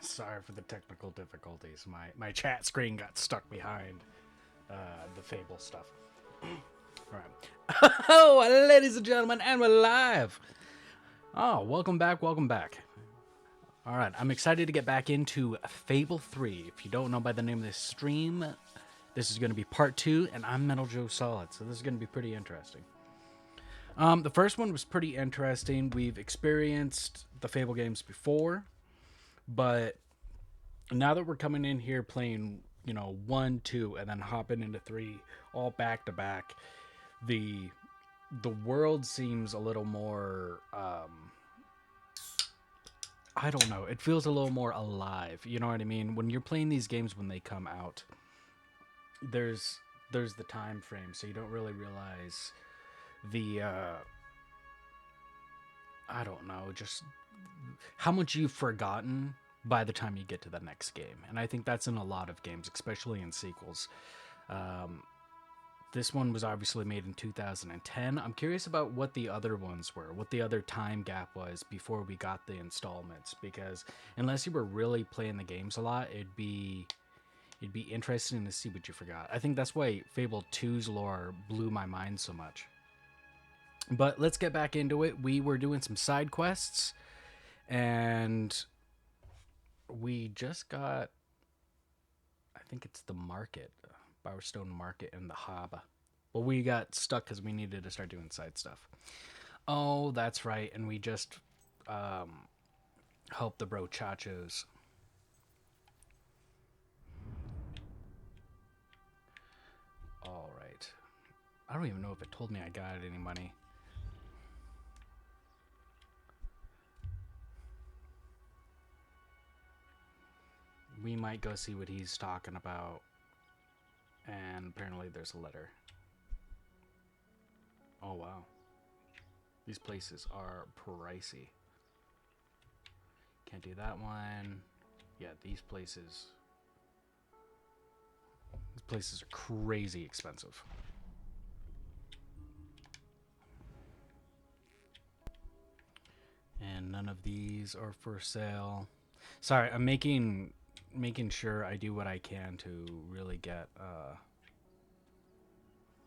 Sorry for the technical difficulties. My chat screen got stuck behind the Fable stuff. All right. Oh, ladies and gentlemen, and we're live. Oh, welcome back. Welcome back. All right, I'm excited to get back into Fable 3. If you don't know by the name of this stream, this is going to be part 2, and I'm Metal Joe Solid, so this is going to be pretty interesting. The first one was pretty interesting. We've experienced the Fable games before, but now that we're coming in here playing, 1, 2, and then hopping into 3, all back to back, the world seems a little more, I don't know, it feels a little more alive. You know what I mean? When you're playing these games when they come out, there's the time frame, so you don't really realize the I don't know, just how much you've forgotten by the time you get to the next game. And I think that's in a lot of games, especially in sequels. This one was obviously made in 2010. I'm curious about what the other ones were, what the other time gap was before we got the installments, because unless you were really playing the games a lot, it'd be interesting to see what you forgot. I think that's why Fable 2's lore blew my mind so much. But let's get back into it. We were doing some side quests, and we just got, I think it's the market, Bowerstone Market and the Haba. But we got stuck because we needed to start doing side stuff. Oh, that's right. And we just helped the bro Chachos. All right. I don't even know if it told me I got any money. We might go see what he's talking about. And apparently there's a letter. Oh, wow. These places are pricey. Can't do that one. Yeah, these places are crazy expensive. And none of these are for sale. Sorry, I'm making sure I do what I can to really get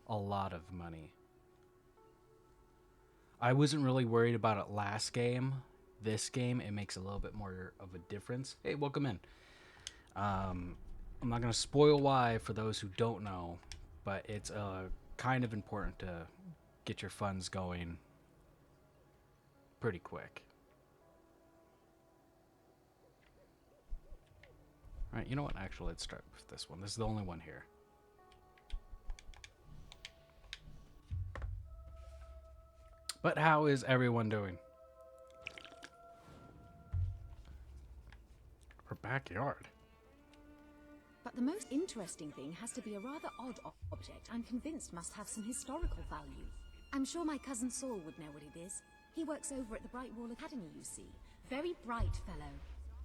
a lot of money. I wasn't really worried about it last game. This game, it makes a little bit more of a difference. Hey, welcome in. I'm not going to spoil why for those who don't know, but it's kind of important to get your funds going pretty quick. All right, you know what? Actually, let's start with this one. This is the only one here. But how is everyone doing? Our backyard. But the most interesting thing has to be a rather odd object I'm convinced must have some historical value. I'm sure my cousin Saul would know what it is. He works over at the Bright Wall Academy, you see. Very bright fellow.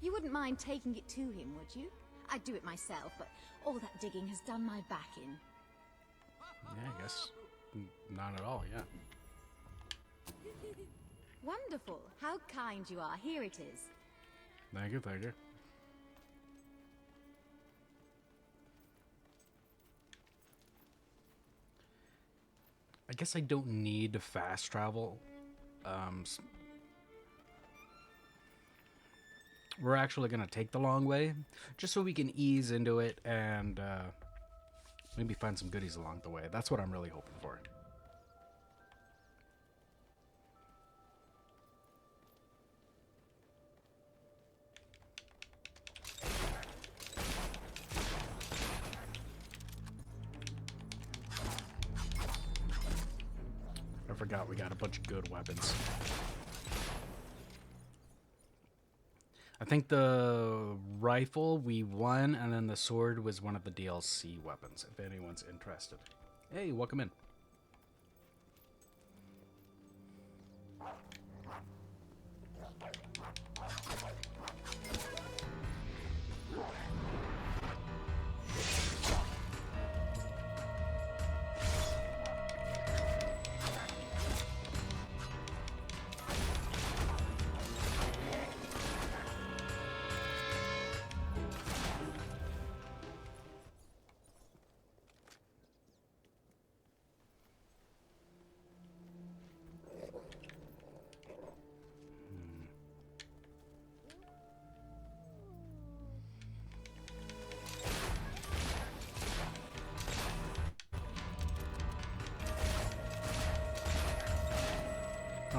You wouldn't mind taking it to him, would you? I'd do it myself, but all that digging has done my back in. Yeah, I guess not at all, yeah. Wonderful. How kind you are. Here it is. Thank you, thank you. I guess I don't need to fast travel. We're actually going to take the long way, just so we can ease into it and maybe find some goodies along the way. That's what I'm really hoping for. I forgot we got a bunch of good weapons. I think the rifle we won, and then the sword was one of the DLC weapons, if anyone's interested. Hey, welcome in.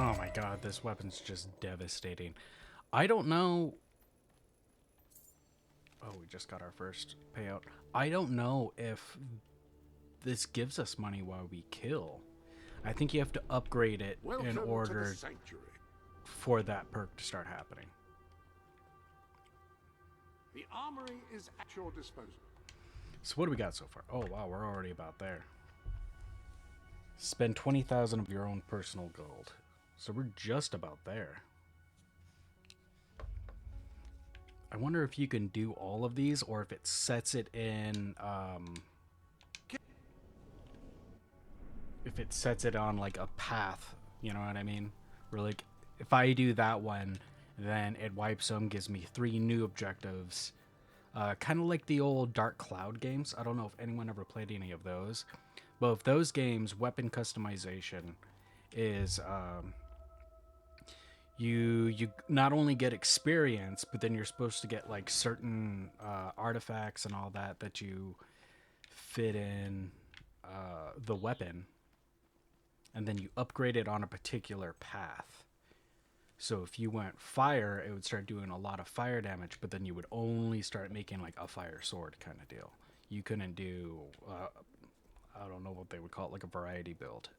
Oh my god, this weapon's just devastating. I don't know. Oh, we just got our first payout. I don't know if this gives us money while we kill. I think you have to upgrade it in order for that perk to start happening. The armory is at your disposal. So what do we got so far? Oh wow, we're already about there. Spend 20,000 of your own personal gold. So we're just about there. I wonder if you can do all of these or if it sets it in if it sets it on like a path, you know what I mean? Where like if I do that one, then it wipes them, gives me 3 new objectives. Kind of like the old Dark Cloud games. I don't know if anyone ever played any of those. But if those games, weapon customization is you not only get experience, but then you're supposed to get like certain artifacts and all that you fit in the weapon, and then you upgrade it on a particular path. So if you went fire, it would start doing a lot of fire damage, but then you would only start making like a fire sword kind of deal. You couldn't do, I don't know what they would call it, like a variety build.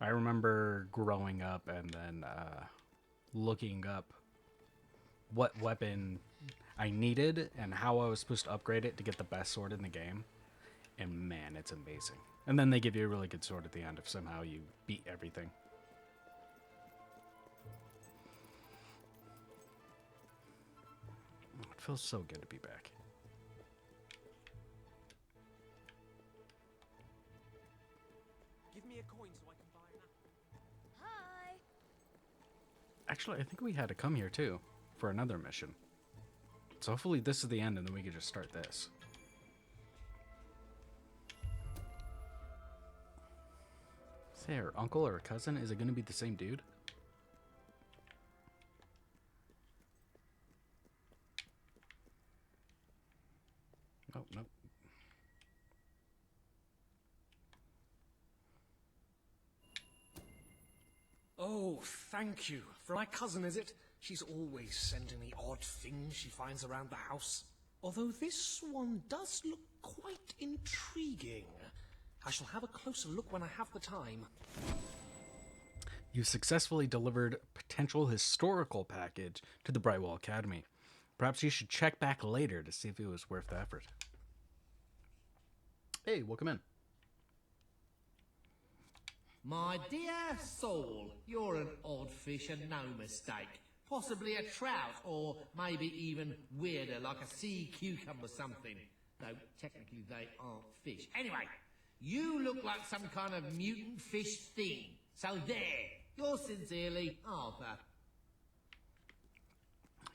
I remember growing up and then looking up what weapon I needed and how I was supposed to upgrade it to get the best sword in the game. And man, it's amazing. And then they give you a really good sword at the end if somehow you beat everything. It feels so good to be back. Give me a coin so I can buy an apple. Hi. Actually, I think we had to come here too for another mission. So hopefully this is the end and then we can just start this. Say her uncle or cousin, is it going to be the same dude? Oh, nope. Oh, thank you. For my cousin, is it? She's always sending me odd things she finds around the house. Although this one does look quite intriguing. I shall have a closer look when I have the time. You successfully delivered a potential historical package to the Brightwall Academy. Perhaps you should check back later to see if it was worth the effort. Hey, welcome in. My dear soul, you're an odd fish and no mistake. Possibly a trout, or maybe even weirder, like a sea cucumber or something. Though technically they aren't fish. Anyway, you look like some kind of mutant fish thing. So there, yours sincerely, Arthur.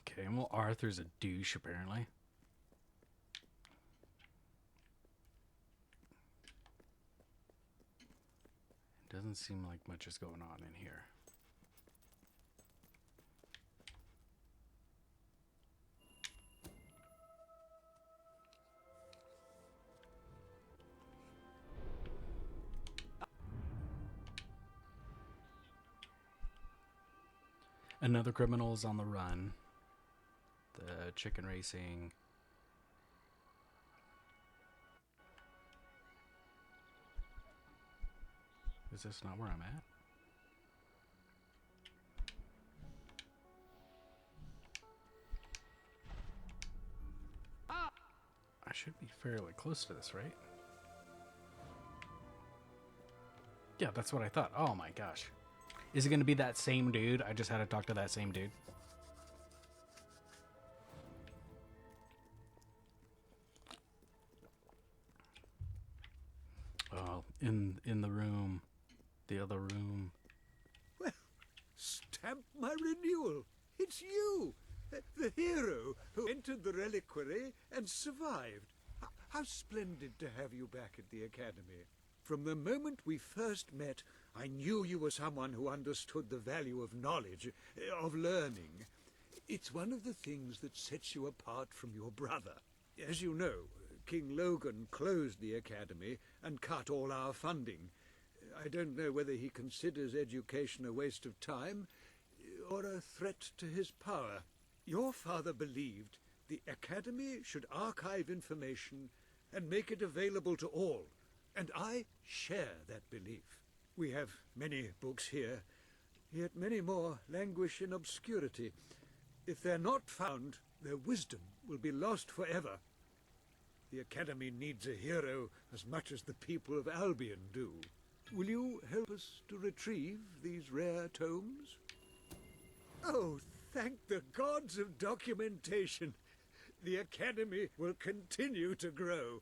Okay, and well, Arthur's a douche, apparently. Doesn't seem like much is going on in here. Another criminal is on the run. The chicken racing. Is this not where I'm at? I should be fairly close to this, right? Yeah, that's what I thought. Oh my gosh. Is it going to be that same dude? I just had to talk to that same dude. Oh, in the room. The other room. Well, stamp my renewal. It's you, the hero who entered the reliquary and survived. How splendid to have you back at the Academy. From the moment we first met, I knew you were someone who understood the value of knowledge, of learning. It's one of the things that sets you apart from your brother. As you know, King Logan closed the Academy and cut all our funding. I don't know whether he considers education a waste of time or a threat to his power. Your father believed the Academy should archive information and make it available to all, and I share that belief. We have many books here, yet many more languish in obscurity. If they're not found, their wisdom will be lost forever. The Academy needs a hero as much as the people of Albion do. Will you help us to retrieve these rare tomes? Oh, thank the gods of documentation! The Academy will continue to grow.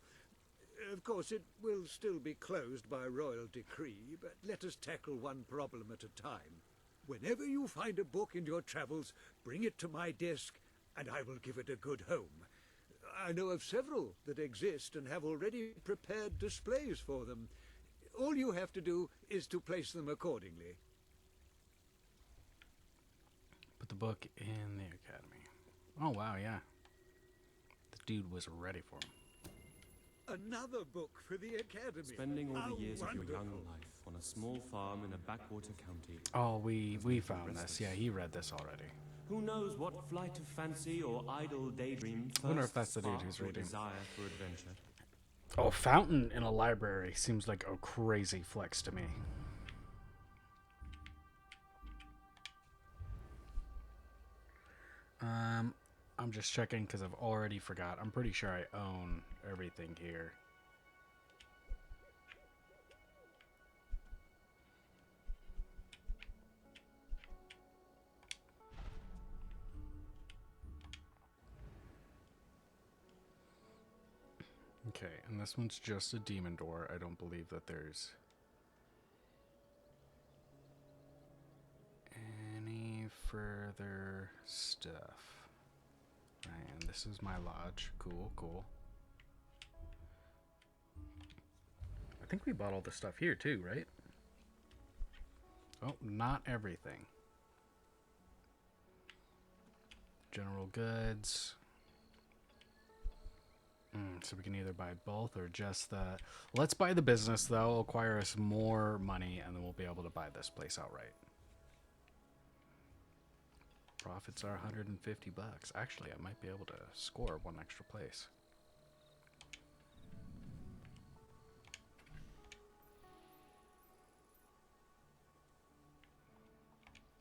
Of course, it will still be closed by royal decree, but let us tackle one problem at a time. Whenever you find a book in your travels, bring it to my desk, and I will give it a good home. I know of several that exist and have already prepared displays for them. All you have to do is to place them accordingly. Put the book in the academy. Oh, wow, yeah. The dude was ready for him. Another book for the Academy. Spending all How the years of your young wonderful. life on a small farm in a backwater county. Oh, we found this. Yeah, he read this already. Who knows what flight of fancy or idle daydream I wonder if first that's the dude sparked who's your reading. desire for adventure. Oh, fountain in a library seems like a crazy flex to me. I'm just checking because I've already forgot. I'm pretty sure I own everything here. Okay, and this one's just a demon door. I don't believe that there's any further stuff. And this is my lodge. Cool, cool. I think we bought all the stuff here too, right? Oh, not everything. General goods. So we can either buy both or just the... Let's buy the business, though. It'll acquire us more money, and then we'll be able to buy this place outright. Profits are 150 bucks. Actually, I might be able to score one extra place.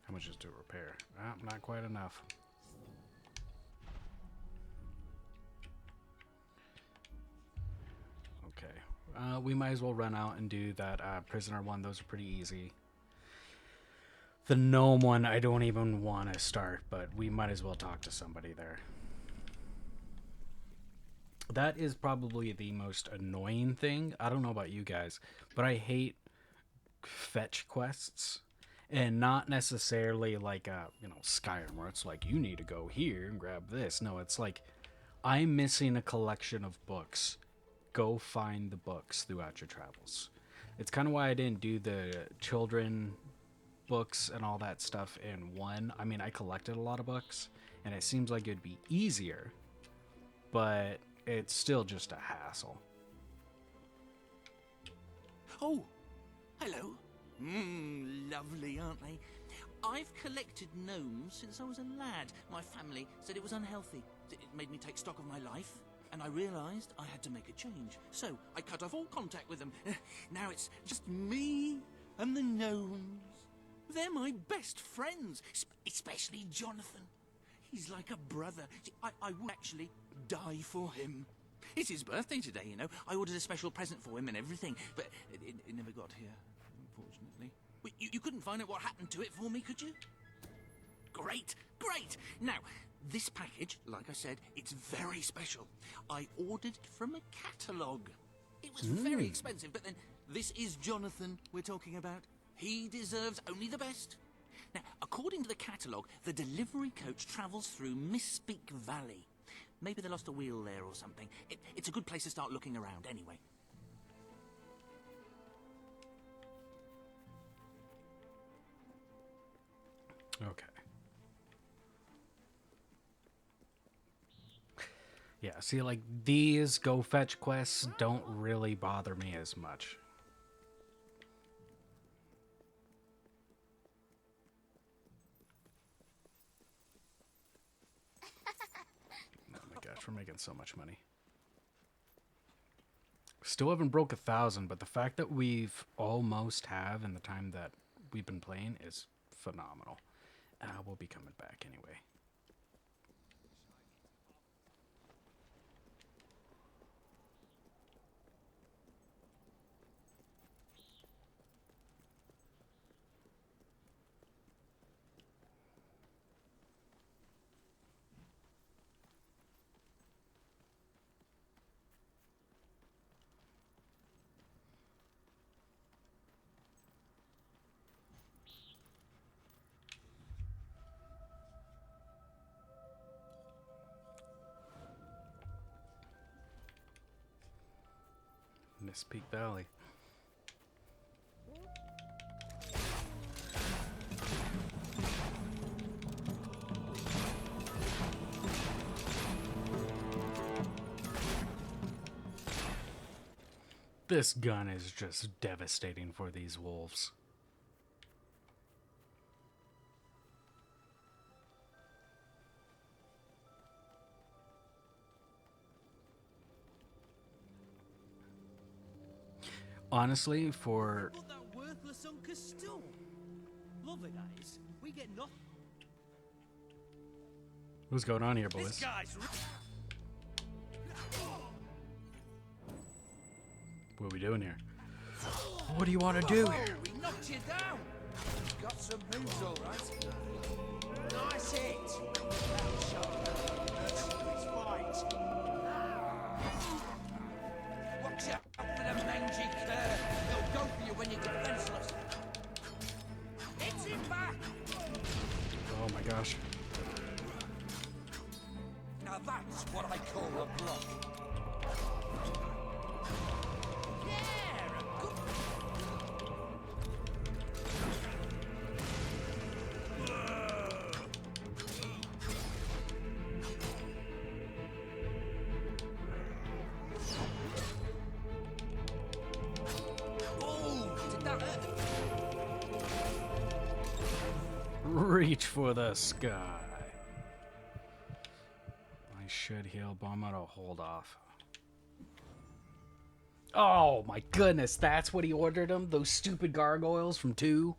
How much is to repair? Not quite enough. Okay. We might as well run out and do that prisoner one. Those are pretty easy. The gnome one, I don't even want to start, but we might as well talk to somebody there. That is probably the most annoying thing. I don't know about you guys, but I hate fetch quests. And not necessarily like, Skyrim, where it's like, you need to go here and grab this. No, it's like, I'm missing a collection of books. Go find the books throughout your travels. It's kind of why I didn't do the children books and all that stuff in one. I mean, I collected a lot of books, and it seems like it'd be easier, but it's still just a hassle. Oh, hello. Lovely, aren't they? I've collected gnomes since I was a lad. My family said it was unhealthy. It made me take stock of my life, and I realised I had to make a change. So I cut off all contact with them. Now it's just me and the gnomes. They're my best friends, especially Jonathan. He's like a brother. I would actually die for him. It's his birthday today, you know. I ordered a special present for him and everything, but it never got here, unfortunately. Wait, you couldn't find out what happened to it for me, could you? Great, great. Now, this package, like I said, it's very special. I ordered it from a catalogue. It was very expensive, but then this is Jonathan we're talking about. He deserves only the best. Now, according to the catalogue, the delivery coach travels through Misspeak Valley. Maybe they lost a wheel there or something. It's a good place to start looking around anyway. Okay. Yeah, see, like, these go fetch quests don't really bother me as much. gosh, we're making so much money. Still haven't broke 1,000, but the fact that we've almost have in the time that we've been playing is phenomenal. We'll be coming back anyway. Miss Peak Valley. This gun is just devastating for these wolves. Honestly, for But that worthless Uncle Stu. Lovely days. We get nothing. what's going on here, This boys? guy's. What are we doing here? What do you want to do here? We knocked you down. Got some moves, all right. Nice hit. That'll show it's fight. Watch out for the mangy cur. They'll go for you when you're defenseless. Hit him back. Oh my gosh. Now that's what I call a block. Yeah, a good. Oh, did that hurt? Reach for the sky. I should heal, but I'm gonna hold off. Oh my goodness, that's what he ordered him? Those stupid gargoyles from 2?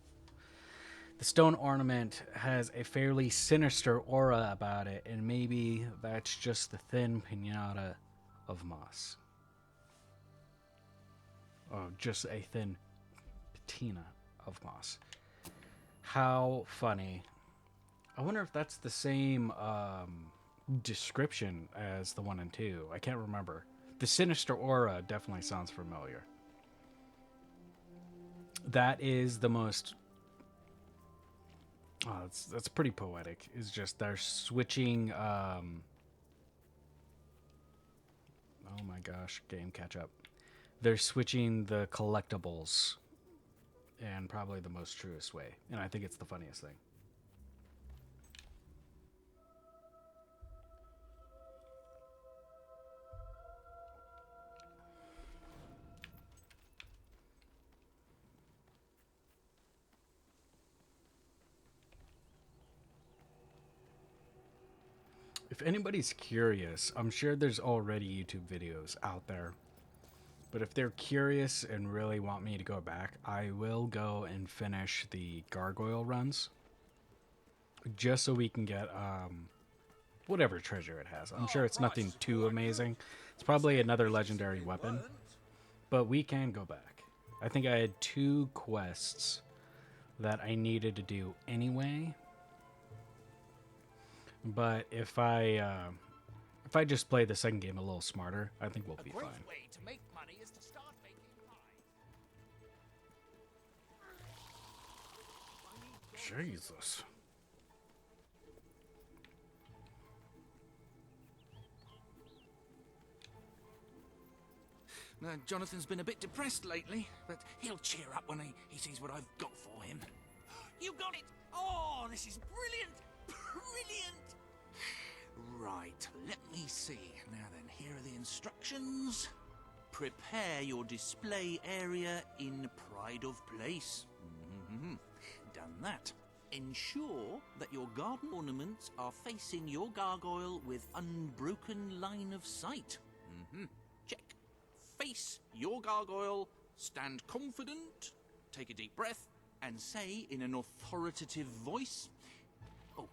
The stone ornament has a fairly sinister aura about it, and maybe that's just the thin pinata of moss. Oh, just a thin patina of moss. How funny. I wonder if that's the same description as the one in 2. I can't remember. The sinister aura definitely sounds familiar. That is the most... Oh, that's pretty poetic. It's just they're switching... Oh my gosh, game catch up. They're switching the collectibles in probably the most truest way. And I think it's the funniest thing. If anybody's curious, I'm sure there's already YouTube videos out there. But if they're curious and really want me to go back, I will go and finish the gargoyle runs. Just so we can get whatever treasure it has. I'm sure it's nothing too amazing. It's probably another legendary weapon. But we can go back. I think I had 2 quests that I needed to do anyway. But if I just play the second game a little smarter, I think we'll be fine. Way to make money is to start making pies. Jesus. Now, Jonathan's been a bit depressed lately, but he'll cheer up when he sees what I've got for him. You got it! Oh, this is brilliant! Brilliant! Right, let me see. Now then, here are the instructions. Prepare your display area in pride of place. Done that. Ensure that your garden ornaments are facing your gargoyle with unbroken line of sight. Check. Face your gargoyle, stand confident, take a deep breath, and say in an authoritative voice... Oh.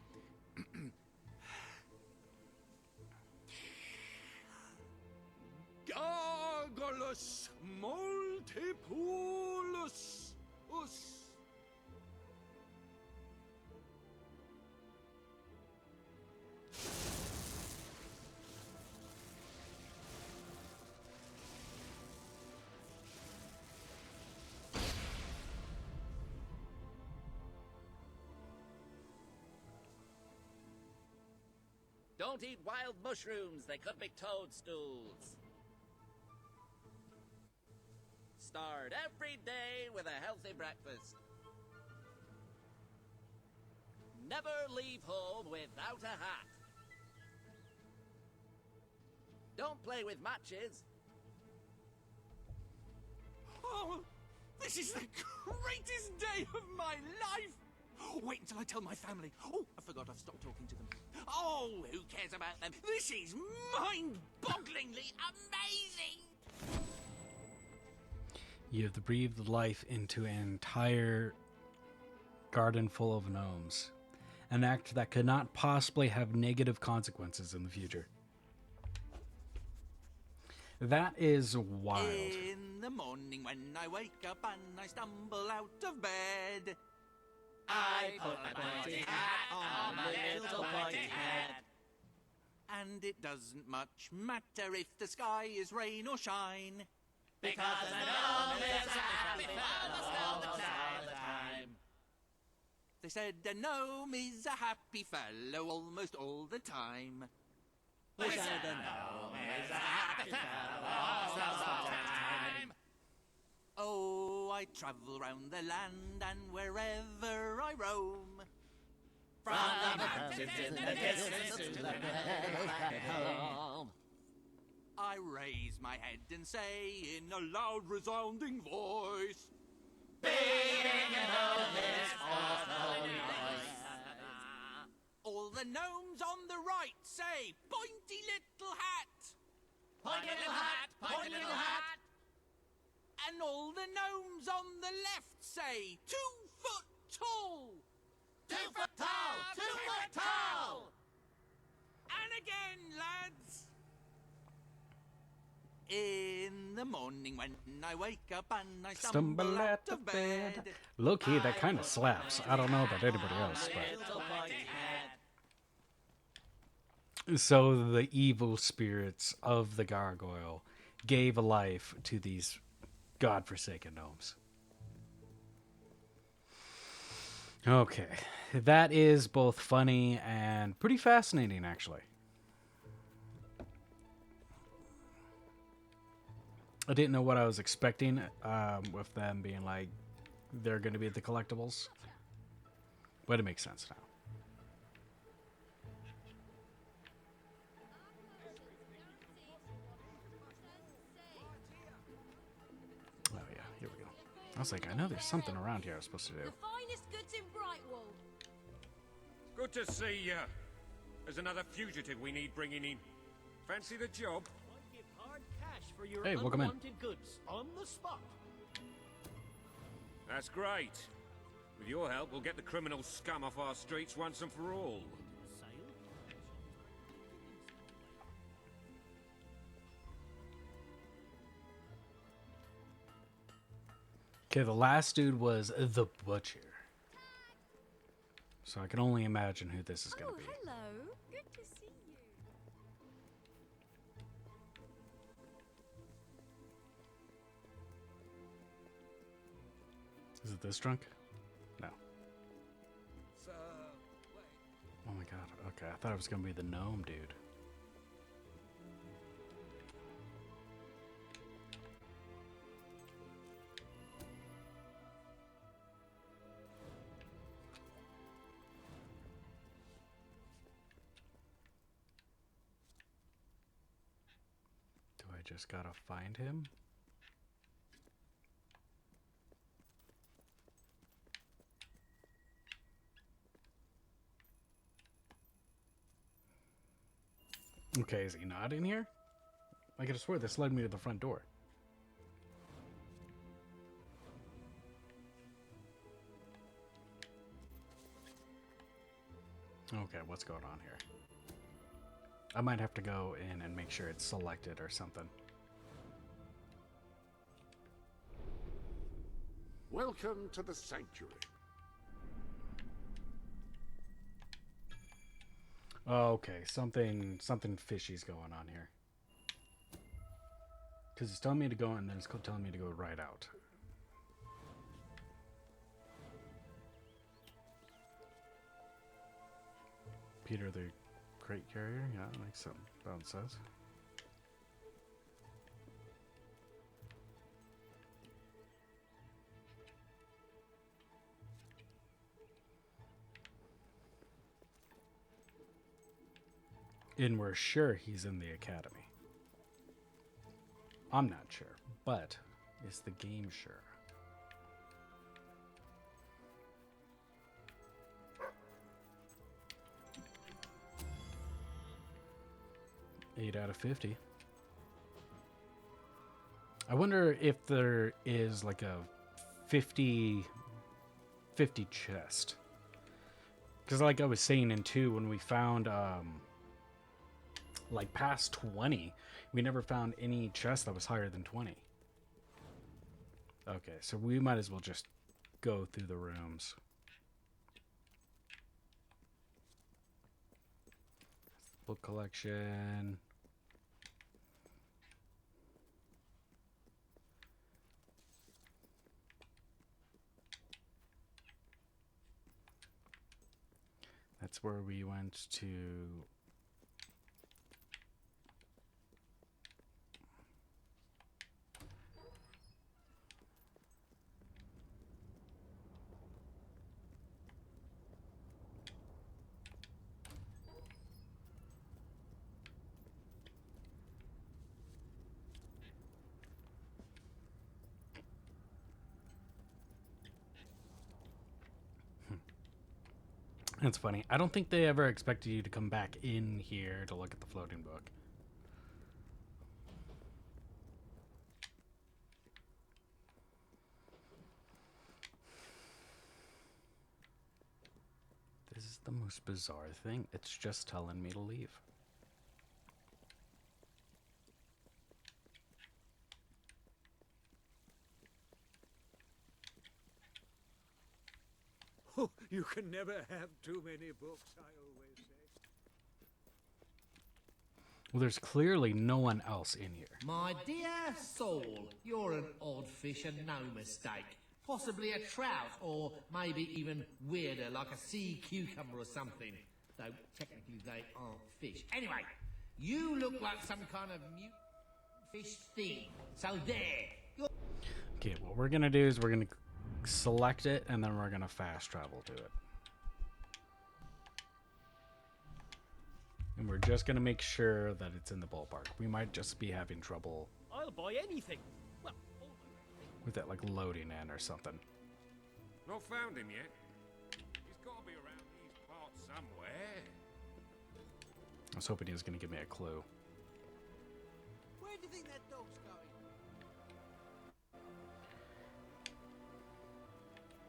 Gargulus multipolus us. Don't eat wild mushrooms, they could be toadstools. Start every day with a healthy breakfast. Never leave home without a hat. Don't play with matches. Oh, this is the greatest day of my life! Wait until I tell my family. Oh, I forgot I've stopped talking to them. Oh, who cares about them? This is mind-bogglingly amazing! You have breathed life into an entire garden full of gnomes. An act that could not possibly have negative consequences in the future. That is wild. In the morning when I wake up and I stumble out of bed, I put my pointy hat on my little pointy head. and it doesn't much matter if the sky is rain or shine, Because a gnome is a happy fellow all the time. They said a gnome is a happy fellow almost all the time. We said a gnome is a happy fellow all the time. Oh, I travel round the land and wherever I roam, From the mountains in the distance to the meadows back home. I raise my head and say in a loud resounding voice, Being an gnome is awfully nice. all the gnomes on the right say, pointy little hat, Pointy little hat, pointy little hat. and all the gnomes on the left say, 2 foot tall. 2 foot tall, 2 foot tall. And again, lads. In the morning when I wake up and I stumble out of bed, Low key, that kind of slaps. I don't know about anybody else, Little pointy head. but so the evil spirits of the gargoyle gave a life to these godforsaken gnomes. Okay, that is both funny and pretty fascinating, actually. I didn't know what I was expecting with them being like, they're going to be the collectibles. But it makes sense now. Oh yeah, here we go. I was like, I know there's something around here I was supposed to do. The finest goods in Brightwall. Good to see you. There's another fugitive we need bringing in. Fancy the job? I'd give hard cash for your Hey, welcome in. unwanted goods on the spot. That's great. With your help, we'll get the criminal scum off our streets once and for all. Okay, the last dude was the Butcher. So I can only imagine who this is going to be. Hello. Good to see you. Is it this drunk? No. Sir, wait. Oh my god. Okay, I thought it was going to be the gnome dude. Do I just gotta find him? Okay, is he not in here? I could have swore this led me to the front door. Okay, what's going on here? I might have to go in and make sure it's selected or something. Welcome to the sanctuary. Okay, something fishy's going on here. Because it's telling me to go in, and then it's telling me to go right out. Peter the crate carrier? Yeah, like something about says. And we're sure he's in the academy. I'm not sure, but is the game sure? Eight out of 50. I wonder if there is like a 50 chest. Because like I was saying in 2, when we found like past 20, we never found any chest that was higher than 20. Okay, so we might as well just go through the rooms. Book collection. That's where we went to. It's funny. I don't think they ever expected you to come back in here to look at the floating book. This is the most bizarre thing. It's just telling me to leave. Oh, you can never have too many books, I always say. Well, there's clearly no one else in here. My dear Saul, you're an odd fish and no mistake. Possibly a trout, or maybe even weirder, like a sea cucumber or something. Though technically they aren't fish. Anyway, you look like some kind of mutant fish thing. So there. Okay, what we're gonna do is we're gonna select it and then we're gonna fast travel to it. And we're just gonna make sure that it's in the ballpark. We might just be having trouble I'll buy anything. Well, with it like loading in or something. Not found him yet. He's got to be around these parts somewhere. I was hoping he was gonna give me a clue. where do you think that dog's going?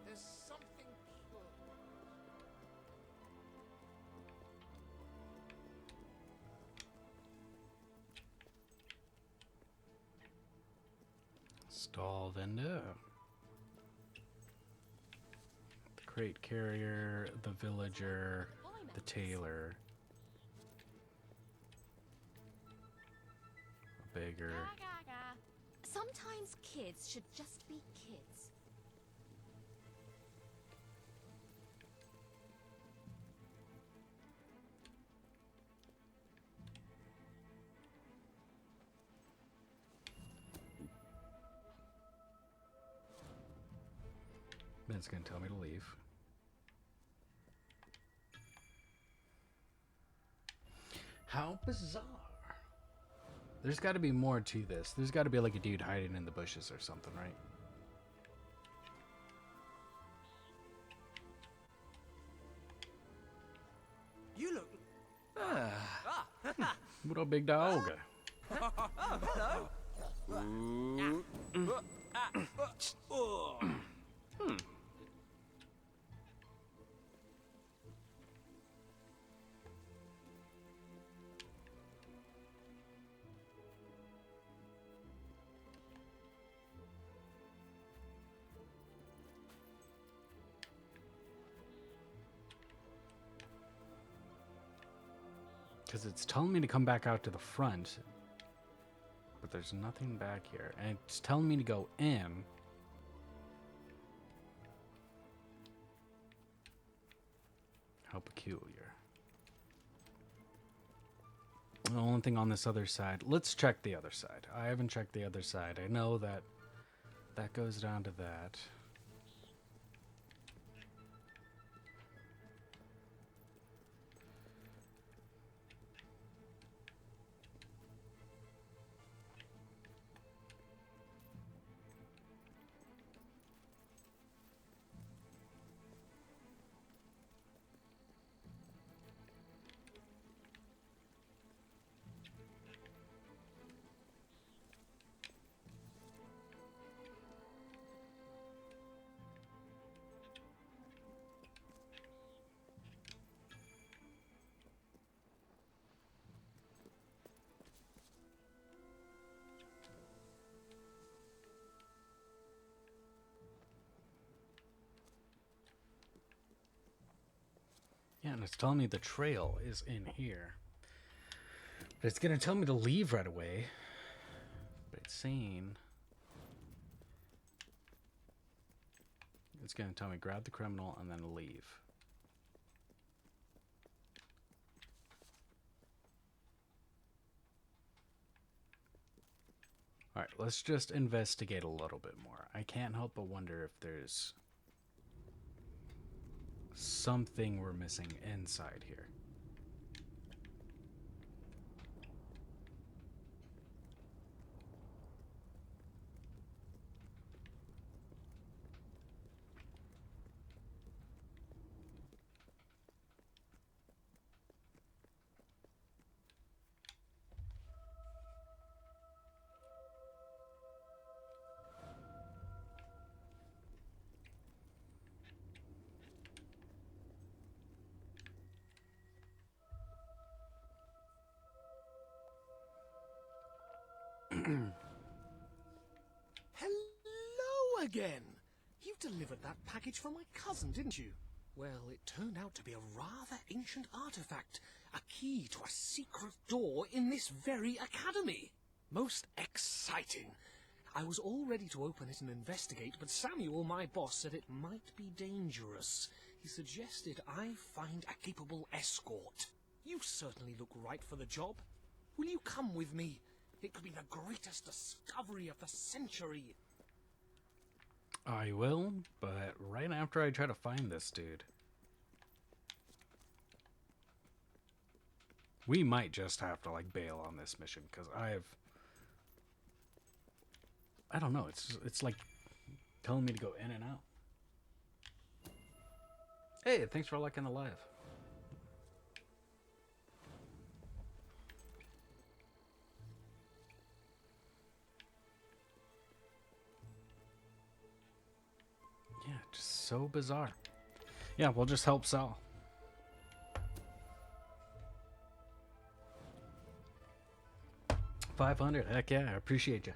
There's something Stall vendor. The crate carrier, the villager, the tailor. A beggar. Sometimes kids should just be kids. Then it's gonna tell me to leave. How bizarre. There's got to be more to this. There's got to be like a dude hiding in the bushes or something, right? You look. What What up, big dog? Because it's telling me to come back out to the front, but there's nothing back here. And it's telling me to go in. How peculiar. The only thing on this other side. Let's check the other side. I haven't checked the other side. I know that that goes down to that. Yeah, and it's telling me the trail is in here. But it's going to tell me to leave right away. But it's saying... It's going to tell me grab the criminal and then leave. Alright, let's just investigate a little bit more. I can't help but wonder if there's something we're missing inside here. Hello again! You delivered that package for my cousin, didn't you? Well, it turned out to be a rather ancient artifact, a key to a secret door in this very academy. Most exciting. I was all ready to open it and investigate, but Samuel, my boss, said it might be dangerous. He suggested I find a capable escort. You certainly look right for the job. Will you come with me? It could be the greatest discovery of the century. I will, but right after I try to find this dude. We might just have to, like, bail on this mission, because I don't know, it's like telling me to go in and out. Hey, thanks for liking the live. Yeah, just so bizarre. Yeah, we'll just help Sal. $500, heck yeah, I appreciate you.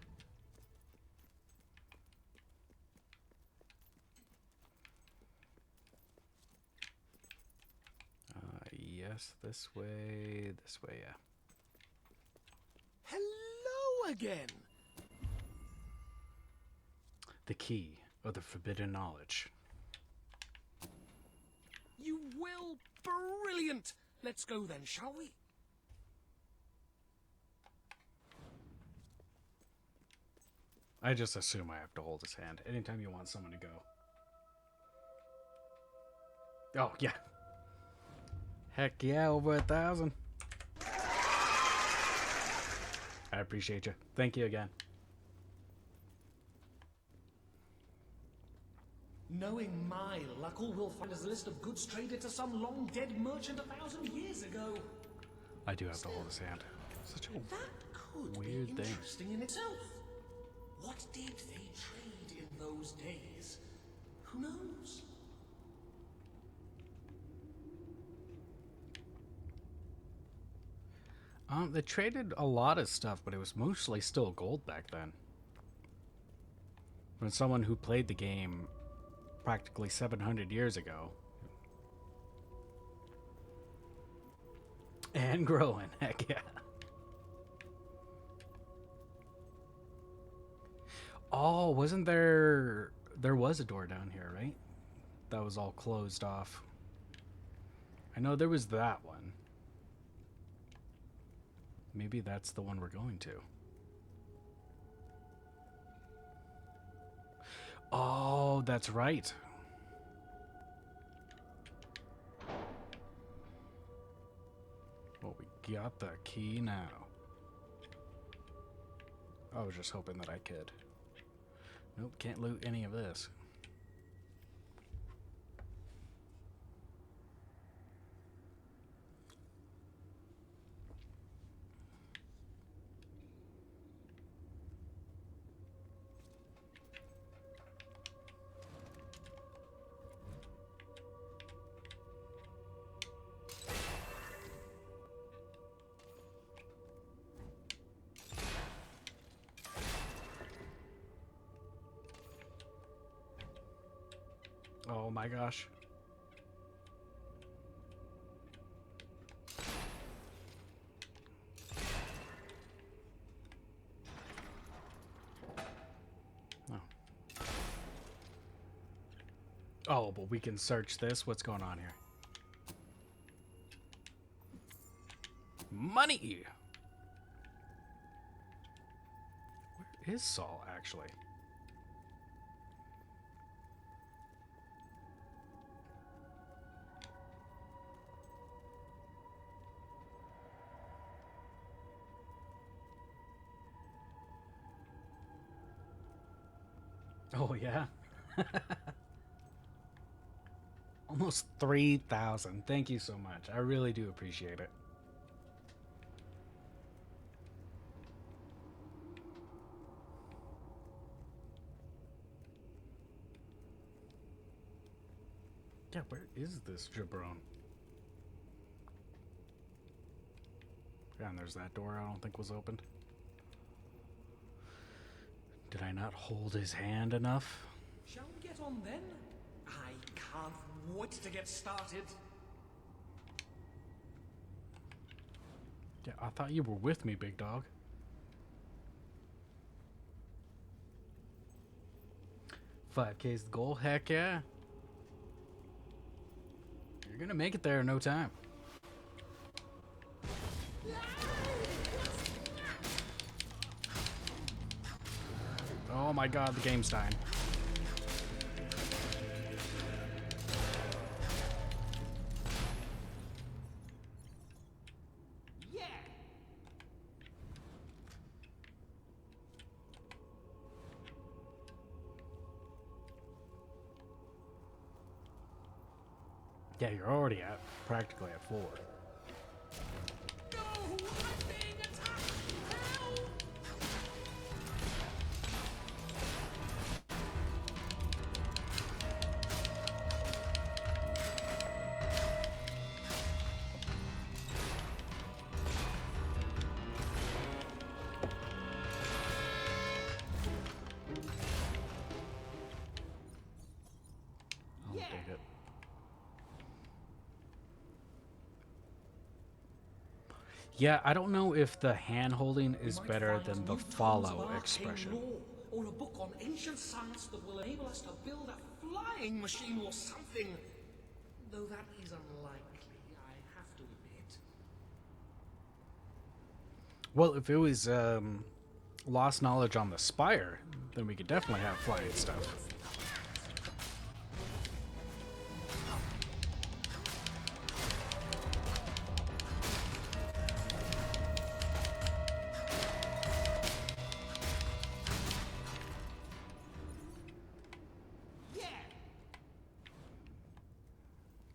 Yes, this way, yeah. Hello again! The key of the forbidden knowledge. You will? Brilliant! Let's go then, shall we? I just assume I have to hold his hand anytime you want someone to go. Oh, yeah. Heck yeah, over 1,000. I appreciate you. Thank you again. Knowing my luck, all we'll find is a list of goods traded to some long-dead merchant 1,000 years ago. I do have to hold his hand. Such a That could weird be thing. interesting in itself. What did they trade in those days? Who knows? They traded a lot of stuff, but it was mostly still gold back then. When someone who played the game practically 700 years ago. And growing, heck yeah. Oh, wasn't there... There was a door down here, right? That was all closed off. I know there was that one. Maybe that's the one we're going to. Oh, that's right. Well, we got the key now. I was just hoping that I could. Nope, can't loot any of this. Oh my gosh. Oh. Oh, but we can search this. What's going on here? Money! Where is Saul, actually? Oh, yeah? Almost 3,000. Thank you so much. I really do appreciate it. Yeah, where is this jabron? Yeah, and there's that door I don't think was opened. Did I not hold his hand enough? Shall we get on then? I can't wait to get started. Yeah, I thought you were with me, big dog. $5K's the goal, heck yeah. You're gonna make it there in no time. Oh my god, the game's dying. Yeah. Yeah, you're already at practically at 4. No, I'm being attacked. Help! I'll dig it. Yeah, I don't know if the hand holding is better than the follow expression. Or a book on ancient science that will enable us to build a flying machine or something. Though that is unlikely, I have to admit. Well, if it was lost knowledge on the spire, then we could definitely have flying stuff.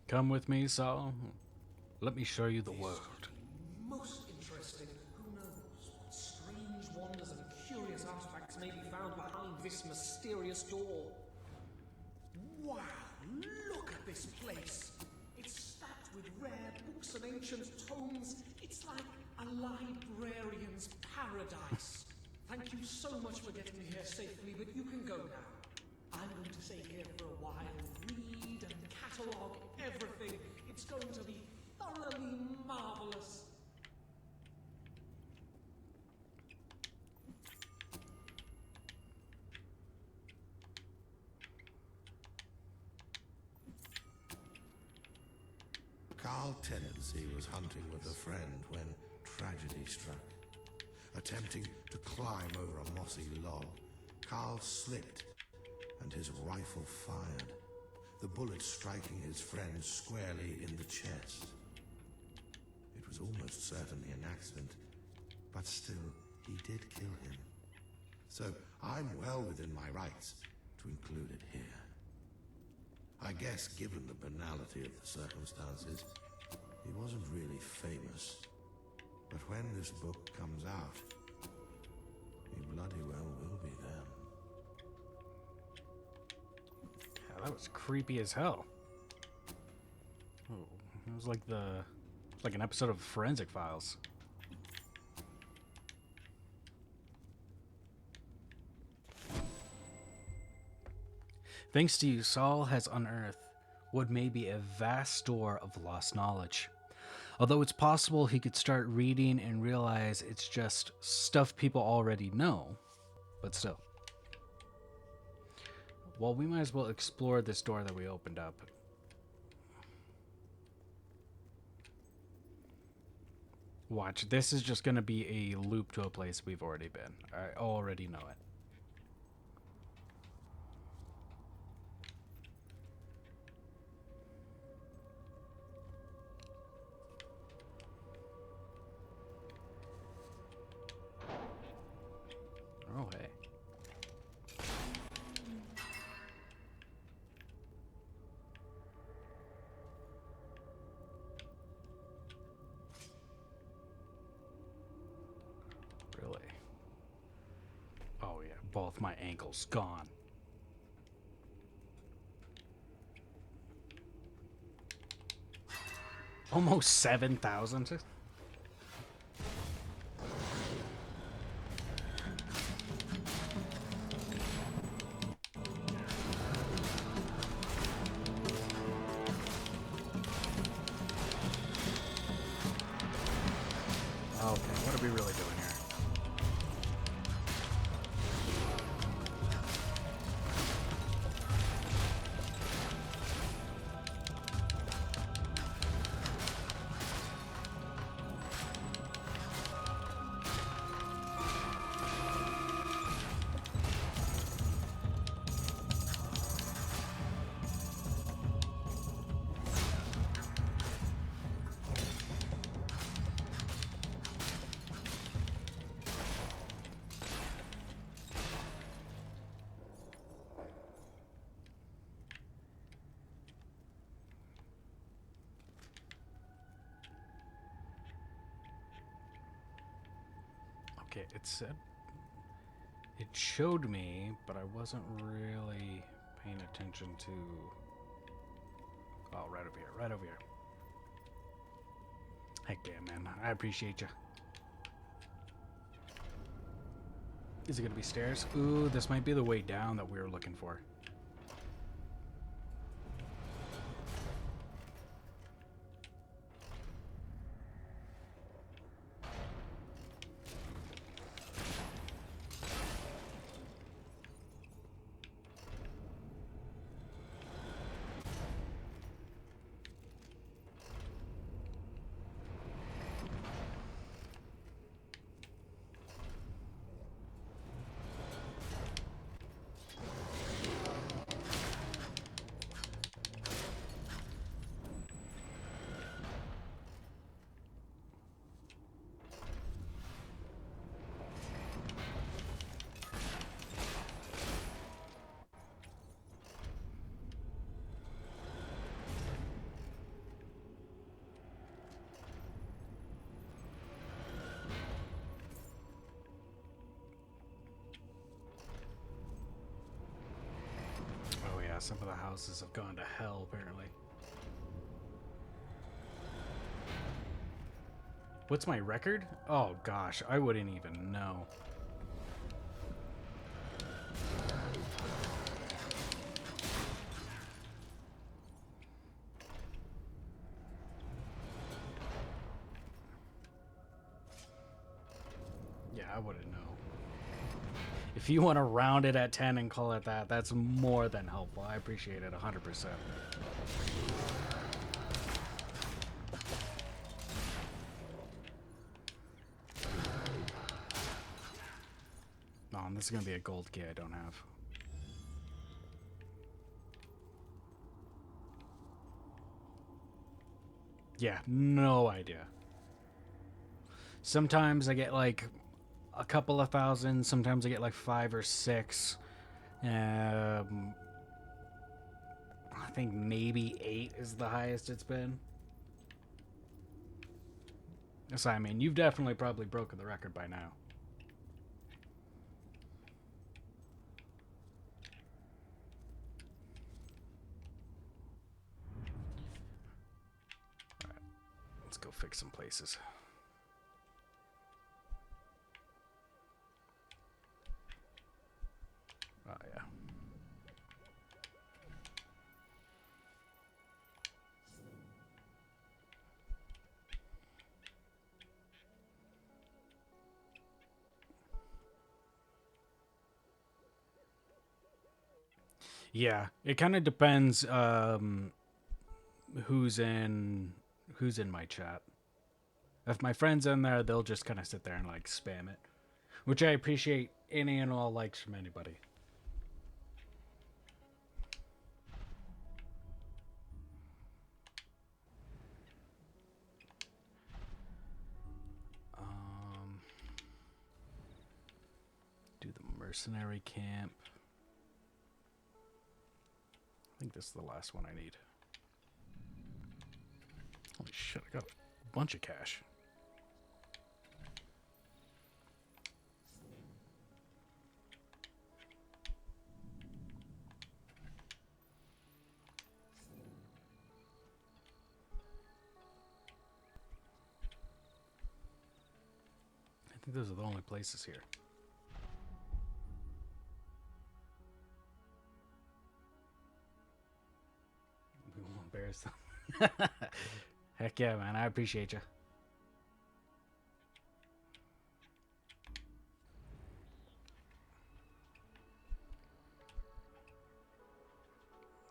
Come with me, Saul. Let me show you the world. Most interesting. Who knows? found behind this mysterious door. Wow, look at this place. It's stacked with rare books and ancient tomes. It's like a librarian's paradise. Thank you so much for getting me here safely, but you can go now. I'm going to stay here for a while, read and catalogue everything. It's going to be thoroughly marvelous. Carl Tenancy was hunting with a friend when tragedy struck. Attempting to climb over a mossy log, Carl slipped and his rifle fired, the bullet striking his friend squarely in the chest. It was almost certainly an accident, but still, he did kill him. So I'm well within my rights to include it here. I guess, given the banality of the circumstances, he wasn't really famous. But when this book comes out, he bloody well will be then. Yeah, that was creepy as hell. Oh, it was like an episode of Forensic Files. Thanks to you, Saul has unearthed what may be a vast store of lost knowledge. Although it's possible he could start reading and realize it's just stuff people already know, but still. Well, we might as well explore this door that we opened up. Watch, this is just going to be a loop to a place we've already been. I already know it. Oh, hey. Really? Oh, yeah. Both my ankles gone. Almost 7,000. Okay, what are we really doing here? Okay, it said... It showed me, but I wasn't really paying attention to... Oh, right over here, right over here. Heck yeah, man. I appreciate you. Is it gonna be stairs? Ooh, this might be the way down that we were looking for. some of the houses have gone to hell, apparently. What's my record? Oh gosh, I wouldn't even know. Yeah, I wouldn't know. If you want to round it at 10 and call it that, that's more than helpful. I appreciate it 100%. No, this is going to be a gold key I don't have. Yeah, no idea. Sometimes I get like a couple of thousand. Sometimes I get like 5 or 6. I think maybe 8 is the highest it's been. So, I mean, you've definitely probably broken the record by now. Alright, let's go fix some places. Oh, yeah. Yeah, it kind of depends who's in my chat. If my friend's in there, they'll just kind of sit there and like spam it, which I appreciate any and all likes from anybody. Do the mercenary camp. I think this is the last one I need. Holy shit, I got a bunch of cash. I think those are the only places here. We won't embarrass them. Heck yeah, man. I appreciate you.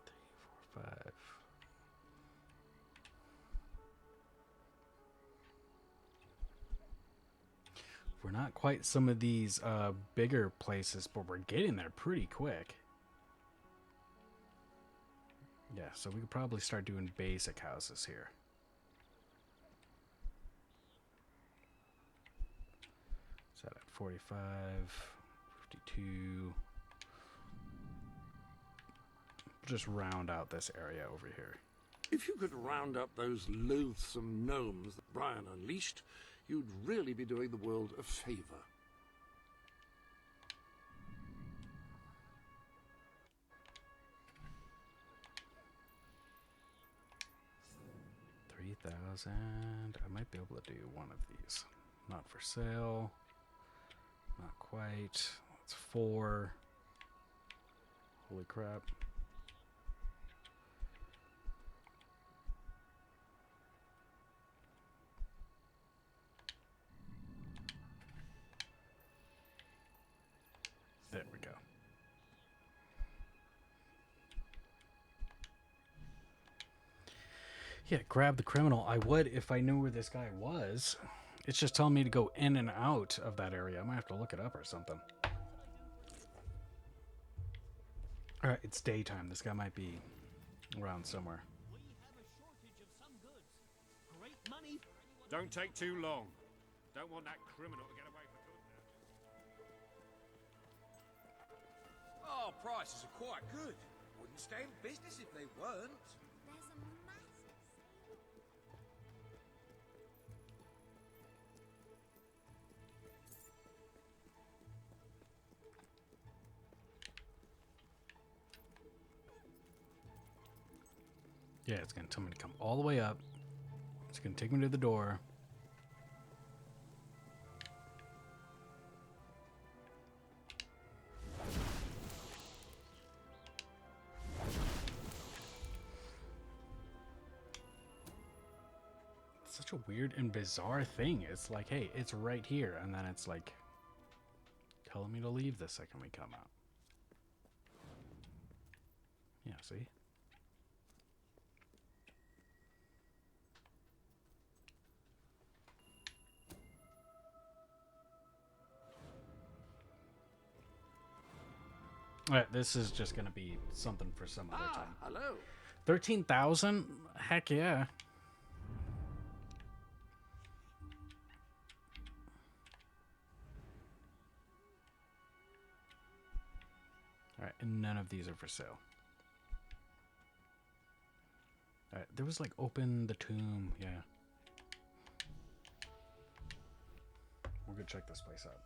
3, 4, 5. We're not quite some of these bigger places, but we're getting there pretty quick. Yeah, so we could probably start doing basic houses here. Set at 45, 52. Just round out this area over here. If you could round up those loathsome gnomes that Brian unleashed, you'd really be doing the world a favor. $3,000. I might be able to do one of these. Not for sale. Not quite. That's 4. Holy crap. There we go. Yeah, grab the criminal. I would if I knew where this guy was. It's just telling me to go in and out of that area. I might have to look it up or something. Alright, it's daytime. This guy might be around somewhere. Don't take too long. Don't want that criminal to get away for good now. Oh, prices are quite good. Wouldn't stay in business if they weren't. There's a massive sale. Yeah, it's gonna tell me to come all the way up. It's gonna take me to the door. It's such a weird and bizarre thing. It's like, hey, it's right here, and then it's like telling me to leave the second we come out. Yeah, see? Alright, this is just gonna be something for some other time. Hello. 13,000? Heck yeah. Alright, and none of these are for sale. Alright, there was like open the tomb, yeah. We're gonna check this place out.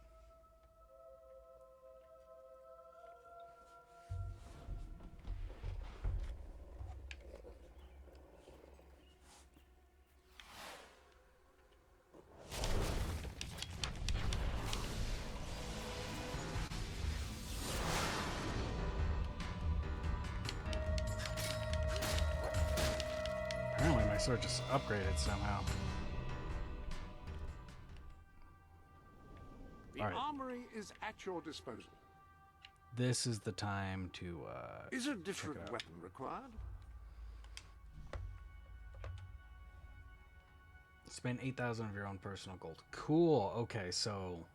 Apparently my sword just upgraded somehow. The All right. armory is at your disposal. This is the time to Is a check different it out. weapon required? Spend 8,000 of your own personal gold. Cool. Okay, so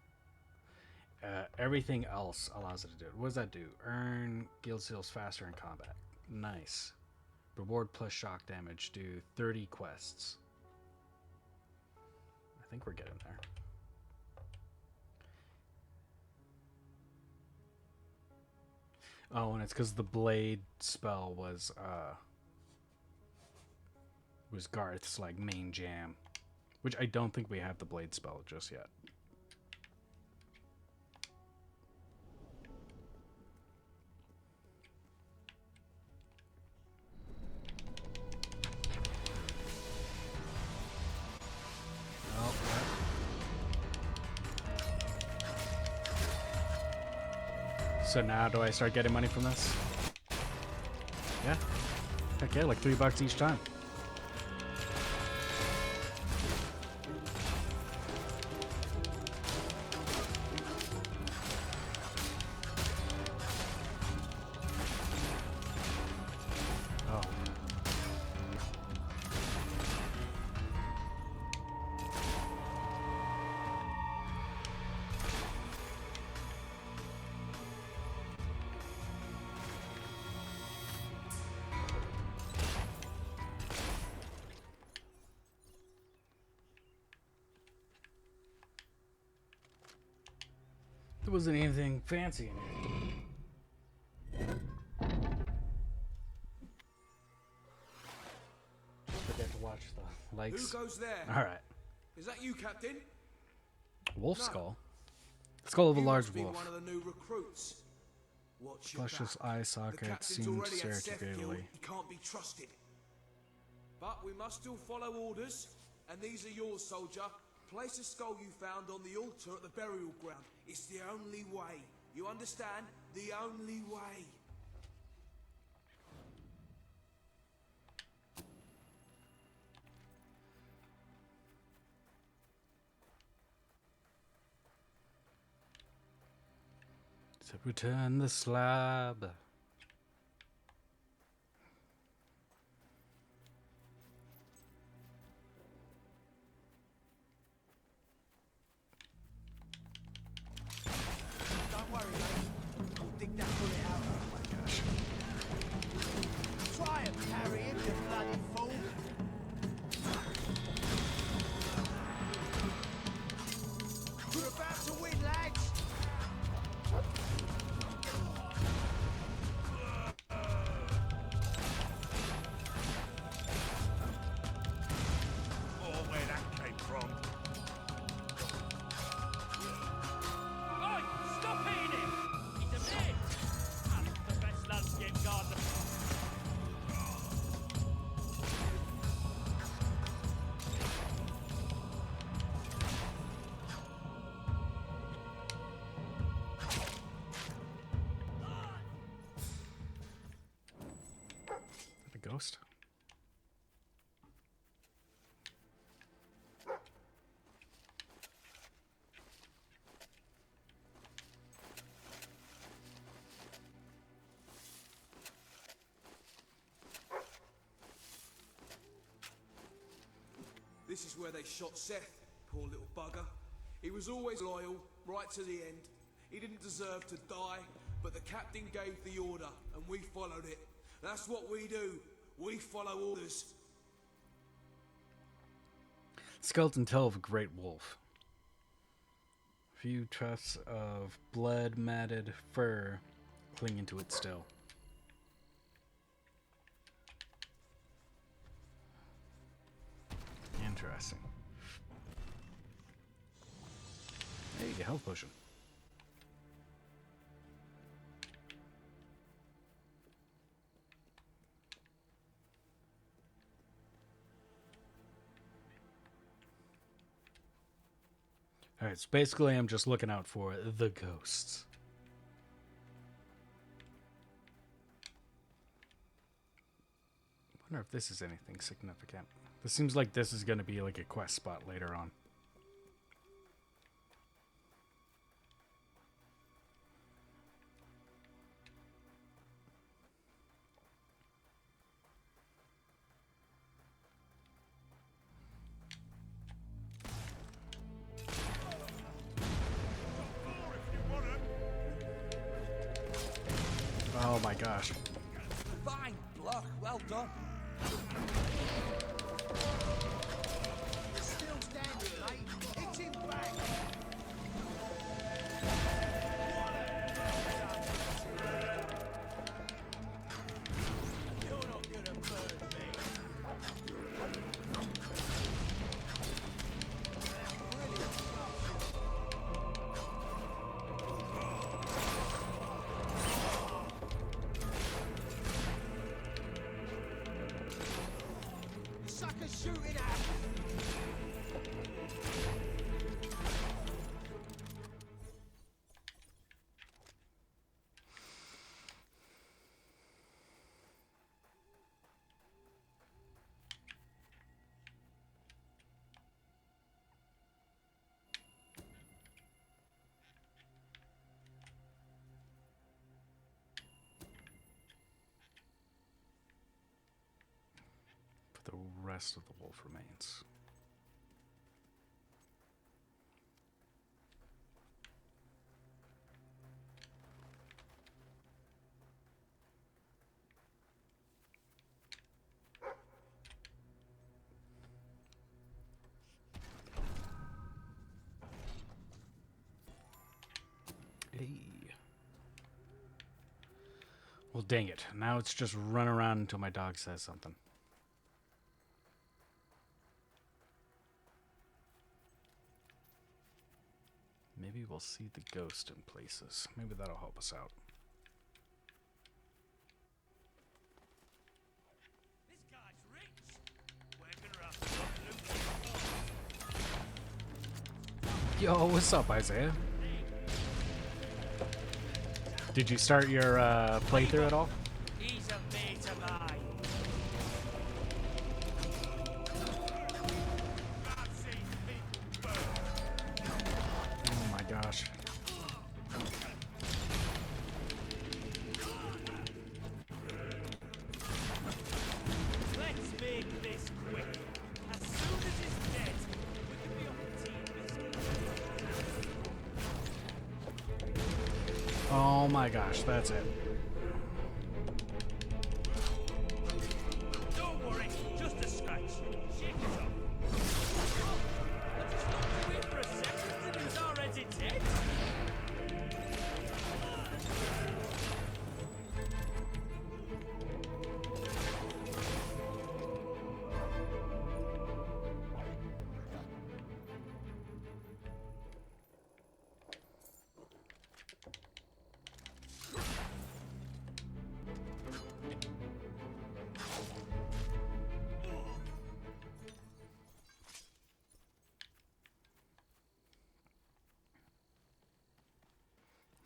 everything else allows it to do it. What does that do? Earn guild seals faster in combat. Nice. Reward plus shock damage. Do 30 quests. I think we're getting there. Oh, and it's because the blade spell was Garth's like main jam, which I don't think we have the blade spell just yet. Oh, yeah. So now do I start getting money from this? Yeah. Heck yeah, like $3 each time. Oh. There wasn't anything fancy in here. Forget to watch the lights. Who goes there? All right. Is that you, Captain? Wolf No. skull. Skull of a You large must be wolf. one of the new recruits. Watch your Luscious back. eye The socket captain's seemed to already stare at at you Seth Guild. greedily. He can't be trusted. But we must still follow orders, and these are yours, soldier. Place the skull you found on the altar at the burial ground. It's the only way. You understand? The only way. To return the slab. Don't worry, mate. I'll dig that bullet out. Oh my gosh. Try and carry him, you bloody fool. We're about to win, lads. ghost. This is where they shot Seth, poor little bugger. He was always loyal, right to the end. He didn't deserve to die, but the captain gave the order, and we followed it. That's what we do. We follow orders. Skeleton toe of a great wolf. Few tufts of blood-matted fur clinging to it still. Interesting. Hey, health potion. Alright, so basically I'm just looking out for the ghosts. I wonder if this is anything significant. This seems like this is going to be like a quest spot later on. Oh my gosh. Fine block, well done. Still standing, mate. Hit him back. You're not gonna burn me. Sucker shooting at me. But the rest of the wolf remains. Hey. Well, dang it. Now it's just run around until my dog says something. Maybe we'll see the ghost in places. Maybe that'll help us out. This guy's rich. Working her up. Yo, what's up, Isaiah? Did you start your playthrough at all? He's a mate of mine. Oh my gosh. Let's make this quick. As soon as he's dead, we can be on the team business. Oh my gosh, that's it. Don't worry, just a scratch. Shake it off. I just looked away for a second and he was already dead.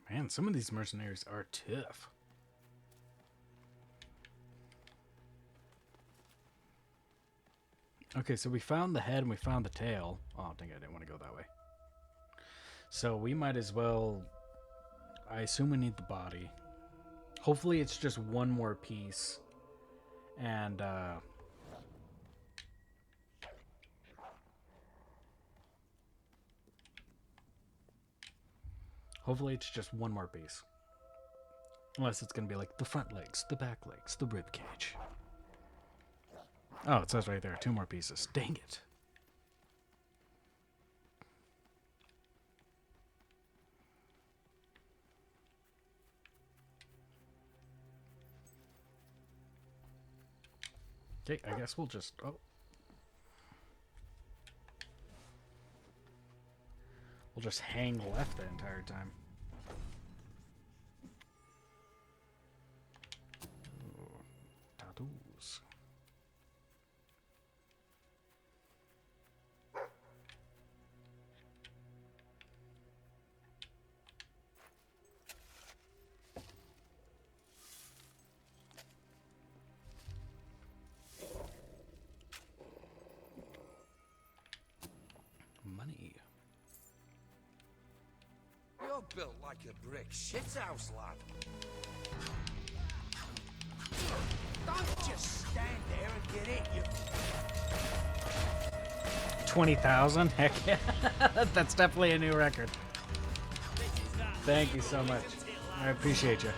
Man, some of these mercenaries are tough. Okay, so we found the head and we found the tail. Oh, dang, I didn't want to go that way. So we might as well... I assume we need the body. Hopefully it's just one more piece. And, hopefully it's just one more piece. Unless it's going to be like the front legs, the back legs, the rib cage. Oh, it says right there, 2 more pieces. Dang it. Okay, I guess we'll just... Oh. We'll just hang left the entire time. Ooh, tattoos. Money. You're built like a brick shithouse, lad. Don't just stand there and get it, you... 20,000? Heck yeah. That's definitely a new record. Thank you so much. I appreciate you.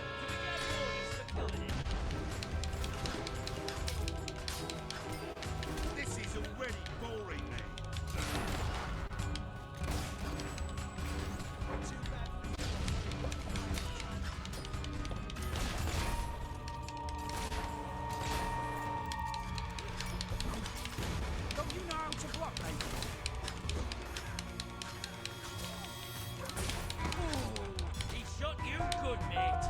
This is already boring me. Don't you know how to block, mate? Ooh, he shot you good, mate.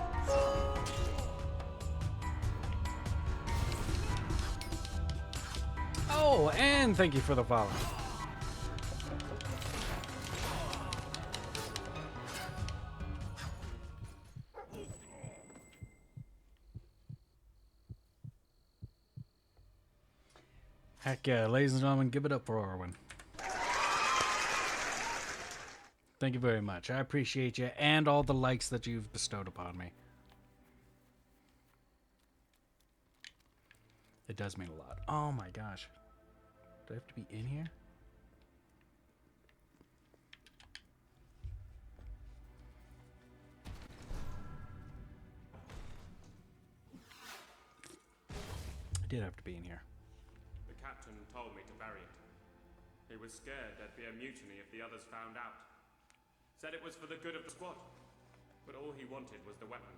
Oh, and thank you for the follow. Heck yeah, ladies and gentlemen, give it up for Orwin. Thank you very much. I appreciate you and all the likes that you've bestowed upon me. It does mean a lot. Oh my gosh. Do I have to be in here? I did have to be in here. The captain told me to bury it. He was scared there'd be a mutiny if the others found out. Said it was for the good of the squad. But all he wanted was the weapon.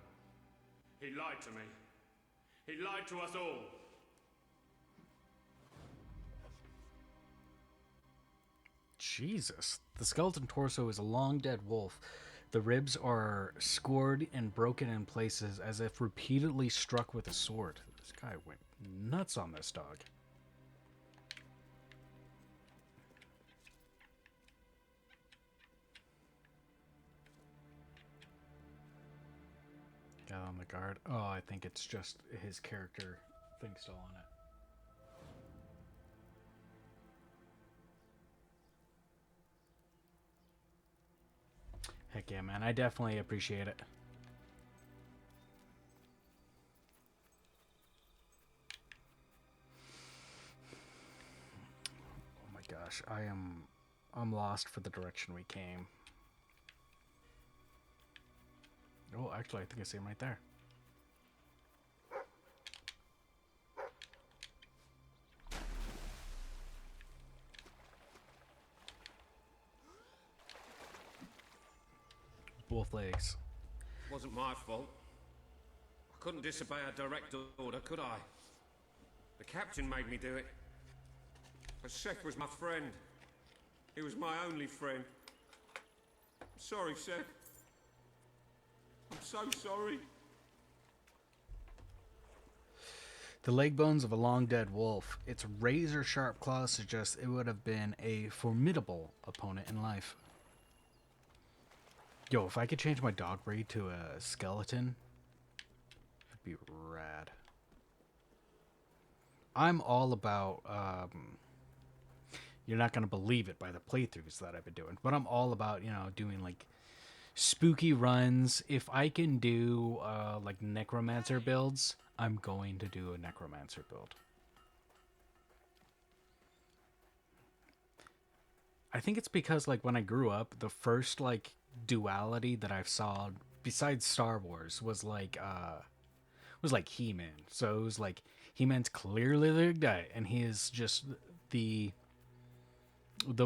He lied to me. He lied to us all. Jesus. The skeleton torso is a long dead wolf. The ribs are scored and broken in places as if repeatedly struck with a sword. This guy went nuts on this dog. Got on the guard. Oh, I think it's just his character thing still on it. Heck yeah, man. I definitely appreciate it. Oh my gosh. I'm lost for the direction we came. Oh, actually, I think I see him right there. Both legs. Wasn't my fault. I couldn't disobey a direct order, could I? The captain made me do it. But Seth was my friend. He was my only friend. I'm sorry, Seth. I'm so sorry. The leg bones of a long dead wolf. Its razor sharp claws suggest it would have been a formidable opponent in life. Yo, if I could change my dog breed to a skeleton, that'd be rad. I'm all about You're not going to believe it by the playthroughs that I've been doing. But I'm all about, doing like spooky runs. If I can do like necromancer builds, I'm going to do a necromancer build. I think it's because like when I grew up, the first like duality that I saw besides Star Wars was like He-Man. So it was like He-Man's clearly the good guy, and he is just the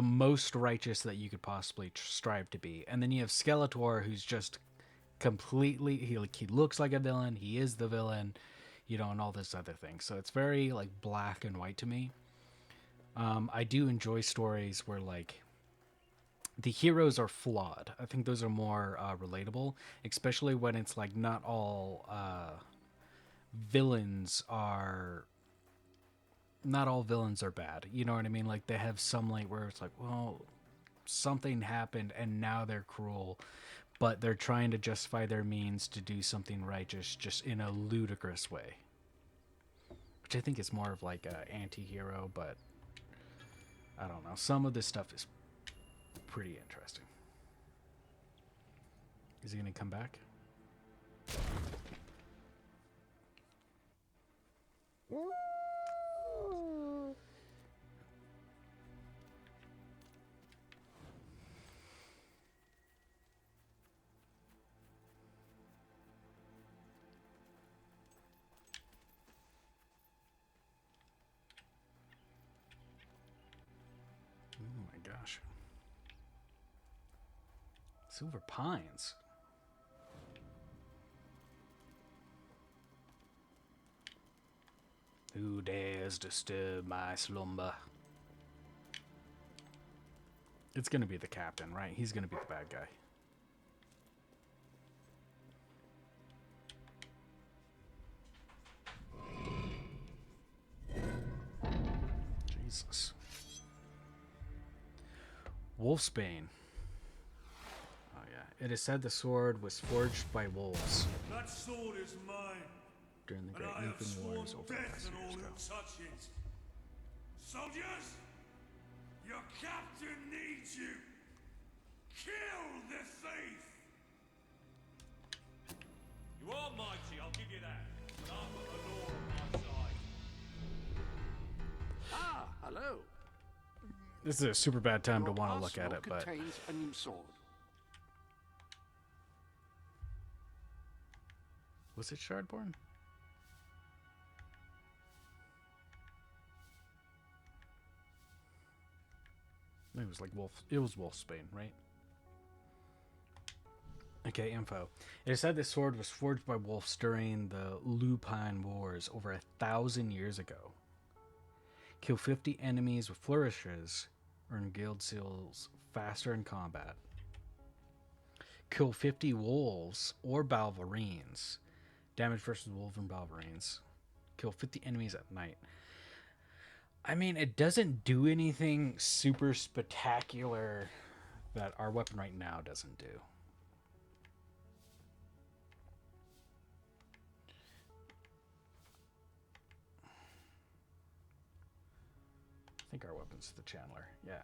most righteous that you could possibly strive to be. And then you have Skeletor, who's just completely he looks like a villain, he is the villain, and all this other thing. So it's very like black and white to me. I do enjoy stories where like the heroes are flawed. I think those are more relatable, especially when it's like not all villains are bad. You know what I mean? Like they have some like where it's like, well, something happened and now they're cruel, but they're trying to justify their means to do something righteous just in a ludicrous way. Which I think is more of like a anti-hero, but I don't know. Some of this stuff is pretty interesting. Is he going to come back? Oh my gosh. Silver Pines. Who dares disturb my slumber? It's gonna be the captain, right? He's gonna be the bad guy. Jesus. Wolfsbane. Oh yeah. It is said the sword was forged by wolves. That sword is mine. During the Great Leaping Wars over death on all years who ago. touch it. Soldiers, your captain needs you. Kill the thief. You are mighty, I'll give you that. But I've got the law on my side. Ah, hello. This is a super bad time to Your want to look at arsenal it, but contains a new sword. was it Shardborn? It was like Wolf. It was Wolfsbane, right? Okay, info. It is said this sword was forged by wolves during the Lupine Wars over 1,000 years ago. Kill 50 enemies with flourishes, earn guild seals faster in combat. Kill 50 wolves or Balverines. Damage versus wolves and Balverines. Kill 50 enemies at night. I mean, it doesn't do anything super spectacular that our weapon right now doesn't do. I think our weapon's the Chandler, yeah.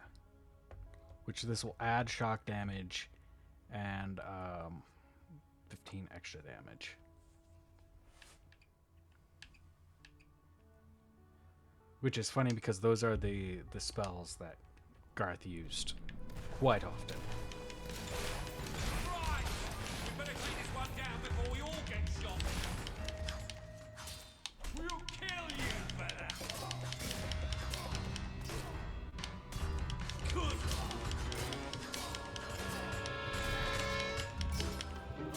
Which this will add shock damage and 15 extra damage. Which is funny because those are the spells that Garth used quite often. Right! We better clean this one down before we all get shot. We'll kill you for that. Good.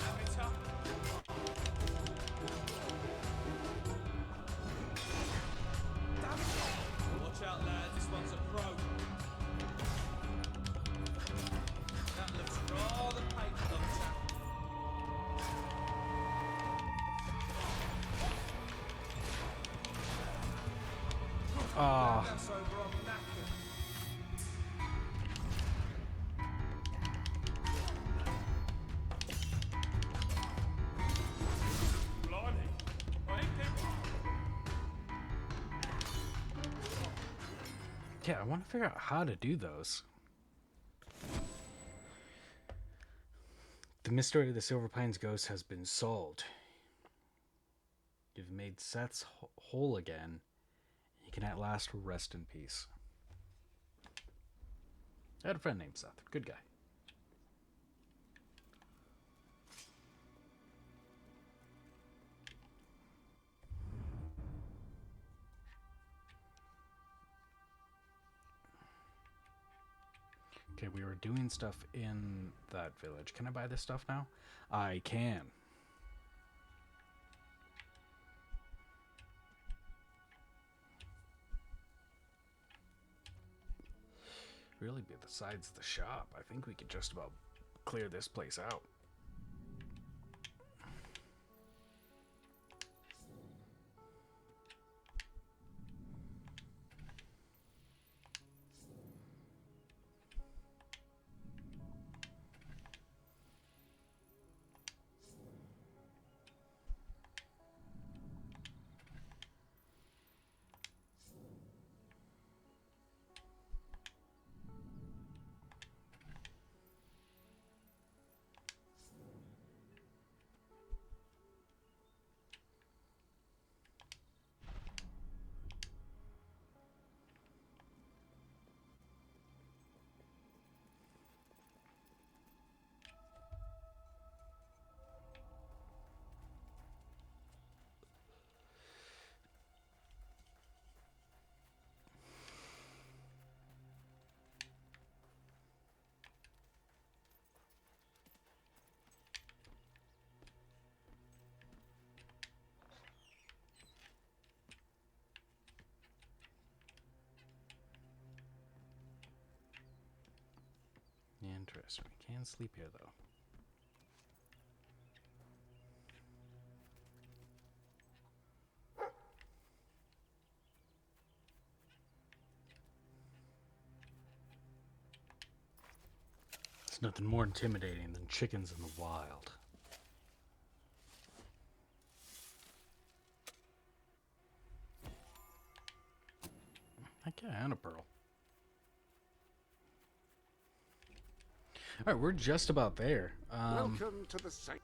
Amateur. Watch out, lads. This one's a pro. That looks rather painful on the chap. Ah. That's over, I'm knackered. Blimey. I ain't people. Yeah, I want to figure out how to do those. The mystery of the Silver Pines ghost has been solved. You've made Seth's whole again. He can at last rest in peace. I had a friend named Seth. Good guy. Okay, we were doing stuff in that village. Can I buy this stuff now? I can. Really, besides the shop, I think we could just about clear this place out. Interesting. We can sleep here, though. It's nothing more intimidating than chickens in the wild. Okay, and a pearl. All right, we're just about there. Welcome to the site.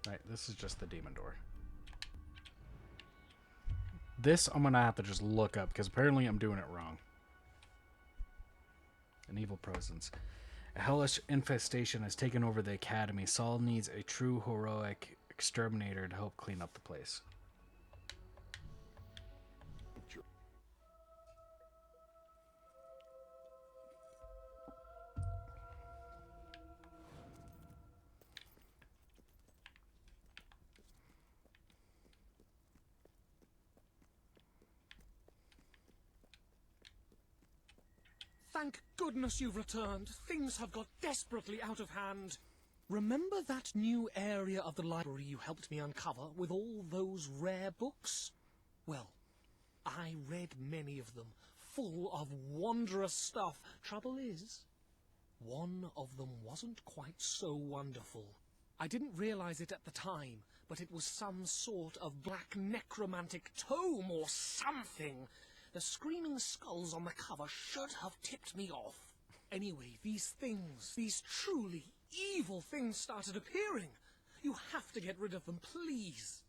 Right, this is just the demon door. This I'm gonna have to just look up because apparently I'm doing it wrong. An evil presence. A hellish infestation has taken over the academy. Saul needs a true heroic exterminator to help clean up the place. Thank goodness you've returned. Things have got desperately out of hand. Remember that new area of the library you helped me uncover with all those rare books? Well, I read many of them, full of wondrous stuff. Trouble is, one of them wasn't quite so wonderful. I didn't realize it at the time, but it was some sort of black necromantic tome or something. The screaming skulls on the cover should have tipped me off. Anyway, these things, these truly evil things started appearing. You have to get rid of them, please.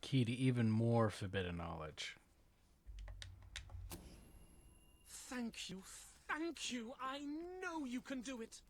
Key to even more forbidden knowledge. Thank you, thank you. I know you can do it.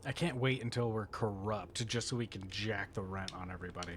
I can't wait until we're corrupt just so we can jack the rent on everybody.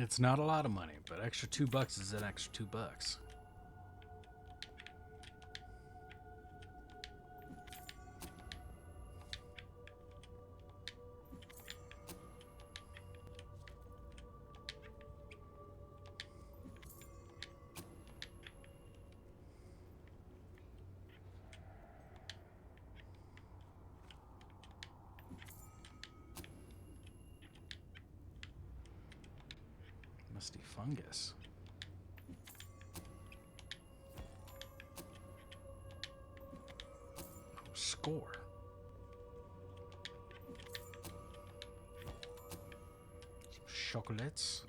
It's not a lot of money, but extra $2 is an extra $2. Musty fungus. Oh, score. Some chocolates.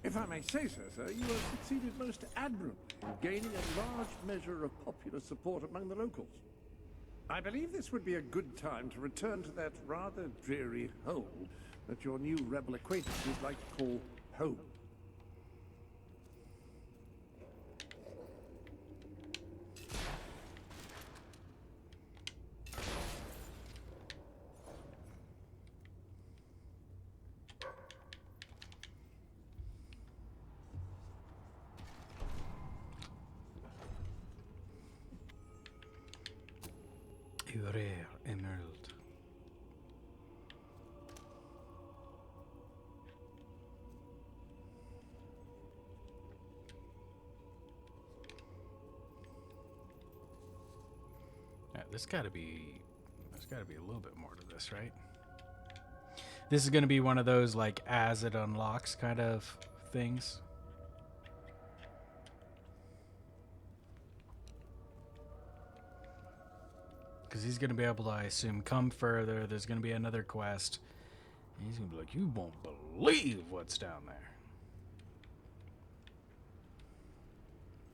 If I may say so, sir, you have succeeded most admirably in gaining a large measure of popular support among the locals. I believe this would be a good time to return to that rather dreary hole that your new rebel acquaintances like to call home. Rare emerald. Yeah, there's gotta be a little bit more to this, right? This is gonna be one of those like as it unlocks kind of things. Because he's going to be able to, I assume, come further. There's going to be another quest. And he's going to be like, you won't believe what's down there.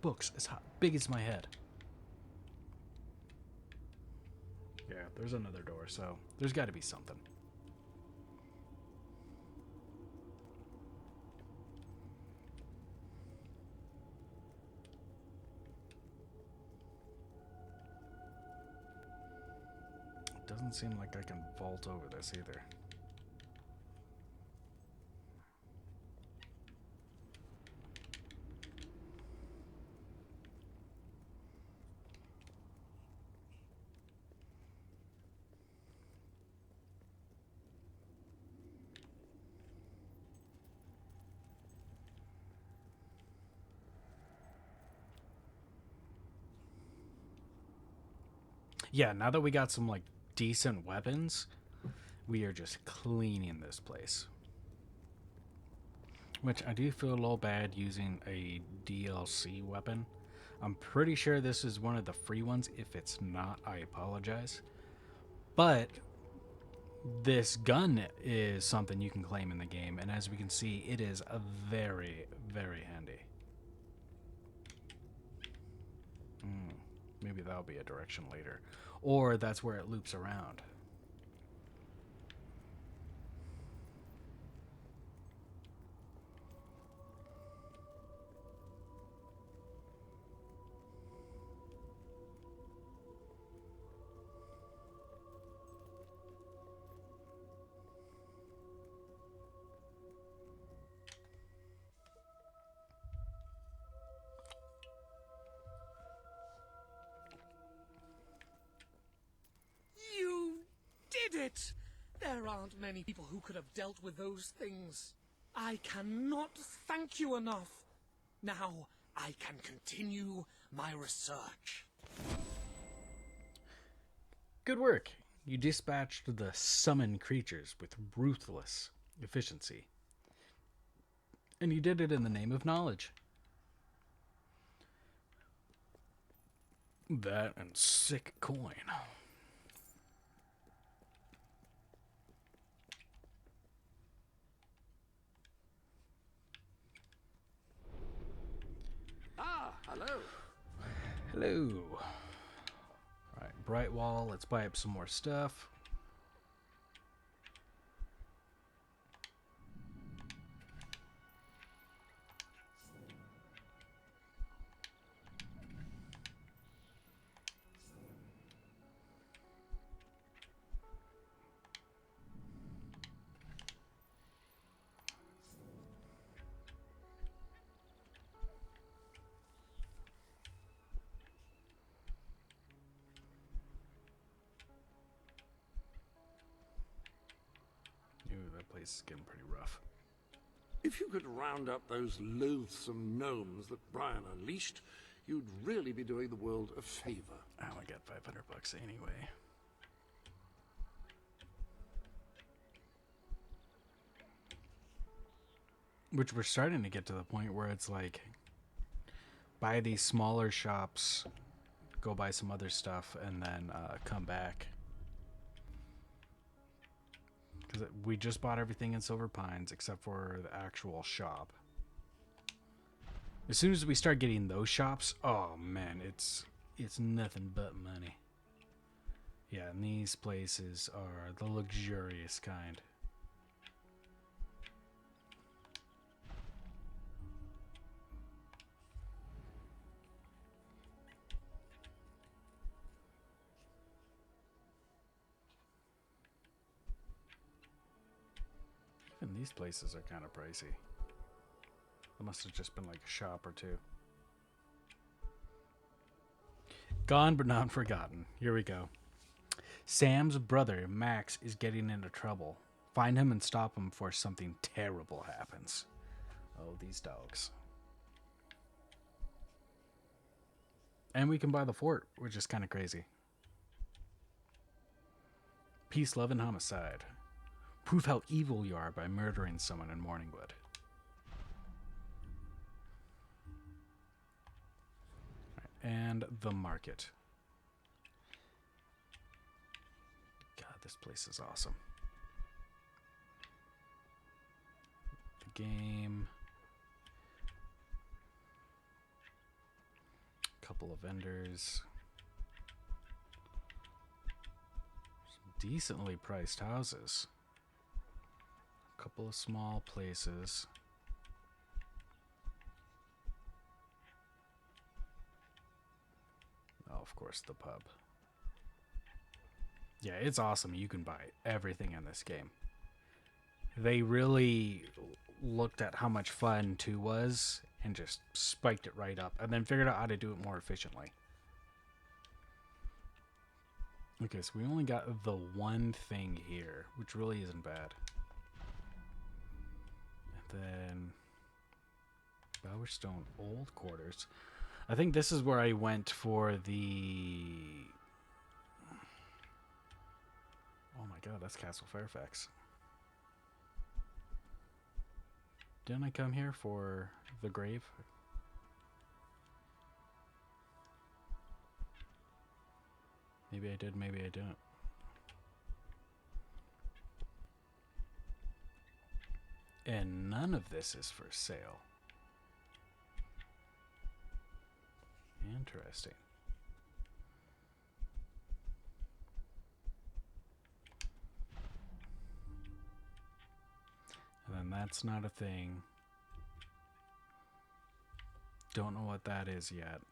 Books as big as my head. Yeah, there's another door, so there's got to be something. Doesn't seem like I can vault over this either. Yeah, now that we got some like decent weapons, we are just cleaning this place. Which I do feel a little bad using a DLC weapon. I'm pretty sure this is one of the free ones. If it's not, I apologize. But this gun is something you can claim in the game, and as we can see, it is a very, very handy. Maybe that'll be a direction later. Or that's where it loops around. You did it! There aren't many people who could have dealt with those things. I cannot thank you enough. Now I can continue my research. Good work. You dispatched the summoned creatures with ruthless efficiency. And you did it in the name of knowledge. That and sick coin. Ah, hello. Hello. Alright, Bright Wall. Let's buy up some more stuff. Ooh, that place is getting pretty rough. If you could round up those loathsome gnomes that Brian unleashed, you'd really be doing the world a favor. I only got $500 anyway. Which we're starting to get to the point where it's like, buy these smaller shops, go buy some other stuff, and then come back. Because we just bought everything in Silver Pines except for the actual shop. As soon as we start getting those shops, oh man, it's nothing but money. Yeah, and these places are the luxurious kind. Even these places are kind of pricey. It must have just been like a shop or two. Gone but not forgotten. Here we go. Sam's brother, Max, is getting into trouble. Find him and stop him before something terrible happens. Oh, these dogs. And we can buy the fort, which is kind of crazy. Peace, love, and homicide. Prove how evil you are by murdering someone in Morningwood. And the market. God, this place is awesome. The game. Couple of vendors. Some decently priced houses. A couple of small places. Oh, of course, the pub. Yeah, it's awesome. You can buy everything in this game. They really looked at how much fun 2 was and just spiked it right up and then figured out how to do it more efficiently. Okay, so we only got the one thing here, which really isn't bad. And then Bowerstone Old Quarters. I think this is where I went for the... Oh my god, that's Castle Fairfax. Didn't I come here for the grave? Maybe I did, maybe I didn't. And none of this is for sale. Interesting. And then that's not a thing. Don't know what that is yet.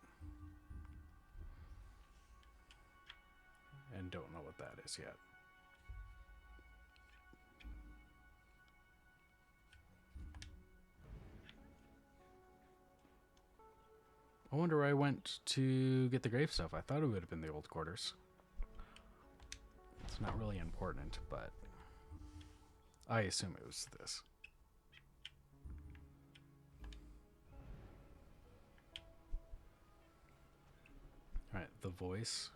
And don't know what that is yet. I wonder where I went to get the grave stuff. I thought it would have been the old quarters. It's not really important, but I assume it was this. Alright, the voice.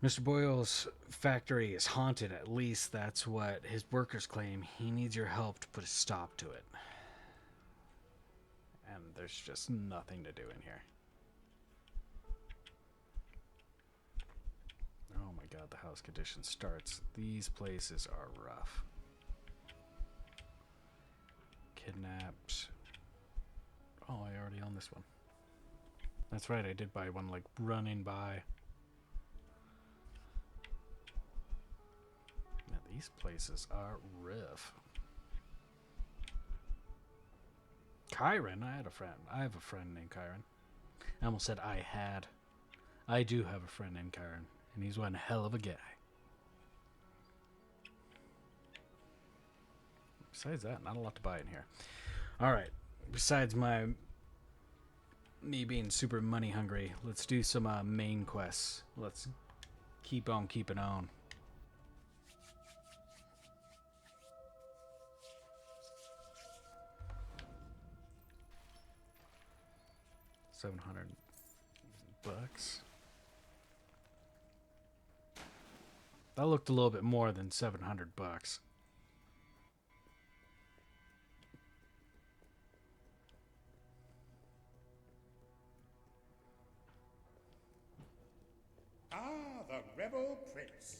Mr. Boyle's factory is haunted, at least that's what his workers claim. He needs your help to put a stop to it. And there's just nothing to do in here. Oh my god, the house condition starts. These places are rough. Kidnapped. Oh, I already own this one. That's right, I did buy one, like, running by. Man, these places are rough. Kyron, I had a friend. I have a friend named Kyron. I almost said I had. I do have a friend named Kyron, and he's one hell of a guy. Besides that, not a lot to buy in here. Alright, besides me being super money hungry, let's do some main quests. Let's keep on keeping on. $700. That looked a little bit more than $700. Ah, the rebel prince.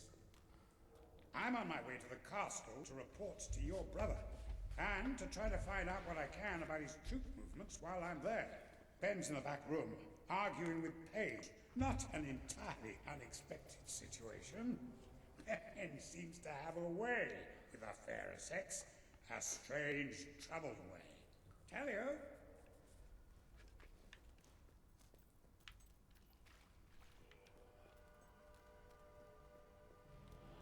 I'm on my way to the castle to report to your brother, and to try to find out what I can about his troop movements while I'm there. Ben's in the back room, arguing with Paige. Not an entirely unexpected situation. Ben seems to have a way with the fairer sex. A strange, troubled way. Tell you.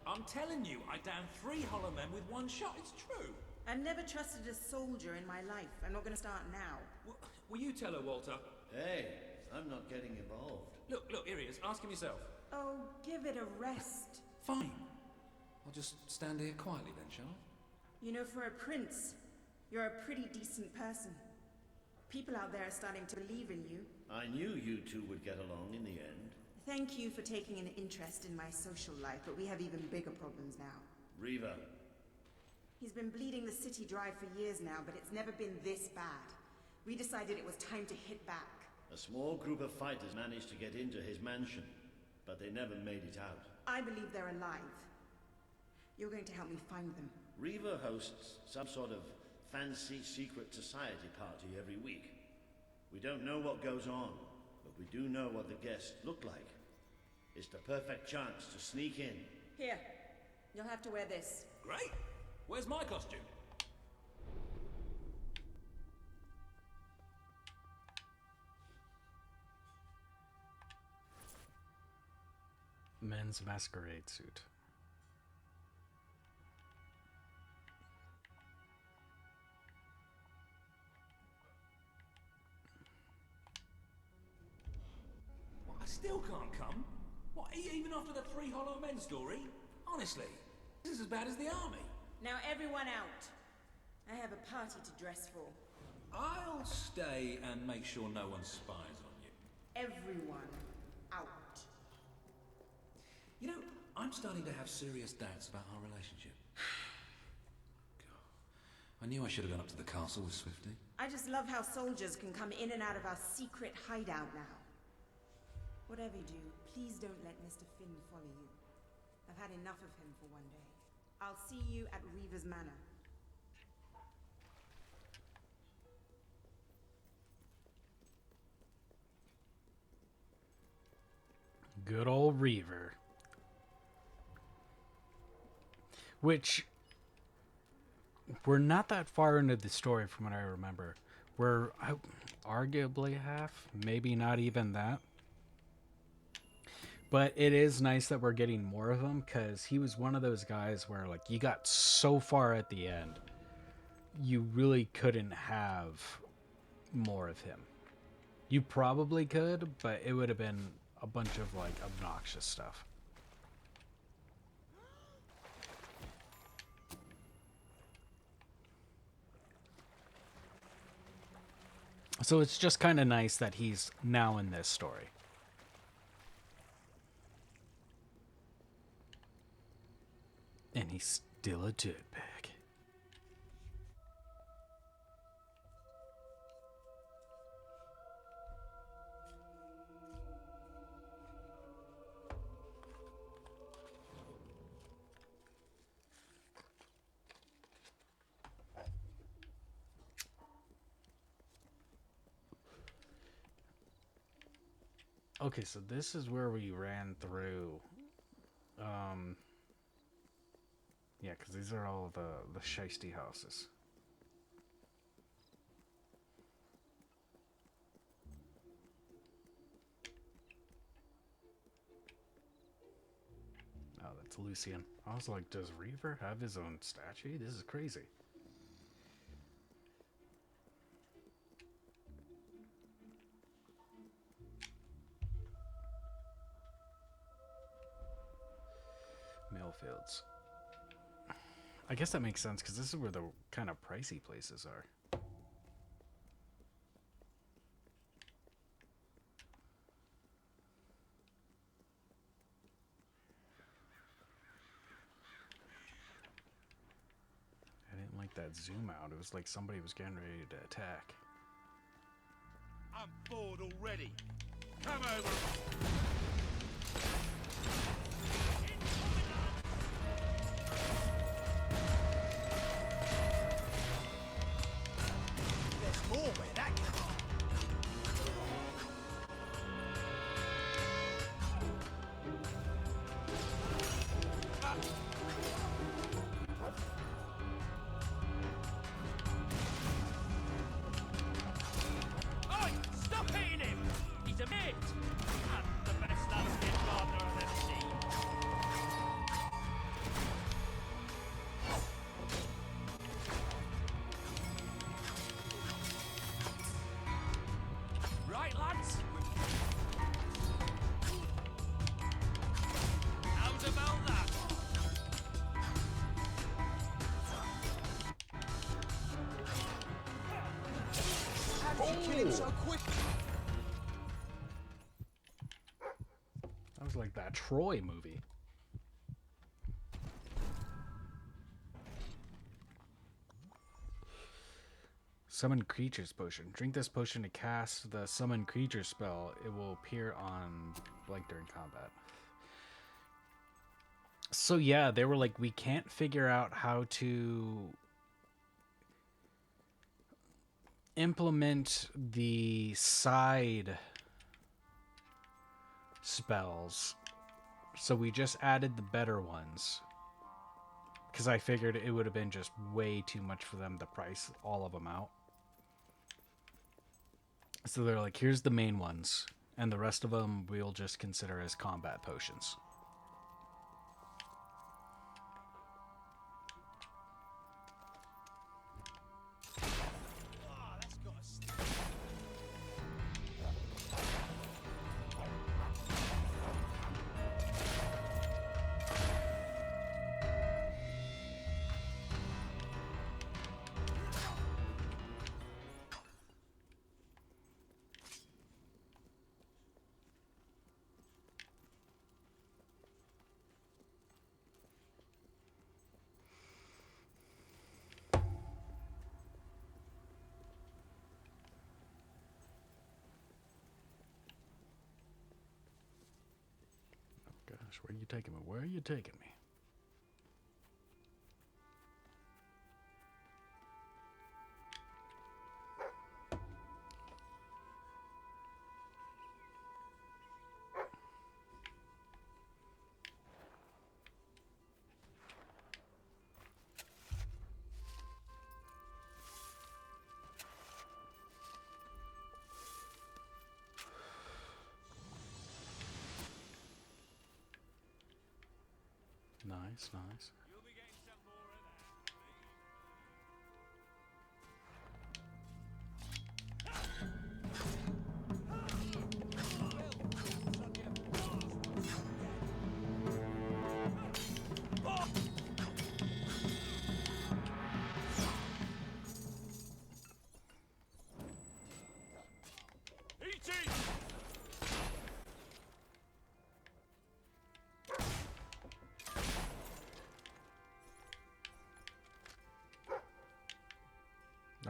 I'm telling you, I downed 3 hollow men with 1 shot. It's true. I've never trusted a soldier in my life. I'm not going to start now. Will you tell her, Walter? Hey, I'm not getting involved. Look, here he is. Ask him yourself. Oh, give it a rest. Fine. I'll just stand here quietly then, shall I? You know, for a prince, you're a pretty decent person. People out there are starting to believe in you. I knew you two would get along in the end. Thank you for taking an interest in my social life, but we have even bigger problems now. Riva. He's been bleeding the city dry for years now, but it's never been this bad. We decided it was time to hit back. A small group of fighters managed to get into his mansion, but they never made it out. I believe they're alive. You're going to help me find them. Riva hosts some sort of fancy secret society party every week. We don't know what goes on, but we do know what the guests look like. It's the perfect chance to sneak in. Here, you'll have to wear this. Great. Where's my costume? Men's masquerade suit. What, I still can't come? What, even after the 3 hollow men story? Honestly, this is as bad as the army. Now everyone out. I have a party to dress for. I'll stay and make sure no one spies on you. Everyone out. You know, I'm starting to have serious doubts about our relationship. God, I knew I should have gone up to the castle with Swifty. I just love how soldiers can come in and out of our secret hideout now. Whatever you do, please don't let Mr. Finn follow you. I've had enough of him for one day. I'll see you at Reaver's Manor. Good old Reaver. Which, we're not that far into the story from what I remember. We're arguably half, maybe not even that. But it is nice that we're getting more of him, because he was one of those guys where, like, you got so far at the end, you really couldn't have more of him. You probably could, but it would have been a bunch of, like, obnoxious stuff. So it's just kind of nice that he's now in this story. And he's still a dirtbag. Okay, so this is where we ran through. Yeah, because these are all the shiesty houses. Oh, that's Lucian. I was like, does Reaver have his own statue? This is crazy. Millfields. I guess that makes sense because this is where the kind of pricey places are. I didn't like that zoom out. It was like somebody was getting ready to attack. I'm bored already. Come over. There's more where that came from. Oi! Stop hitting him! He's a mate! And the best landscape gardener I've ever seen. Right, lads? How's about that? How did you kill him so quick? That was like that Troy movie. Summon creatures potion. Drink this potion to cast the summon creature spell. It will appear on like during combat. So yeah, they were like, we can't figure out how to implement the side spells. So we just added the better ones. Because I figured it would have been just way too much for them to price all of them out. So they're like, here's the main ones. And the rest of them we'll just consider as combat potions. Gosh, where are you taking me? Where are you taking me? Nice, nice.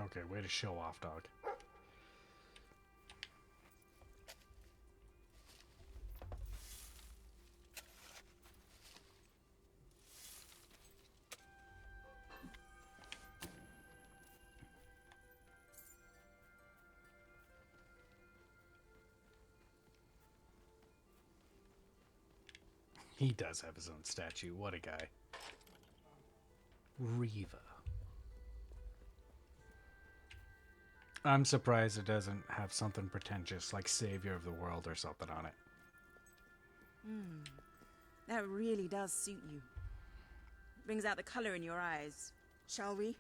Okay, way to show off, dog. He does have his own statue. What a guy. Riva. I'm surprised it doesn't have something pretentious like Savior of the World or something on it. That really does suit you. Brings out the color in your eyes. Shall we?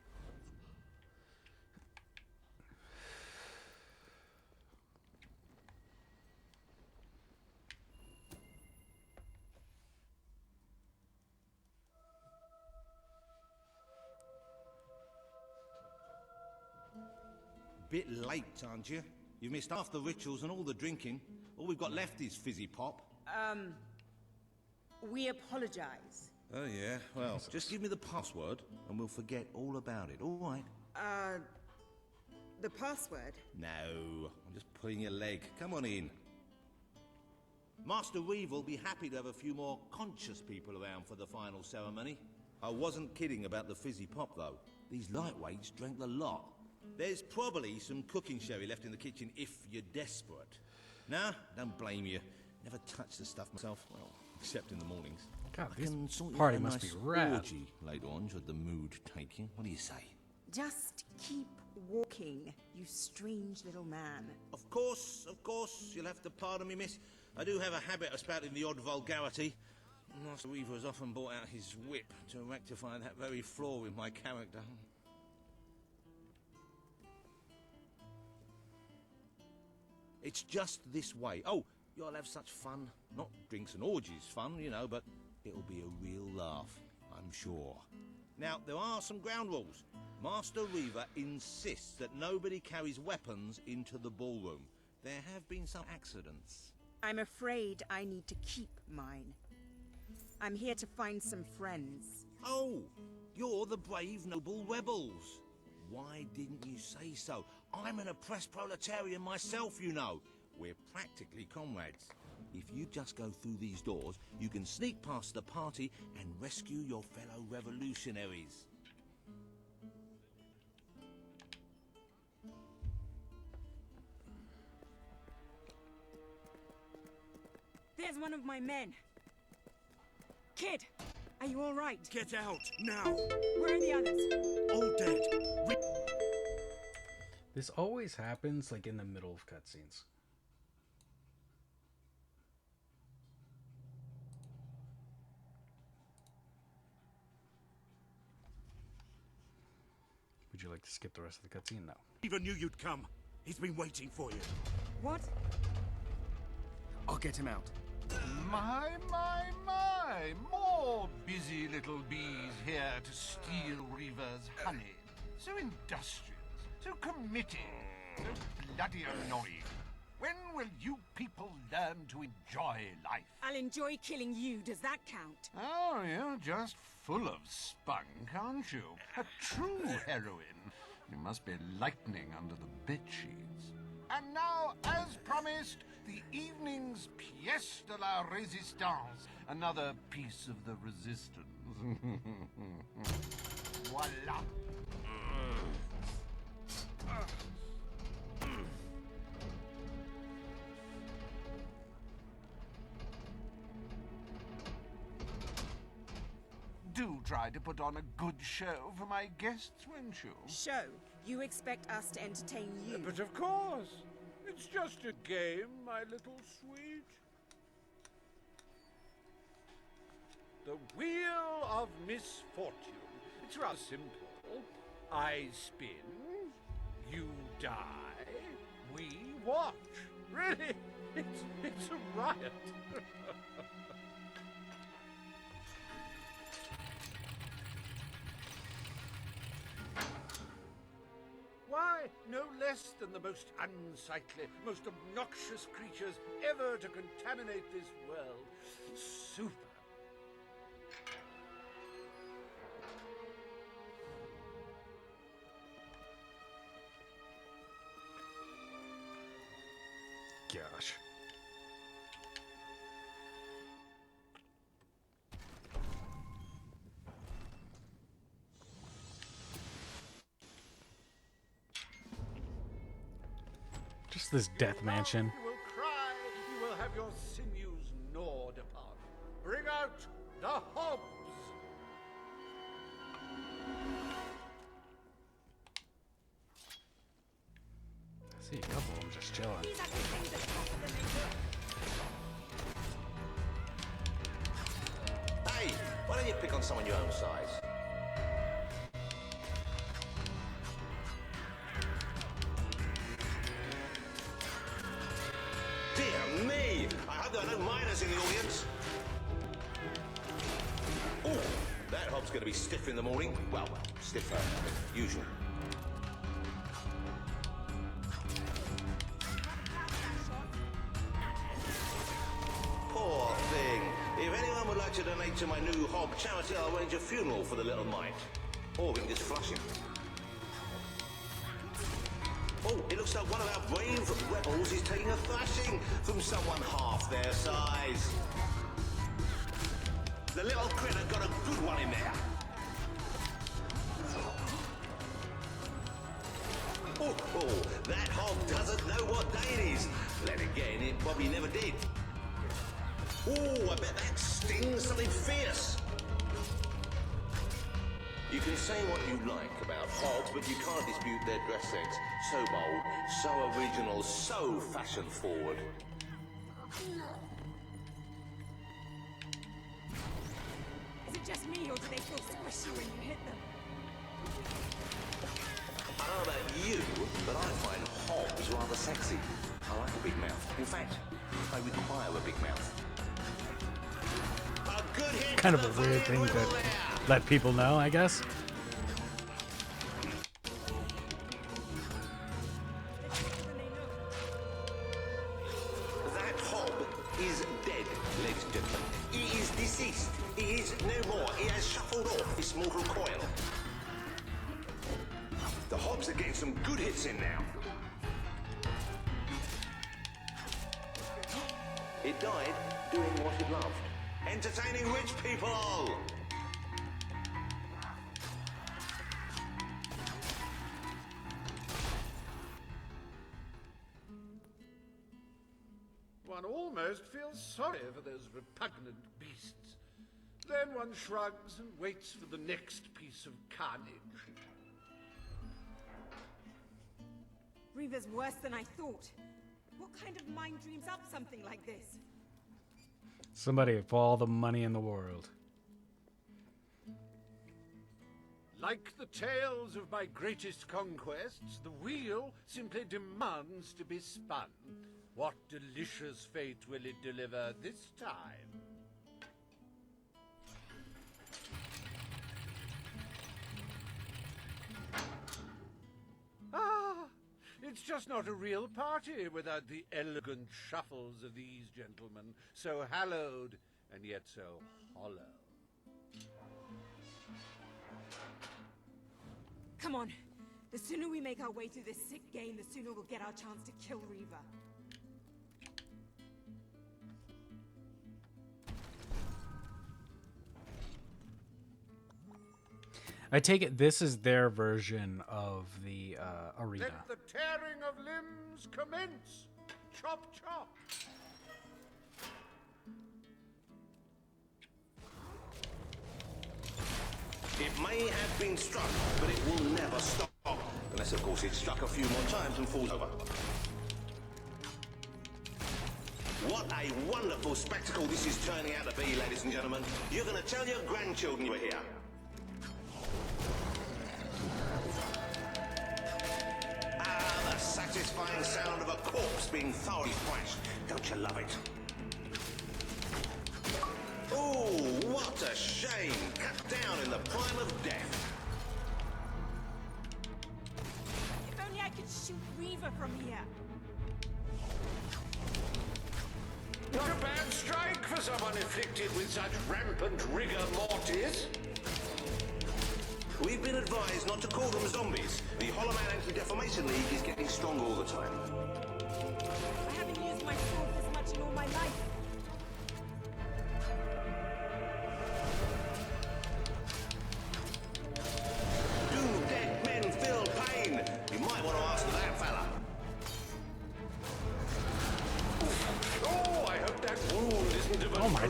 Bit late, aren't you? You've missed half the rituals and all the drinking. All we've got left is fizzy pop. We apologize. Oh, yeah? Well, just give me the password and we'll forget all about it, all right? The password? No, I'm just pulling your leg. Come on in. Master Reeve will be happy to have a few more conscious people around for the final ceremony. I wasn't kidding about the fizzy pop, though. These lightweights drank the lot. There's probably some cooking sherry left in the kitchen if you're desperate. Nah, don't blame you. Never touch the stuff myself. Well, except in the mornings. God, I this can sort you party out a must be nice rad. orgy later on should the mood take you. What do you say? Just keep walking, you strange little man. Of course, you'll have to pardon me, miss. I do have a habit of spouting the odd vulgarity. Master Weaver has often brought out his whip to rectify that very flaw in my character. It's just this way. Oh, you'll have such fun. Not drinks and orgies fun, you know, but it'll be a real laugh, I'm sure. Now, there are some ground rules. Master Reaver insists that nobody carries weapons into the ballroom. There have been some accidents. I'm afraid I need to keep mine. I'm here to find some friends. Oh, you're the brave, noble rebels. Why didn't you say so? I'm an oppressed proletarian myself, you know. We're practically comrades. If you just go through these doors, you can sneak past the party and rescue your fellow revolutionaries. There's one of my men. Kid, are you all right? Get out, now! Where are the others? All dead. This always happens like in the middle of cutscenes. Would you like to skip the rest of the cutscene now? Even knew you'd come. He's been waiting for you. What? I'll get him out. My! More busy little bees here to steal Reaver's honey. So industrious, so committed, so bloody annoying. When will you people learn to enjoy life? I'll enjoy killing you. Does that count? Oh, you're just full of spunk, aren't you? A true heroine. You must be lightning under the bedsheets. And now, as promised, the evening's pièce de la résistance. Another piece of the resistance. Voila. Do try to put on a good show for my guests, won't you? Show? You expect us to entertain you? But of course. It's just a game, my little sweet. The Wheel of Misfortune. It's rather simple. I spin, you die, we watch. Really, it's a riot. Why, no less than the most unsightly, most obnoxious creatures ever to contaminate this world. Super. gosh. Just this death mansion. You will cry, you will have your sinews gnawed upon. Bring out the hobs! I see a couple of them just chilling. Hey, why don't you pick on someone your own size? Dear me! I hope there are no miners in the audience. Ooh, that hob's going to be stiff in the morning. Well, stiffer than usual. Poor thing. If anyone would like to donate to my new hob charity, I'll arrange a funeral for the little mite. Or we can just flush him. Oh, it looks like one of our brave rebels is taking a thrashing from someone half their size. The little critter got a good one in there. Oh, that hog doesn't know what day it is. Then again, it probably never did. Oh, I bet that stings something fierce. You can say what you like about hogs, but you can't dispute their dress sense. So bold, so original, so fashion-forward. Is it just me, or do they feel squishy when you hit them? I don't know about you, but I find hogs rather sexy. I like a big mouth. In fact, I require a big mouth. A good hit. Kind of a weird thing to let people know, I guess. That hob is dead, ladies and gentlemen. He is deceased. He is no more. He has shuffled off his mortal coil. The hobs are getting some good hits in now. It died doing what it loved. Entertaining rich people! One almost feels sorry for those repugnant beasts. Then one shrugs and waits for the next piece of carnage. Reaver's worse than I thought. What kind of mind dreams up something like this? Somebody for all the money in the world. Like the tales of my greatest conquests, the wheel simply demands to be spun. What delicious fate will it deliver this time? Ah, it's just not a real party without the elegant shuffles of these gentlemen, so hallowed and yet so hollow. Come on. The sooner we make our way through this sick game, the sooner we'll get our chance to kill Reaver. I take it this is their version of the arena. Let the tearing of limbs commence! Chop, chop! It may have been struck, but it will never stop. Unless, of course, it's struck a few more times and falls over. What a wonderful spectacle this is turning out to be, ladies and gentlemen. You're going to tell your grandchildren you were here. Ah, the satisfying sound of a corpse being thoroughly thrashed. Don't you love it? Ooh, what a shame! Cut down in the prime of death. If only I could shoot Reaver from here. Not a bad strike for someone afflicted with such rampant rigor mortis. We've been advised not to call them zombies. The Hollow Man Anti-Defamation League is getting stronger all the time. I haven't used my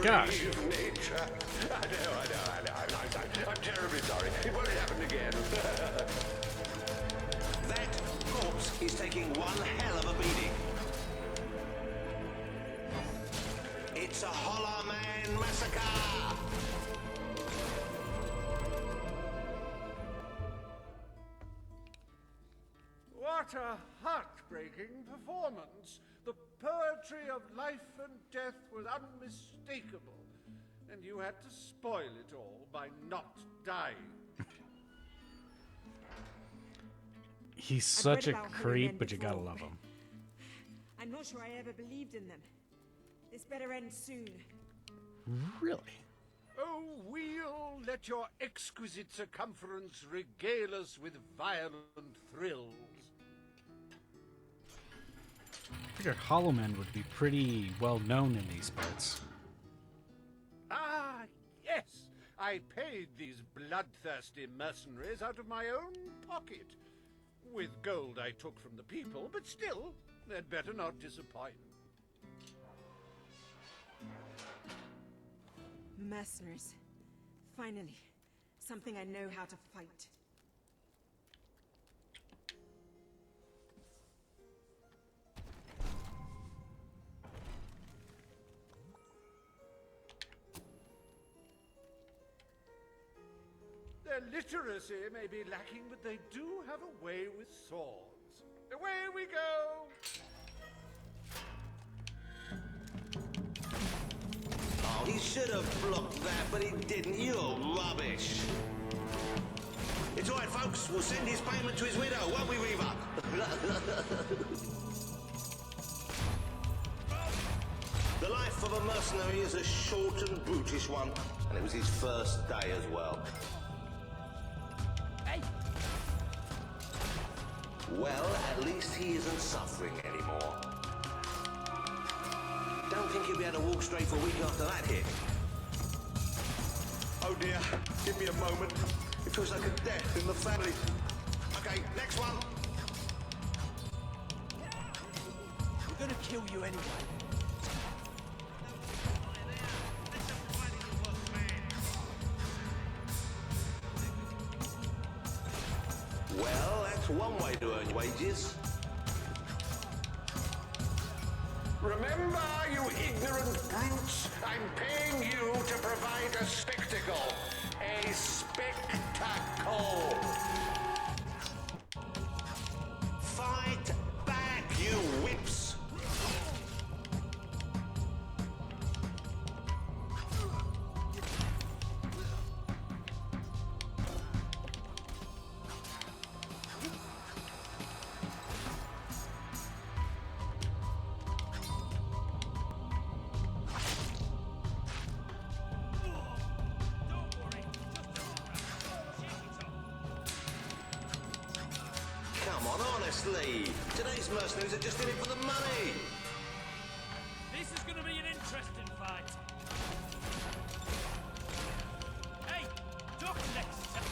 gosh. Nature. I know. I'm terribly sorry. It won't happen again. That corpse is taking one hell of a beating. It's a Hollow Man massacre! What a heartbreaking performance! The poetry of life and death was unmistakable, and you had to spoil it all by not dying. He's such a creep, but you gotta love him. I'm not sure I ever believed in them. This better end soon. Really? Oh, we'll let your exquisite circumference regale us with violent thrills. I figured Hollow Men would be pretty well known in these parts. Ah, yes! I paid these bloodthirsty mercenaries out of my own pocket. With gold I took from the people, but still, they'd better not disappoint. Mercenaries. Finally, something I know how to fight. Their literacy may be lacking, but they do have a way with swords. Away we go! Oh, he should have blocked that, but he didn't. You're rubbish. It's all right, folks. We'll send his payment to his widow, won't we, Reaver? The life of a mercenary is a short and brutish one, and it was his first day as well. Hey! Well, at least he isn't suffering anymore. Don't think he'll be able to walk straight for a week after that hit. Oh dear, give me a moment. It feels like a death in the family. Okay, next one. We're gonna kill you anyway. Well, that's one way to earn wages. Remember, you ignorant brutes, I'm paying you to provide a spectacle. A spectacle. Fight back, you whips! Come on, honestly. Today's mercenaries are just in it for the money. This is gonna be an interesting fight. Hey, duck next time.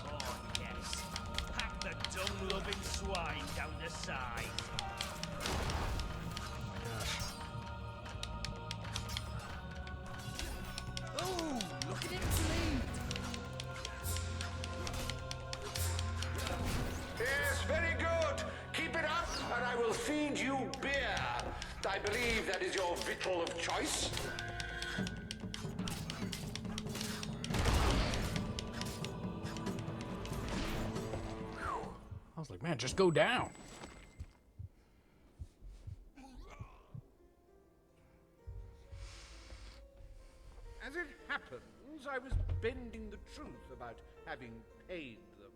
Oh yes, pack the dung-loving swine down the side. Oh, look at him bleed! Yes, very good. Keep it up, and I will feed you beer. I believe that is your victual of choice. I was like, man, just go down. As it happens, I was bending the truth about having paid them.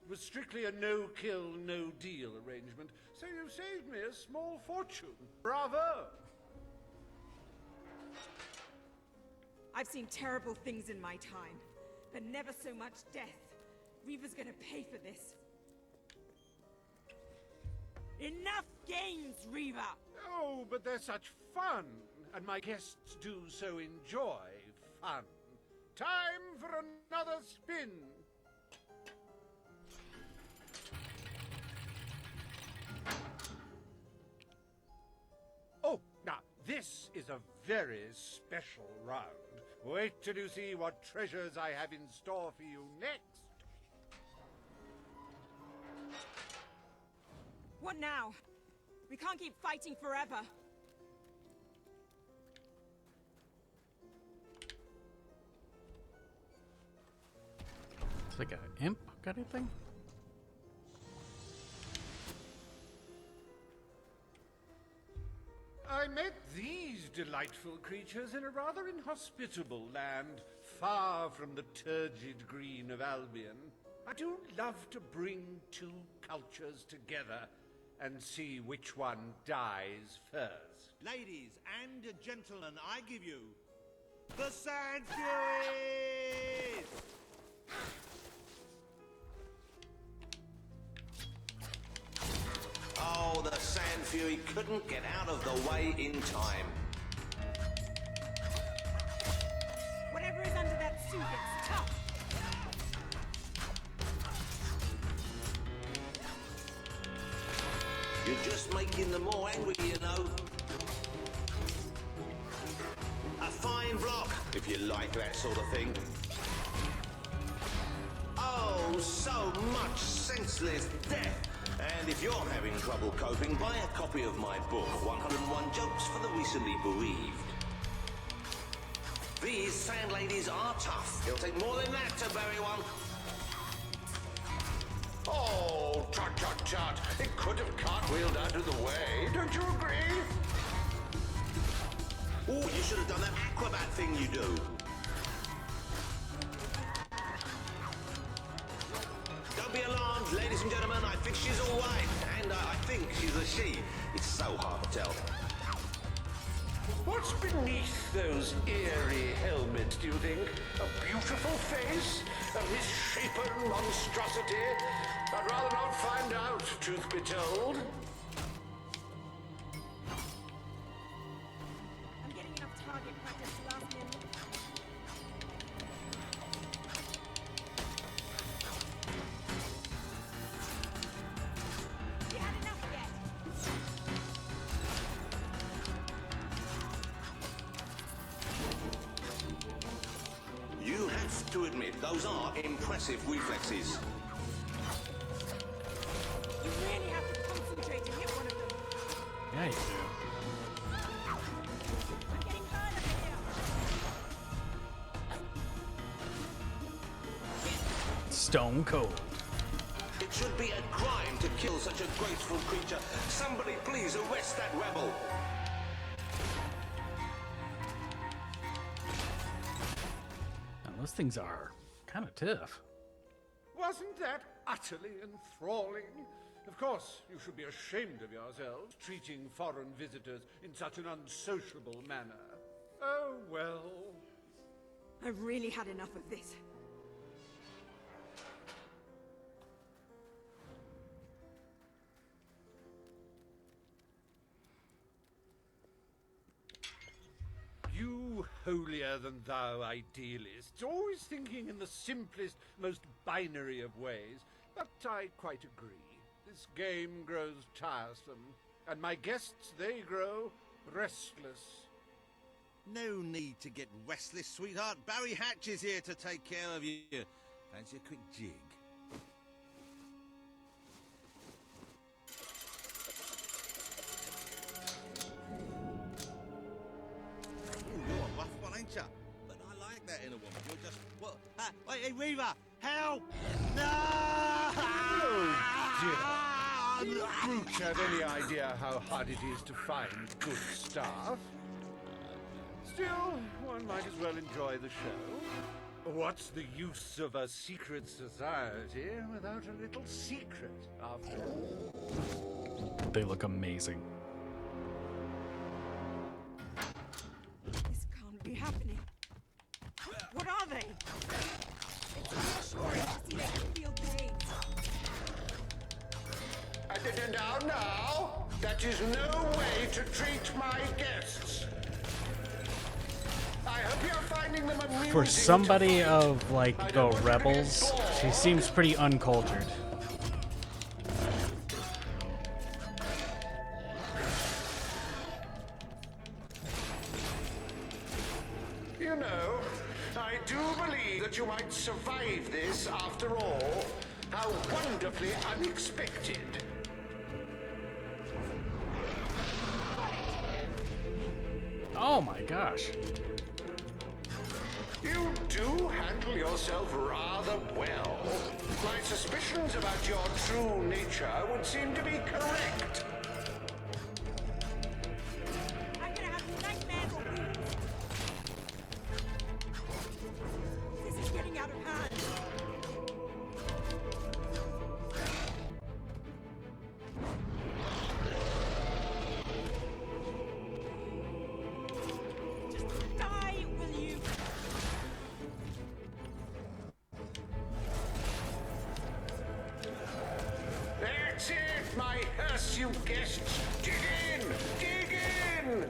It was strictly a no-kill, no-deal arrangement, so you saved me a small fortune. Bravo! I've seen terrible things in my time, but never so much death. Reaver's gonna pay for this. Enough games, Reaver! Oh, but they're such fun, and my guests do so enjoy fun. Time for another spin. This is a very special round. Wait till you see what treasures I have in store for you next. What now? We can't keep fighting forever. It's like an imp got anything? I met these delightful creatures in a rather inhospitable land, far from the turgid green of Albion. I do love to bring two cultures together and see which one dies first. Ladies and gentlemen, I give you the Sand Furies! Oh, the Sand Fury couldn't get out of the way in time. Whatever is under that suit, it's tough. You're just making them more angry, you know. A fine block, if you like that sort of thing. Oh, so much senseless death. And if you're having trouble coping, buy a copy of my book, 101 Jokes for the Recently Bereaved. These sand ladies are tough. It'll take more than that to bury one. Oh, tut, tut, tut. It could have cartwheeled out of the way. Don't you agree? Oh, you should have done that acrobat thing you do. Don't be alarmed, ladies and gentlemen. I think she's all right. And I think she's a she. It's so hard to tell. What's beneath those eerie helmets, do you think? A beautiful face? A misshapen monstrosity? I'd rather not find out, truth be told. I'm getting enough target practice to last me a minute. You had enough yet? You have to admit, those are impressive reflexes. You really have to concentrate to hit one of them. Yeah, you do. I'm getting hurt up here. Stone cold. It should be a crime to kill such a graceful creature. Somebody please arrest that rebel. Now, those things are kind of tough. Wasn't that utterly enthralling? Of course, you should be ashamed of yourselves, treating foreign visitors in such an unsociable manner. Oh, well. I've really had enough of this. You holier-than-thou idealists, always thinking in the simplest, most binary of ways. But I quite agree. This game grows tiresome, and my guests, they grow restless. No need to get restless, sweetheart. Barry Hatch is here to take care of you. Fancy a quick jig? Ooh, you're a rough one, ain't ya? But I like that in a woman. You're just... What? Wait, hey, Weaver! Help! No! Oh, dear. Do you brutes have any idea how hard it is to find good staff? Still, one might as well enjoy the show. What's the use of a secret society without a little secret, after all? They look amazing. This can't be happening. What are they? It's reassuring to see they can feel pain. Now, that is no way to treat my guests. I hope you're finding them amusing. For somebody of, like, the rebels, she seems pretty uncultured. hero. I do believe that you might survive this after all. How wonderfully unexpected. Oh my gosh. You do handle yourself rather well. My suspicions about your true nature would seem to be correct. I'm gonna have nightmares or wounds. This is getting out of hand. Just die, will you? That's it, my hirsute guests. Dig in! Dig in!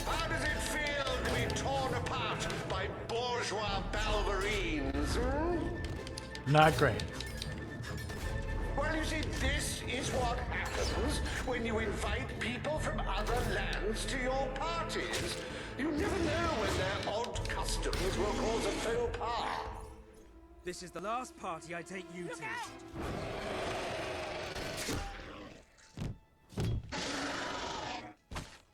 How does it feel to be torn apart by bourgeois balverines, Not great. Well, you see, this is what happens when you invite people from other lands to your parties. You never know when their odd customs will cause a faux pas. This is the last party I take you to.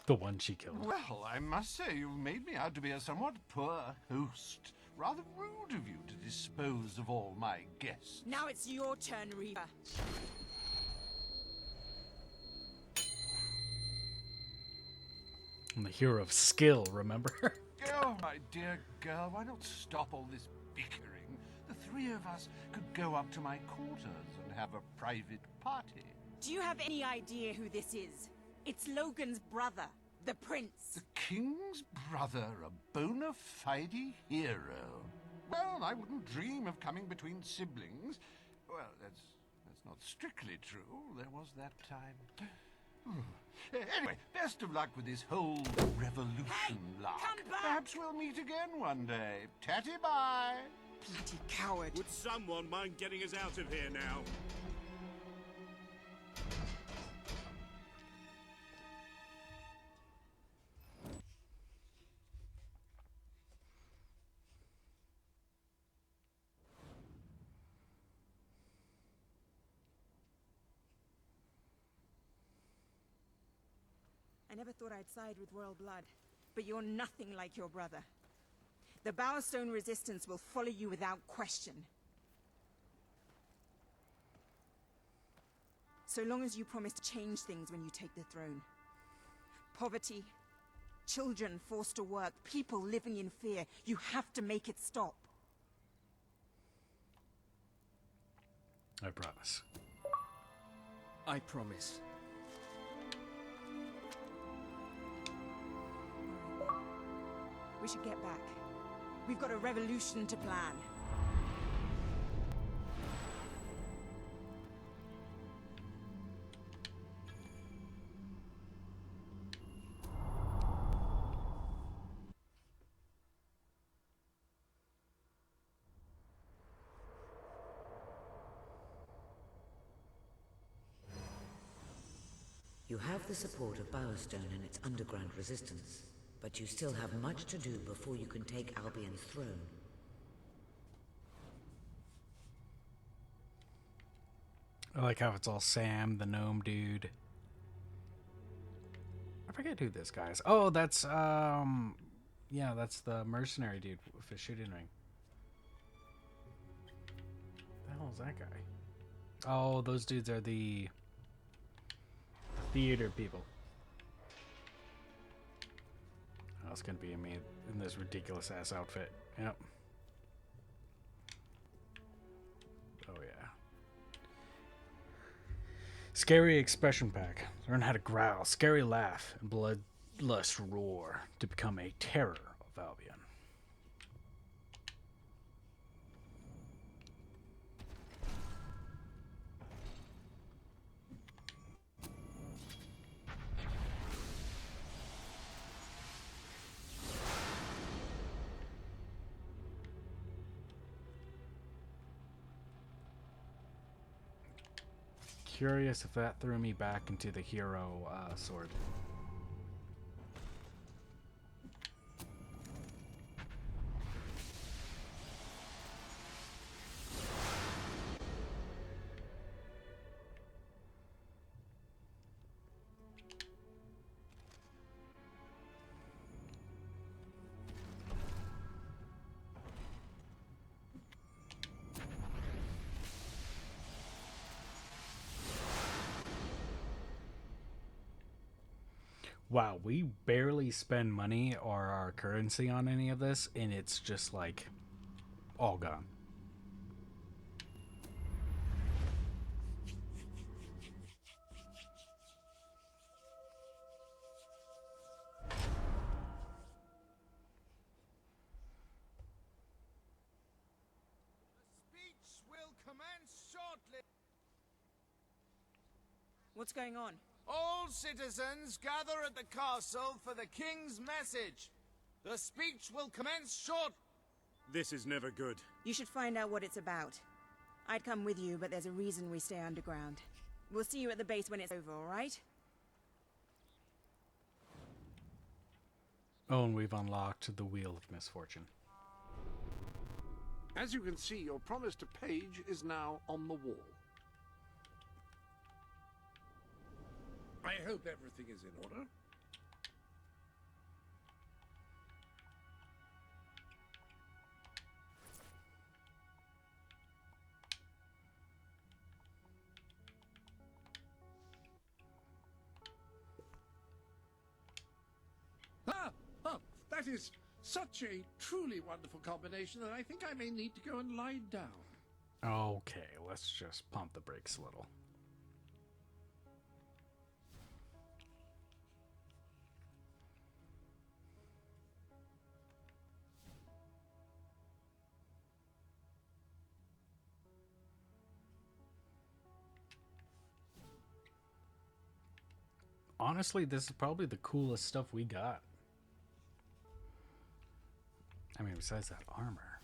The one she killed. Well, I must say you've made me out to be a somewhat poor host. Rather rude of you to dispose of all my guests. Now it's your turn, Reaver. I'm the hero of skill, remember? Oh, my dear girl, why not stop all this bickering? The three of us could go up to my quarters and have a private party. Do you have any idea who this is? It's Logan's brother, the Prince. The King's brother, a bona fide hero. Well, I wouldn't dream of coming between siblings. Well, that's not strictly true. There was that time. Anyway, best of luck with this whole revolution lark. come back! Perhaps we'll meet again one day. Tatty bye. Bloody coward. Would someone mind getting us out of here now? I never thought I'd side with royal blood, but you're nothing like your brother. The Bowerstone resistance will follow you without question. So long as you promise to change things when you take the throne. Poverty, children forced to work, people living in fear. You have to make it stop. I promise. I promise. We should get back. We've got a revolution to plan. You have the support of Bowerstone and its underground resistance, but you still have much to do before you can take Albion's throne. I like how it's all Sam, the gnome dude. I forget who this guy is. Oh, that's yeah, that's the mercenary dude with a shooting ring. The hell is that guy? Oh, those dudes are the theater people. Oh, it's gonna be me in this ridiculous ass outfit. Yep. Oh yeah. Scary expression pack. Learn how to growl, scary laugh, and bloodlust roar to become a terror of Albion. curious if that threw me back into the hero sword. Wow, we barely spend money or our currency on any of this, and it's just like all gone. Speech will commence shortly. What's going on? All citizens gather at the castle for the king's message. The speech will commence short. This is never good. You should find out what it's about. I'd come with you, but there's a reason we stay underground. We'll see you at the base when it's over, all right? Oh, and we've unlocked the Wheel of Misfortune. As you can see, your promised page is now on the wall. I hope everything is in order. That is such a truly wonderful combination that I think I may need to go and lie down. Okay, let's just pump the brakes a little. Honestly, this is probably the coolest stuff we got. I mean, besides that armor.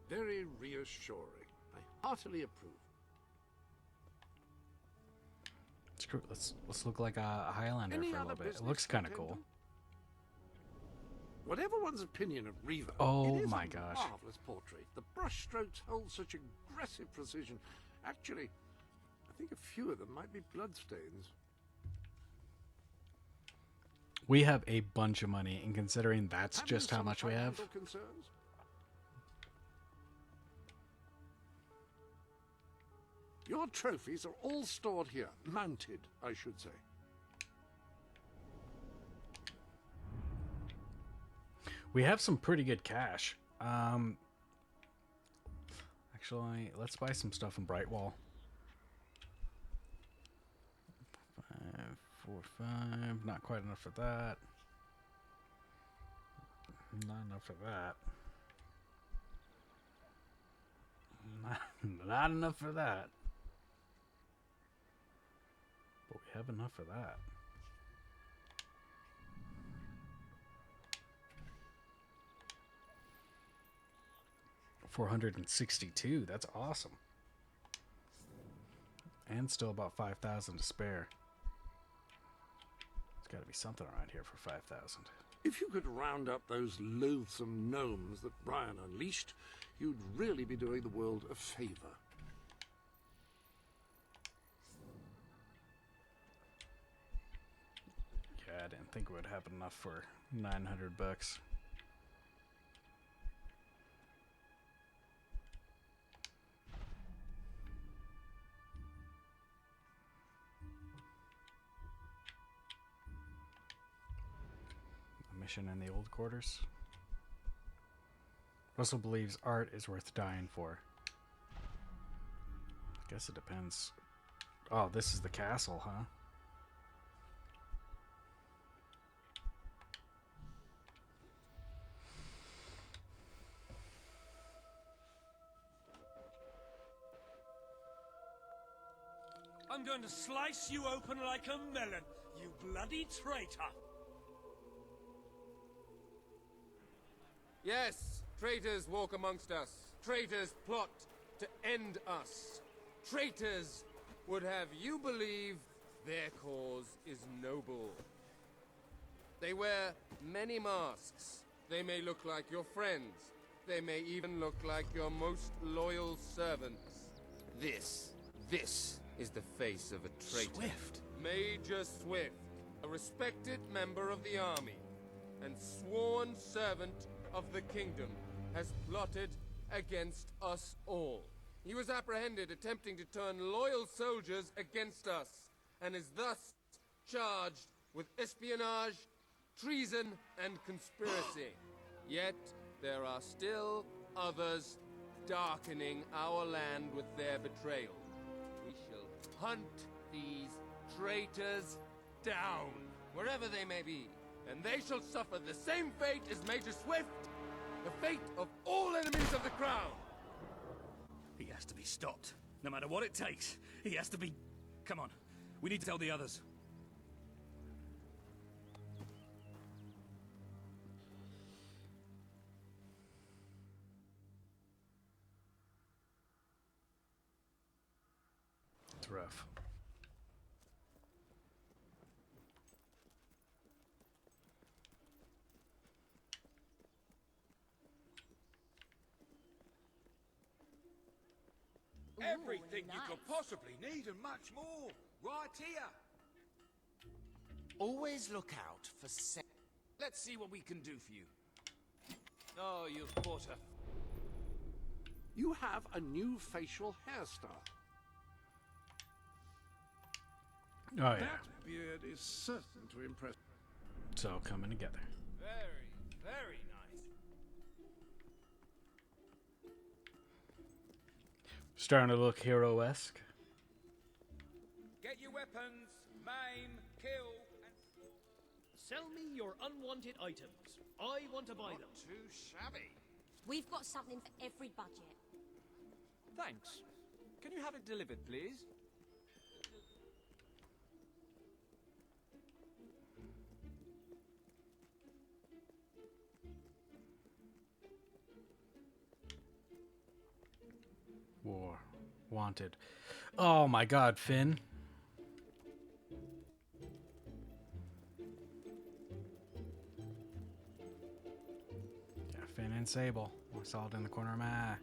Very reassuring. I heartily approve. Screw it, let's look like a Highlander Any for a other little bit. It business, looks kind of Lieutenant? cool. Whatever one's opinion of Revo, Oh it is my a gosh. marvelous portrait. The brushstrokes hold such aggressive precision. Actually, I think a few of them might be bloodstains. We have a bunch of money, and considering that's Have you just how some much we have. financial concerns? Your trophies are all stored here, mounted, I should say. We have some pretty good cash. Actually, let's buy some stuff from Brightwall. 5, 4, 5. Not quite enough for that. Not enough for that. Not enough for that. But we have enough for that. $462. That's awesome. And still about 5,000 to spare. There's got to be something around here for 5,000. If you could round up those loathsome gnomes that Brian unleashed, you'd really be doing the world a favor. Yeah, I didn't think we would have enough for 900 bucks. A mission in the old quarters. Russell believes art is worth dying for. I guess it depends. Oh, this is the castle, huh? I'm going to slice you open like a melon, you bloody traitor! Yes, traitors walk amongst us. Traitors plot to end us. Traitors would have you believe their cause is noble. They wear many masks. They may look like your friends. They may even look like your most loyal servants. This is the face of a traitor. Swift? Major Swift, a respected member of the army and sworn servant of the kingdom, has plotted against us all. He was apprehended attempting to turn loyal soldiers against us, and is thus charged with espionage, treason, and conspiracy. Yet, there are still others darkening our land with their betrayal. We shall hunt these traitors down, wherever they may be, and they shall suffer the same fate as Major Swift, the fate of all enemies of the crown. He has to be stopped, no matter what it takes. He has to be... Come on, we need to tell the others. It's rough. Everything you could possibly need and much more. Right here. Always look out for Let's see what we can do for you. Oh, you've bought a... You have a new facial hairstyle. Oh, yeah. That beard is certain to impress. It's all coming together. Very, very nice. Starting to look hero-esque. Get your weapons, maim, kill, and... Sell me your unwanted items. I want to buy them. Too shabby. We've got something for every budget. Thanks. Can you have it delivered, please? War. Wanted. Oh my god, Finn. Yeah, Finn and Sable. I saw it in the corner of my eye.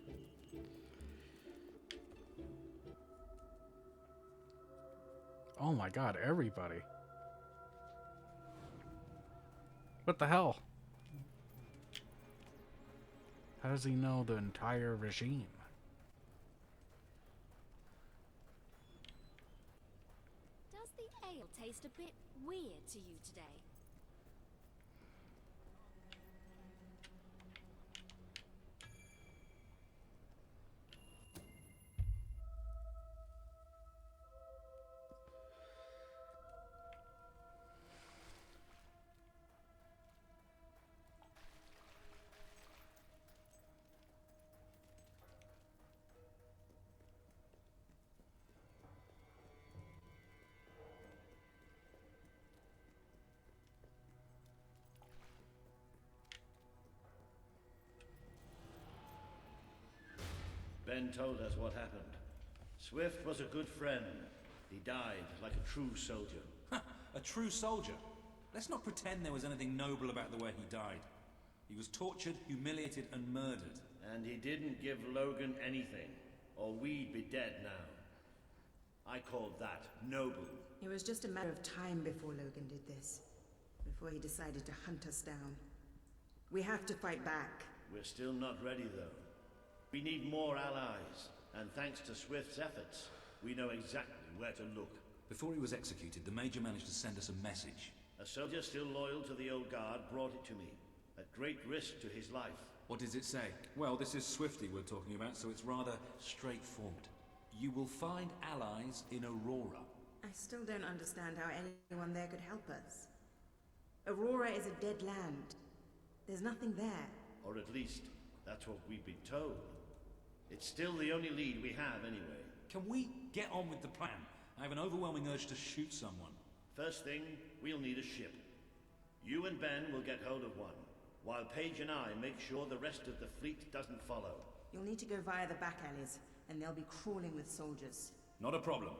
Oh my god, everybody. What the hell? How does he know the entire regime? Does the ale taste a bit weird to you today? Ben told us what happened. Swift was a good friend. He died like a true soldier. A true soldier? Let's not pretend there was anything noble about the way he died. He was tortured, humiliated, and murdered. And he didn't give Logan anything, or we'd be dead now. I called that noble. It was just a matter of time before Logan did this. Before he decided to hunt us down. We have to fight back. We're still not ready, though. We need more allies, and thanks to Swift's efforts, we know exactly where to look. Before he was executed, the Major managed to send us a message. A soldier still loyal to the old guard brought it to me, at great risk to his life. What does it say? Well, this is Swifty we're talking about, so it's rather straightforward. You will find allies in Aurora. I still don't understand how anyone there could help us. Aurora is a dead land. There's nothing there. Or at least, that's what we've been told. It's still the only lead we have, anyway. Can we get on with the plan I have an overwhelming urge to shoot someone. First thing, we'll need a ship. You and Ben will get hold of one, while Paige and I make sure the rest of the fleet doesn't follow. You'll need to go via the back alleys, and they'll be crawling with soldiers. Not a problem.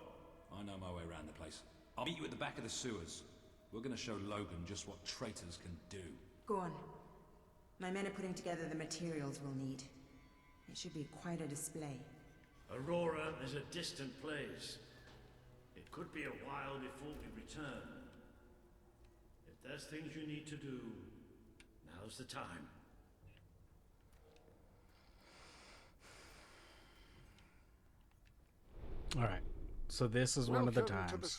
I know my way around the place. I'll meet you at the back of the sewers. We're gonna show Logan just what traitors can do. Go on. My men are putting together the materials we'll need. It should be quite a display. Aurora is a distant place. It could be a while before we return. If there's things you need to do, now's the time. All right. So this is one of the times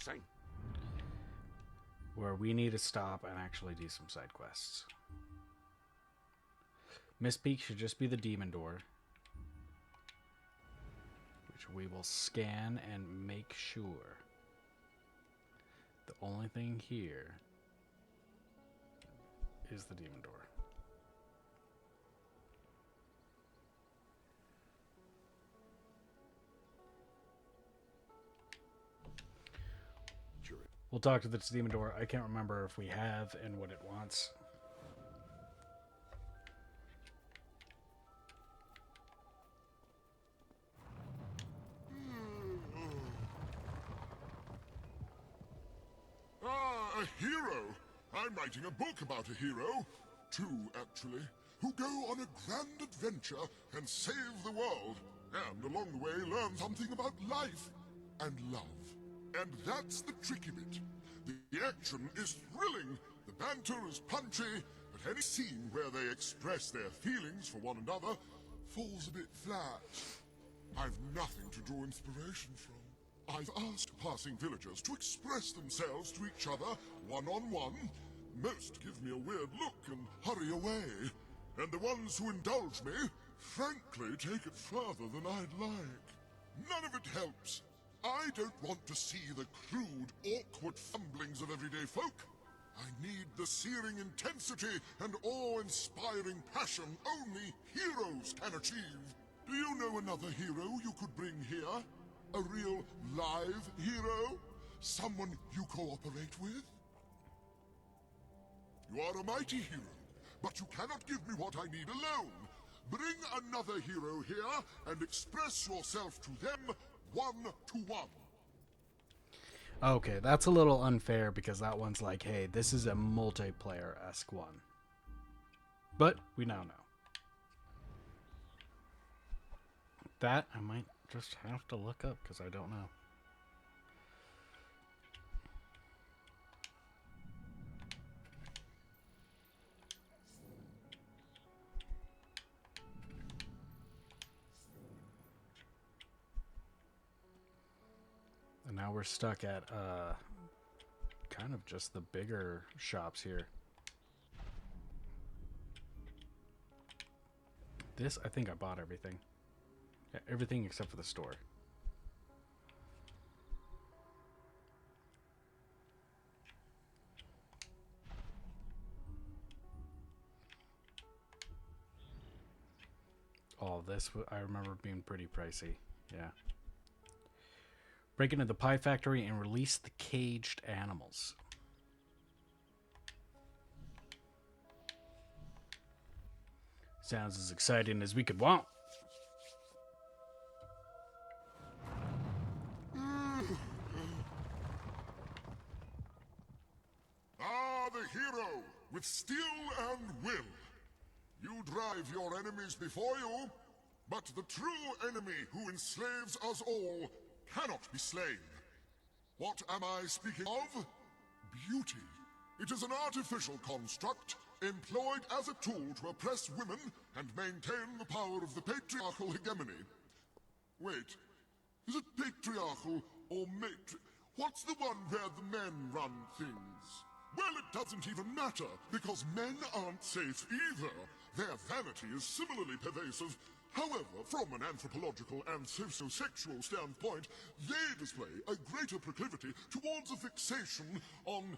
where we need to stop and actually do some side quests. Miss Peak should just be the demon door, which we will scan and make sure. The only thing here is the demon door. We'll talk to the demon door. I can't remember if we have and what it wants. Ah, a hero! I'm writing a book about a hero. Two, actually. Who go on a grand adventure and save the world. And along the way learn something about life and love. And that's the tricky bit. The action is thrilling, the banter is punchy, but any scene where they express their feelings for one another falls a bit flat. I've nothing to draw inspiration from. I've asked passing villagers to express themselves to each other one-on-one. Most give me a weird look and hurry away. And the ones who indulge me, frankly, take it further than I'd like. None of it helps. I don't want to see the crude, awkward fumblings of everyday folk. I need the searing intensity and awe-inspiring passion only heroes can achieve. Do you know another hero you could bring here? A real live hero? Someone you cooperate with? You are a mighty hero, but you cannot give me what I need alone. Bring another hero here and express yourself to them one-to-one. Okay, that's a little unfair because that one's like, hey, this is a multiplayer-esque one. But we now know. That I might just have to look up because I don't know. And now we're stuck at kind of just the bigger shops here. This, I think I bought everything. Yeah, everything except for the store. Oh, this I remember being pretty pricey. Yeah. Break into the pie factory and release the caged animals. Sounds as exciting as we could want. Ah, the hero, with steel and will. You drive your enemies before you, but the true enemy who enslaves us all cannot be slain. What am I speaking of? Beauty. It is an artificial construct employed as a tool to oppress women and maintain the power of the patriarchal hegemony. Wait, is it patriarchal or what's the one where the men run things? Well, it doesn't even matter, because men aren't safe either. Their vanity is similarly pervasive. However, from an anthropological and socio-sexual standpoint, they display a greater proclivity towards a fixation on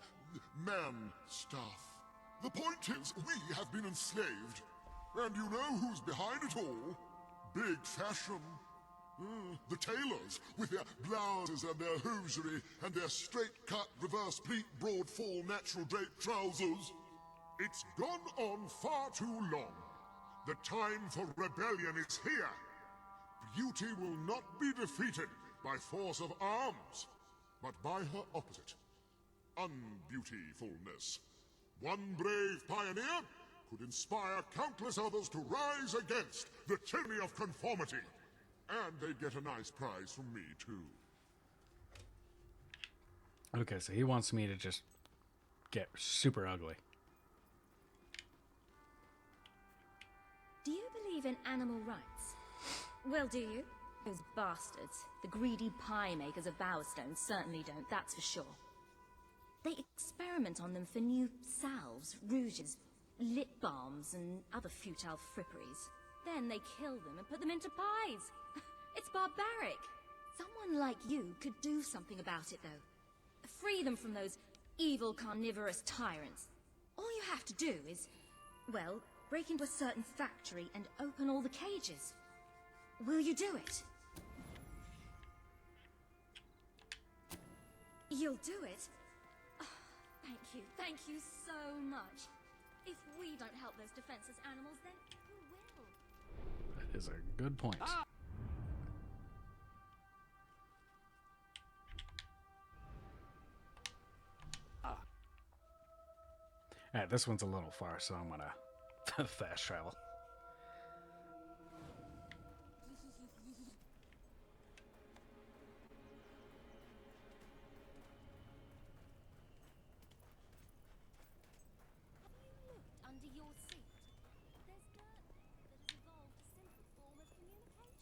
man stuff. The point is, we have been enslaved. And you know who's behind it all? Big fashion. The tailors, with their blouses and their hosiery, and their straight-cut, reverse-pleat, broad-fall, natural-draped trousers. It's gone on far too long. The time for rebellion is here. Beauty will not be defeated by force of arms, but by her opposite, unbeautifulness. One brave pioneer could inspire countless others to rise against the tyranny of conformity. And they get a nice prize from me, too. Okay, so he wants me to just get super ugly. Do you believe in animal rights? Well, do you? Those bastards, the greedy pie makers of Bowerstone, certainly don't, that's for sure. They experiment on them for new salves, rouges, lip balms, and other futile fripperies. Then they kill them and put them into pies. It's barbaric. Someone like you could do something about it, though. Free them from those evil carnivorous tyrants. All you have to do is, well, break into a certain factory and open all the cages. Will you do it? You'll do it? Oh, thank you so much. If we don't help those defenseless animals, then who will? That is a good point. Alright, this one's a little far, so I'm gonna fast travel. Under your seat, there's dirt that has evolved a simple form of communication.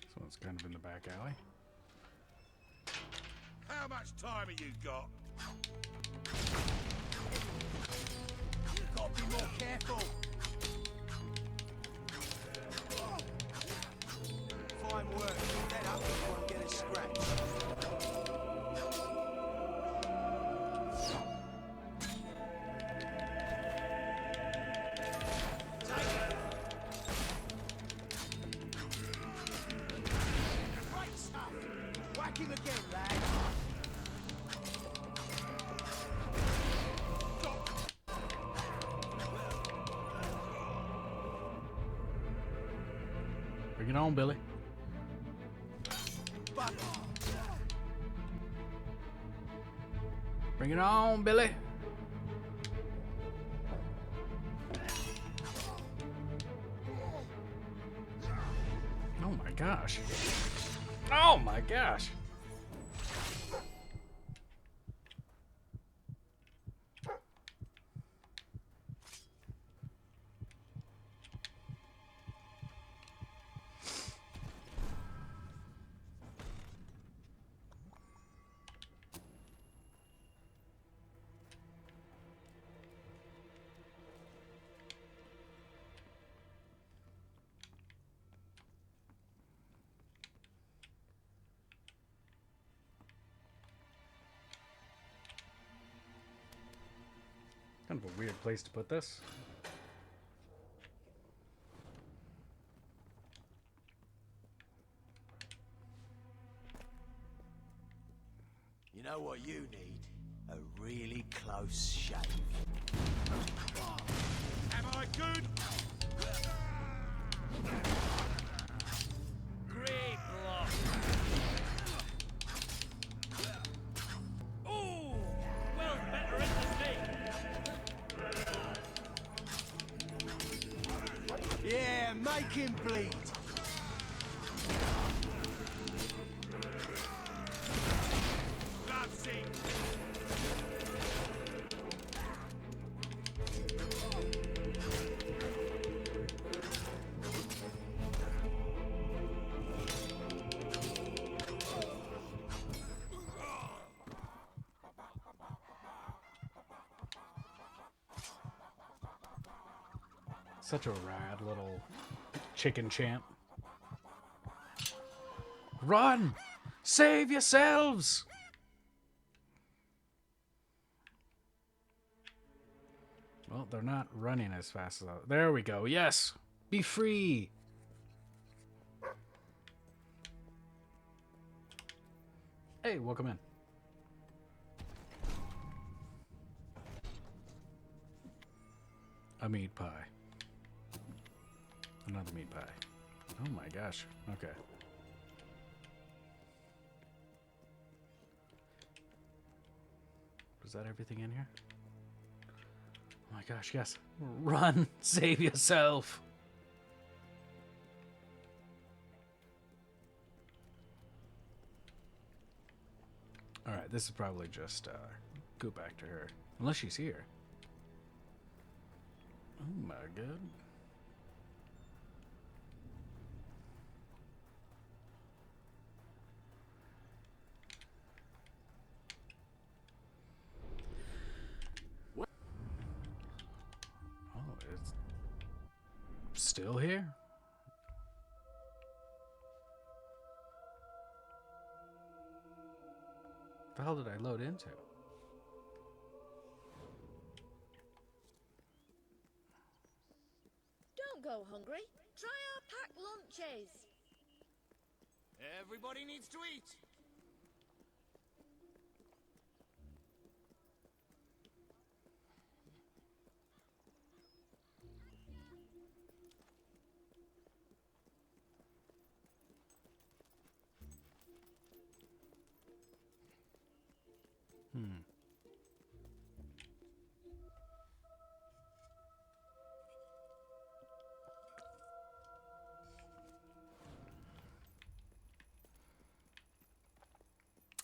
This one's kind of in the back alley. How much time have you got? You've got to be more careful. Fine work. Keep that up so you won't get a scratch. Great stuff. Whack him again, lad. Bring it on, Billy. Bring it on, Billy. Oh my gosh. Oh my gosh. Kind of a weird place to put this. You know what you need? A really close shave. Am I good? Great block. Ooh, well better in the knee. Yeah, make him bleed. That's it. Such a rad little chicken chant. Run! Save yourselves! Well, they're not running as fast as... There we go. Yes! Be free! Hey, welcome in. A meat pie. Another meat pie. Oh my gosh. Okay. Was that everything in here? Oh my gosh, yes. Run! Save yourself! Alright, this is probably just go back to her. Unless she's here. Oh my god. Oh, it's still here? The hell did I load into? Don't go hungry. Try our packed lunches. Everybody needs to eat.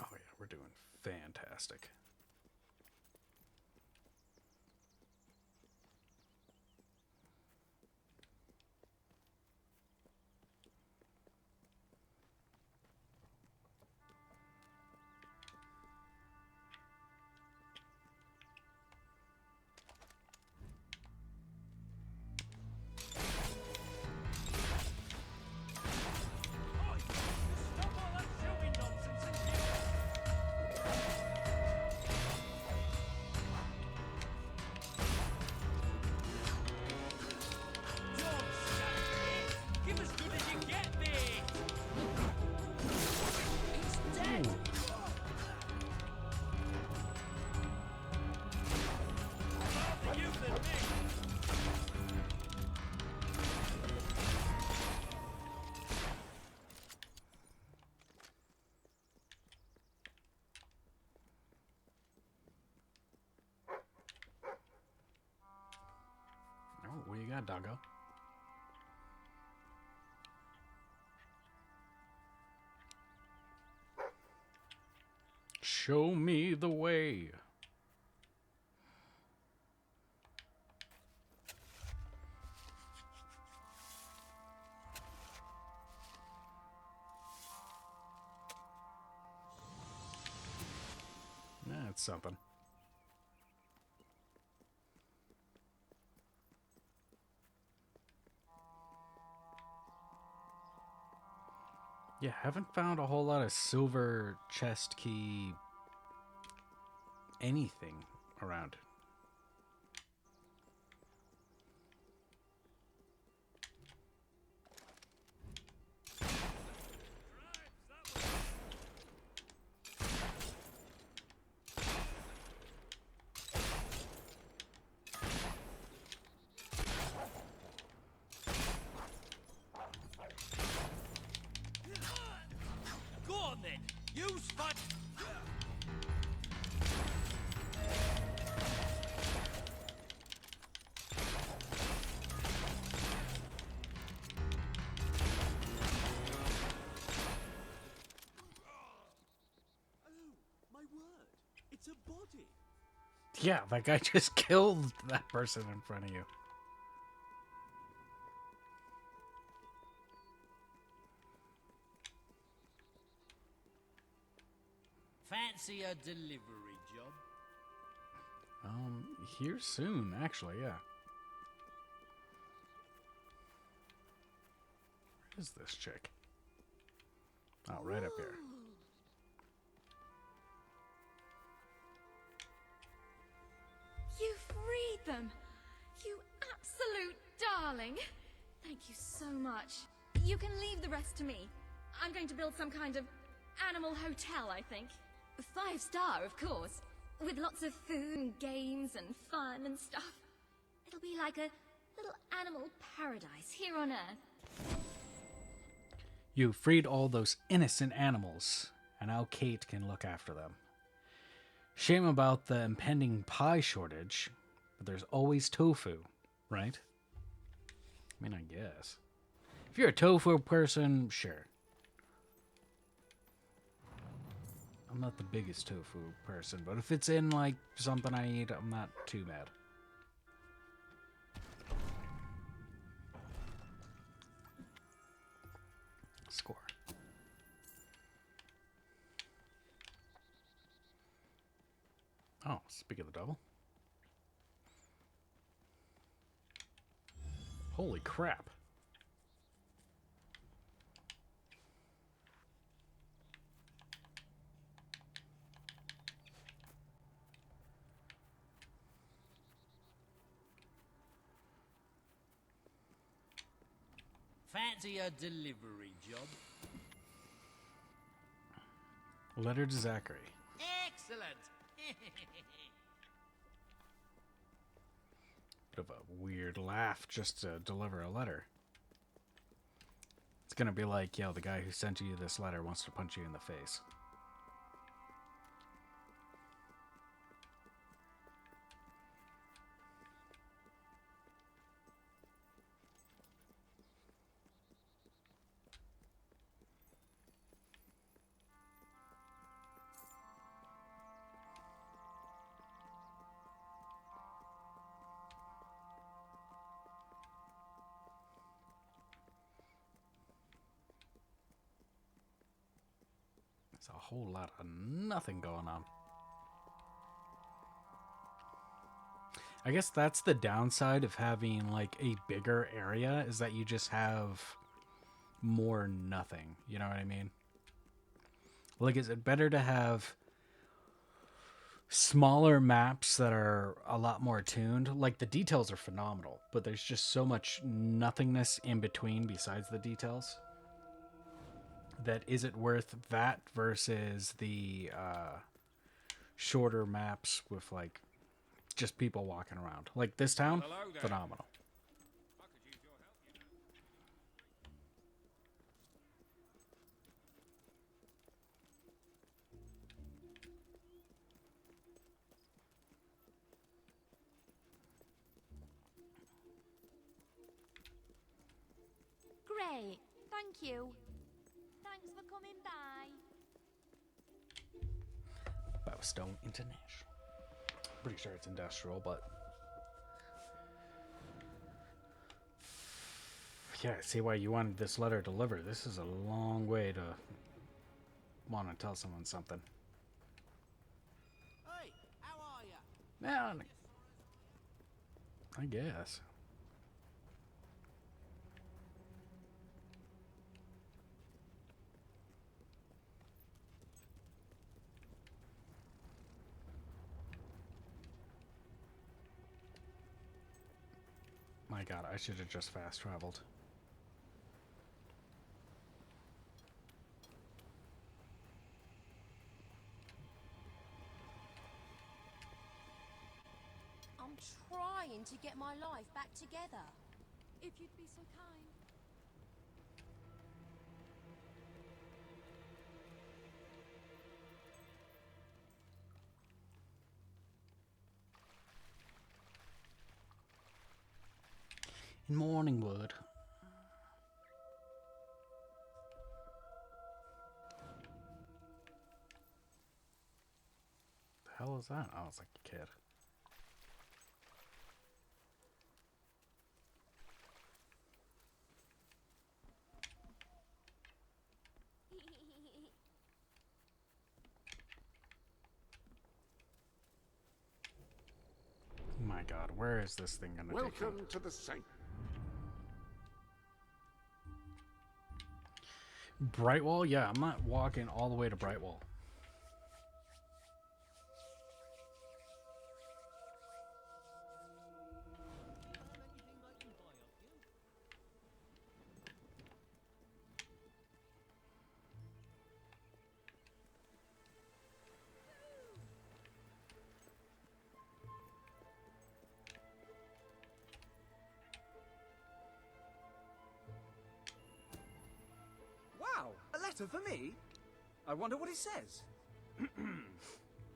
Oh yeah, we're doing fantastic. Give as good as you get, mate. He's dead. Rather you than me. Oh, what you got, doggo? Show me the way. That's something. Yeah, haven't found a whole lot of silver chest key anything around. Go on then. Use fun. My word, it's a body. Yeah, that guy just killed that person in front of you. Fancy a delivery job? Here soon, actually, yeah. Where is this chick? Oh, right up here. did them! You absolute darling! Thank you so much. You can leave the rest to me. I'm going to build some kind of animal hotel, I think. 5-star, of course. With lots of food and games and fun and stuff. It'll be like a little animal paradise here on Earth. You freed all those innocent animals, and now Kate can look after them. Shame about the impending pie shortage, but there's always tofu, right? I mean, I guess. If you're a tofu person, sure. I'm not the biggest tofu person, but if it's in, like, something I eat, I'm not too mad. Score. Oh, speak of the devil. Holy crap. Fancy a delivery job? Letter to Zachary. Excellent! Bit of a weird laugh just to deliver a letter. It's gonna be like, yo, the guy who sent you this letter wants to punch you in the face. There's a whole lot of nothing going on. I guess that's the downside of having like a bigger area, is that you just have more nothing. You know what I mean? Like, is it better to have smaller maps that are a lot more tuned? Like, the details are phenomenal, but there's just so much nothingness in between besides the details. That is it worth that versus the shorter maps with like just people walking around? Like this town, phenomenal. Great, thank you. Thanks for coming by. Bowstone International. Pretty sure it's industrial, but yeah, I see why you wanted this letter delivered. This is a long way to want to tell someone something. Hey, how are you? Man, I guess. My god, I should have just fast traveled. I'm trying to get my life back together. If you'd be so kind. In Morningwood. The hell is that? Oh, it's like a kid. Oh my god, where is this thing gonna take me? Welcome to the Saint. Brightwall? Yeah, I'm not walking all the way to Brightwall. letter for me? I wonder what it says.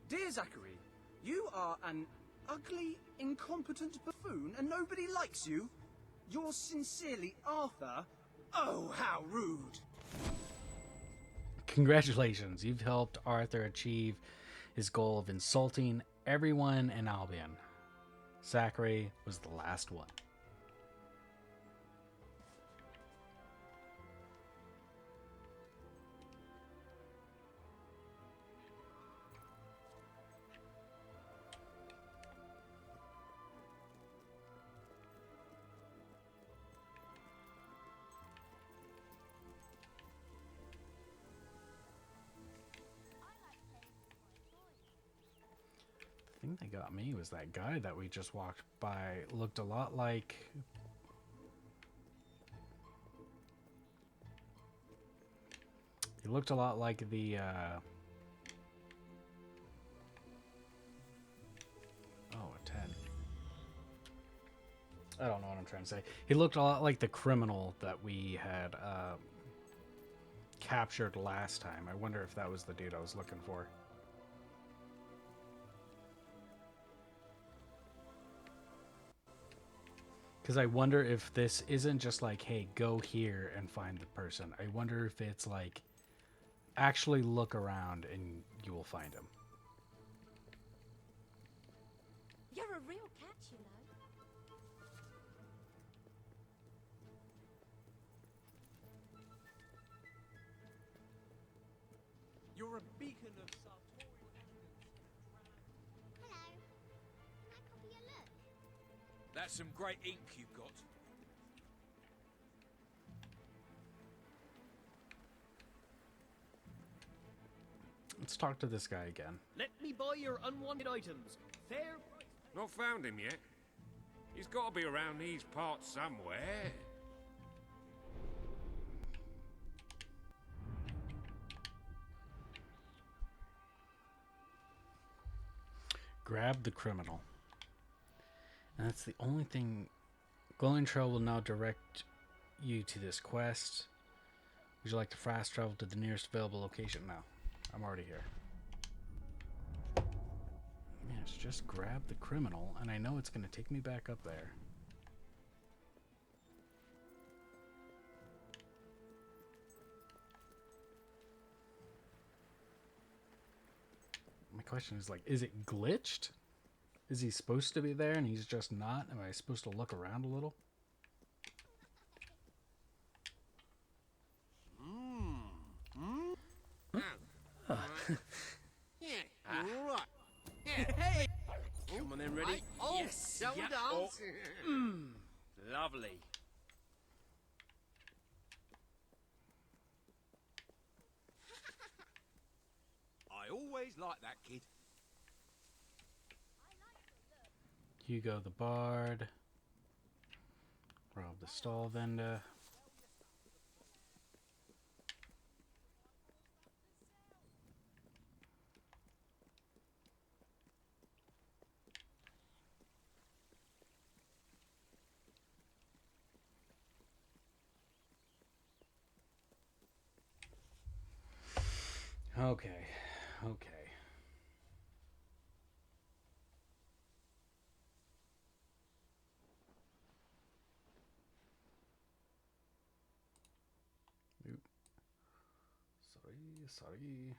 Dear Zachary, you are an ugly, incompetent buffoon and nobody likes you. Yours sincerely, Arthur. Oh, how rude. Congratulations, you've helped Arthur achieve his goal of insulting everyone in Albion. Zachary was the last one. The thing that got me was that guy that we just walked by looked a lot like... He looked a lot like the, Oh, a 10. I don't know what I'm trying to say. He looked a lot like the criminal that we had, captured last time. I wonder if that was the dude I was looking for. Because I wonder if this isn't just like, hey, go here and find the person. I wonder if it's like, actually look around and you will find him. You're a real catch, you know. You're a beacon of sartorial elegance. Hello. Can I copy your look? That's some great ink you've got. Let's talk to this guy again. Let me buy your unwanted items. Fair price. Not found him yet. He's got to be around these parts somewhere. Grab the criminal. And that's the only thing. Glowing Trail will now direct you to this quest. Would you like to fast travel to the nearest available location? No. I'm already here. Yes, just grab the criminal, and I know it's going to take me back up there. My question is, like, is it glitched? Is he supposed to be there and he's just not? Am I supposed to look around a little? Yeah, you're all right. Yeah. Hey! Come on then, ready? Oh, yes. Shall we yeah. dance? Lovely. I always like that kid. Hugo the Bard. Rob the stall vendor. Okay, okay. Oop. Sorry.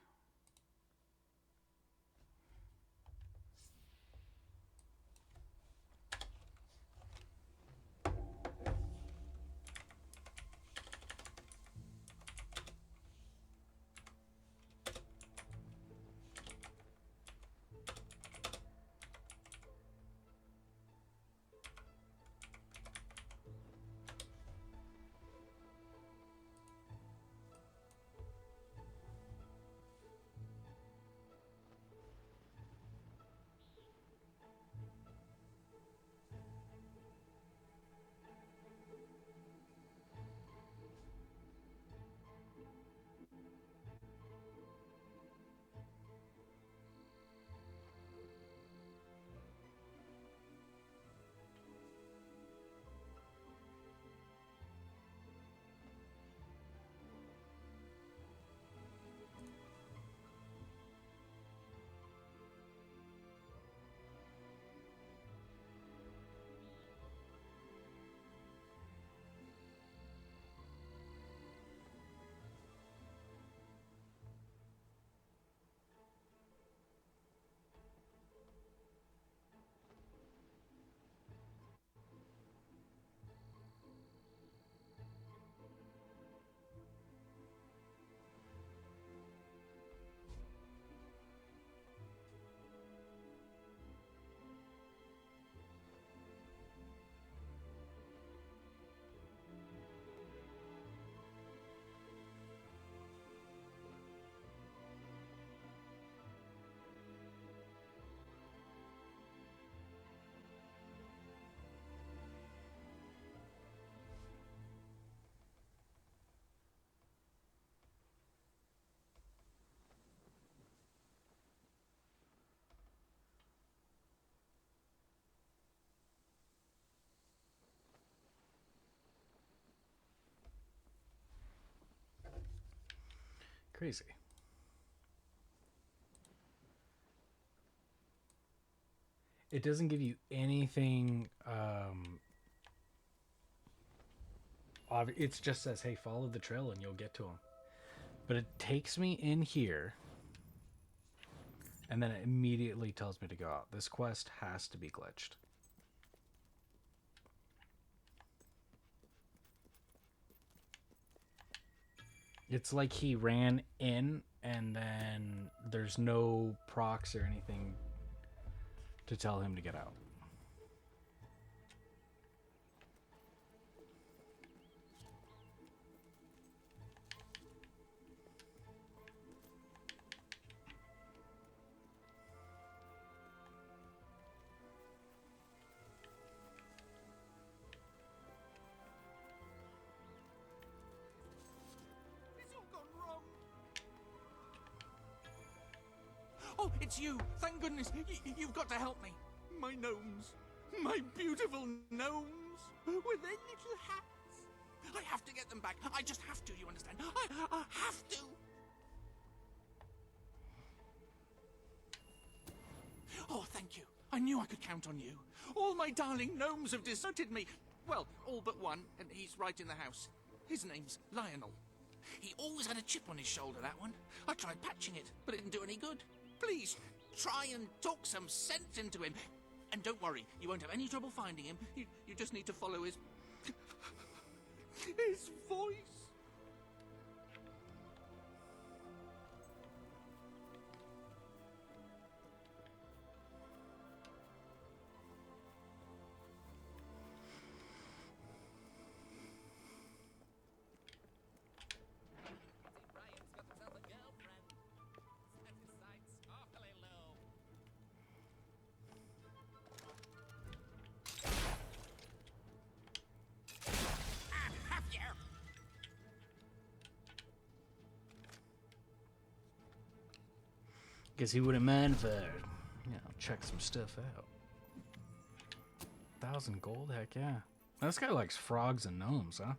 Crazy. It doesn't give you anything. It just says, hey, follow the trail and you'll get to him. But it takes me in here. And then it immediately tells me to go out. This quest has to be glitched. It's like he ran in and then there's no procs or anything to tell him to get out. It's all gone wrong. Oh, it's you! Thank goodness! You've got to help me. My gnomes. My beautiful gnomes. With their little hats. I have to get them back. I just have to, you understand? I have to! Oh, thank you. I knew I could count on you. All my darling gnomes have deserted me. Well, all but one, and he's right in the house. His name's Lionel. He always had a chip on his shoulder, that one. I tried patching it, but it didn't do any good. Please, try and talk some sense into him. And don't worry, you won't have any trouble finding him. You just need to follow his voice. Guess he wouldn't mind if I, check some stuff out. 1,000 gold? Heck yeah. This guy likes frogs and gnomes, huh?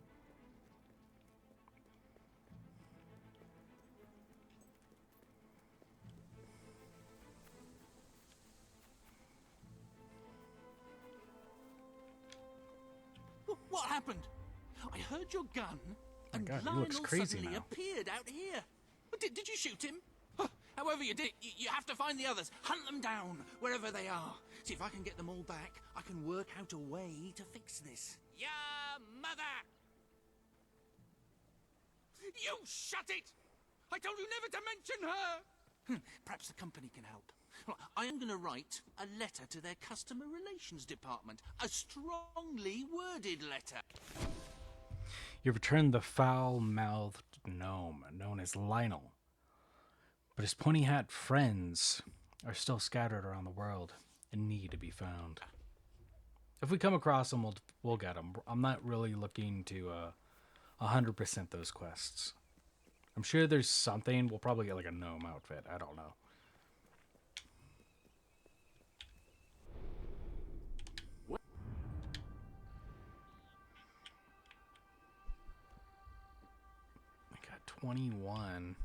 What happened? I heard your gun, and God, he Lionel looks crazy suddenly now. appeared out here. Did you shoot him? However you did, you have to find the others. Hunt them down, wherever they are. See if I can get them all back. I can work out a way to fix this. Your mother! You shut it! I told you never to mention her! Perhaps the company can help. Well, I am going to write a letter to their customer relations department. A strongly worded letter. You've returned the foul-mouthed gnome known as Lionel. But his pointy hat friends are still scattered around the world and need to be found. If we come across them, we'll get them. I'm not really looking to 100% those quests. I'm sure there's something. We'll probably get like a gnome outfit. I don't know. I got 21.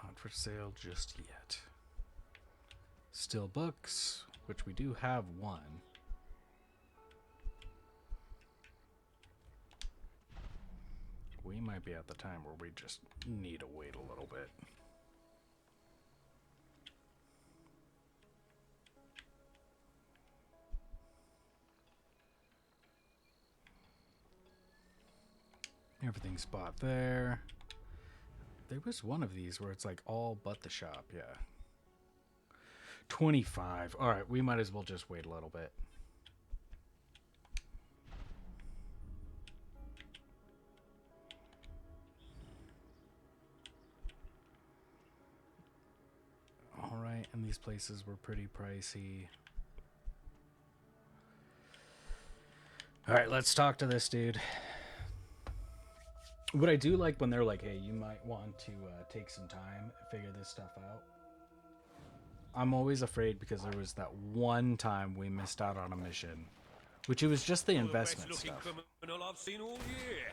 Not for sale just yet. Still books, which we do have one. We might be at the time where we just need to wait a little bit. Everything's bought there. There was one of these where it's like all but the shop, yeah. 25. Alright, we might as well just wait a little bit. Alright, and these places were pretty pricey. Alright, let's talk to this dude. What I do like when they're like, hey, you might want to take some time, figure this stuff out. I'm always afraid because there was that one time we missed out on a mission, which it was just the investment stuff. criminal I've seen all year.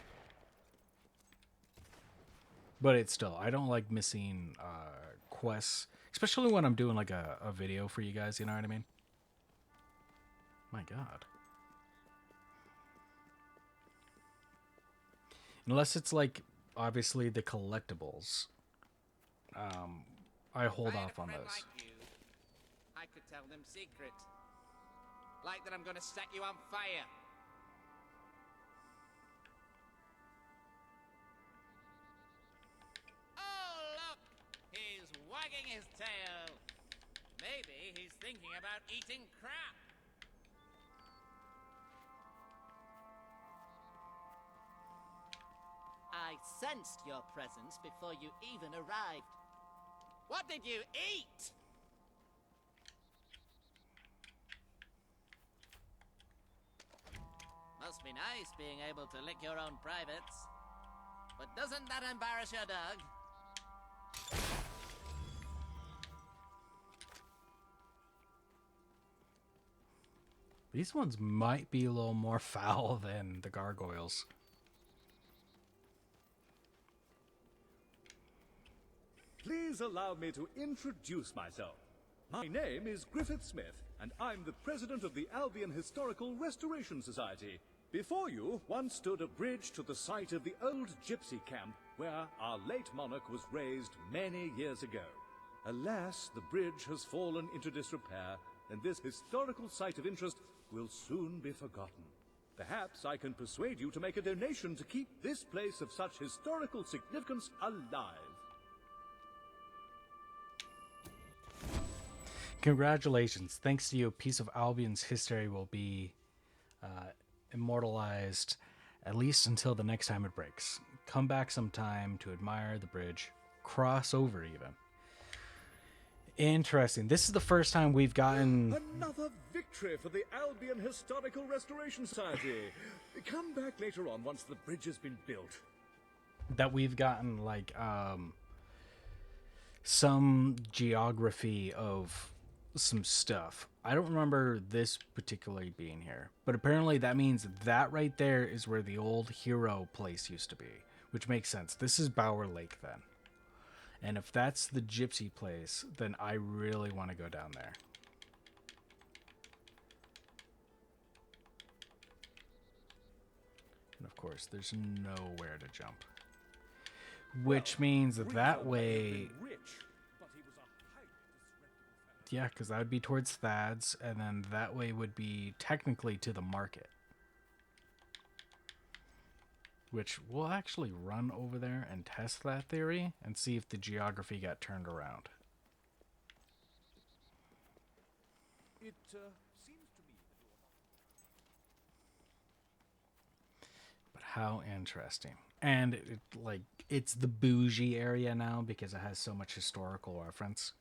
But it's still, I don't like missing quests, especially when I'm doing like a video for you guys, you know what I mean? My God. Unless it's like, obviously, the collectibles. I hold off on those. Like you, I could tell them secrets. Like that I'm gonna set you on fire. Oh, look! He's wagging his tail. Maybe he's thinking about eating crap. I sensed your presence before you even arrived. What did you eat? Must be nice being able to lick your own privates. But doesn't that embarrass your dog? These ones might be a little more foul than the gargoyles. Please allow me to introduce myself. My name is Griffith Smith, and I'm the president of the Albion Historical Restoration Society. Before you once stood a bridge to the site of the old gypsy camp where our late monarch was raised many years ago. Alas, the bridge has fallen into disrepair, and this historical site of interest will soon be forgotten. Perhaps I can persuade you to make a donation to keep this place of such historical significance alive. Congratulations. Thanks to you, a piece of Albion's history will be immortalized at least until the next time it breaks. Come back sometime to admire the bridge. Cross over even. Interesting. This is the first time we've gotten... Another victory for the Albion Historical Restoration Society. Come back later on once the bridge has been built. That we've gotten, like, some geography of some stuff. I don't remember this particularly being here, but apparently that means that right there is where the old hero place used to be, which makes sense. This is Bower Lake then. And if that's the gypsy place, then I really want to go down there. And of course, there's nowhere to jump. Which means that way... Yeah, because that would be towards Thad's, and then that way would be technically to the market. Which we'll actually run over there and test that theory and see if the geography got turned around. It seems to me that you're not... But how interesting. And it's the bougie area now because it has so much historical reference.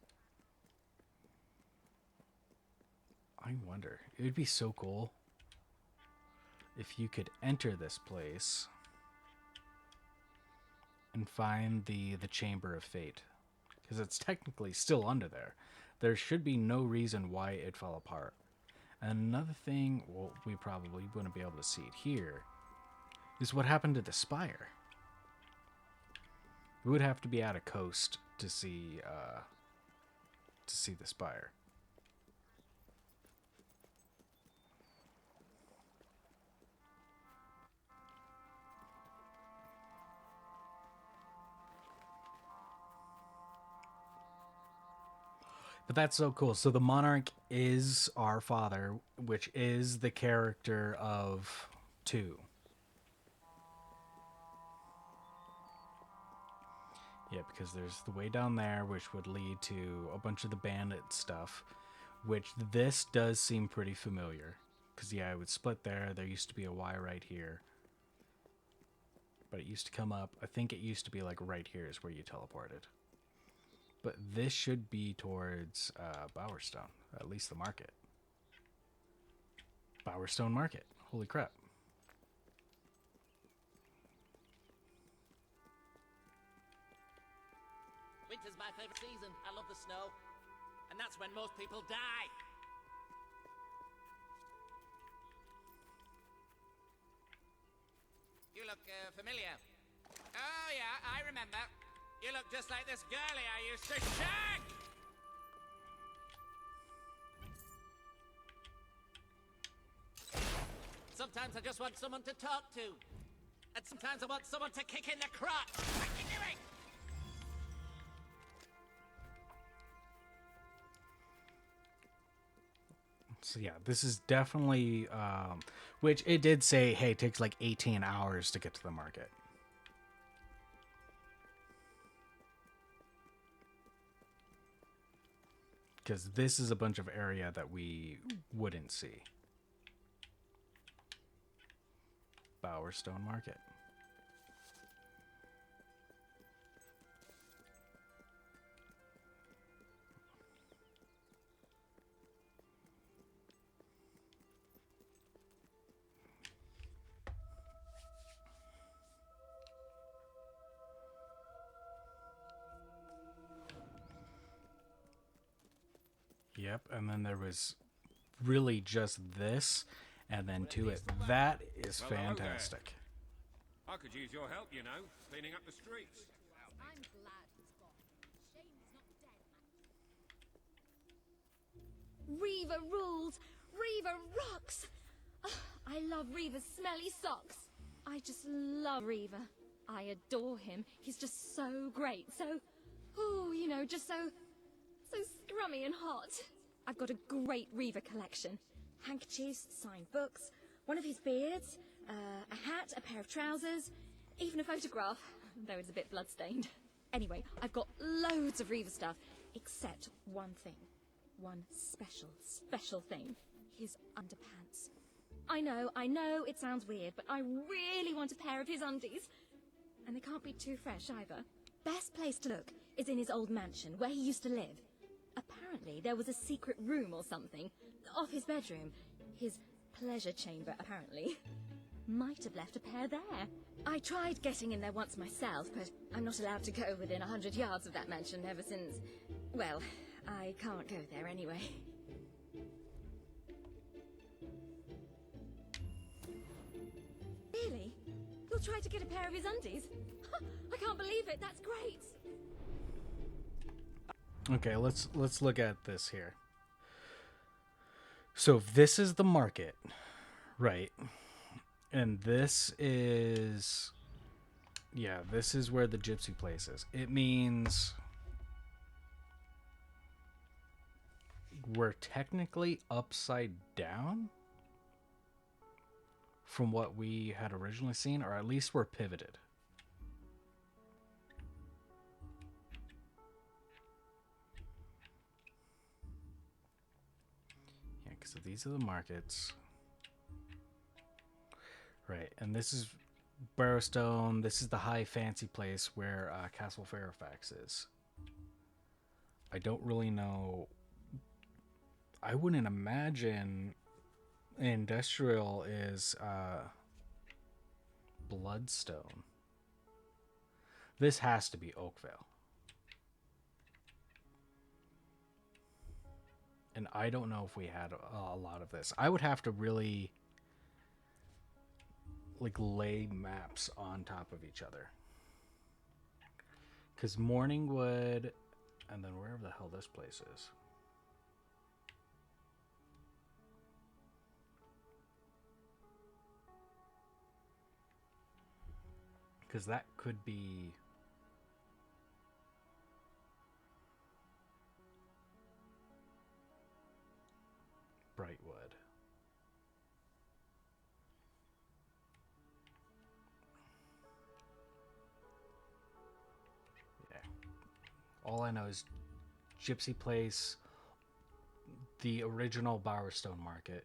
I wonder, it would be so cool if you could enter this place and find the Chamber of Fate, because it's technically still under there. There should be no reason why it fell apart. And another thing, well, we probably wouldn't be able to see it here, is what happened to the spire. We would have to be at a coast to see the spire. But that's so cool. So the monarch is our father, which is the character of 2. Yeah, because there's the way down there, which would lead to a bunch of the bandit stuff, which this does seem pretty familiar. Because, yeah, it would split there. There used to be a Y right here. But it used to come up. I think it used to be, like, right here is where you teleported. But this should be towards Bowerstone, at least the market. Bowerstone Market. Holy crap. snow. And that's when most people die. You look familiar. Oh yeah, I remember. You look just like this girlie I used to shag! Sometimes I just want someone to talk to. And sometimes I want someone to kick in the crotch. What are you doing? So yeah, this is definitely, which it did say, hey, it takes like 18 hours to get to the market. Because this is a bunch of area that we wouldn't see. Bowerstone Market. Yep, and then there was really just this, and then to it. That is Well, hello there. fantastic. I could use your help, you know, cleaning up the streets. I'm glad he's gone. Shame he's not dead. Reva rules! Reva rocks! Ugh, I love Reva's smelly socks. I just love Reva. I adore him. He's just so great. So, ooh, you know, just so scrummy and hot. I've got a great Reva collection. Handkerchiefs, signed books, one of his beards, a hat, a pair of trousers, even a photograph, though it's a bit bloodstained. Anyway, I've got loads of Reva stuff, except one thing. One special thing. His underpants. I know, it sounds weird, but I really want a pair of his undies. And they can't be too fresh either. Best place to look is in his old mansion, where he used to live. Apparently, there was a secret room or something, off his bedroom. His pleasure chamber, apparently. Might have left a pair there. I tried getting in there once myself, but I'm not allowed to go within 100 yards of that mansion ever since... Well, I can't go there anyway. Really? You'll try to get a pair of his undies? I can't believe it, that's great! Okay, let's look at this here. So if this is the market, right? And this is, yeah, this is where the gypsy place is. It means we're technically upside down from what we had originally seen, or at least we're pivoted. Yeah, because these are the markets. Right, and this is Barrowstone. This is the high fancy place where Castle Fairfax is. I don't really know. I wouldn't imagine industrial is Bloodstone. This has to be Oakvale. And I don't know if we had a lot of this. I would have to really like lay maps on top of each other. Because Morningwood, and then wherever the hell this place is. Because that could be... Brightwood. Yeah. All I know is Gypsy Place, the original Bowerstone Market,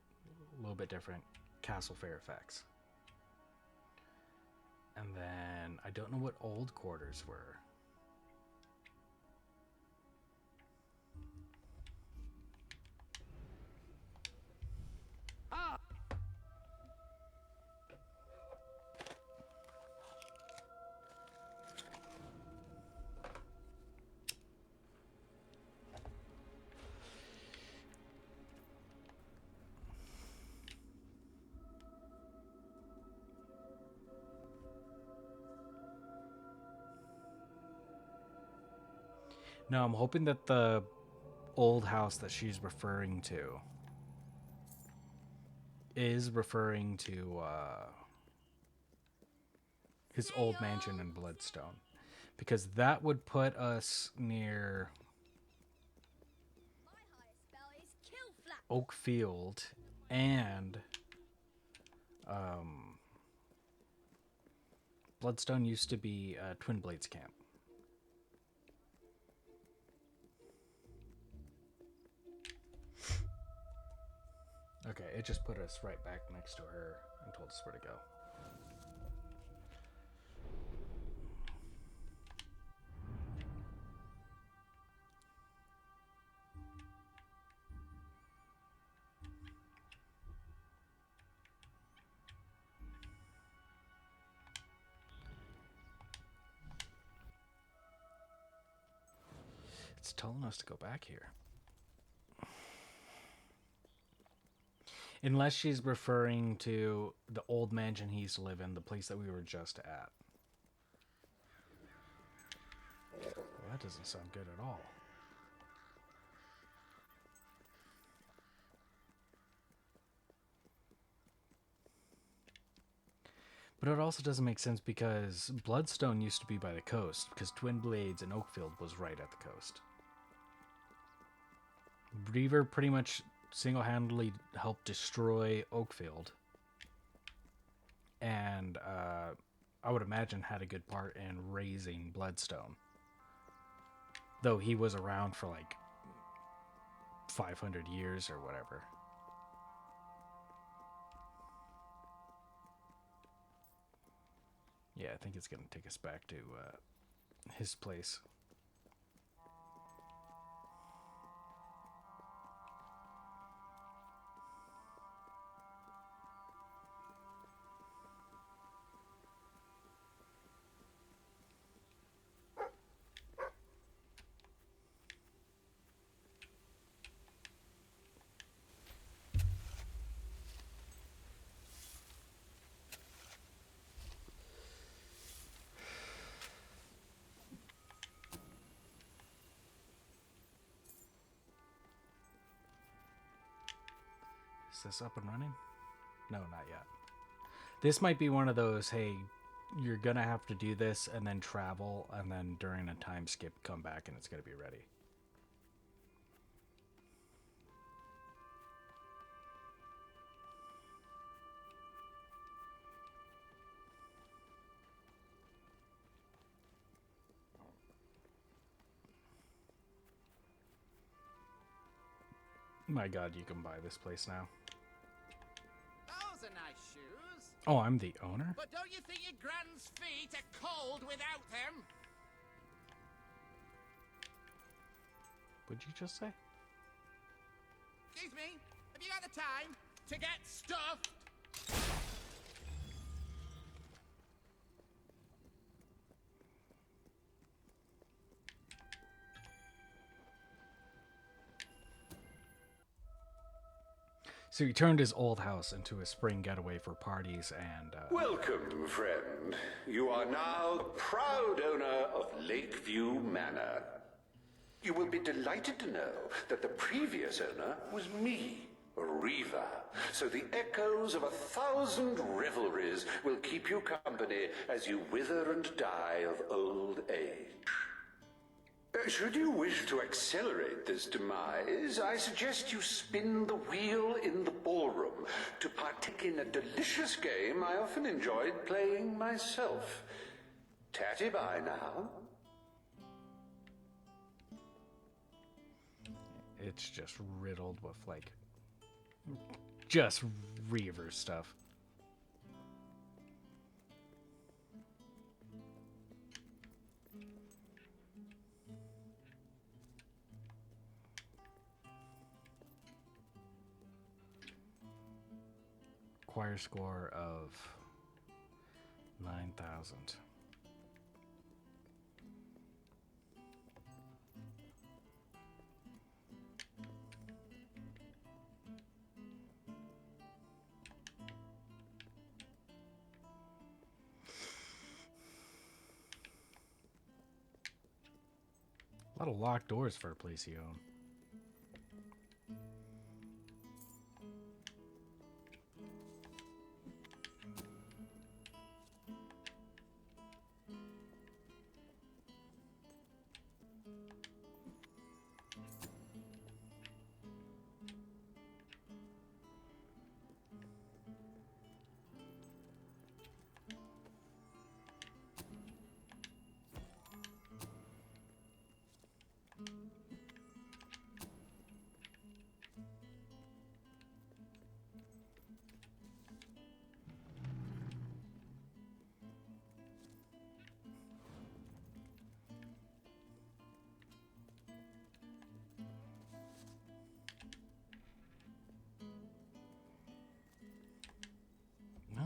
a little bit different, Castle Fairfax. And then I don't know what old quarters were. Ah! No, I'm hoping that the old house that she's referring to is referring to his old mansion in Bloodstone, because that would put us near Oakfield and Bloodstone used to be Twin Blades camp. Okay, it just put us right back next to her and told us where to go. It's telling us to go back here. Unless she's referring to the old mansion he used to live in, the place that we were just at. Well, that doesn't sound good at all. But it also doesn't make sense because Bloodstone used to be by the coast, because Twin Blades and Oakfield was right at the coast. Reaver pretty much single-handedly helped destroy Oakfield, and I would imagine had a good part in raising Bloodstone, though he was around for like 500 years or whatever. Yeah, I think it's gonna take us back to his place. Is this up and running? No, not yet. This might be one of those, hey, you're gonna have to do this and then travel, and then during a time skip come back and it's gonna be ready. My god, you can buy this place now. Those are nice shoes. Oh, I'm the owner? But don't you think your grand's feet are cold without them? What'd you just say? Excuse me, have you got the time to get stuffed? So he turned his old house into a spring getaway for parties and... Welcome, friend. You are now the proud owner of Lakeview Manor. You will be delighted to know that the previous owner was me, Reaver. So the echoes of 1,000 revelries will keep you company as you wither and die of old age. Should you wish to accelerate this demise, I suggest you spin the wheel in the ballroom to partake in a delicious game I often enjoyed playing myself. Tatty by now. It's just riddled with, like, just Reaver stuff. Acquire score of 9,000. A A lot of locked doors for a place you own.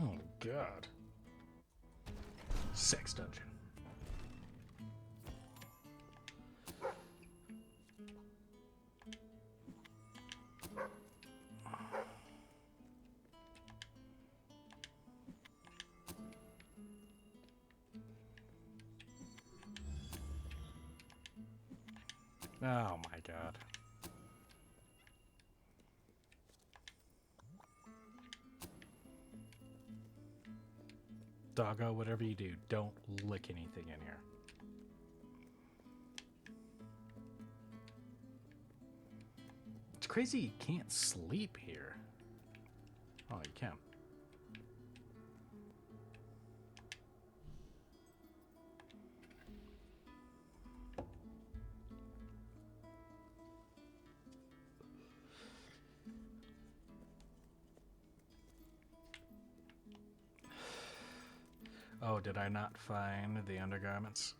Oh, God. Sex dungeon. Oh, my God. Doggo, whatever you do, don't lick anything in here. It's crazy you can't sleep here. Oh, you can. Oh, did I not find the undergarments?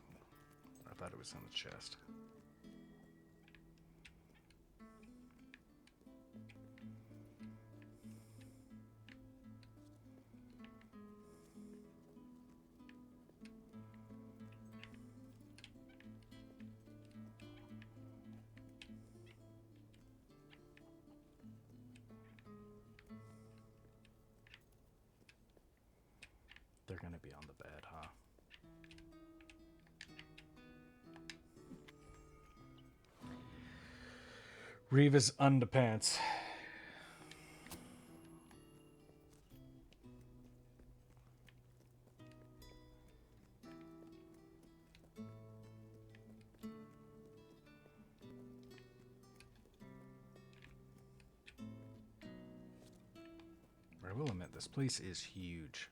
I thought it was in the chest. They're gonna be on the bed, huh? Reva's underpants. I will admit, this place is huge.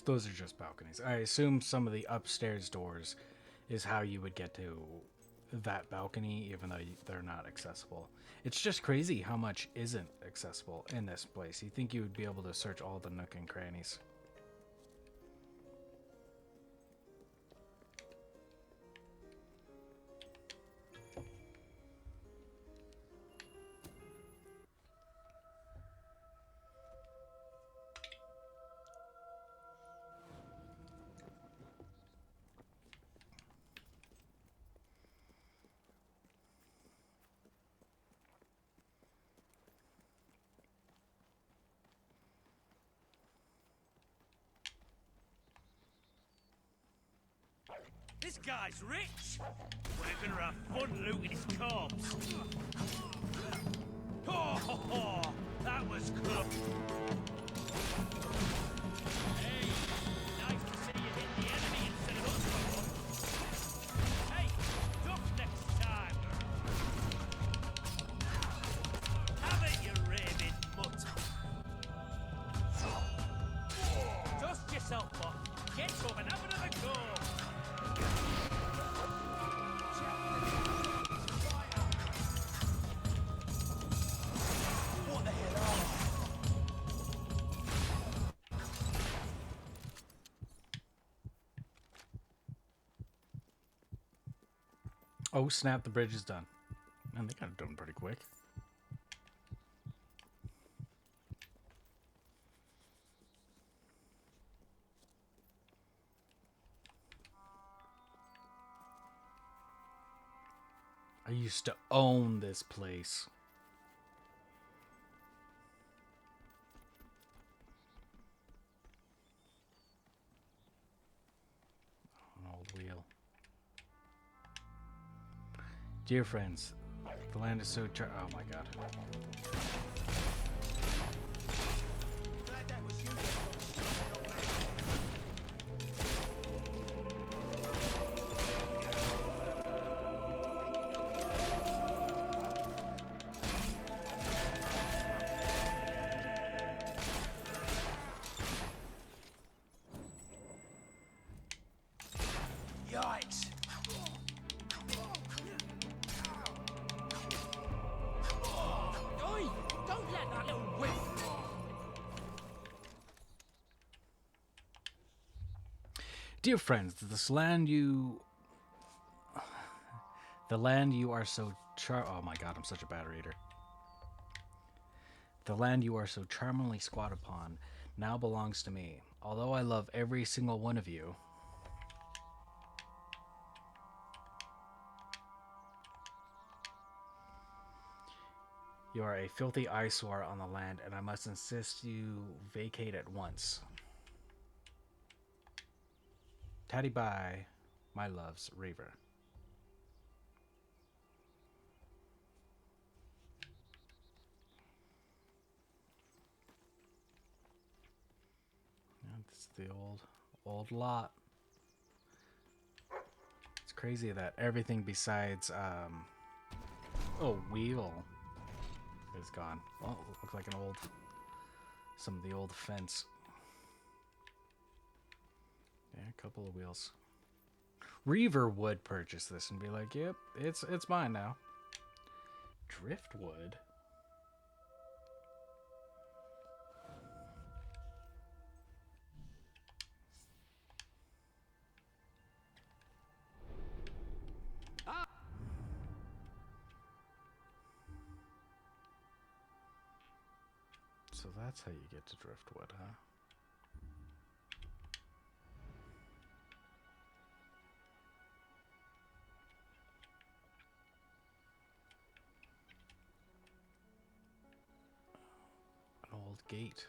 Those are just balconies. I assume some of the upstairs doors is how you would get to that balcony, even though they're not accessible. It's just crazy how much isn't accessible in this place. You think you would be able to search all the nook and crannies. This guy's rich! We're gonna have fun looting his corpse! Oh, that was cool! Hey, nice to see you hit the enemy instead of us. Hey, duck next time! Have it, you raving mutt! Dust yourself off! Get up and have another go! What the Oh, snap, the bridge is done. Man, they got it done pretty quick. I used to own this place. An old wheel. Dear friends, the land is so oh my god. Yikes! Oi! Don't let that little whip. Dear friends, this land you... The land you are so oh my god, I'm such a bad reader. The land you are so charmingly squat upon now belongs to me. Although I love every single one of you, you are a filthy eyesore on the land, and I must insist you vacate at once. Tatty bye, my loves, Reaver. That's the old lot. It's crazy that everything besides wheel is gone. Oh, looks like some of the old fence. Yeah, a couple of wheels. Reaver would purchase this and be like, "Yep, it's mine now." Driftwood. So that's how you get to Driftwood, huh? An old gate.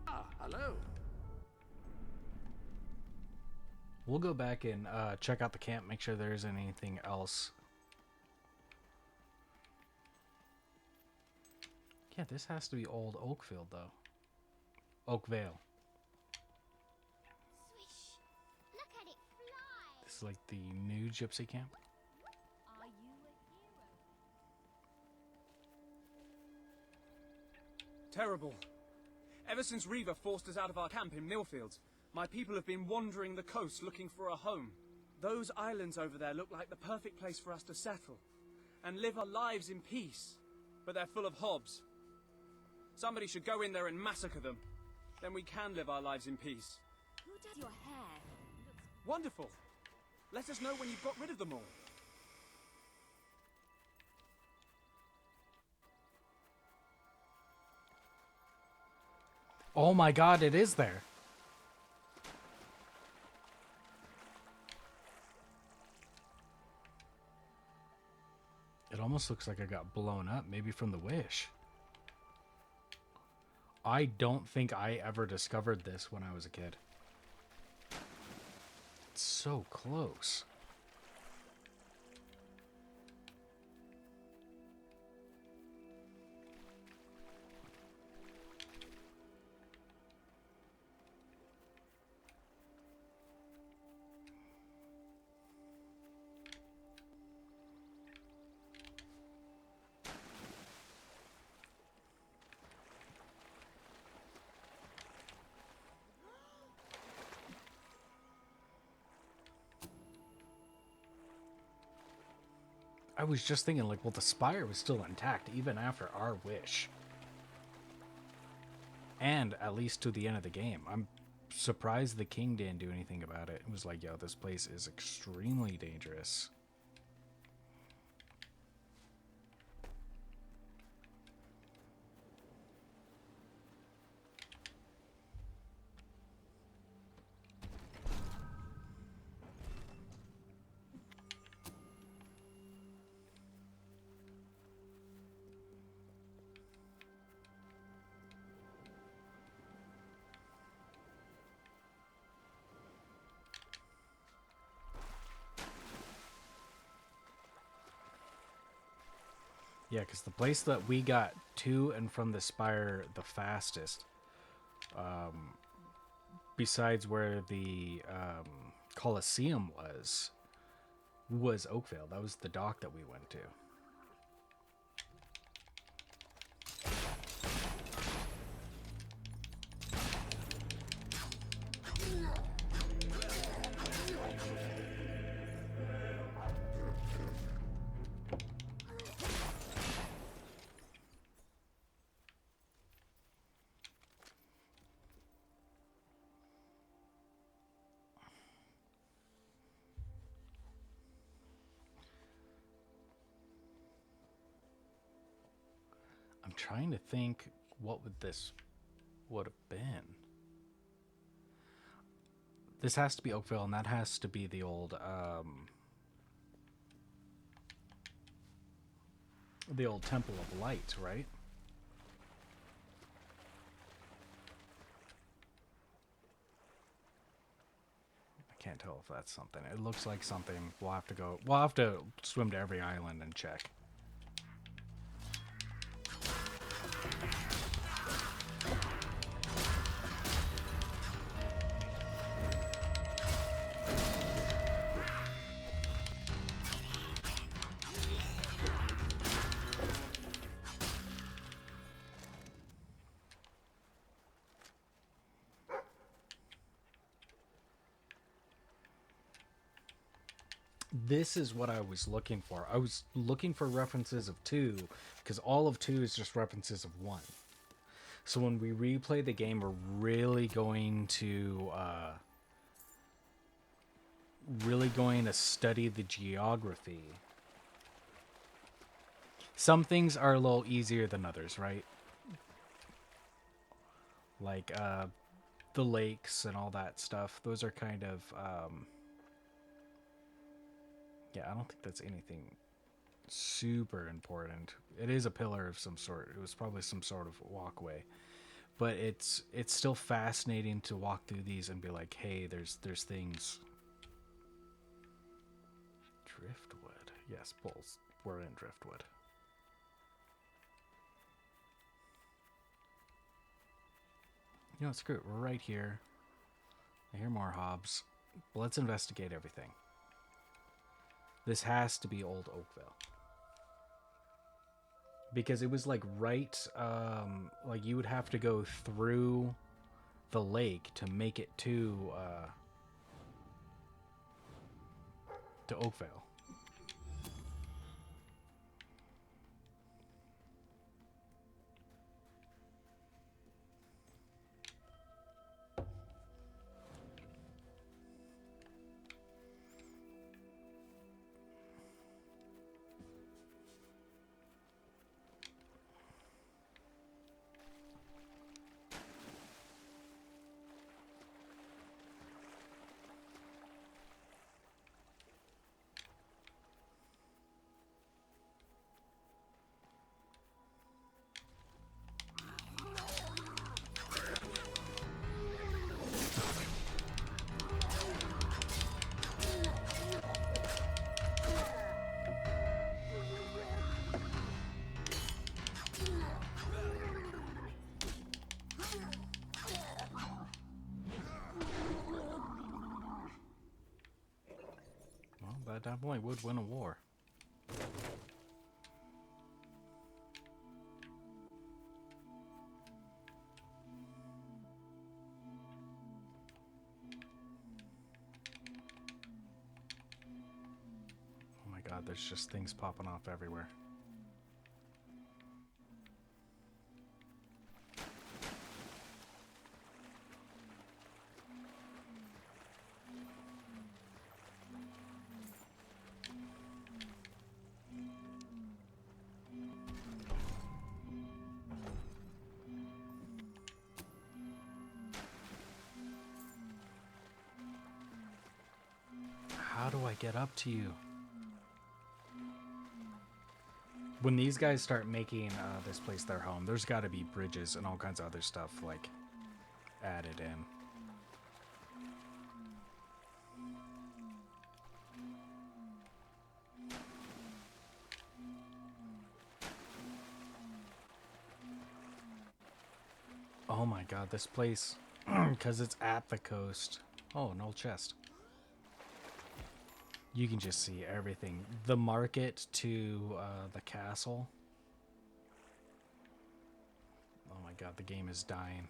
Ah, hello. We'll go back and check out the camp, make sure there's anything else. Yeah, this has to be old Oakfield, though. Oakvale. Swish! Look at it fly! This is like the new gypsy camp. Are you a hero? Terrible. Ever since Reaver forced us out of our camp in Millfields, my people have been wandering the coast looking for a home. Those islands over there look like the perfect place for us to settle and live our lives in peace. But they're full of hobs. Somebody should go in there and massacre them. Then we can live our lives in peace. Who does your hair? Wonderful. Let us know when you've got rid of them all. Oh my god, it is there. It almost looks like I got blown up, maybe from the wish. I don't think I ever discovered this when I was a kid. It's so close. I was just thinking, like, well, the spire was still intact even after our wish. And at least to the end of the game. I'm surprised the king didn't do anything about it. It was like, yo, this place is extremely dangerous. Yeah, because the place that we got to and from the spire the fastest, besides where the Colosseum was Oakvale. That was the dock that we went to. I'm trying to think what this would have been. This has to be Oakville, and that has to be the old Temple of Light, right? I can't tell if that's something. It looks like something. We'll have to swim to every island and check. This is what I was looking for. I was looking for references of 2, because all of 2 is just references of 1. So when we replay the game, we're really going to study the geography. Some things are a little easier than others, right? Like the lakes and all that stuff. Those are kind of yeah, I don't think that's anything super important. It is a pillar of some sort. It was probably some sort of walkway. But it's still fascinating to walk through these and be like, hey, there's things. Driftwood. Yes, bulls. We're in Driftwood. You know, screw it. We're right here. I hear more hobs. Let's investigate everything. This has to be Old Oakville. Because it was like right, like you would have to go through the lake to make it to Oakville. At that point, would win a war. Oh my god, there's just things popping off everywhere. get up to you? When these guys start making this place their home, there's got to be bridges and all kinds of other stuff like added in. Oh my god, this place, because it's at the coast. Oh, an old chest. You can just see everything. The market to the castle. Oh my god, the game is dying.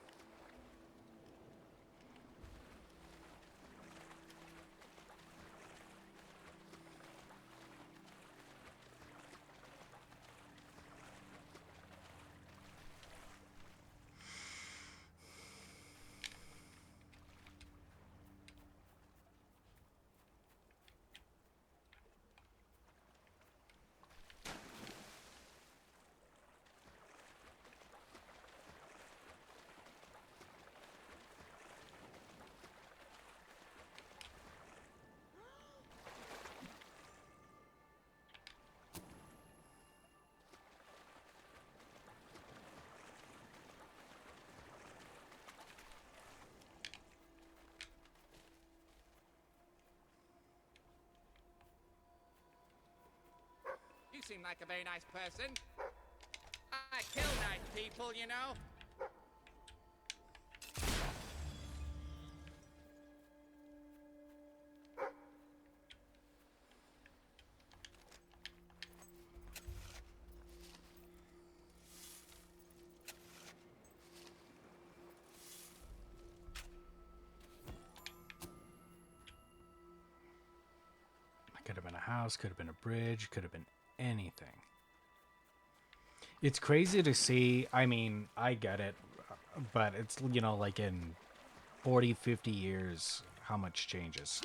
You seem like a very nice person. I kill nice people, you know. Could have been a house, could have been a bridge, could have been anything. It's crazy to see. I mean, I get it, but it's, you know, like in 40, 50 years, how much changes.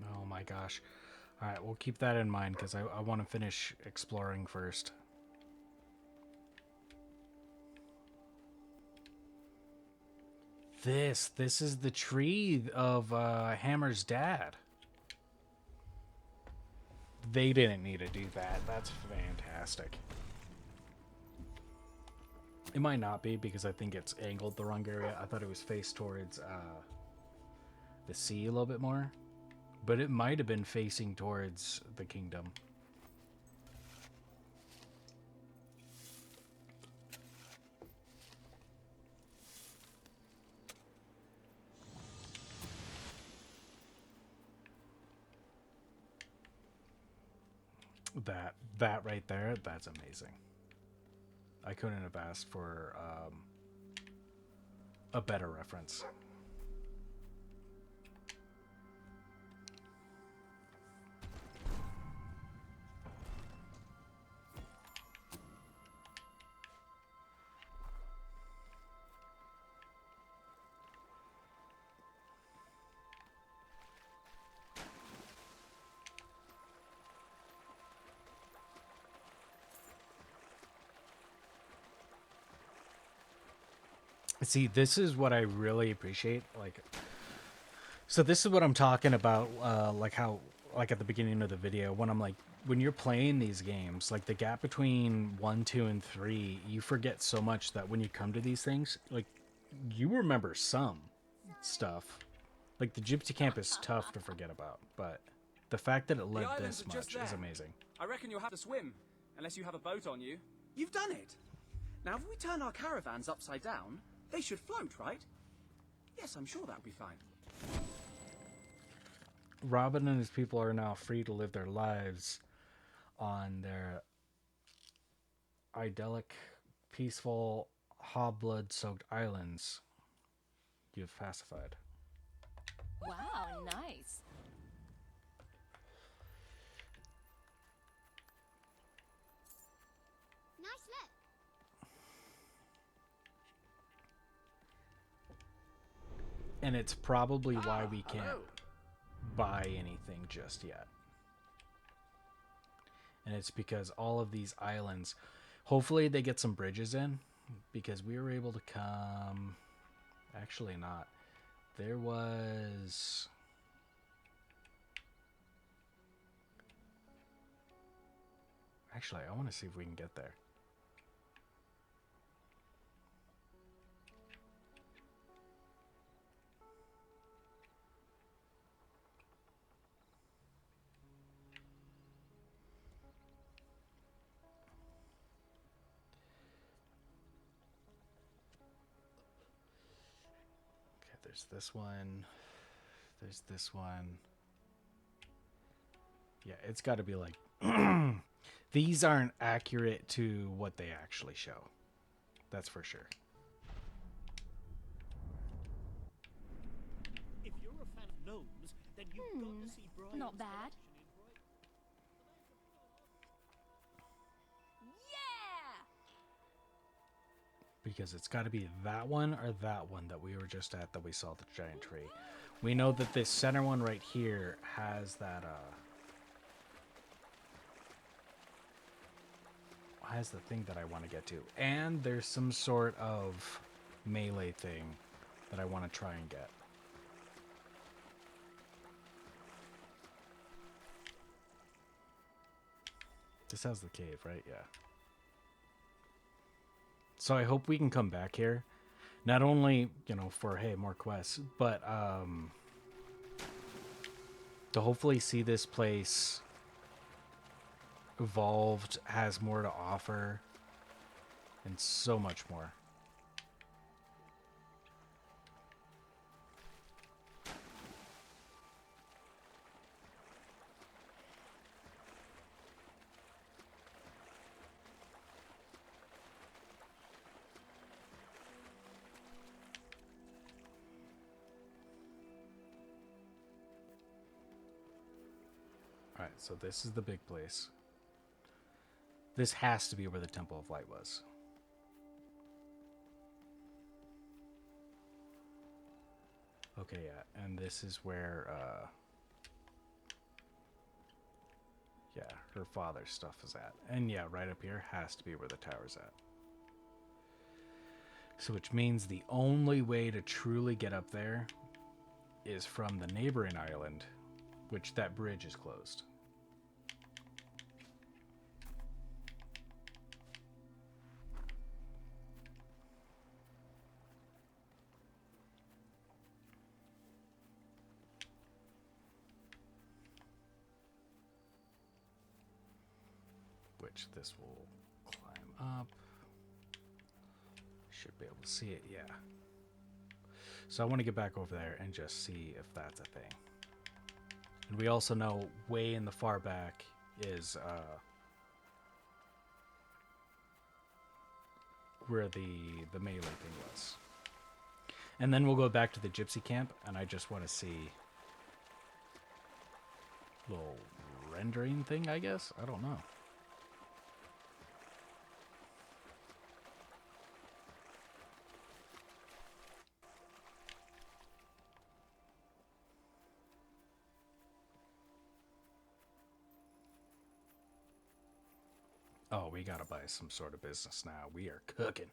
Oh my gosh. Alright, we'll keep that in mind because I want to finish exploring first. This is the tree of Hammer's dad. They didn't need to do that. That's fantastic. It might not be because I think it's angled the wrong area. I thought it was faced towards the sea a little bit more. But it might have been facing towards the kingdom. That right there, that's amazing. I couldn't have asked for a better reference. See, this is what I really appreciate. Like, so this is what I'm talking about. Like how, like at the beginning of the video, when I'm like when you're playing these games, like the gap between 1, 2, and 3, you forget so much that when you come to these things, like you remember some stuff. Like the Gypsy Camp is tough to forget about, but the fact that it led islands this are just much is there. amazing. I reckon you'll have to swim, unless you have a boat on you. You've done it. Now, if we turn our caravans upside down, they should float, right? Yes, I'm sure that'll be fine. Robin and his people are now free to live their lives on their idyllic, peaceful, hoblood-soaked islands you've pacified. Wow, nice. Nice look. And it's probably why we can't buy anything just yet. And it's because all of these islands, hopefully they get some bridges in, because we were able to come, actually not. There was, actually I want to see if we can get there. There's this one. There's this one. Yeah, it's got to be like... These aren't accurate to what they actually show. That's for sure. If you're a fan of gnomes, then you've got to see Brian's Not bad. Because it's got to be that one or that one that we were just at that we saw the giant tree. We know that this center one right here has that has the thing that I want to get to. And there's some sort of melee thing that I want to try and get. This has the cave, right? Yeah. So I hope we can come back here. Not only, you know, for, hey, more quests, but to hopefully see this place evolved, has more to offer, and so much more. Alright, so this is the big place. This has to be where the Temple of Light was. Okay, yeah, and this is where, yeah, her father's stuff is at. And yeah, right up here has to be where the tower's at. So which means the only way to truly get up there is from the neighboring island, which that bridge is closed. Which this will climb up. Should be able to see it, yeah. So I want to get back over there and just see if that's a thing. And we also know way in the far back is where the melee thing was. And then we'll go back to the gypsy camp, and I just want to see a little rendering thing, I guess? I don't know. Oh, we gotta buy some sort of business now. We are cooking.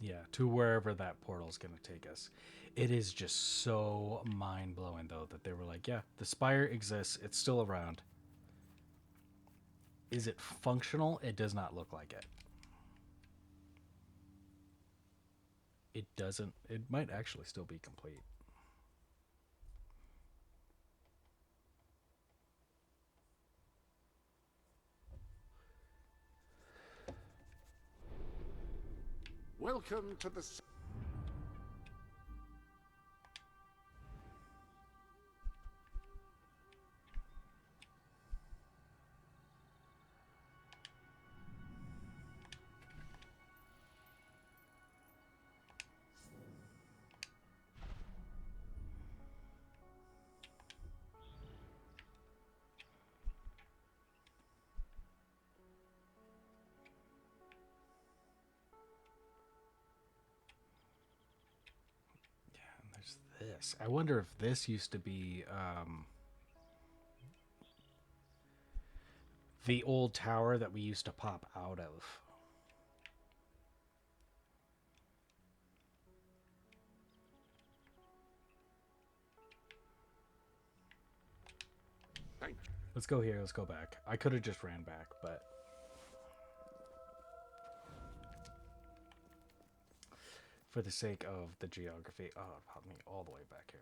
Yeah, to wherever that portal's going to take us. It is just so mind-blowing, though, that they were like, yeah, the spire exists. It's still around. Is it functional? It does not look like it. It doesn't. It might actually still be complete. Welcome to the... This. I wonder if this used to be the old tower that we used to pop out of. Let's go here. Let's go back. I could have just ran back, but for the sake of the geography, oh, it popped me all the way back here.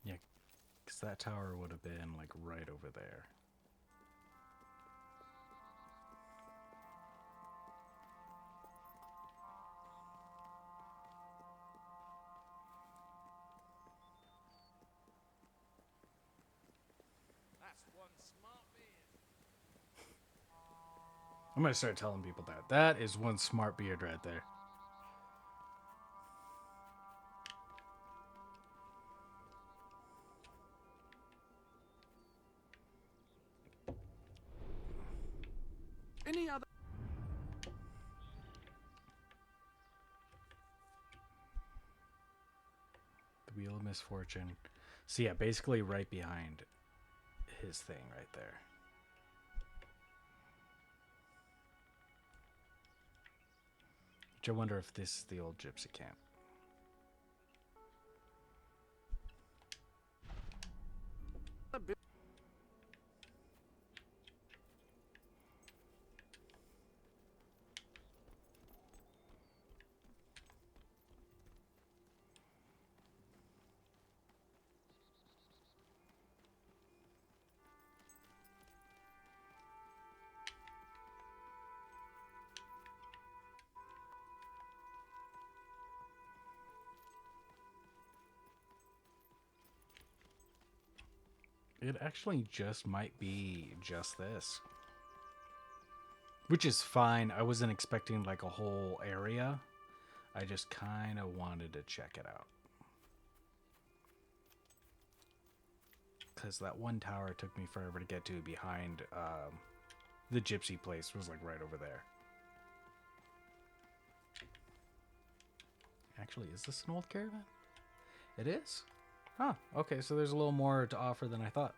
Yeah, because that tower would have been like right over there. That's one smart beard. I'm going to start telling people that. That is one smart beard right there. Any other... The Wheel of Misfortune. So yeah, basically right behind his thing right there. Which I wonder if this is the old gypsy camp. It actually just might be just this. Which is fine. I wasn't expecting like a whole area. I just kind of wanted to check it out. Because that one tower took me forever to get to behind the gypsy place was like right over there. Actually, is this an old caravan? It is? Huh, okay, so there's a little more to offer than I thought.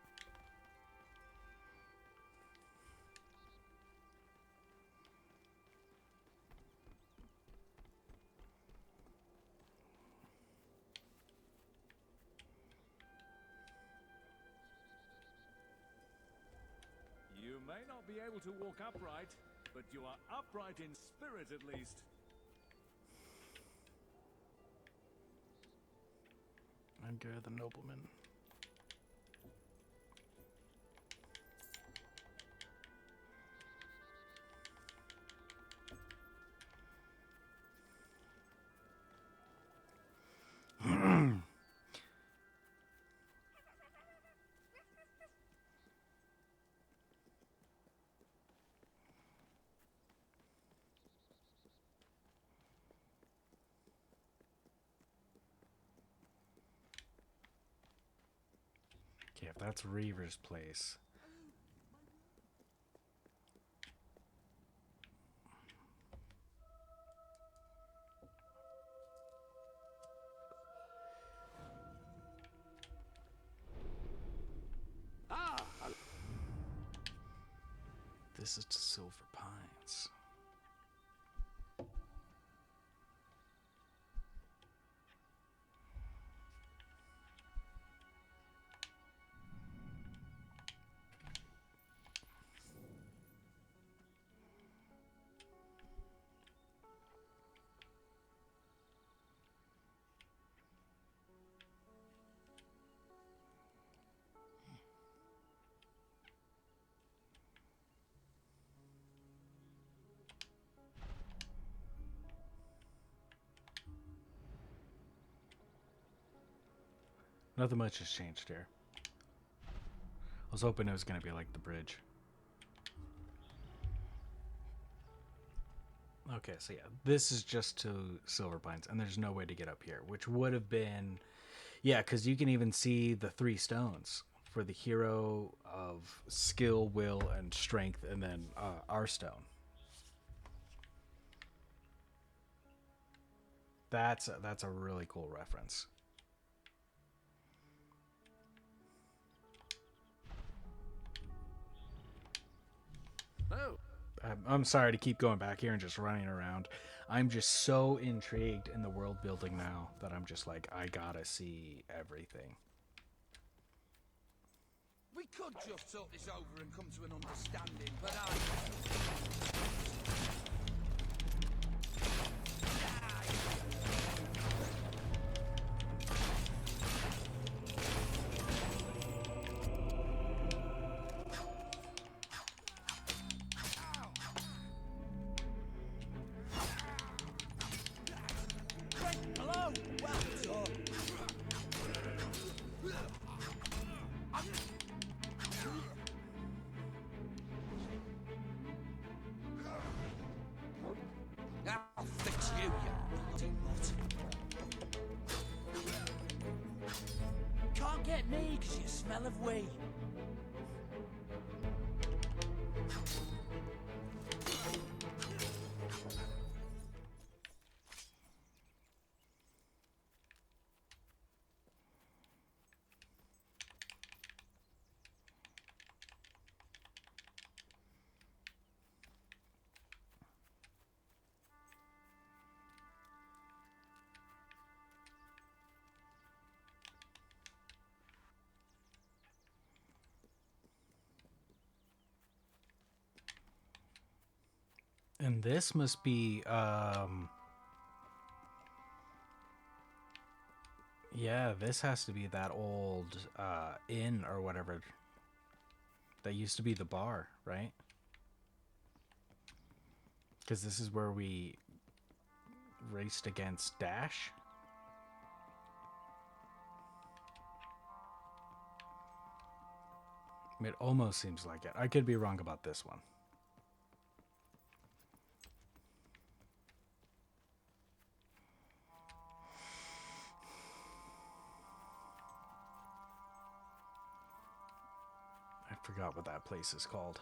You may not be able to walk upright, but you are upright in spirit at least. Edgar the Nobleman. Okay, if that's Reaver's place. This is to Silver Pines. Nothing much has changed here. I was hoping it was going to be like the bridge. Okay, so yeah, this is just to Silver Pines, and there's no way to get up here, which would have been... Yeah, because you can even see the 3 stones for the hero of skill, will, and strength, and then our stone. That's a really cool reference. Oh. I'm sorry to keep going back here and just running around. I'm just so intrigued in the world building now that I'm just like, I gotta see everything. We could just talk this over and come to an understanding, but Hello? Well, I'll fix you, you naughty mutt. can't get me because you smell of weed. And this must be, yeah, this has to be that old inn or whatever that used to be the bar, right? Because this is where we raced against Dash. It almost seems like it. I could be wrong about this one. I forgot what that place is called.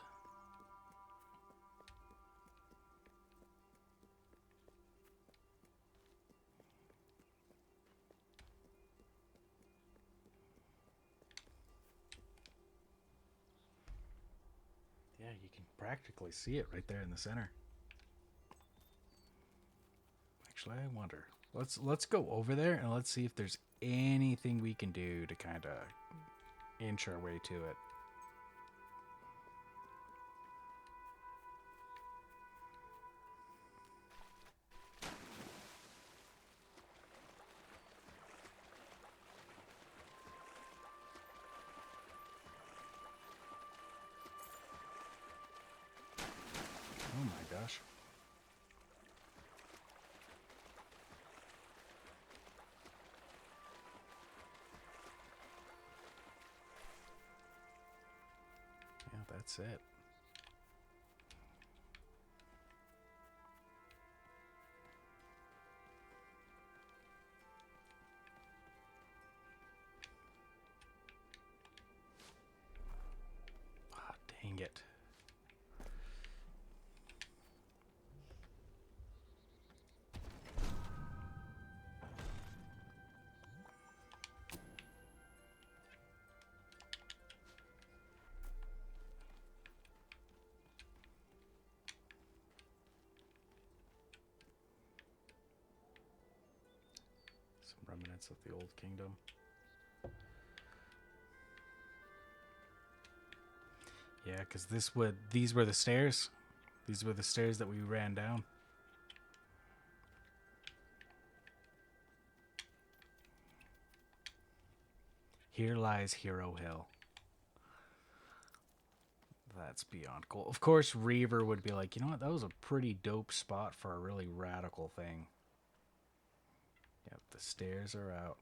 Yeah, you can practically see it right there in the center. Actually, I wonder. Let's go over there and let's see if there's anything we can do to kind of inch our way to it. Oh my gosh. Yeah, that's it. Remnants of the old kingdom. Yeah, because these were the stairs. These were the stairs that we ran down. Here lies Hero Hill. That's beyond cool. Of course, Reaver would be like, you know what? That was a pretty dope spot for a really radical thing. Yep, the stairs are out.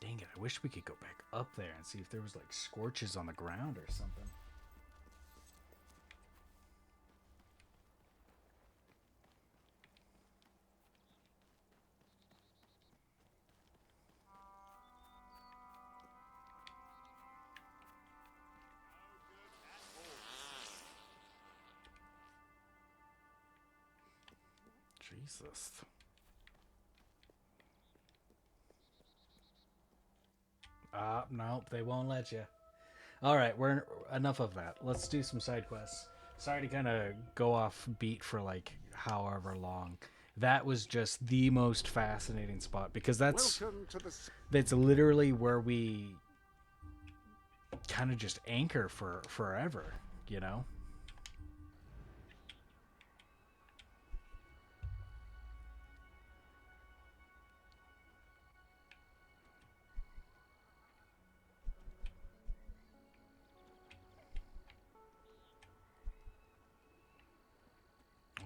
Dang it, I wish we could go back up there and see if there was like scorches on the ground or something. Jesus. Nope, they won't let you. All right, we're enough of that. Let's do some side quests. Sorry to kind of go off beat for like however long. That was just the most fascinating spot because that's literally where we kind of just anchor for forever, you know?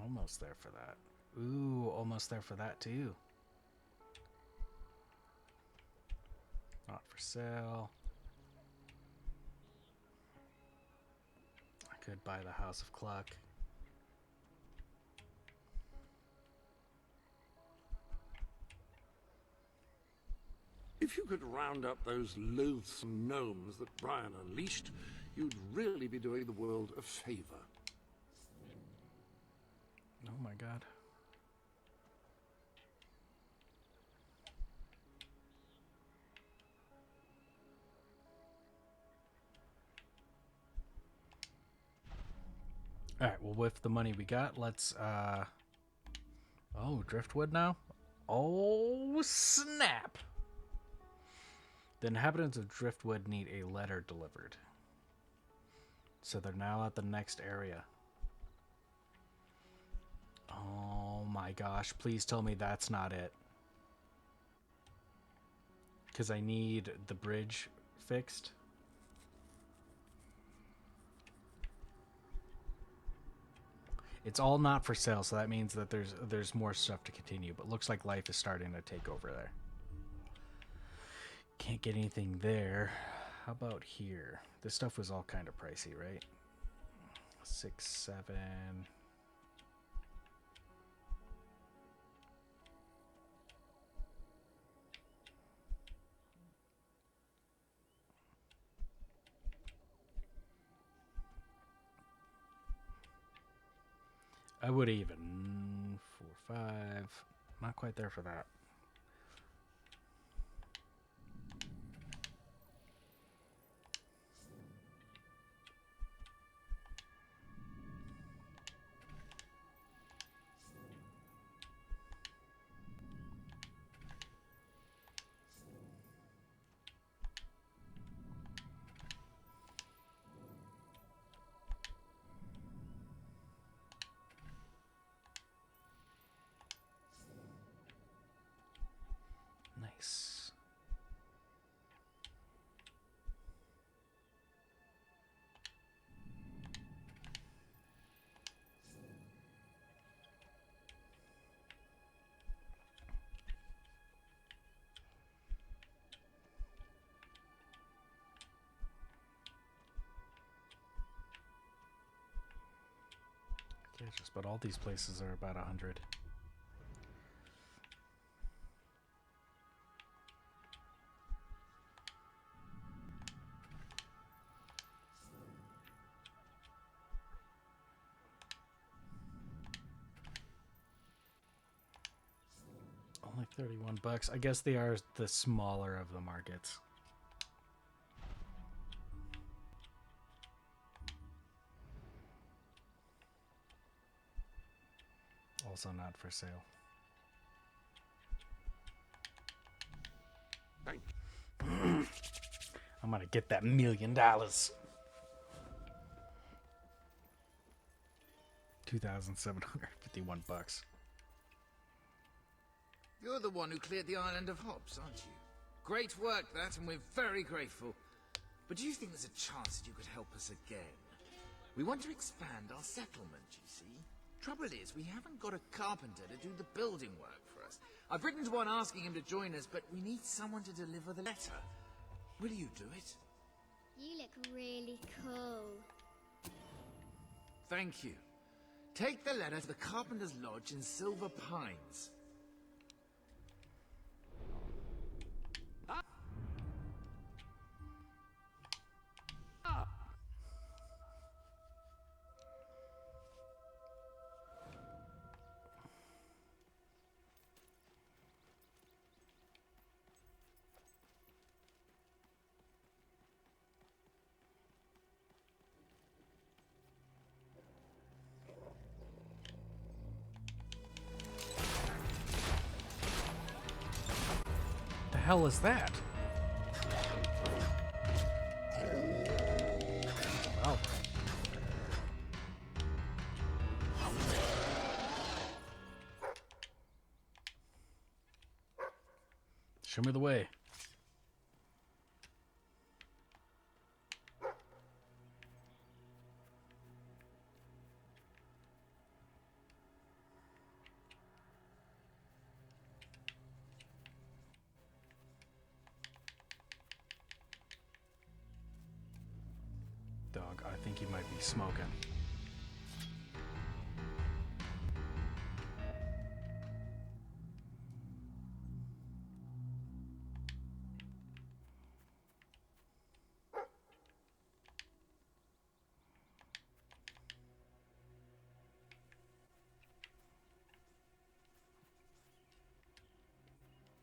Almost there for that. Ooh, almost there for that too. Not for sale. I could buy the House of Cluck. If you could round up those loathsome gnomes that Brian unleashed, you'd really be doing the world a favor. Oh my god. Alright, well with the money we got, let's oh, driftwood now? Oh snap! The inhabitants of Driftwood need a letter delivered. So they're now at the next area. Oh my gosh, please tell me that's not it. Because I need the bridge fixed. It's all not for sale, so that means that there's more stuff to continue. But looks like life is starting to take over there. Can't get anything there. How about here? This stuff was all kind of pricey, right? 6, 7. I would even 4, 5. Not quite there for that. Nice. Yeah, just about all these places are about 100. Only 31 bucks. I guess they are the smaller of the markets. Also not for sale. Thank I'm gonna get that $1 million. 2,751 bucks. You're the one who cleared the island of hops, aren't you? Great work, that, and we're very grateful. But do you think there's a chance that you could help us again? We want to expand our settlement, you see. Trouble is, we haven't got a carpenter to do the building work for us. I've written to one asking him to join us, but we need someone to deliver the letter. Will you do it? You look really cool. Thank you. Take the letter to the Carpenter's Lodge in Silver Pines. The hell is that? Wow. Show me the way. Dog, I think you might be smoking.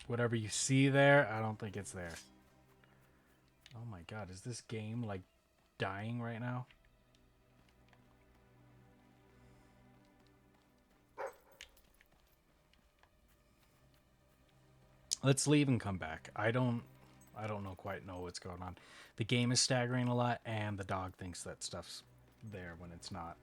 Whatever you see there, I don't think it's there. Oh my god, is this game like dying right now? Let's leave and come back. I don't quite know what's going on. The game is staggering a lot, and the dog thinks that stuff's there when it's not.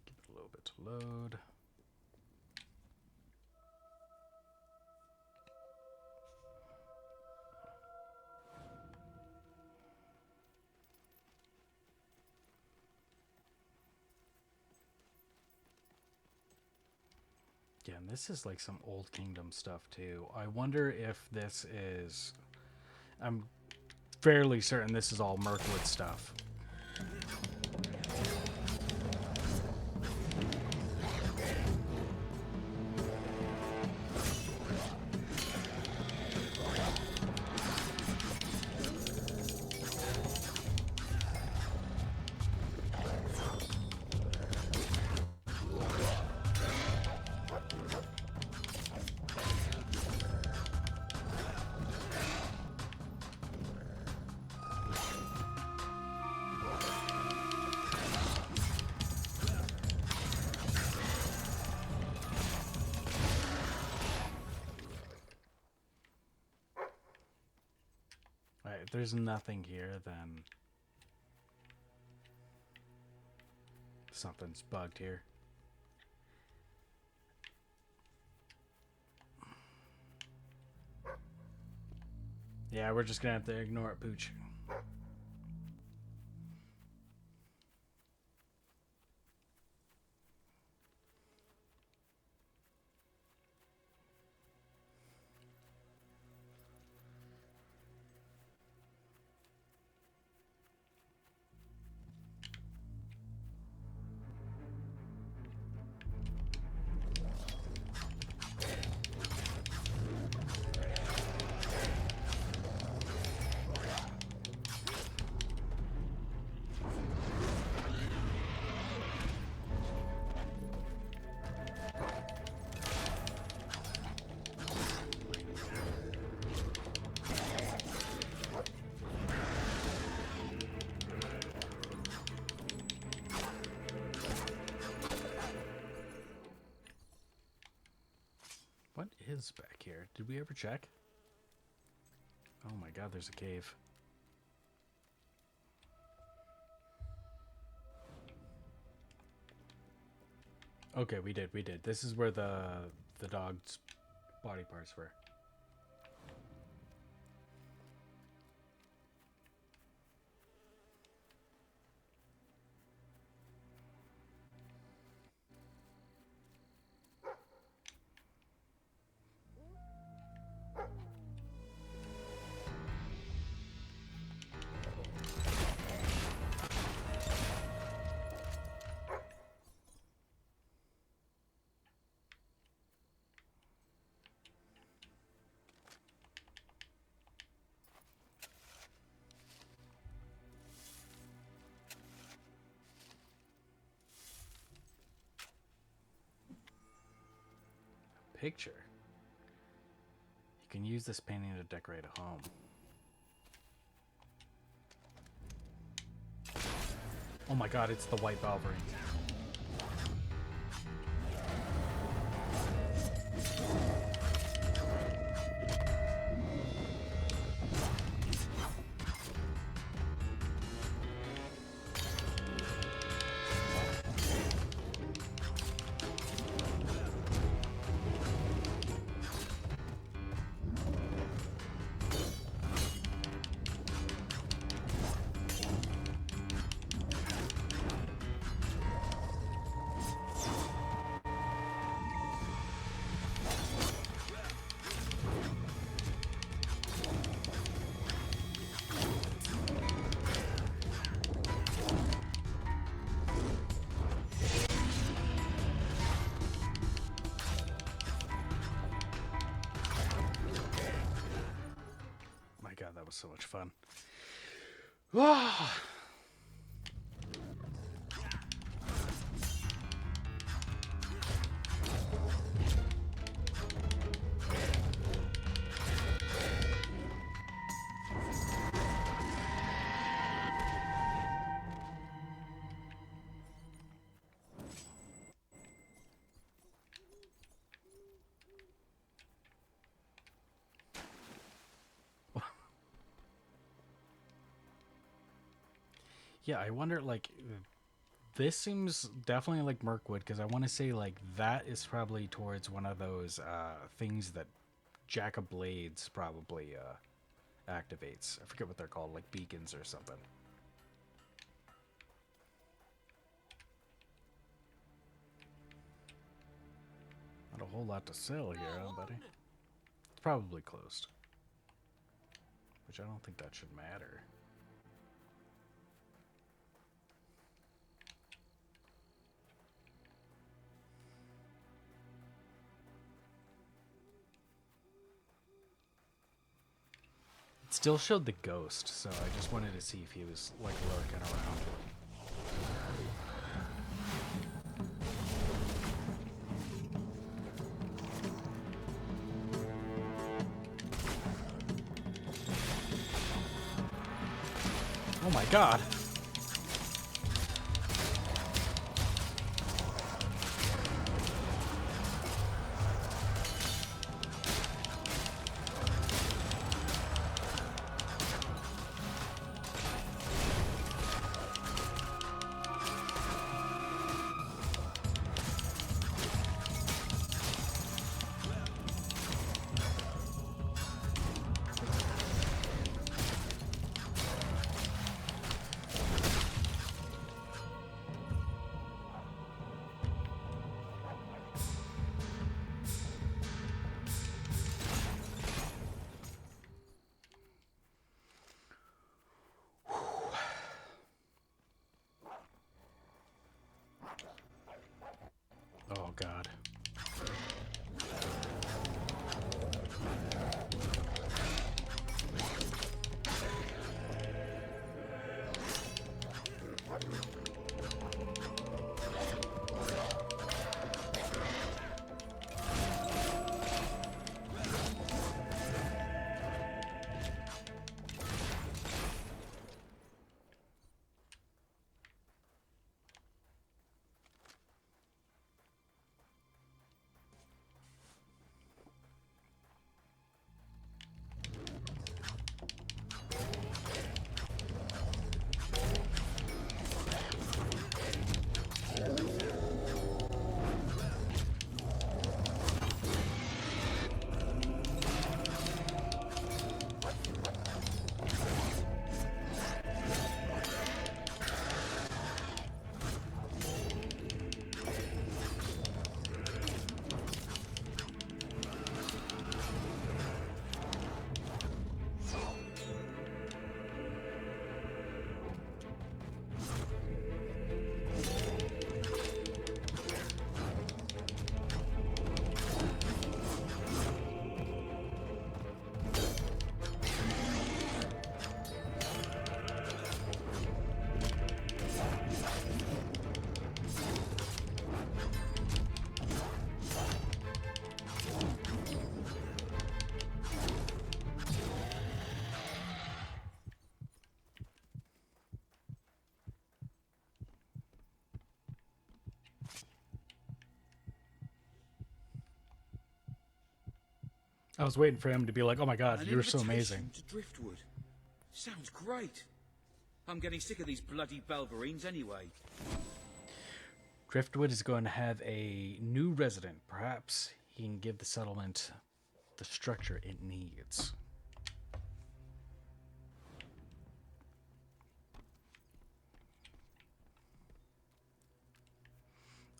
Give it a little bit to load. Yeah, and this is like some Old Kingdom stuff too. I wonder if this is... I'm fairly certain this is all Mirkwood stuff. Alright, if there's nothing here, then something's bugged here. Yeah, we're just gonna have to ignore it, Pooch. is back here? Did we ever check? Oh my god, there's a cave. Okay, we did. This is where the dog's body parts were. Picture. You can use this painting to decorate a home. Oh my god, it's the white Balverine. God, that was so much fun. Yeah, I wonder, like, this seems definitely like Mirkwood, because I want to say, like, that is probably towards one of those things that Jack of Blades probably activates. I forget what they're called, like beacons or something. Not a whole lot to sell here, huh, buddy? It's probably closed. Which I don't think that should matter. It still showed the ghost, so I just wanted to see if he was, like, lurking around. Oh my god. I was waiting for him to be like, "Oh my God, An you're so invitation amazing." to Driftwood. Sounds great. I'm getting sick of these bloody Belverines anyway. Driftwood is going to have a new resident. Perhaps he can give the settlement the structure it needs.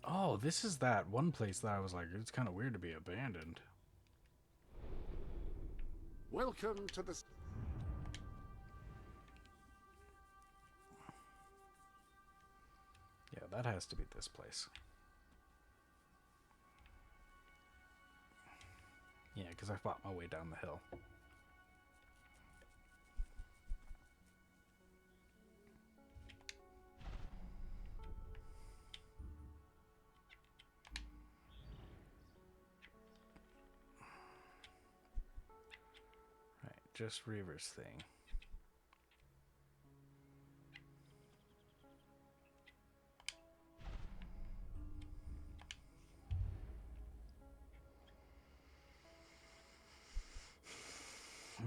Oh, this is that one place that I was like, it's kind of weird to be abandoned. Welcome to the... Yeah, that has to be this place. Yeah, because I fought my way down the hill. Right, just Reaver's thing.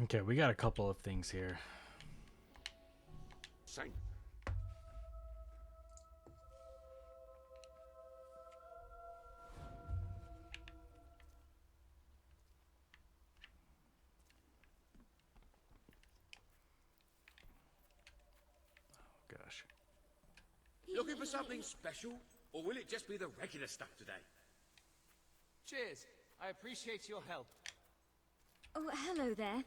Okay, we got a couple of things here. Same. Gosh. Looking for something special, or will it just be the regular stuff today? Cheers. I appreciate your help. Oh, hello there.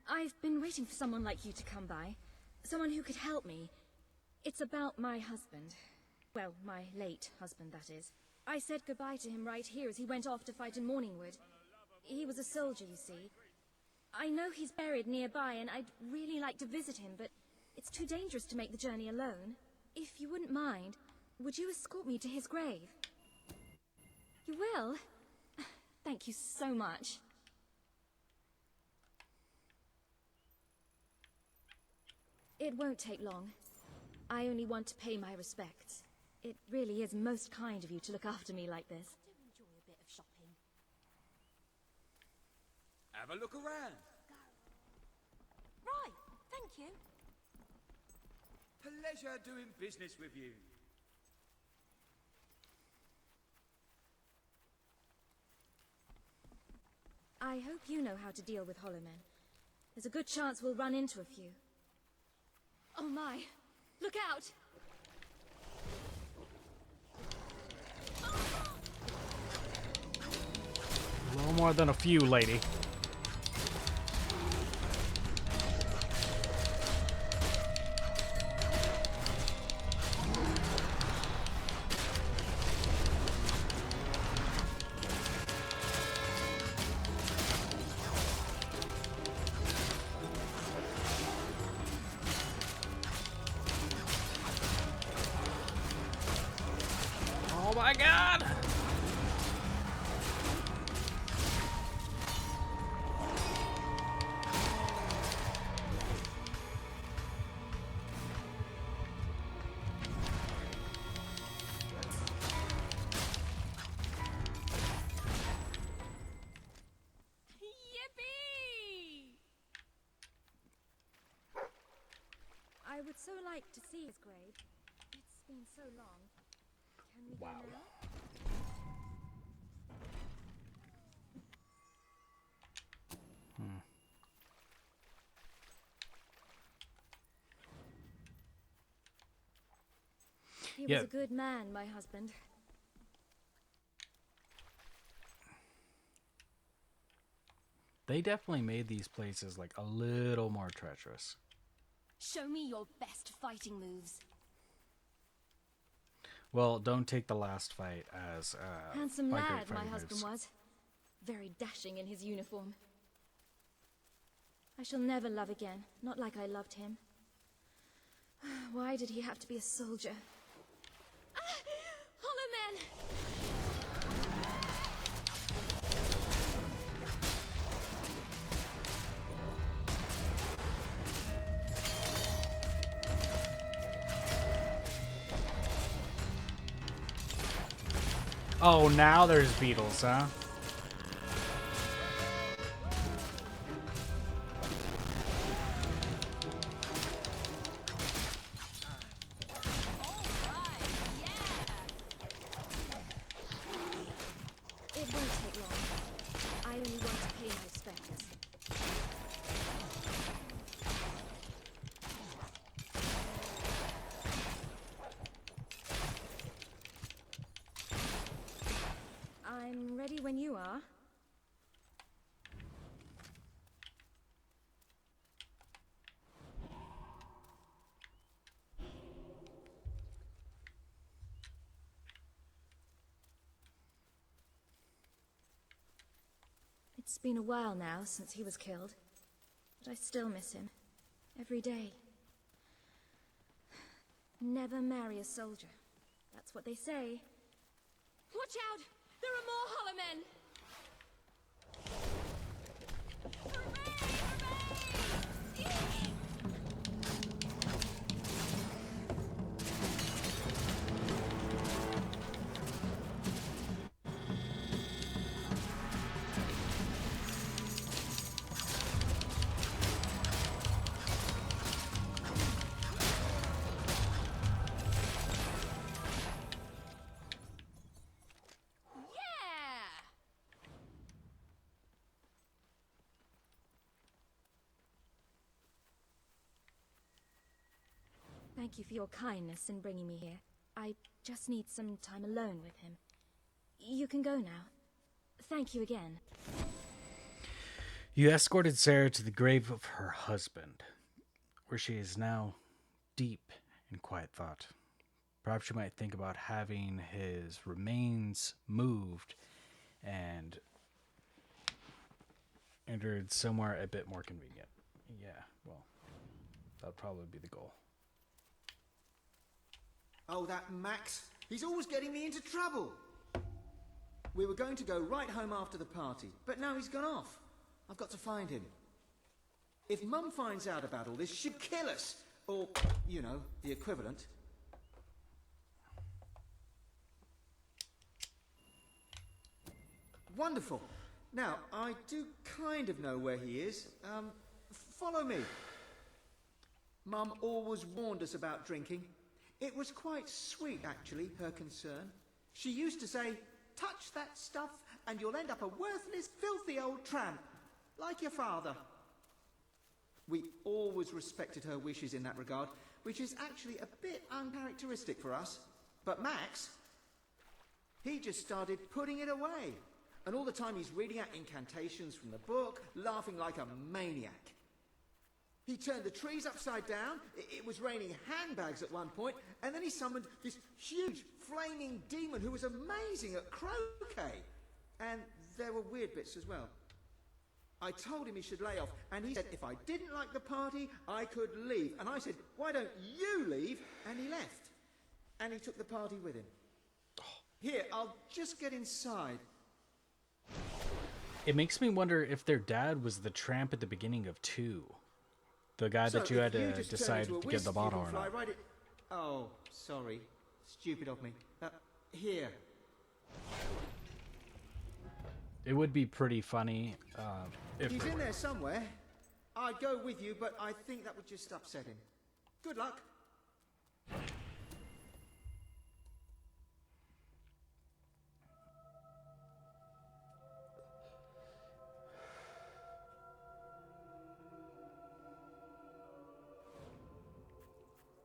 I've been waiting for someone like you to come by. Someone who could help me. It's about my husband. Well, my late husband, that is. I said goodbye to him right here as he went off to fight in Morningwood. He was a soldier, you see. I know he's buried nearby, and I'd really like to visit him, but it's too dangerous to make the journey alone. If you wouldn't mind, would you escort me to his grave? You will? Thank you so much. It won't take long. I only want to pay my respects. It really is most kind of you to look after me like this. I do enjoy a bit of shopping. Have a look around. Right, thank you. Pleasure doing business with you. I hope you know how to deal with hollow men. There's a good chance we'll run into a few. Oh my! Look out! A little more than a few, lady. Oh my God! Yippee! I would so like to see his grave. It's been so long. Can we go now? He Yeah. was a good man, my husband. They definitely made these places like a little more treacherous. Show me your best fighting moves. Well, don't take the last fight as Handsome my great lad, my fighting husband moves. was. Very dashing in his uniform. I shall never love again, not like I loved him. Why did he have to be a soldier? Ah! Hollow men! Oh, now there's beetles, huh? when you are. It's been a while now since he was killed, but I still miss him. Every day. Never marry a soldier. That's what they say. Watch out! There are more Hollow Men! Thank you for your kindness in bringing me here. I just need some time alone with him. You can go now. Thank you again. You escorted Sarah to the grave of her husband, where she is now deep in quiet thought. Perhaps you might think about having his remains moved and entered somewhere a bit more convenient. Yeah, well, that'd probably be the goal. Oh, that Max. He's always getting me into trouble. We were going to go right home after the party, but now he's gone off. I've got to find him. If Mum finds out about all this, she'd kill us. Or, you know, the equivalent. Wonderful. Now, I do kind of know where he is. Follow me. Mum always warned us about drinking. It was quite sweet, actually, her concern. She used to say, touch that stuff and you'll end up a worthless, filthy old tramp, like your father. We always respected her wishes in that regard, which is actually a bit uncharacteristic for us. But Max, he just started putting it away. And all the time he's reading out incantations from the book, laughing like a maniac. He turned the trees upside down, it was raining handbags at one point, and then he summoned this huge flaming demon who was amazing at croquet. And there were weird bits as well. I told him he should lay off, and he said if I didn't like the party, I could leave. And I said, why don't you leave? And he left. And he took the party with him. Here, I'll just get inside. It makes me wonder if their dad was the tramp at the beginning of 2. The guy that you had to decide to give the bottle or not. Oh, sorry. Stupid of me. Here. It would be pretty funny if... He's in there somewhere. I'd go with you, but I think that would just upset him. Good luck.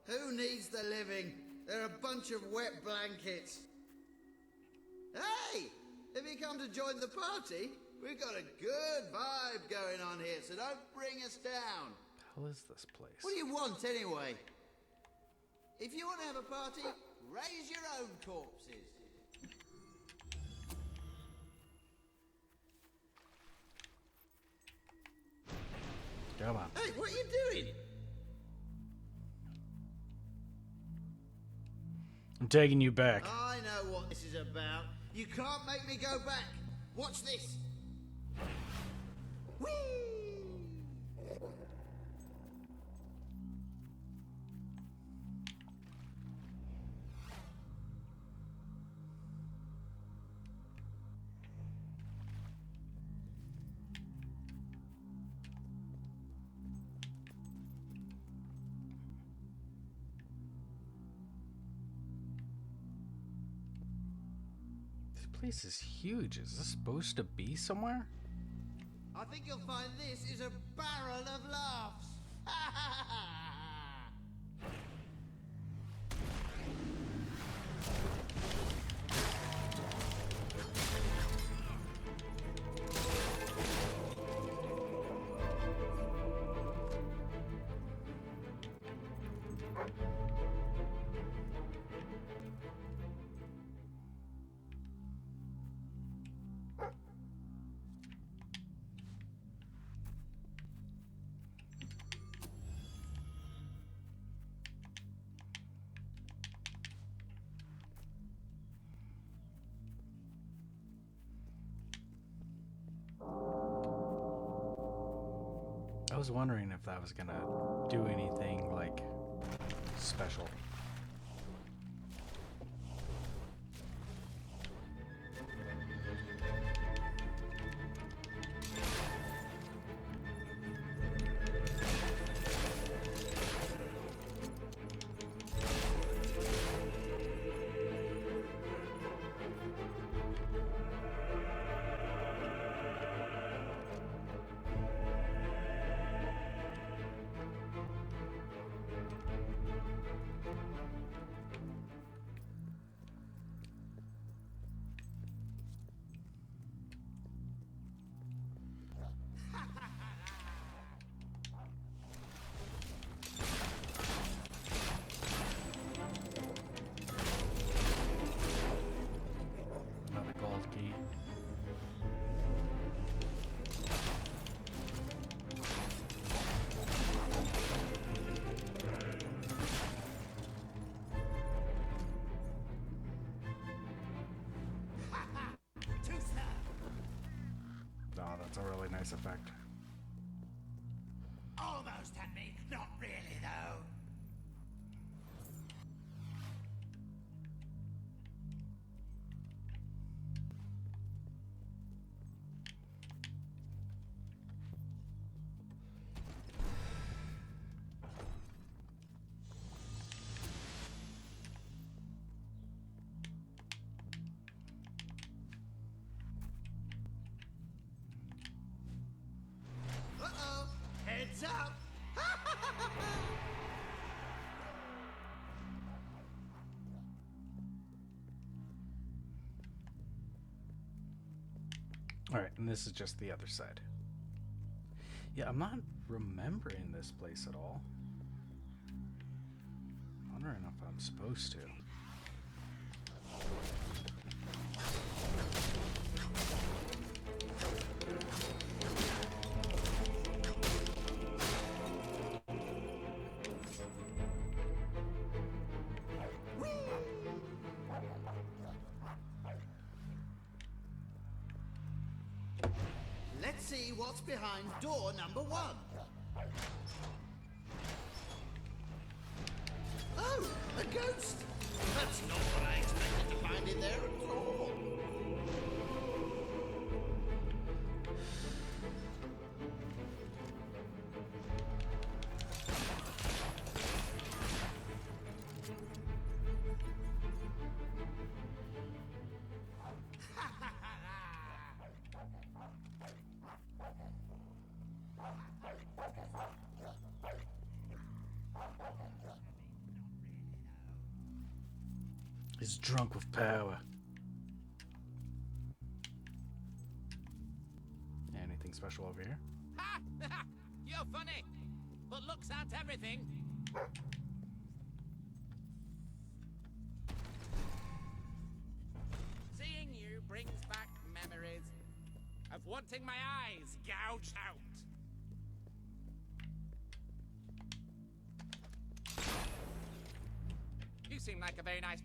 Who needs the living? They're a bunch of wet blankets. Hey! Have you come to join the party? We've got a good vibe going on here, so don't bring us down. What the hell is this place? What do you want, anyway? If you want to have a party, raise your own corpses. Come on. Hey, what are you doing? I'm taking you back. I know what this is about. You can't make me go back. Watch this. Whee! This place is huge. Is this supposed to be somewhere? I think you'll find this is a barrel of laughs. was wondering if that was gonna do anything like special. Another gold key. Oh, that's a really nice effect. Almost had me. Not really, though. Uh-oh. Heads up. Alright, and this is just the other side. Yeah, I'm not remembering this place at all. Wondering if I'm supposed to. Let's see what's behind door number 1. Oh, a ghost! That's not what I expected to find in there at all. He's drunk with power. Anything special over here? Ha! You're funny, but looks aren't everything. Seeing you brings back memories of wanting my eyes gouged out. You seem like a very nice...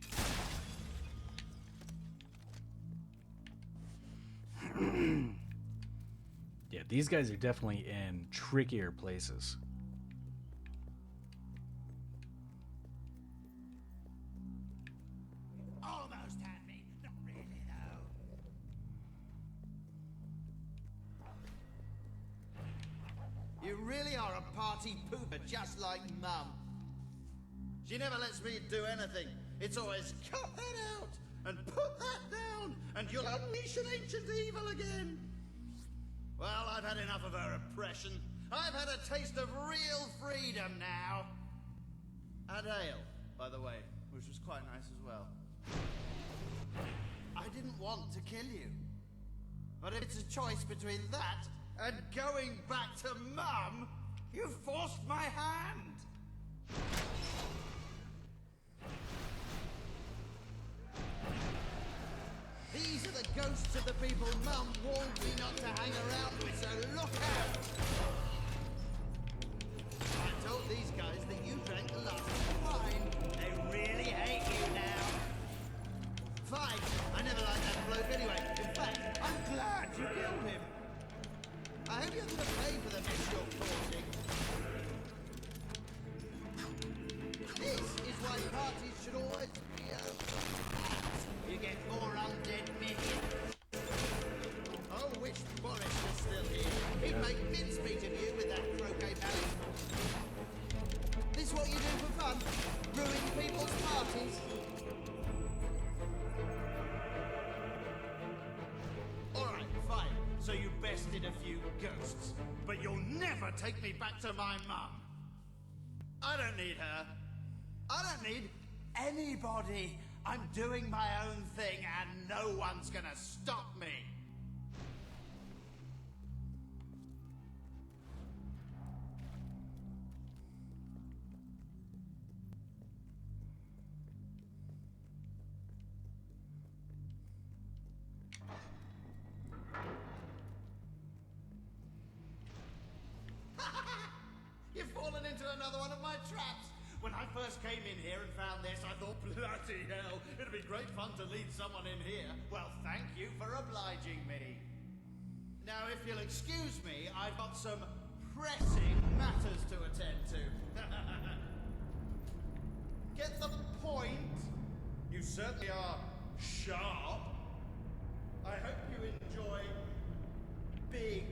Yeah, these guys are definitely in trickier places. Almost had me. Not really, though. You really are a party pooper, just like Mum. She never lets me do anything. It's always, cut that out, and put that down, and you'll unleash an ancient evil again. Well, I've had enough of her oppression. I've had a taste of real freedom now. And ale, by the way, which was quite nice as well. I didn't want to kill you. But if it's a choice between that and going back to Mum, you forced my hand. These are the ghosts of the people Mum warned me not to hang around with, so look out! I told these guys that you drank the last of the wine. They really hate you now. Fine, I never liked that bloke anyway. In fact, I'm glad you killed him. I hope you're going to pay for the mess your talking. This is why parties should always be open. You get more undead minions. Oh, wish Boris was still here. He'd make mincemeat of you with that croquet mallet. This what you do for fun? Ruin people's parties? Alright, fine. So you bested a few ghosts. But you'll never take me back to my mum. I don't need her. I don't need anybody. I'm doing my own thing and no one's gonna stop me. You've fallen into another one of my traps. When I first came in here and found this, I thought, bloody hell, it'd be great fun to lead someone in here. Well, thank you for obliging me. Now, if you'll excuse me, I've got some pressing matters to attend to. Get the point? You certainly are sharp. I hope you enjoy big,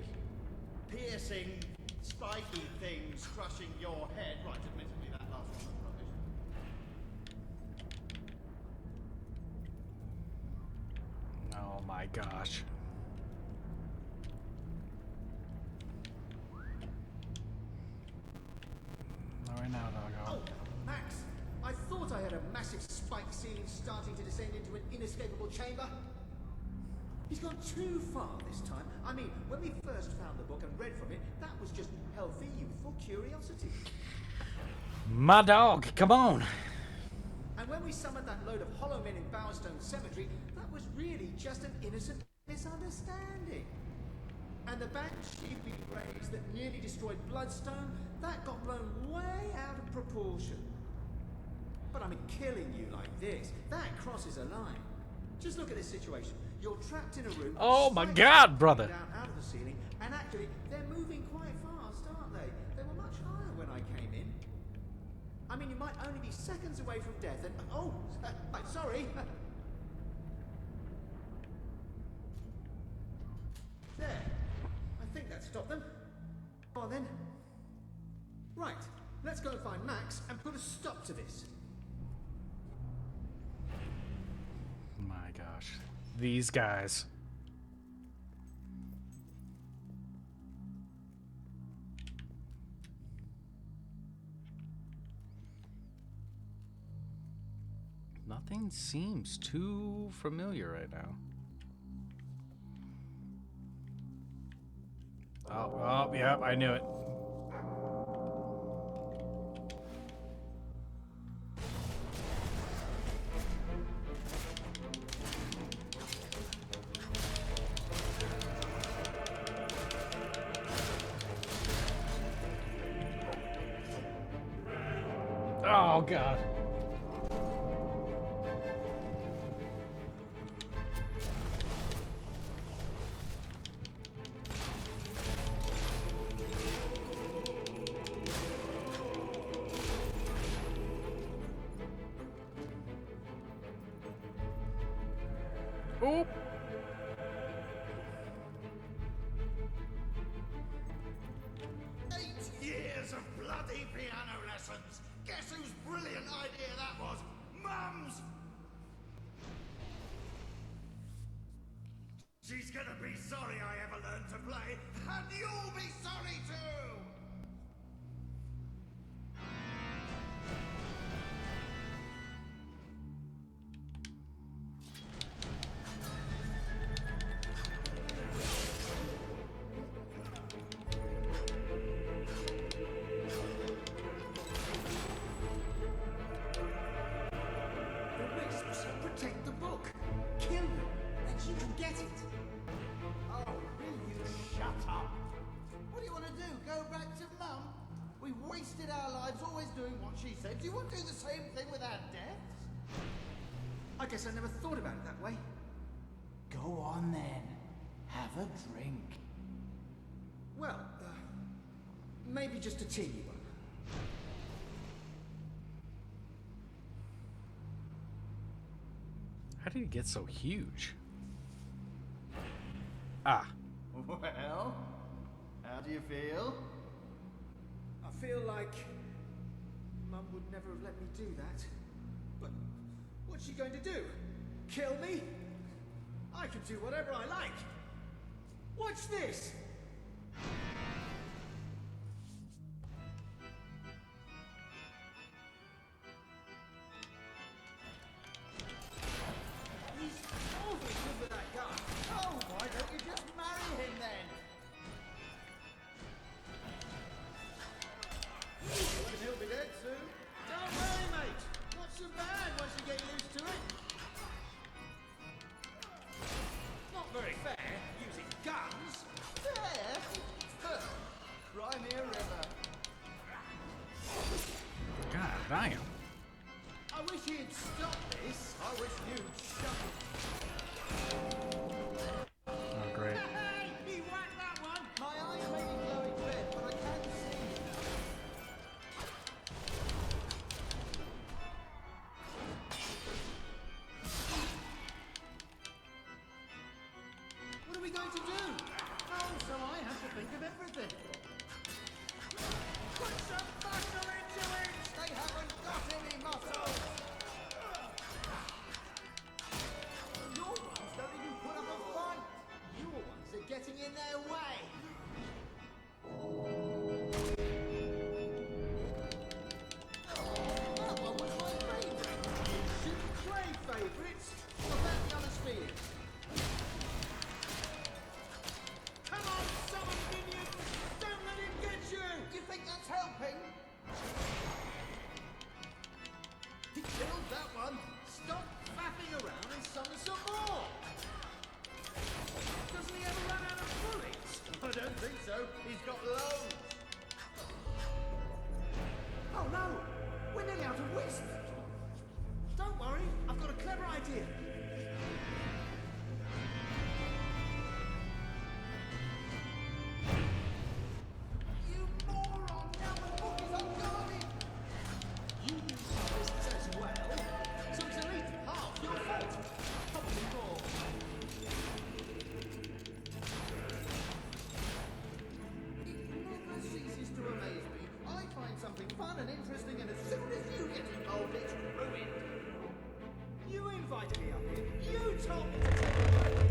piercing, spiky things crushing your head. Right, admittedly, that last one was rubbish. Oh my gosh. Not right now, doggo. Oh, Max! I thought I had a massive spike ceiling starting to descend into an inescapable chamber. He's gone too far this time. I mean, when we first found the book and read from it, that was just healthy, youthful curiosity. My dog, come on. And when we summoned that load of hollow men in Bowerstone Cemetery, that was really just an innocent misunderstanding. And the banshee we raised that nearly destroyed Bloodstone, that got blown way out of proportion. But I mean, killing you like this, that crosses a line. Just look at this situation. You're trapped in a room. Oh my God, brother. Down out of the ceiling, and actually, they're moving quite fast, aren't they? They were much higher when I came in. I mean, you might only be seconds away from death, and oh, sorry. There. I think that stopped them. Go on then. Right. Let's go and find Max and put a stop to this. My gosh. These guys. Nothing seems too familiar right now. Oh, yeah, I knew it. Oh, God. Oop. 8 years of bloody piano lessons. Guess whose brilliant idea that was? Mum's! She's gonna be sorry I ever learned to play, and you'll be sorry too! The wisps protect the book. Kill them, and you can get it. Oh, will you shut up? What do you want to do? Go back to Mum? We wasted our lives always doing what she said. Do you want to do the same thing with our deaths? I guess I never thought about it that way. Go on then. Have a drink. Well, Maybe just a teeny one. How did he get so huge? Ah. Well, how do you feel? I feel like Mum would never have let me do that. But what's she going to do? Kill me? I can do whatever I like. Watch this! He's awful good with that gun. Oh, why don't you just marry him then? He'll be dead soon. Don't worry, mate. Not so bad once you get used to it. Not very fair, using guns. Fair? Cry me a river. God damn. I wish he'd stop this. I wish you'd shut it. Oh, great. Hey, he whacked that one. My eyes may be glowing red, but I can see. What are we going to do? Oh, so I have to think of everything. Put some muscle into it! They haven't got any muscle! Your ones don't even put up a fight! Your ones are getting in their way! That one was my favourite! You shouldn't trade favourites! What about the other spears? Come on, summon minions! Don't let him get you! You think that's helping? He killed that one! Stop faffing around and summon some more! Doesn't he ever run out of bullets? I don't think so. He's got loads. Oh no! We're nearly out of wisp! Don't worry, I've got a clever idea. You moron! Now the book is unguarded! You do some business as well, so it's at least half your fault. Probably more. It never ceases to amaze me. I find something fun and interesting, and as soon as you get involved, it's ruined. You invited me up here. You told me to take a break.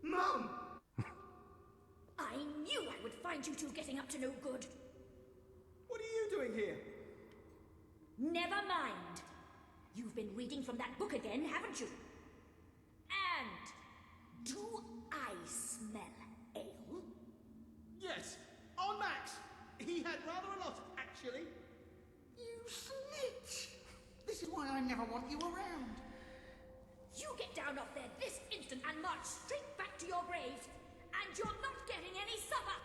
Mum! I knew I would find you two getting up to no good. What are you doing here? Never mind. You've been reading from that book again, haven't you? And do I smell ale? Yes, on Max. He had rather a lot, actually. You snitch! This is why I never want you around. You get down off there this instant and march straight back to your graves, and you're not getting any supper!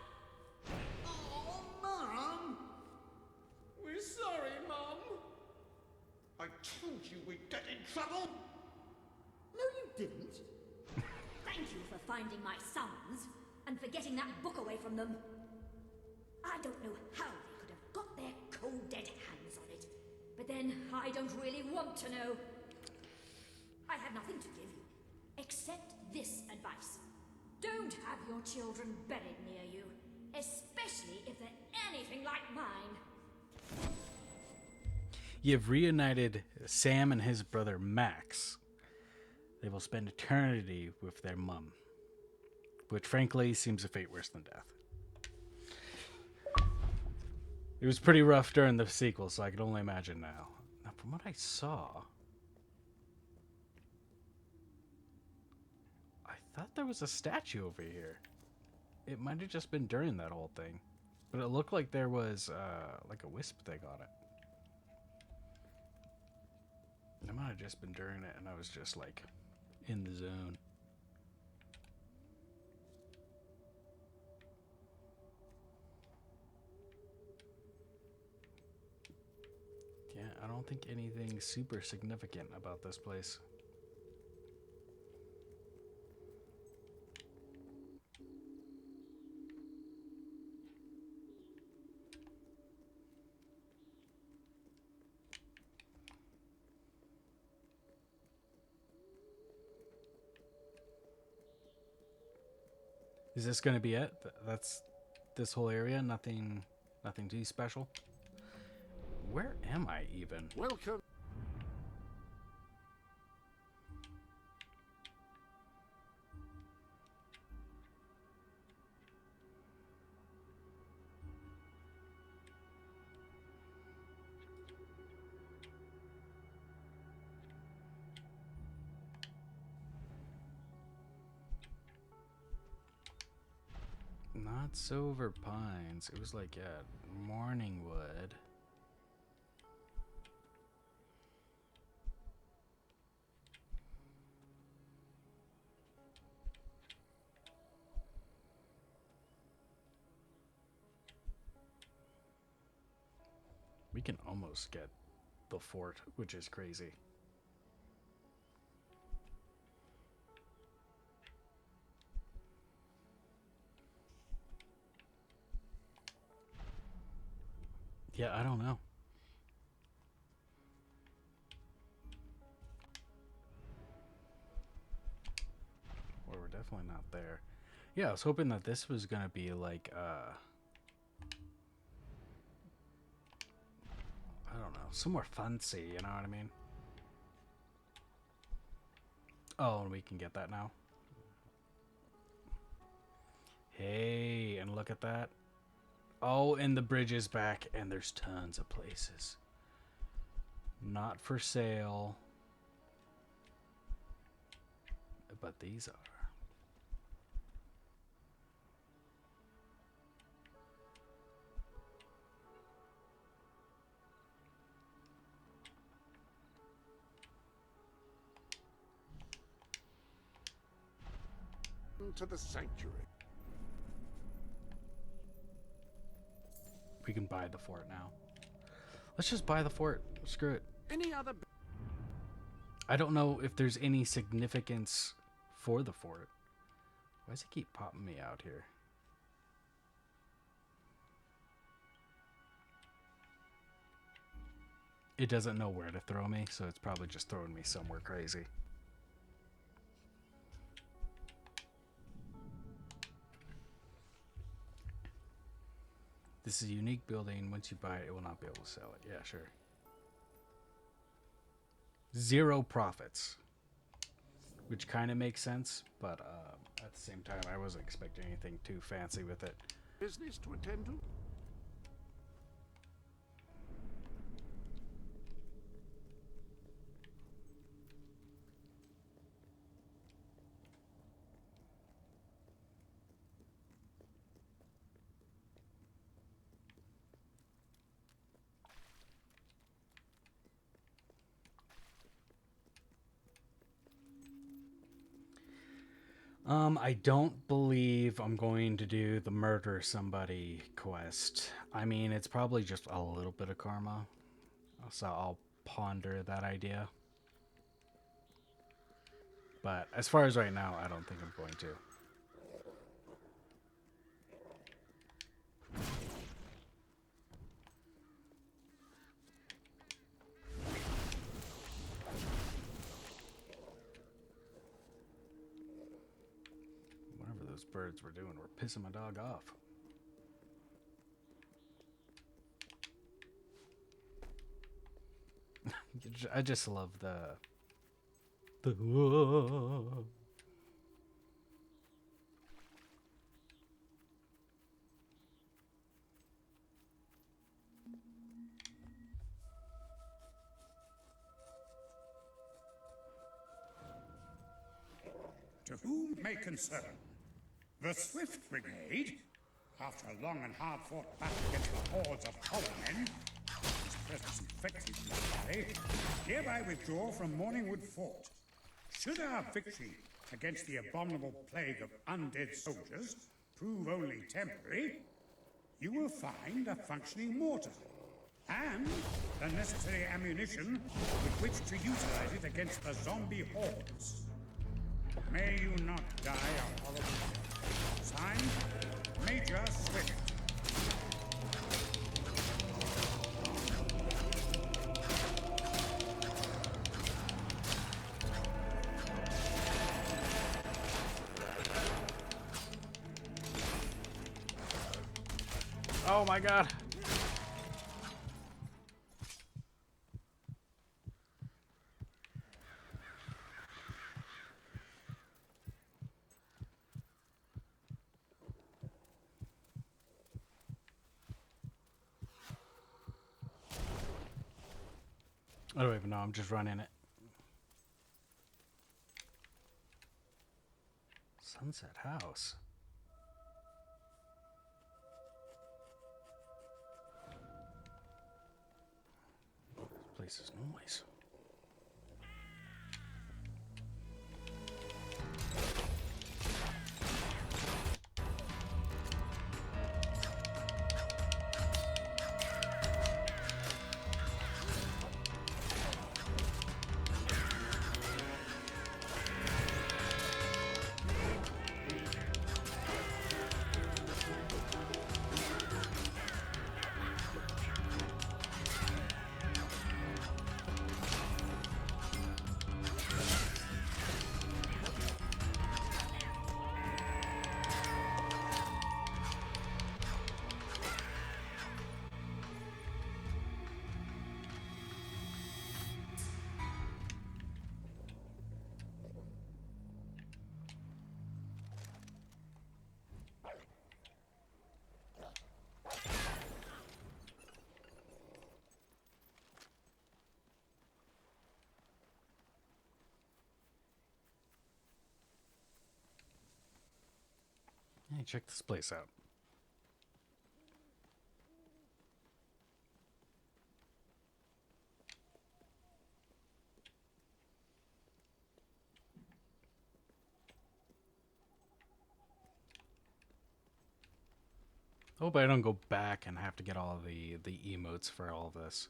Oh, Mum! We're sorry, Mum. I told you we'd get in trouble. No, you didn't. Thank you for finding my sons and for getting that book away from them. I don't know how they could have got their cold dead hands on it, but then I don't really want to know. I have nothing to give you, except this advice. Don't have your children buried near you, especially if they're anything like mine. You've reunited Sam and his brother Max. They will spend eternity with their mum, which frankly seems a fate worse than death. It was pretty rough during the sequel, so I can only imagine now. Now, from what I saw, I thought there was a statue over here. It might have just been during that whole thing, but it looked like there was like a wisp thing on it. It might have just been during it, and I was just like in the zone. Yeah, I don't think anything super significant about this place. Is this going to be it? That's this whole area? Nothing too special? Where am I even? Welcome. Not Silver Pines. It was like at Morningwood. We can almost get the fort, which is crazy. Yeah, I don't know. Well, we're definitely not there. Yeah, I was hoping that this was gonna be like, I don't know, somewhere fancy, you know what I mean? Oh, and we can get that now. Hey, and look at that. Oh, and the bridge is back, and there's tons of places. Not for sale. But these are. To the sanctuary. We can buy the fort now. Let's just buy the fort. Screw it. Any other? I don't know if there's any significance for the fort. Why does it keep popping me out here? It doesn't know where to throw me, so it's probably just throwing me somewhere crazy. This is a unique building. Once you buy it, it will not be able to sell it. Yeah, sure. 0 profits. Which kind of makes sense, but at the same time, I wasn't expecting anything too fancy with it. Business to attend to? I don't believe I'm going to do the murder somebody quest. I mean, it's probably just a little bit of karma. So I'll ponder that idea. But as far as right now, I don't think I'm going to. Whatever those birds were doing were pissing my dog off. I just love the To whom may concern, the Swift Brigade, after a long and hard-fought battle against the hordes of Hollow-men, whose presence infects his bloodbody, hereby withdraw from Morningwood Fort. Should our victory against the abominable plague of undead soldiers prove only temporary, you will find a functioning mortar, And the necessary ammunition with which to utilize it against the zombie hordes. May you not die a horrible death. Signed, Major Swift. Oh my god. I don't even know, I'm just running it. Sunset House. This place is noise. Hey, check this place out. Hope I don't go back and have to get all the emotes for all of this.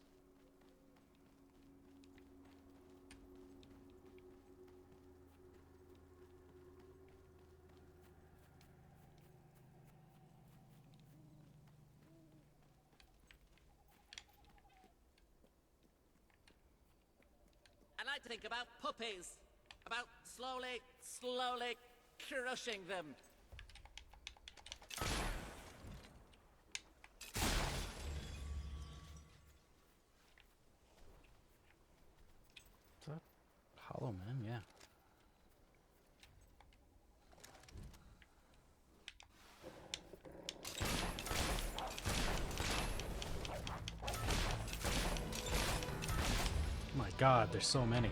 I like to think about puppies. About slowly crushing them. What's that? Hollow Man, yeah. My god, there's so many.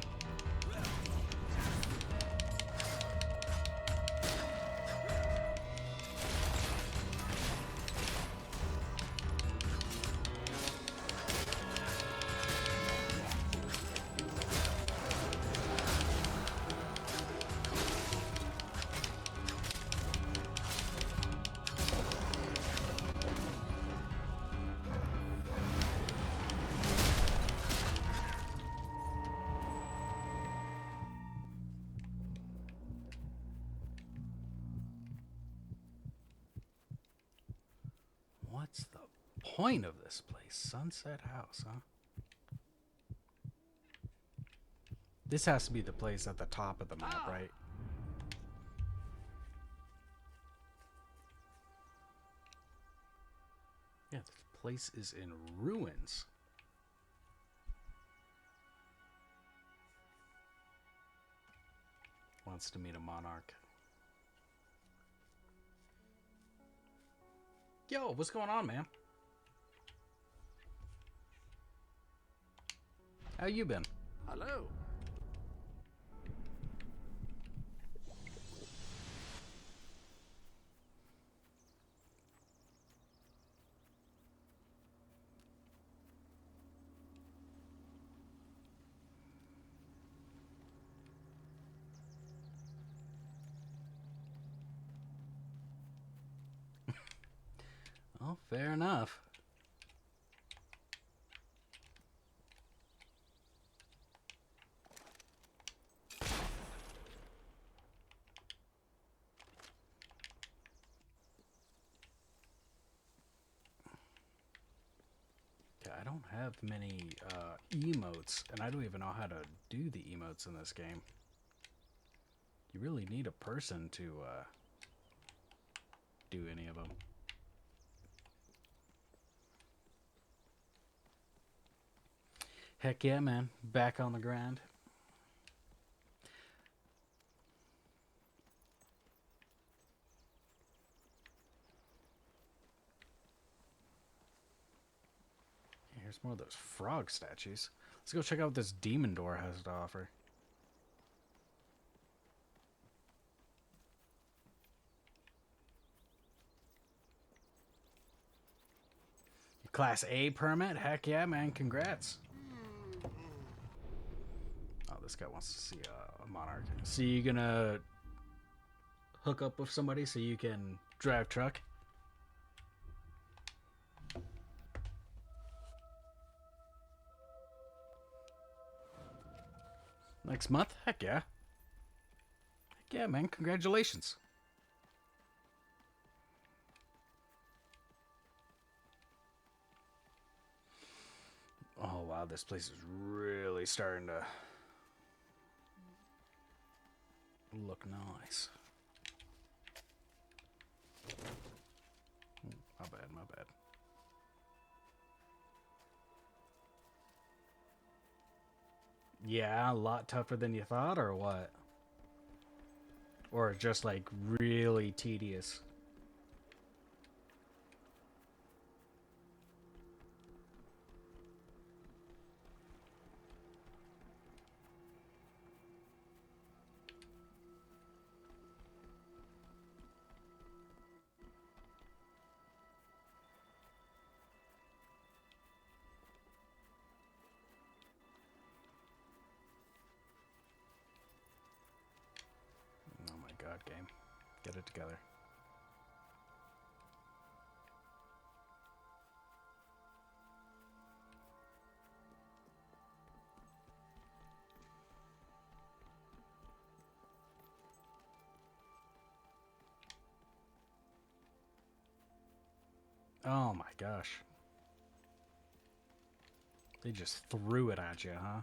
What's the point of this place? Sunset House, huh? This has to be the place at the top of the map, right? Yeah, this place is in ruins. Wants to meet a monarch. Yo, what's going on, man? How you been? Hello. Well, fair enough. have many emotes, and I don't even know how to do the emotes in this game. You really need a person to do any of them. Heck yeah, man. Back on the grind. Here's more of those frog statues. Let's go check out what this demon door has to offer. Class A permit? Heck yeah, man. Congrats. Oh, this guy wants to see a monarch. So you gonna hook up with somebody so you can drive truck? Next month? Heck yeah. Heck yeah, man. Congratulations. Oh, wow. This place is really starting to look nice. My bad, my bad. Yeah, a lot tougher than you thought, or what? Or just like really tedious? Oh my god, game. Get it together. Oh my gosh. They just threw it at you, huh?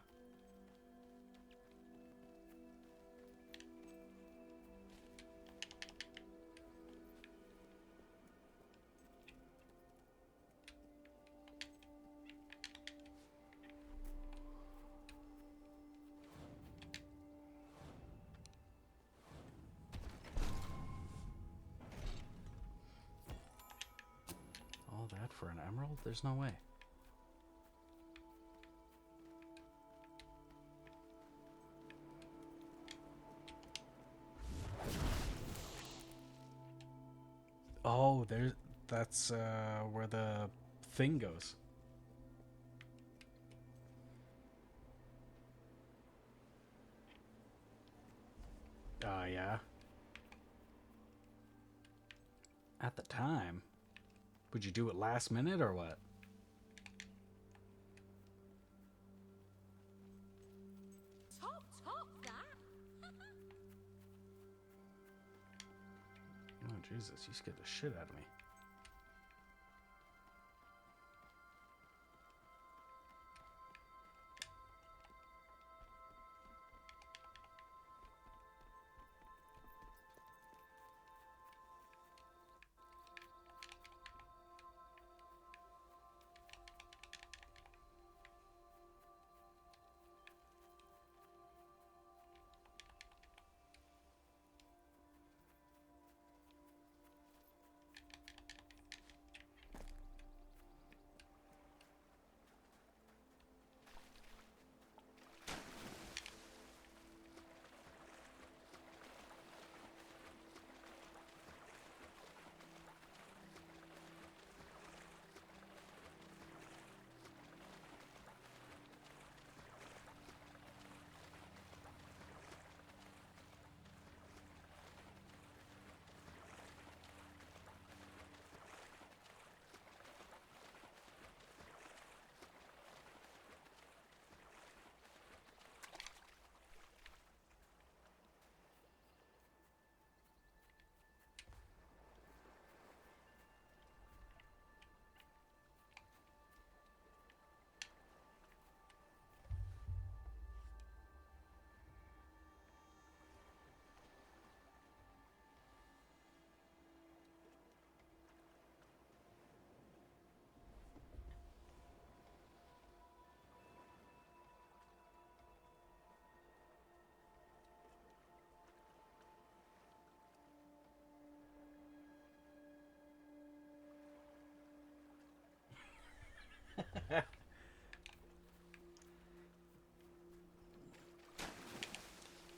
All that for an emerald? There's no way. Oh, that's where the thing goes. Oh, yeah. At the time. Would you do it last minute or what? Top that. Oh, Jesus, you scared the shit out of me.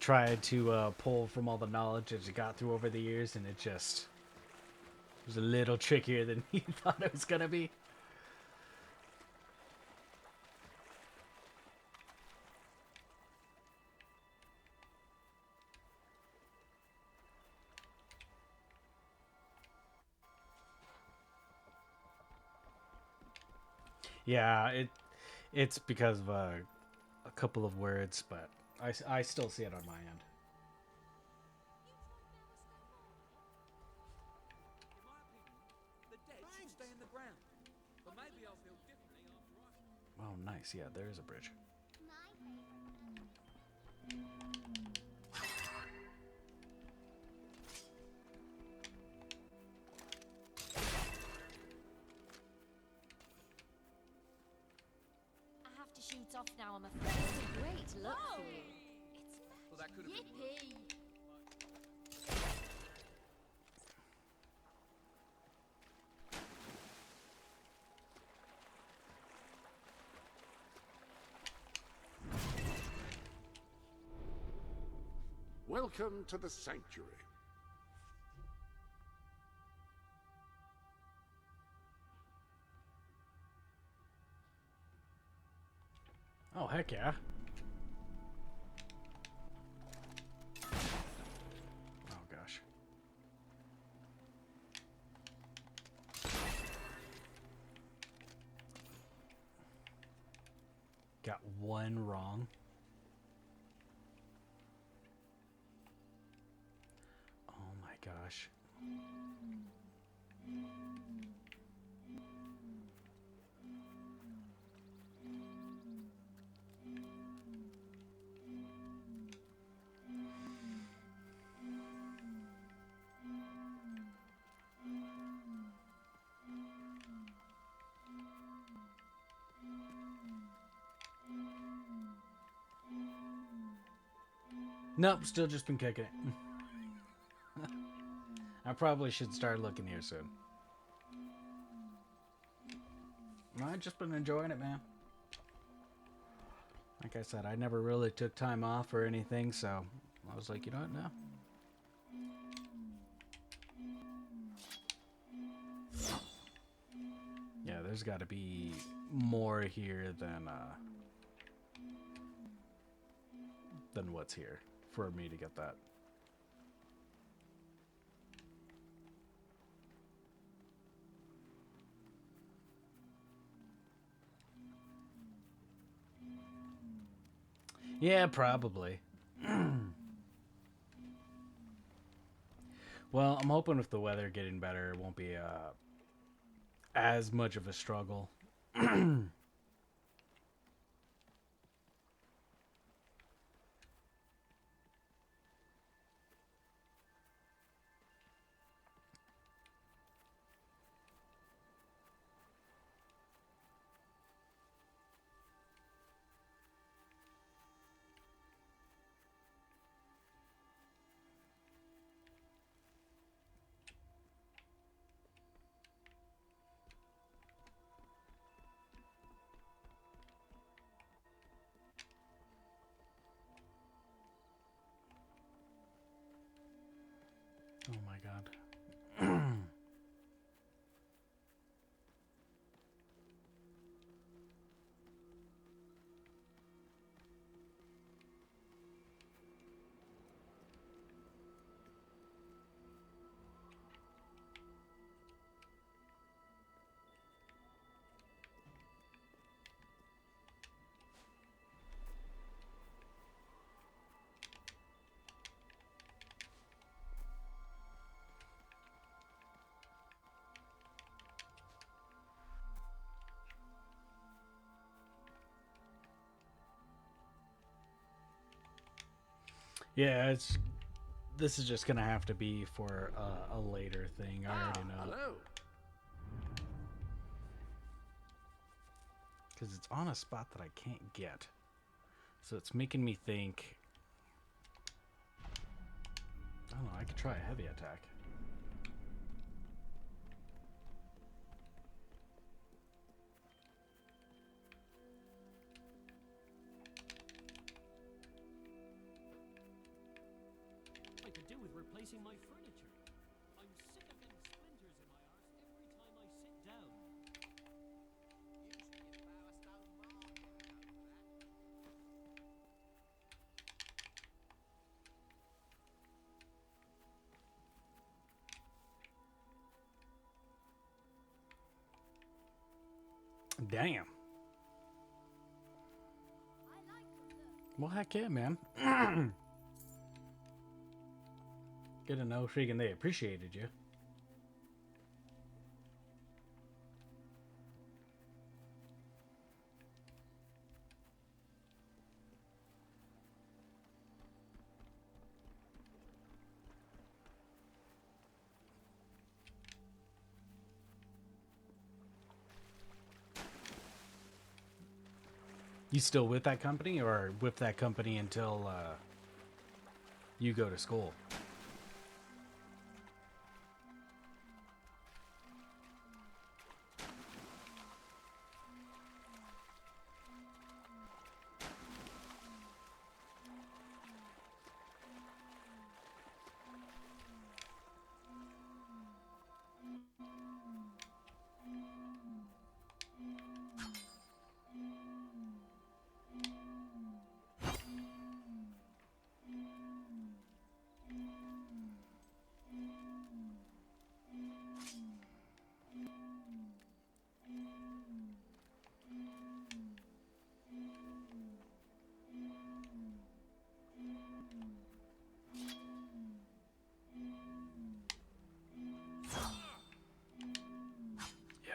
Tried to pull from all the knowledge that you got through over the years, and it just was a little trickier than you thought it was gonna be. Yeah, it's because of a couple of words, but I still see it on my end. The dead should stay in the ground. But maybe I'll feel differently after I... Oh, nice. Yeah, there is a bridge. I have to shoot off now, I'm afraid. It's a great look for you. Well, that could have been... Yippee! Welcome to the sanctuary. Oh, heck yeah. Oh, gosh. Got one wrong. Oh my gosh. Nope, still just been kicking it. I probably should start looking here soon. I've just been enjoying it, man. Like I said, I never really took time off or anything, so I was like, you know what, no. Yeah, there's got to be more here than what's here for me to get that. Yeah, probably. Well, I'm hoping with the weather getting better, it won't be as much of a struggle. Oh my god. Yeah, this is just gonna have to be for a later thing. I already know. Hello. Because it's on a spot that I can't get. So it's making me think... I don't know, I could try a heavy attack. replacing my furniture. I'm sick of getting splinters in my arse every time I sit down. Damn. Well, heck yeah, man. Good to know, freaking they appreciated you. You still with that company, or with that company until you go to school?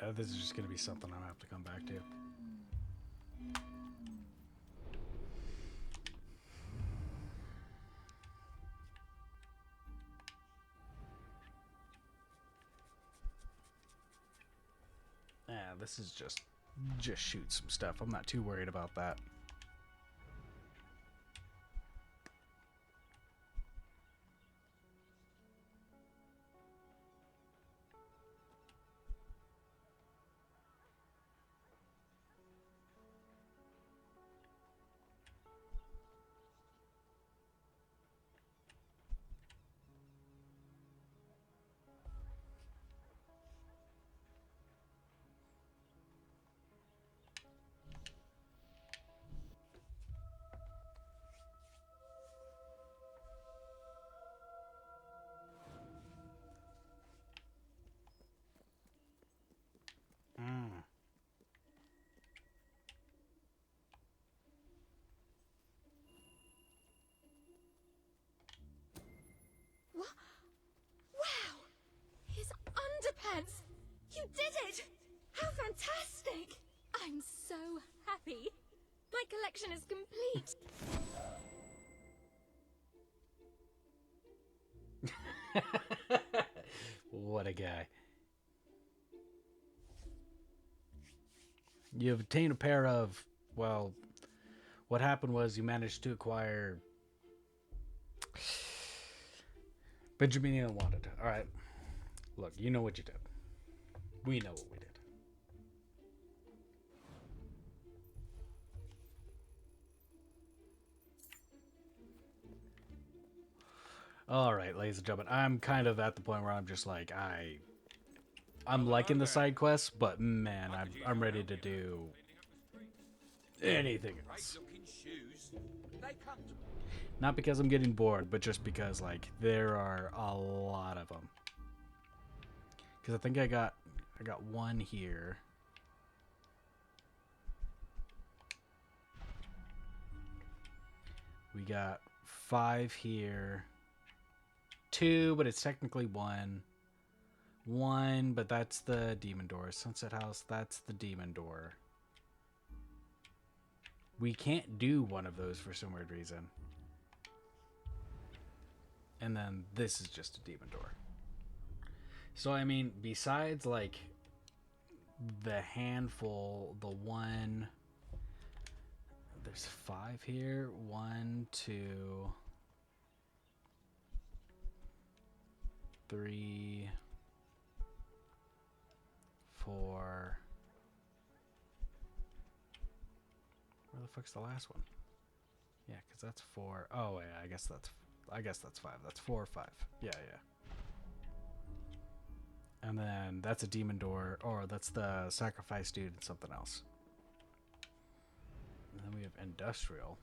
Yeah, this is just going to be something I'll have to come back to. Yeah, this is just shoot some stuff. I'm not too worried about that. What? Wow! His underpants! You did it! How fantastic! I'm so happy. My collection is complete. What a guy. You've obtained a pair of, well, what happened was you managed to acquire Benjamin wanted. All right. Look, you know what you did. We know what we did. All right, ladies and gentlemen, I'm kind of at the point where I'm just like, I'm liking the side quests, but man, I'm ready to do anything else. Not because I'm getting bored, but just because like there are a lot of them. Because I think I got one here. We got 5 here. 2, but it's technically 1. 1, but that's the demon door. Sunset House, that's the demon door. We can't do one of those for some weird reason. And then this is just a demon door. So, I mean, besides, like, the handful, the 1... There's 5 here. 1, 2... 3... 4... Where the fuck's the last one? Yeah, because that's 4. Oh, yeah, I guess that's I guess that's 5. That's 4 or 5. Yeah, yeah. And then that's a demon door, or that's the sacrifice dude and something else. And then we have industrial.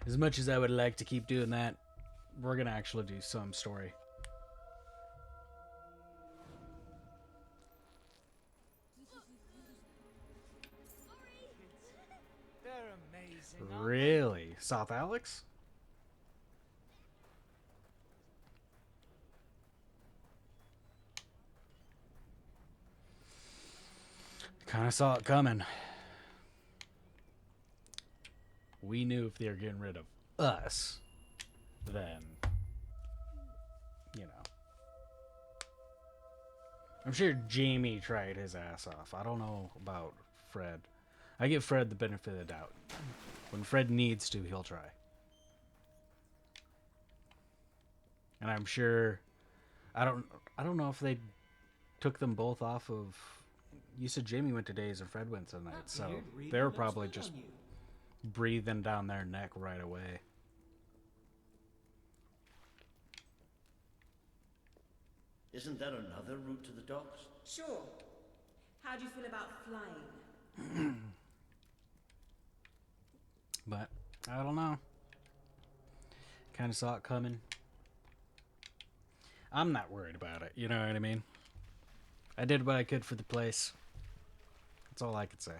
As much as I would like to keep doing that, we're gonna actually do some story. They're amazing. Really? South Alex? Kind of saw it coming. We knew if they were getting rid of us, then, you know. I'm sure Jamie tried his ass off. I don't know about Fred. I give Fred the benefit of the doubt. When Fred needs to, he'll try. And I'm sure, I don't know if they took them both off of. You said Jamie went to days and Fred went to night, so they were probably just breathing down their neck right away. Isn't there another route to the docks? Sure. How do you feel about flying? But I don't know. Kind of saw it coming. I'm not worried about it. You know what I mean? I did what I could for the place. That's all I could say.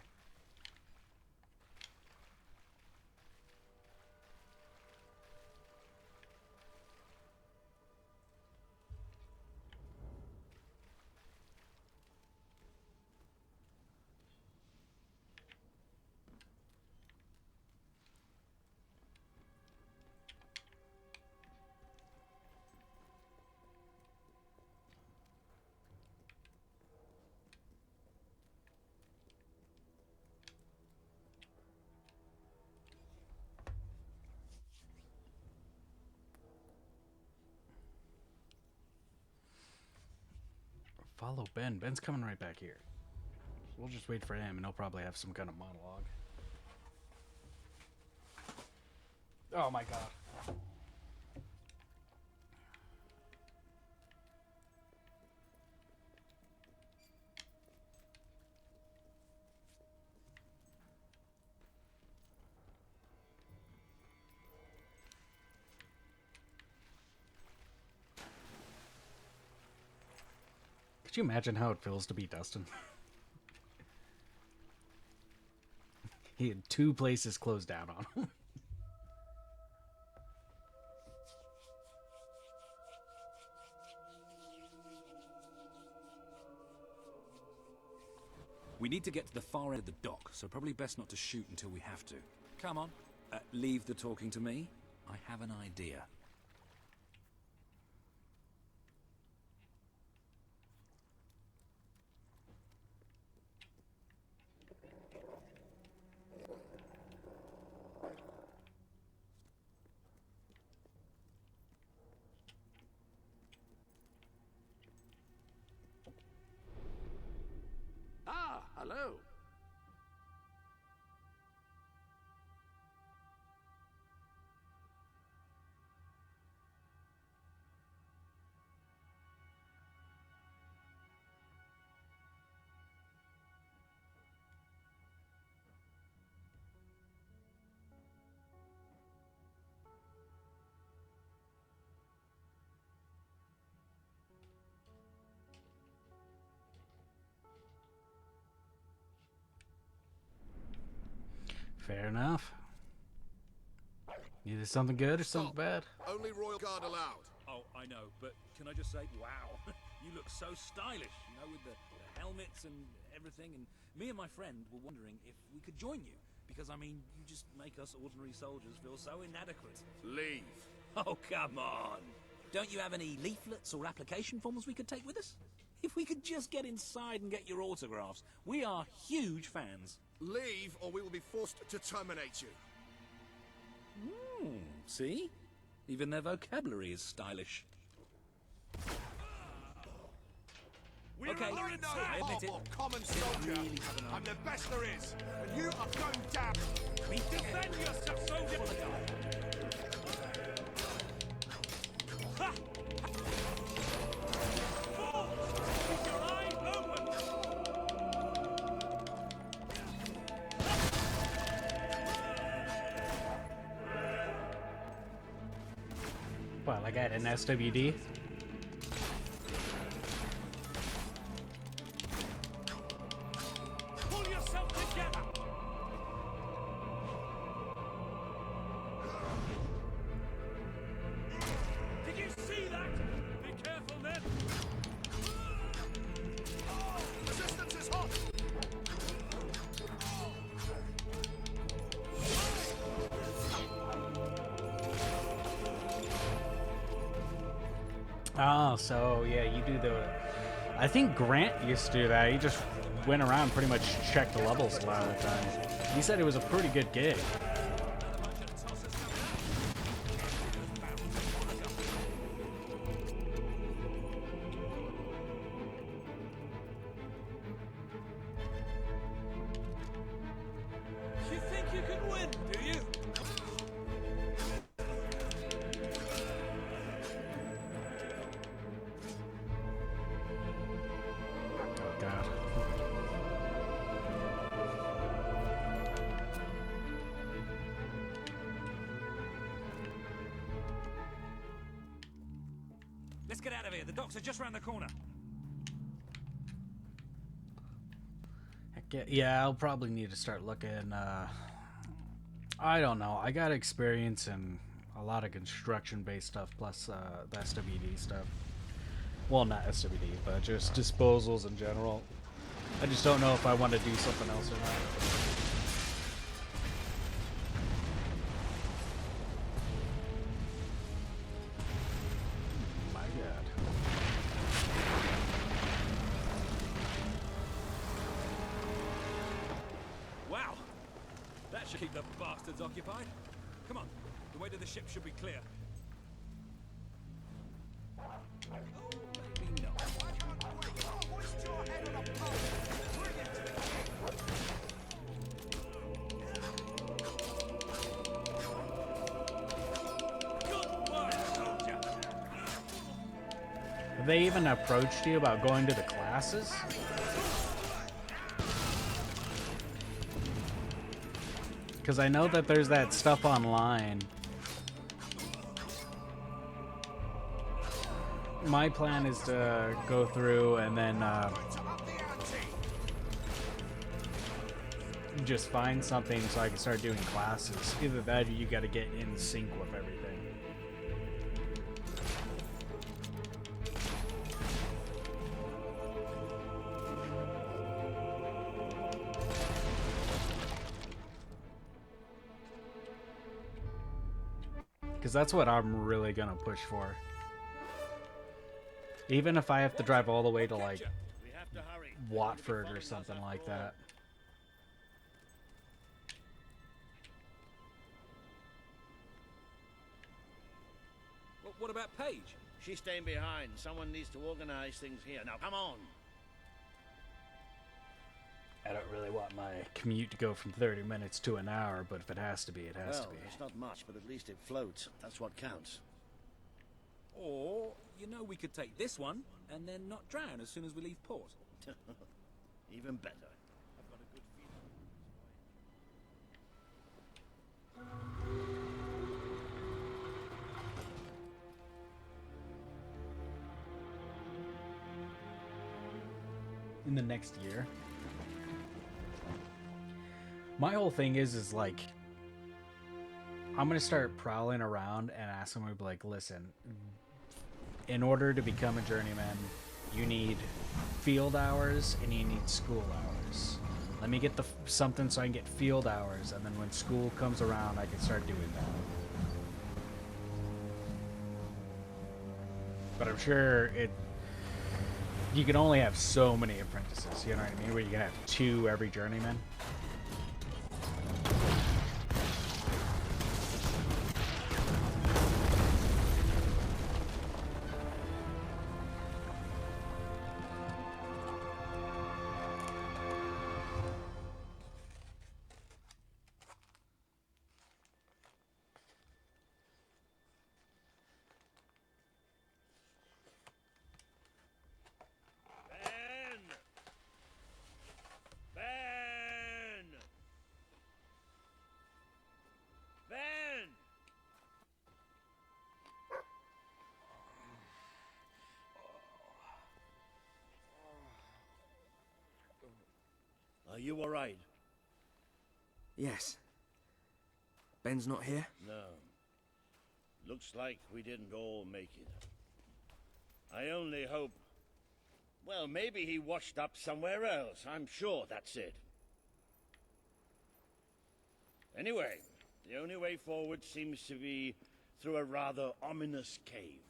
Follow Ben. Ben's coming right back here. We'll just wait for him, and he'll probably have some kind of monologue. Oh my god. Could you imagine how it feels to be Dustin? He had 2 places closed down on him. We need to get to the far end of the dock, so probably best not to shoot until we have to. Come on. Leave the talking to me. I have an idea. Ah, hello. Fair enough. Either something good or something bad. Only Royal Guard allowed. Oh, I know, but can I just say, wow, you look so stylish, you know, with the helmets and everything, and me and my friend were wondering if we could join you, because, I mean, you just make us ordinary soldiers feel so inadequate. Leave. Oh, come on. Don't you have any leaflets or application forms we could take with us? If we could just get inside and get your autographs, we are huge fans. Leave, or we will be forced to terminate you. See? Even their vocabulary is stylish. We're Okay, no I admit it. or common soldier. really have an I'm the best there is, and you are going down. Defend yourself, soldier! Ha! Keep your eyes open! What, like at an SWD? Pull yourself together! Did you see that? Be careful then! Resistance is hot. Oh, so yeah, you do the. I think Grant used to do that. He just went around, pretty much checked the levels a lot of the time. He said it was a pretty good gig. You think you can win, do you? Oh God. Let's get out of here. The docks are just round the corner. Heck yeah, I'll probably need to start looking. I don't know. I got experience in a lot of construction-based stuff, plus the SWD stuff. Well, not SWD, but just disposals in general. I just don't know if I want to do something else or not. My God. Wow! That should keep the bastards occupied. Come on, the way to the ship should be clear. Maybe not. Good work, soldier! Have they even approached you about going to the classes? Because I know that there's that stuff online. My plan is to go through and then just find something so I can start doing classes. Either that or you got to get in sync with everything. Because that's what I'm really going to push for. Even if I have to drive all the way to, like, Watford or something like that. What about Paige? She's staying behind. Someone needs to organize things here. Now, come on. I don't really want my commute to go from 30 minutes to an hour, but if it has to be, it has to be. It's not much, but at least it floats. That's what counts. Or, you know, we could take this one and then not drown as soon as we leave port. Even better. I've got a good feeling. In the next year. My whole thing is like, I'm gonna start prowling around and ask them, be like, listen, in order to become a journeyman, you need field hours and you need school hours. Let me get something so I can get field hours, and then when school comes around, I can start doing that. But I'm sure you can only have so many apprentices, you know what I mean? Where you can have 2 every journeyman. Are you all right? Yes. Ben's not here? No. Looks like we didn't all make it. I only hope... Well, maybe he washed up somewhere else. I'm sure that's it. Anyway, the only way forward seems to be through a rather ominous cave.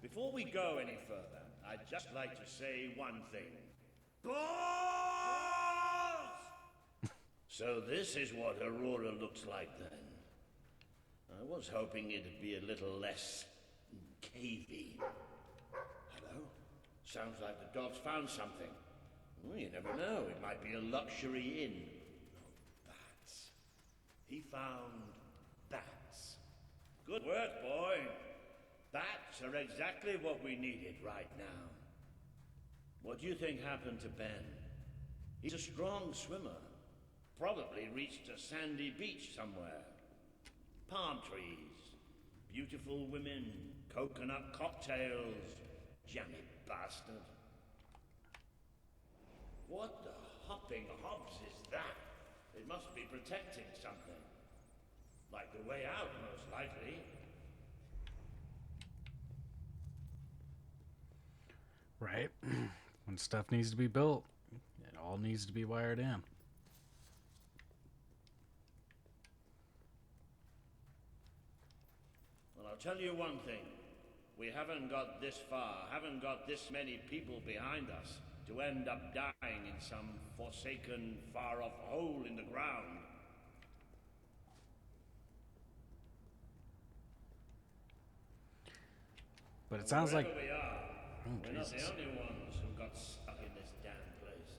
Before we go any further, I'd just like to say one thing. Balls! So this is what Aurora looks like then. I was hoping it'd be a little less cavey. Hello? Sounds like the dog's found something. Well, you never know, it might be a luxury inn. Oh, bats. He found bats. Good work, boy. Bats are exactly what we needed right now. What do you think happened to Ben? He's a strong swimmer. Probably reached a sandy beach somewhere. Palm trees, beautiful women, coconut cocktails. Jammy bastard. What the hopping hobs is that? It must be protecting something. Like the way out, most likely. Right. When stuff needs to be built, it all needs to be wired in. Well, I'll tell you one thing. We haven't got this far, haven't got this many people behind us to end up dying in some forsaken, far-off hole in the ground. But it sounds like... Wherever we are, Oh, we're not the Jesus. only ones who got stuck in this damn place.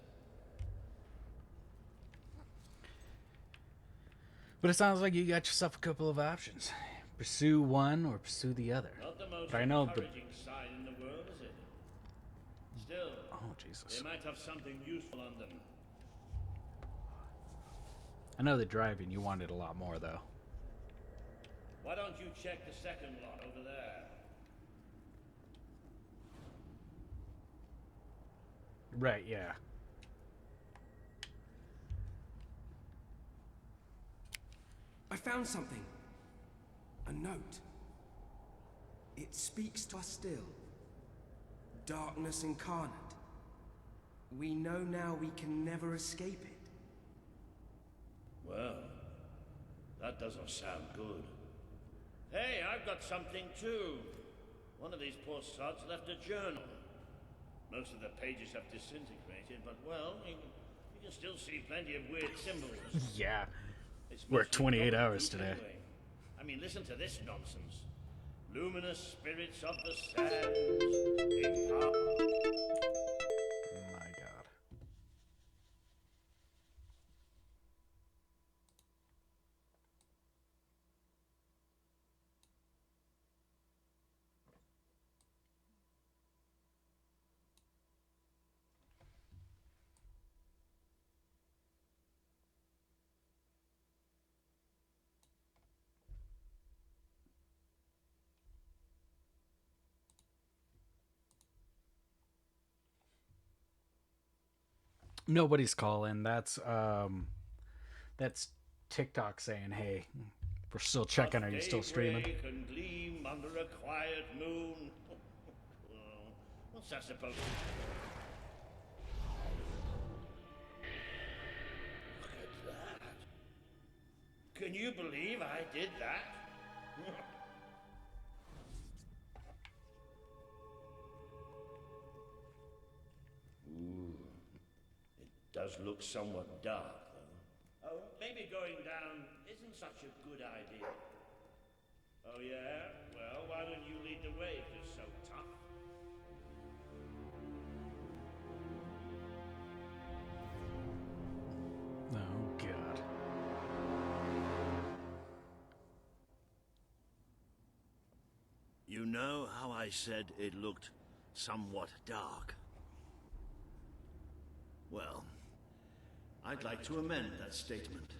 But it sounds like you got yourself a couple of options. Pursue one or pursue the other. Not the most But I know the... encouraging side in the world, is it? Still, Oh, Jesus. they might have something useful on them. I know the driving you wanted a lot more, though. Why don't you check the second lot over there? Right, yeah. I found something. A note. It speaks to us still. Darkness incarnate. We know now we can never escape it. Well, that doesn't sound good. Hey, I've got something too. One of these poor sods left a journal. Most of the pages have disintegrated, but well, you can still see plenty of weird symbols. Yeah. It's Worked mostly 28 gobbledygook hours today. anyway. I mean, listen to this nonsense. Luminous spirits of the sands, impart... My God. Nobody's calling. That's TikTok saying, "Hey, we're still checking. Are you still streaming?" Daybreak and gleam under a quiet moon. Well, what's that supposed to be? Look at that. Can you believe I did that? Ooh. It does look somewhat dark, though. Oh, maybe going down isn't such a good idea. Oh, yeah? Well, why don't you lead the way if you're so tough? Oh, God. You know how I said it looked somewhat dark? Well, I'd like to amend that statement.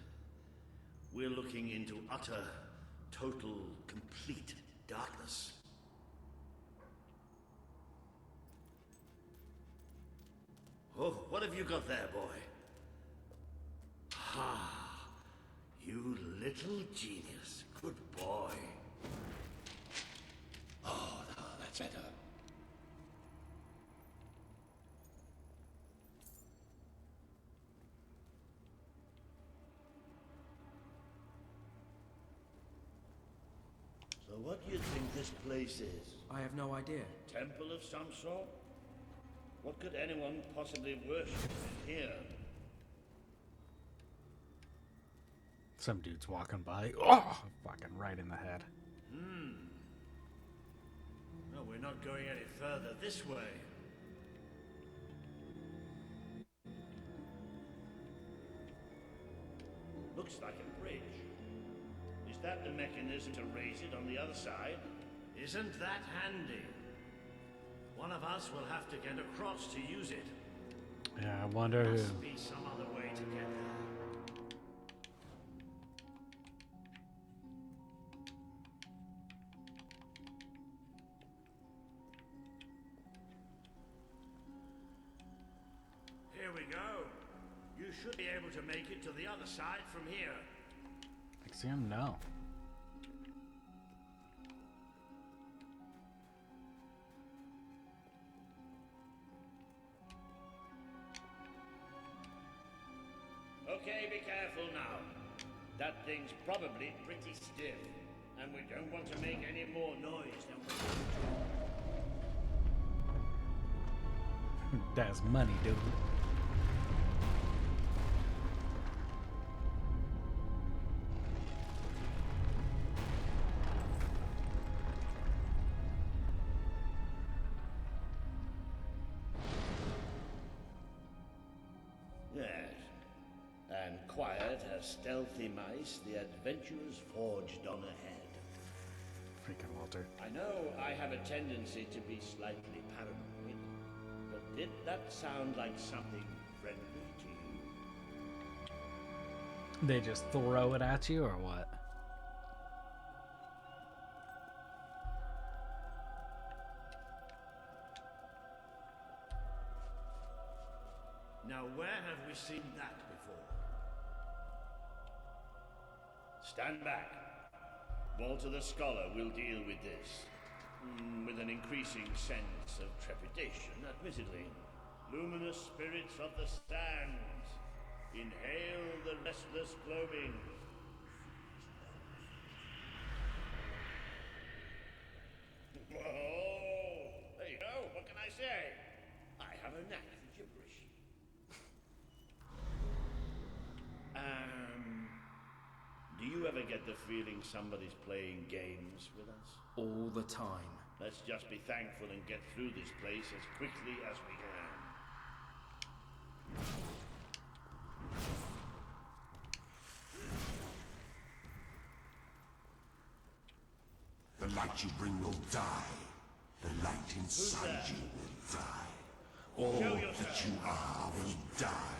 We're looking into utter, total, complete darkness. Oh, what have you got there, boy? Ah, you little genius. Good boy. Oh, no, that's better. So what do you think this place is? I have no idea. Temple of some sort? What could anyone possibly worship in here? Some dude's walking by. Oh, fucking right in the head. No, we're not going any further this way. Looks like a bridge. Is that the mechanism to raise it on the other side? Isn't that handy? One of us will have to get across to use it. Yeah, I wonder who. Must be some other way to get there. Here we go. You should be able to make it to the other side from here. Axiom, no. Okay, be careful now. That thing's probably pretty stiff, and we don't want to make any more noise than we need to. That's money, dude. Yes. And quiet as stealthy mice, the adventurers forged on ahead. Freaking Walter. I know I have a tendency to be slightly paranoid, but did that sound like something friendly to you? They just throw it at you, or what? Now, where have we seen that before? Stand back. Walter the Scholar will deal with this. With an increasing sense of trepidation, admittedly. Luminous spirits of the stands, inhale the restless gloaming. Oh, there you go. What can I say? I have a knack for gibberish. Do you ever get the feeling somebody's playing games with us? All the time. Let's just be thankful and get through this place as quickly as we can. The light you bring will die. The light inside you will die. All that you are will die.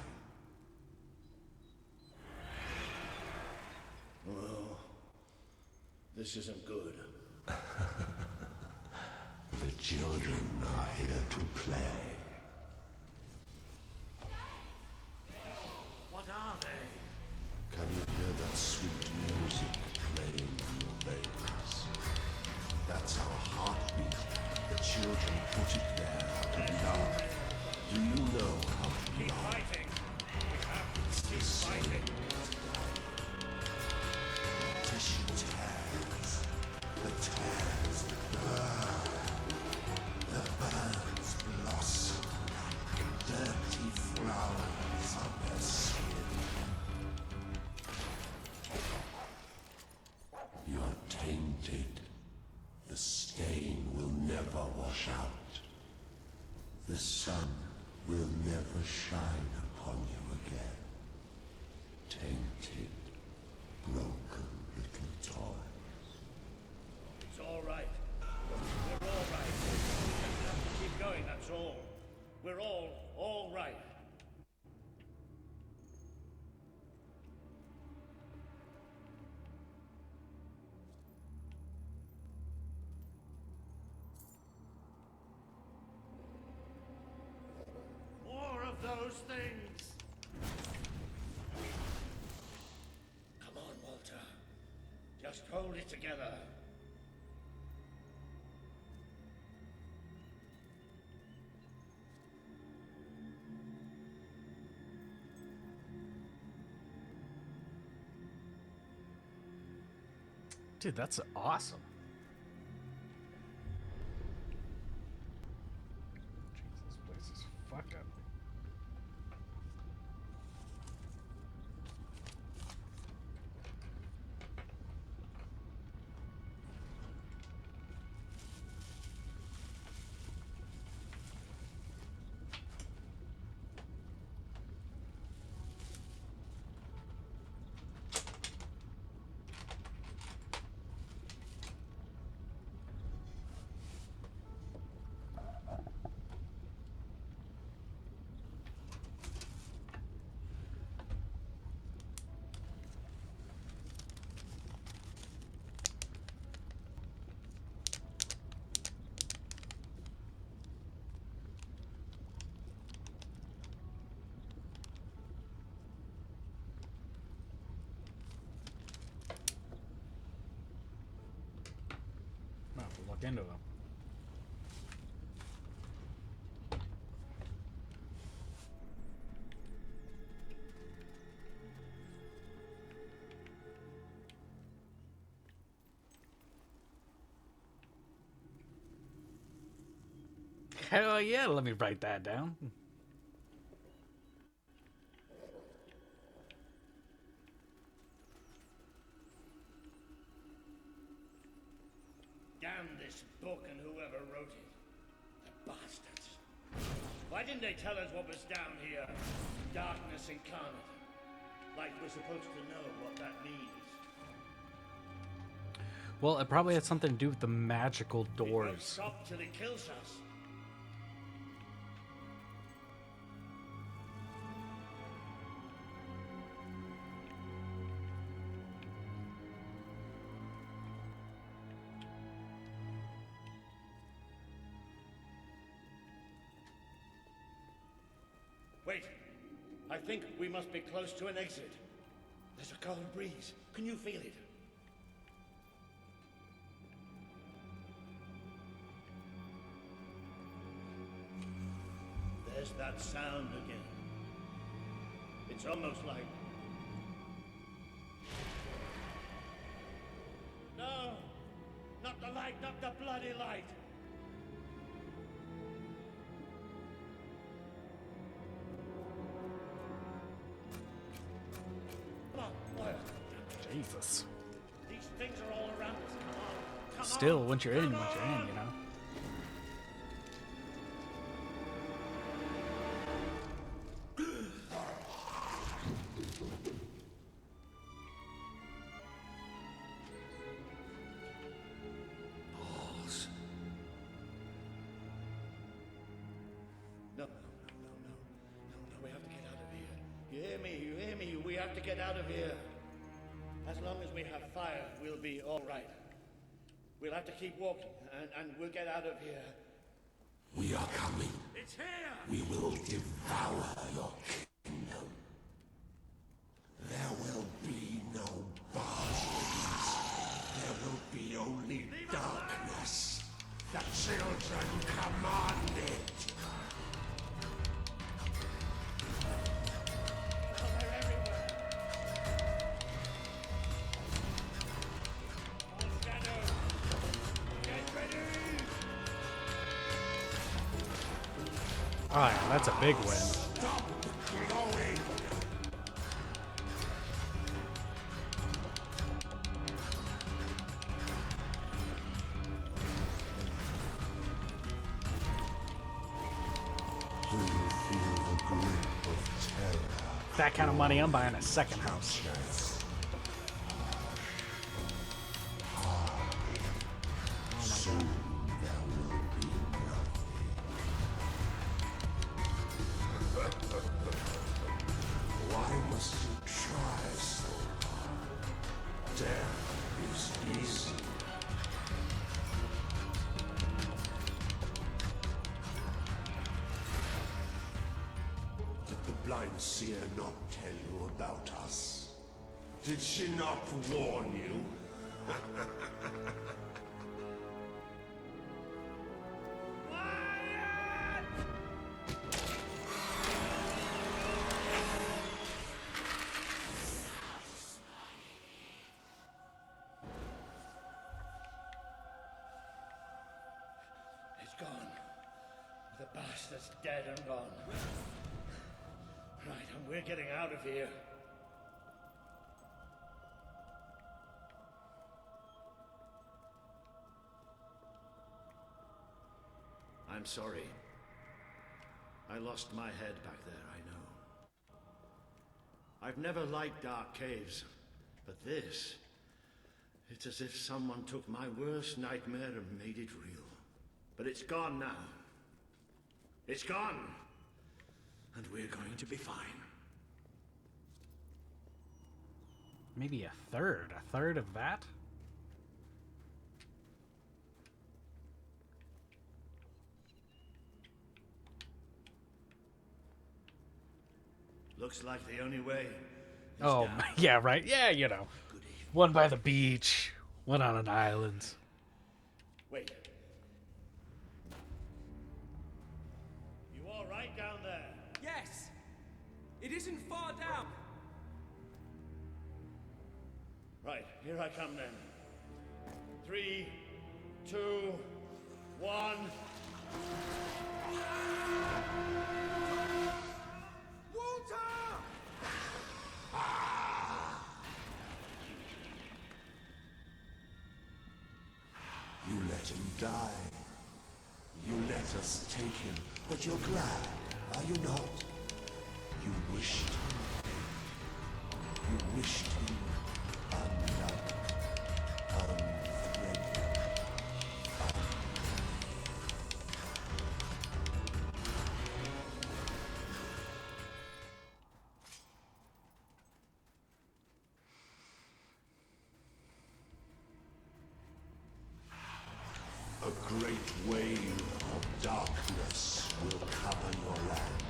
Well, this isn't good. The children are here to play. What are they? Can you hear that sweet music playing in your veins? That's our heartbeat. The children put it there out of love. Do you know how to Keep love? fighting. We have to keep fighting. Tissue tears. The tears burn. The burns blossom like dirty flowers on their skin. You're tainted. The stain will never wash out. The sun will never shine upon you again. Tainted, broken little toys. It's all right. We're all right. We just have to keep going, that's all. We're all right. those things! Come on, Walter. Just hold it together. Dude, that's awesome. Jeez, this place is fucked up. I'll have to look into them. Hell yeah, let me write that down. Damn this book and whoever wrote it. The bastards. Why didn't they tell us what was down here? Darkness incarnate. Like we're supposed to know what that means. Well, it probably had something to do with the magical It won't doors. stop till it kills us. Wait, I think we must be close to an exit. There's a cold breeze. Can you feel it? There's that sound again. It's almost like... No! Not the light, not the bloody light! Come on, Moira. Jesus. These things are all around us. Come on. Come Still, on. once you're in, you know? No, we have to get out of here. You hear me? You hear me? We have to get out of here. As long as we have fire, we'll be all right. We'll have to keep walking, and we'll get out of here. We are coming. It's here! We will devour your kingdom. There will be no bastards. There will be only darkness. The children command it. Oh, yeah, that's a big win. That kind of money, I'm buying a second house. Why must you try so hard? Death is easy. blind seer not tell you about us? Did she not warn you? It's gone. The bastard's dead and gone. Right, and we're getting out of here. I'm sorry. I lost my head back there, I know. I've never liked dark caves, but this... It's as if someone took my worst nightmare and made it real. But it's gone now. It's gone! And we're going to be fine. Maybe a third of that? Looks like the only way is Oh, down. yeah, right. Yeah, you know. One by the beach, one on an island. Wait. You all right down there? Yes! It isn't far down! Right, here I come then. 3, 2, 1. You let him die. You let us take him, but you're glad, are you not? You wished him. You wished him unloved, unthreatened. A great wave of darkness will cover your land.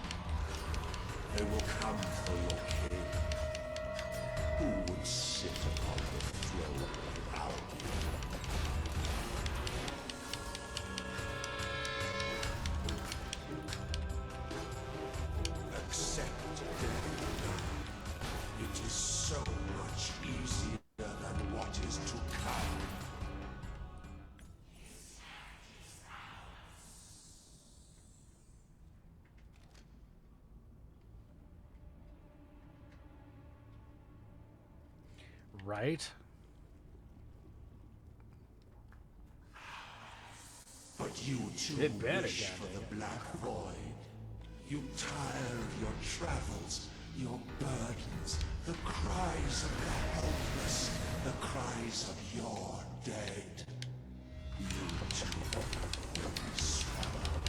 They will come for your king. Who would sit upon the throne without you? Accept death. It is so much easier than what is to come. Right? But you too It better, wish for goddamn. the black void. You tire of your travels, your burdens, the cries of the helpless, the cries of your dead. You too will be swallowed.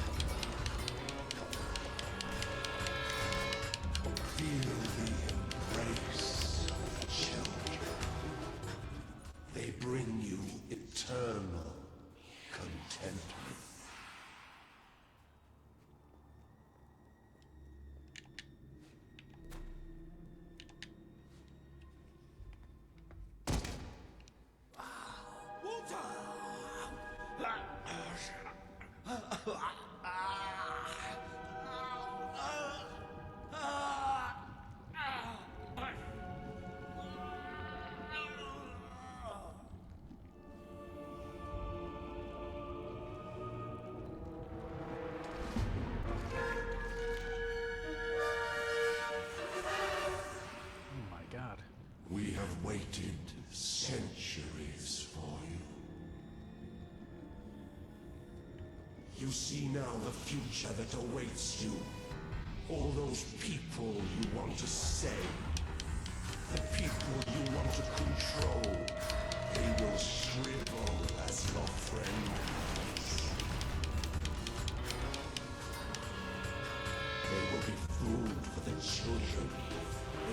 Feel the embrace of the children. They bring you eternal contentment. Oh my god. We have waited centuries for you. You see now the future that awaits you. All those people you want to save. The people you want to control. They will shrivel as your friends. They will be food for the children.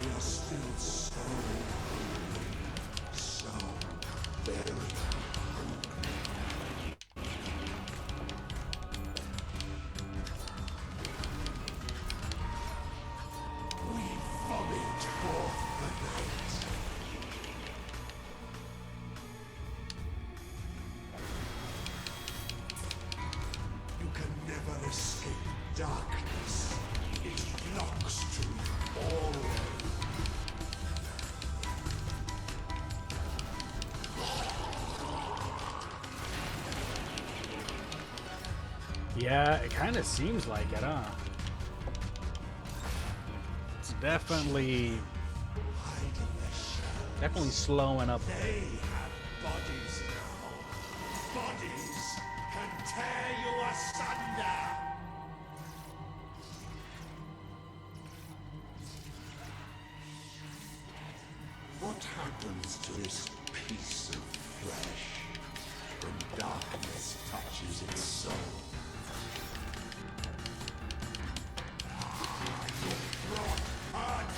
They are still so hungry, so very hungry. Dark's truth always. Yeah, it kind of seems like it, huh? It's definitely slowing up. They have bodies now. Bodies can tear you asunder. What happens to this piece of flesh when darkness touches its soul? Your brought hurt.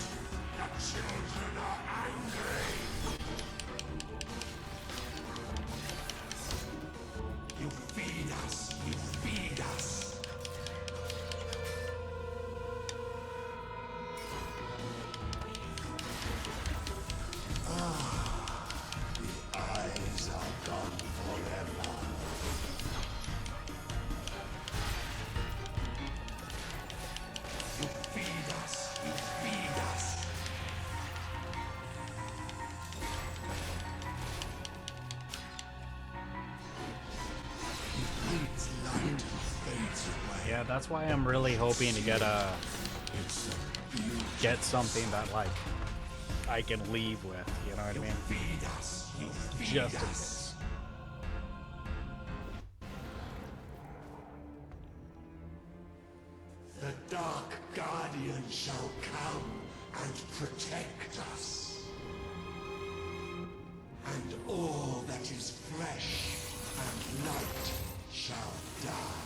The children are angry. You feed us. You feed us. The eyes are gone forever. You feed us. You feed us. He breathes light and fades away. Yeah, that's why I'm really hoping to get something that like I can leave with. You know what I mean? Feed us. You feed Just in us. case. The Dark Guardian shall come and protect us. And all that is flesh and light shall die.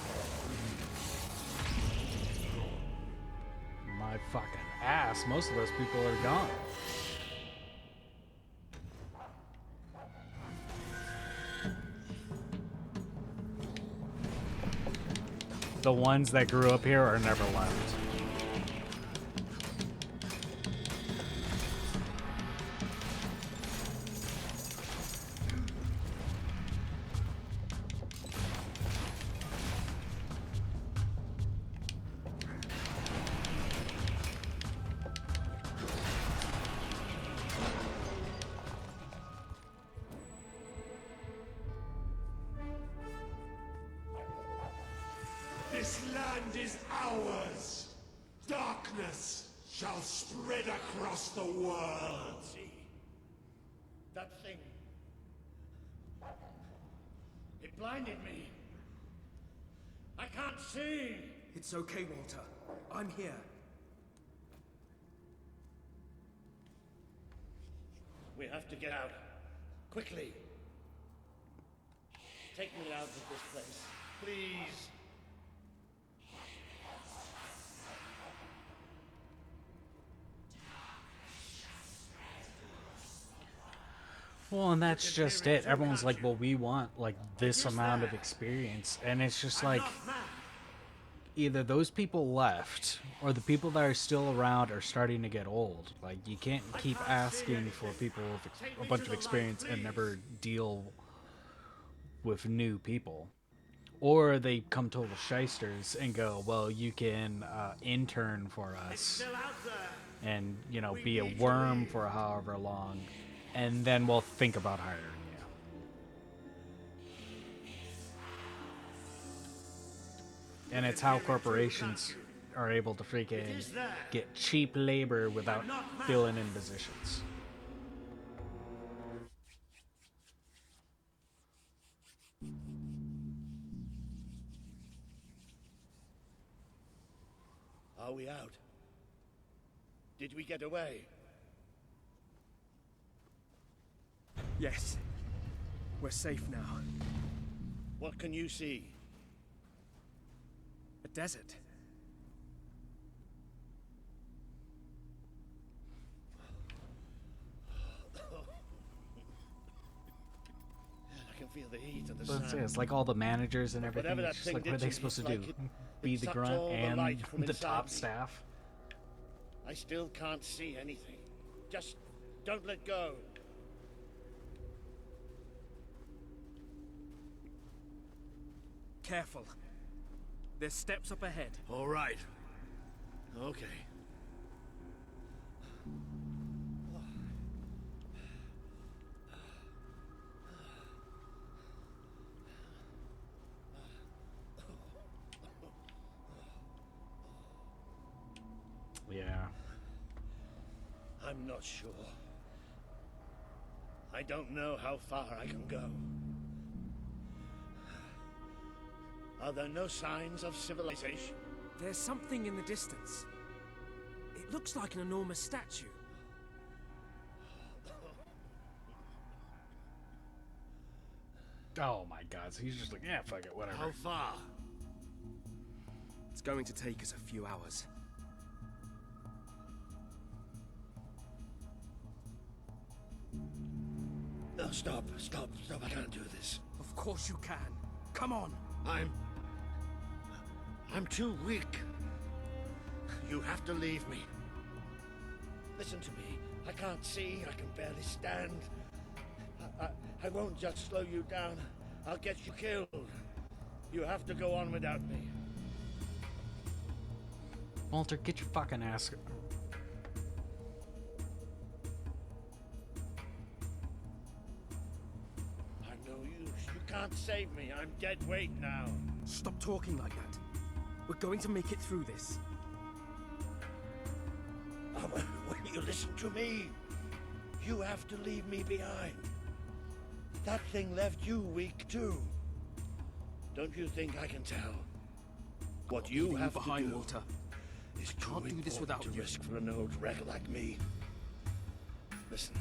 My fucking ass. Most of those people are gone. The ones that grew up here are never left. This land is ours. Darkness shall spread across the world. See? That thing. It blinded me. I can't see. It's okay, Walter. I'm here. We have to get out. Quickly. Take me out of this place. Please. Well, and that's just it. Everyone's like, well, we want like this amount of experience. And it's just like either those people left or the people that are still around are starting to get old. Like you can't keep asking for people with a bunch of experience and never deal with new people. Or they come total shysters and go, well, you can intern for us and, you know, be a worm for however long. And then we'll think about hiring you. And it's how corporations are able to freaking get cheap labor without filling in positions. Are we out? Did we get away? Yes. We're safe now. What can you see? A desert. I can feel the heat of the But sun. it's like all the managers and everything. Whatever that It's just thing like, what did are they to me, supposed to it's do? like Be it the sucked grunt all the and light from the inside top me. staff? I still can't see anything. Just don't let go. Careful. There's steps up ahead. All right. Okay. I'm not sure. I don't know how far I can go. Are there no signs of civilization? There's something in the distance. It looks like an enormous statue. Oh my god, so he's just like, yeah, fuck it, whatever. How far? It's going to take us a few hours. No, stop, I can't do this. Of course you can. Come on. I'm too weak. You have to leave me. Listen to me. I can't see, I can barely stand. I won't just slow you down. I'll get you killed. You have to go on without me. Walter, get your fucking ass. I'm no use. You can't save me. I'm dead weight now. Stop talking like that. We're going to make it through this. Oh, will you listen to me? You have to leave me behind. That thing left you weak too. Don't you think I can tell? What you have behind, to do Walter. is Can't do this without to you. risk for an old wreck like me. Listen,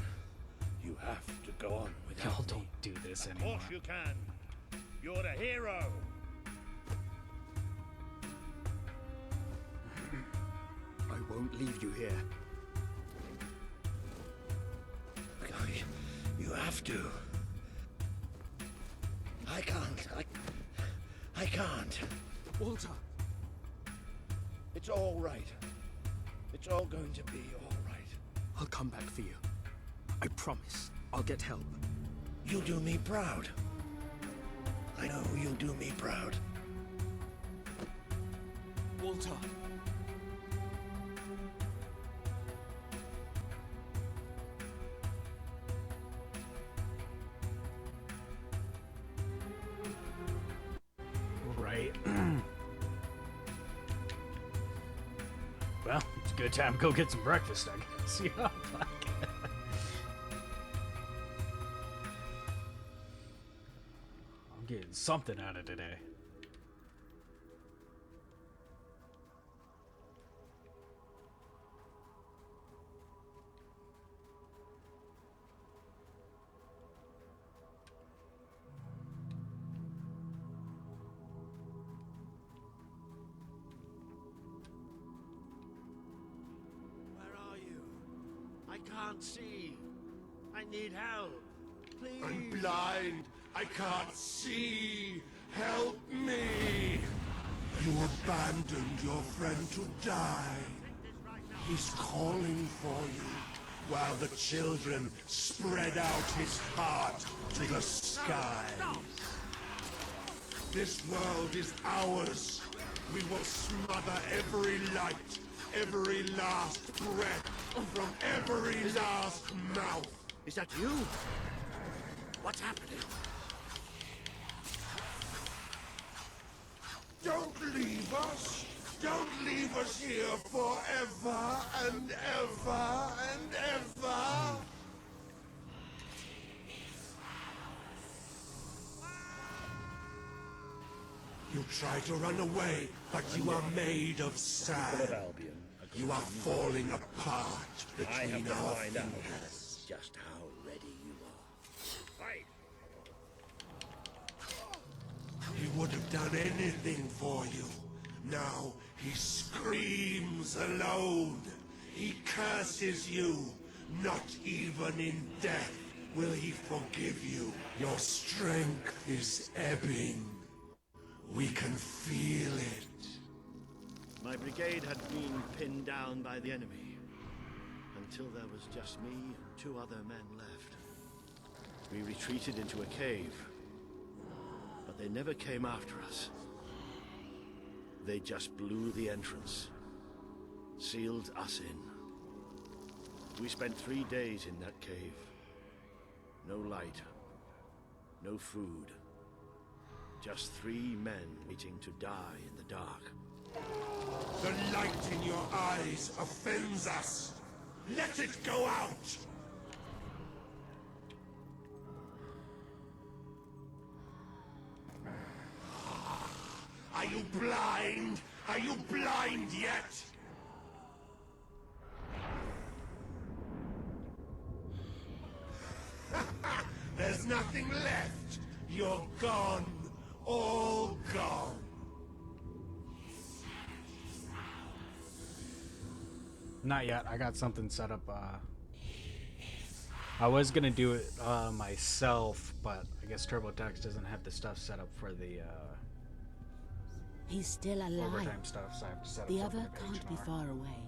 you have to go on without Y'all me. don't do this Of anymore. course you can. You're the hero. I won't leave you here. You have to. I can't. I can't. Walter. It's all right. It's all going to be all right. I'll come back for you. I promise. I'll get help. You'll do me proud. I know you'll do me proud. Walter. Right. Well, it's a good time to go get some breakfast, I guess. Yeah, fuck. I'm getting something out of today. I can't see. I need help. Please. I'm blind. I can't see. Help me. You abandoned your friend to die. He's calling for you, while the children spread out his heart to the sky. This world is ours. We will smother every light, every last breath, from every last mouth. Is that you? What's happening? Don't leave us. Don't leave us here forever and ever and ever. You try to run away, but you are made of sand. You are falling apart I have between to our find out fingers. just how ready you are. Fight! He would have done anything for you. Now he screams alone. He curses you. Not even in death will he forgive you. Your strength is ebbing. We can feel it. My brigade had been pinned down by the enemy, until there was just me and 2 other men left. We retreated into a cave, but they never came after us. They just blew the entrance, sealed us in. We spent 3 days in that cave. No light, no food. Just 3 men waiting to die in the dark. The light in your eyes offends us. Let it go out! Are you blind? Are you blind yet? There's nothing left. You're gone. All gone. Not yet. I got something set up. I was gonna do it myself, but I guess TurboTax doesn't have the stuff set up for the He's still alive. overtime stuff, so I have to set up The something other with can't be H&R. far away.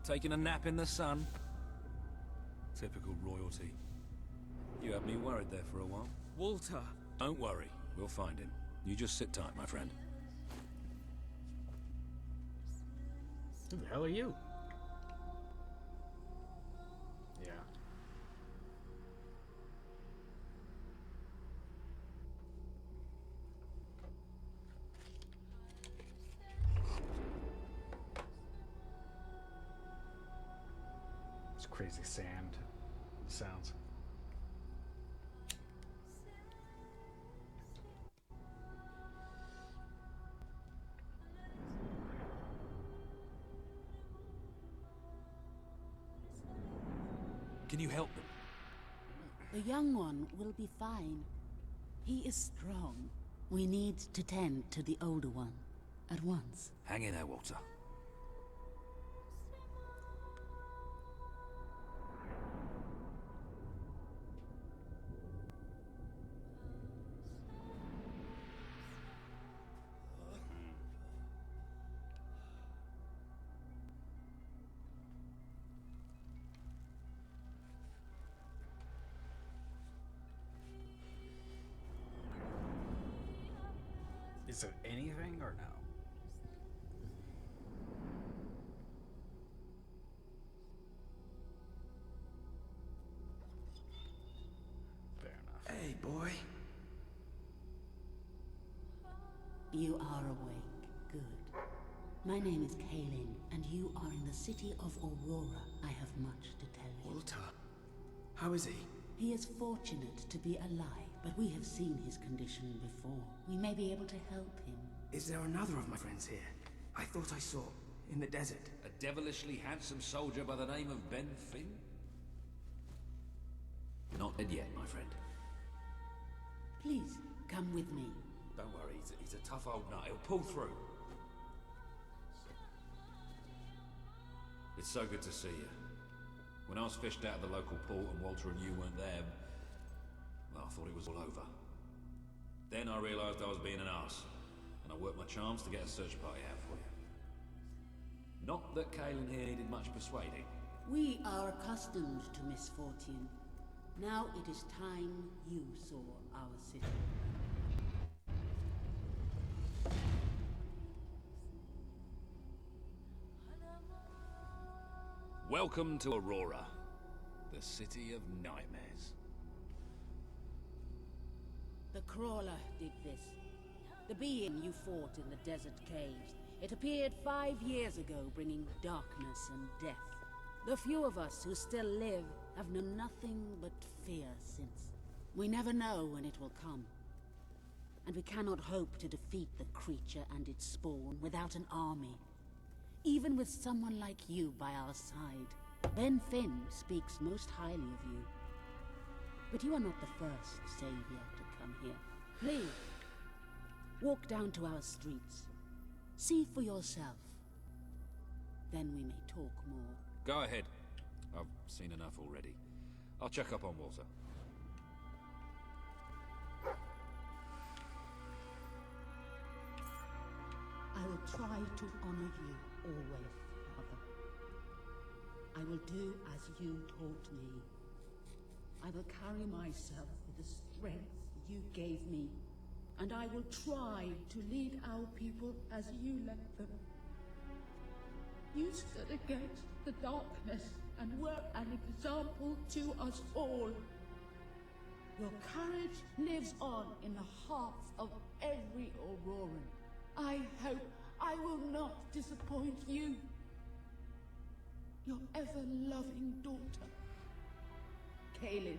Taking a nap in the sun? Typical royalty. You had me worried there for a while. Walter! Don't worry, we'll find him. You just sit tight, my friend. Who the hell are you? Yeah. It's crazy sand sounds. Can you help them? The young one will be fine. He is strong. We need to tend to the older one at once. Hang in there, Walter. Is it anything or no? Fair enough. Hey, boy. You are awake. Good. My name is Kaelin, and you are in the city of Aurora. I have much to tell you. Walter. How is he? He is fortunate to be alive, but we have seen his condition before. We may be able to help him. Is there another of my friends here? I thought I saw in the desert. A devilishly handsome soldier by the name of Ben Finn? Not dead yet, my friend. Please, come with me. Don't worry, he's a tough old nut. He'll pull through. It's so good to see you. When I was fished out of the local port and Walter and you weren't there, well, I thought it was all over. Then I realised I was being an arse, and I worked my charms to get a search party out for you. Not that Kaelin here needed much persuading. We are accustomed to misfortune. Now it is time you saw our city. Welcome to Aurora, the city of nightmares. The Crawler did this. The being you fought in the desert caves. It appeared 5 years ago, bringing darkness and death. The few of us who still live have known nothing but fear since. We never know when it will come. And we cannot hope to defeat the creature and its spawn without an army. Even with someone like you by our side. Ben Finn speaks most highly of you. But you are not the first savior to come here. Please, walk down to our streets. See for yourself. Then we may talk more. Go ahead. I've seen enough already. I'll check up on Walter. I will try to honor you always, Father. I will do as you taught me. I will carry myself with the strength you gave me, and I will try to lead our people as you led them. You stood against the darkness and were an example to us all. Your courage lives on in the hearts of every Auroran. I hope I will not disappoint you. Your ever-loving daughter, Kaelin.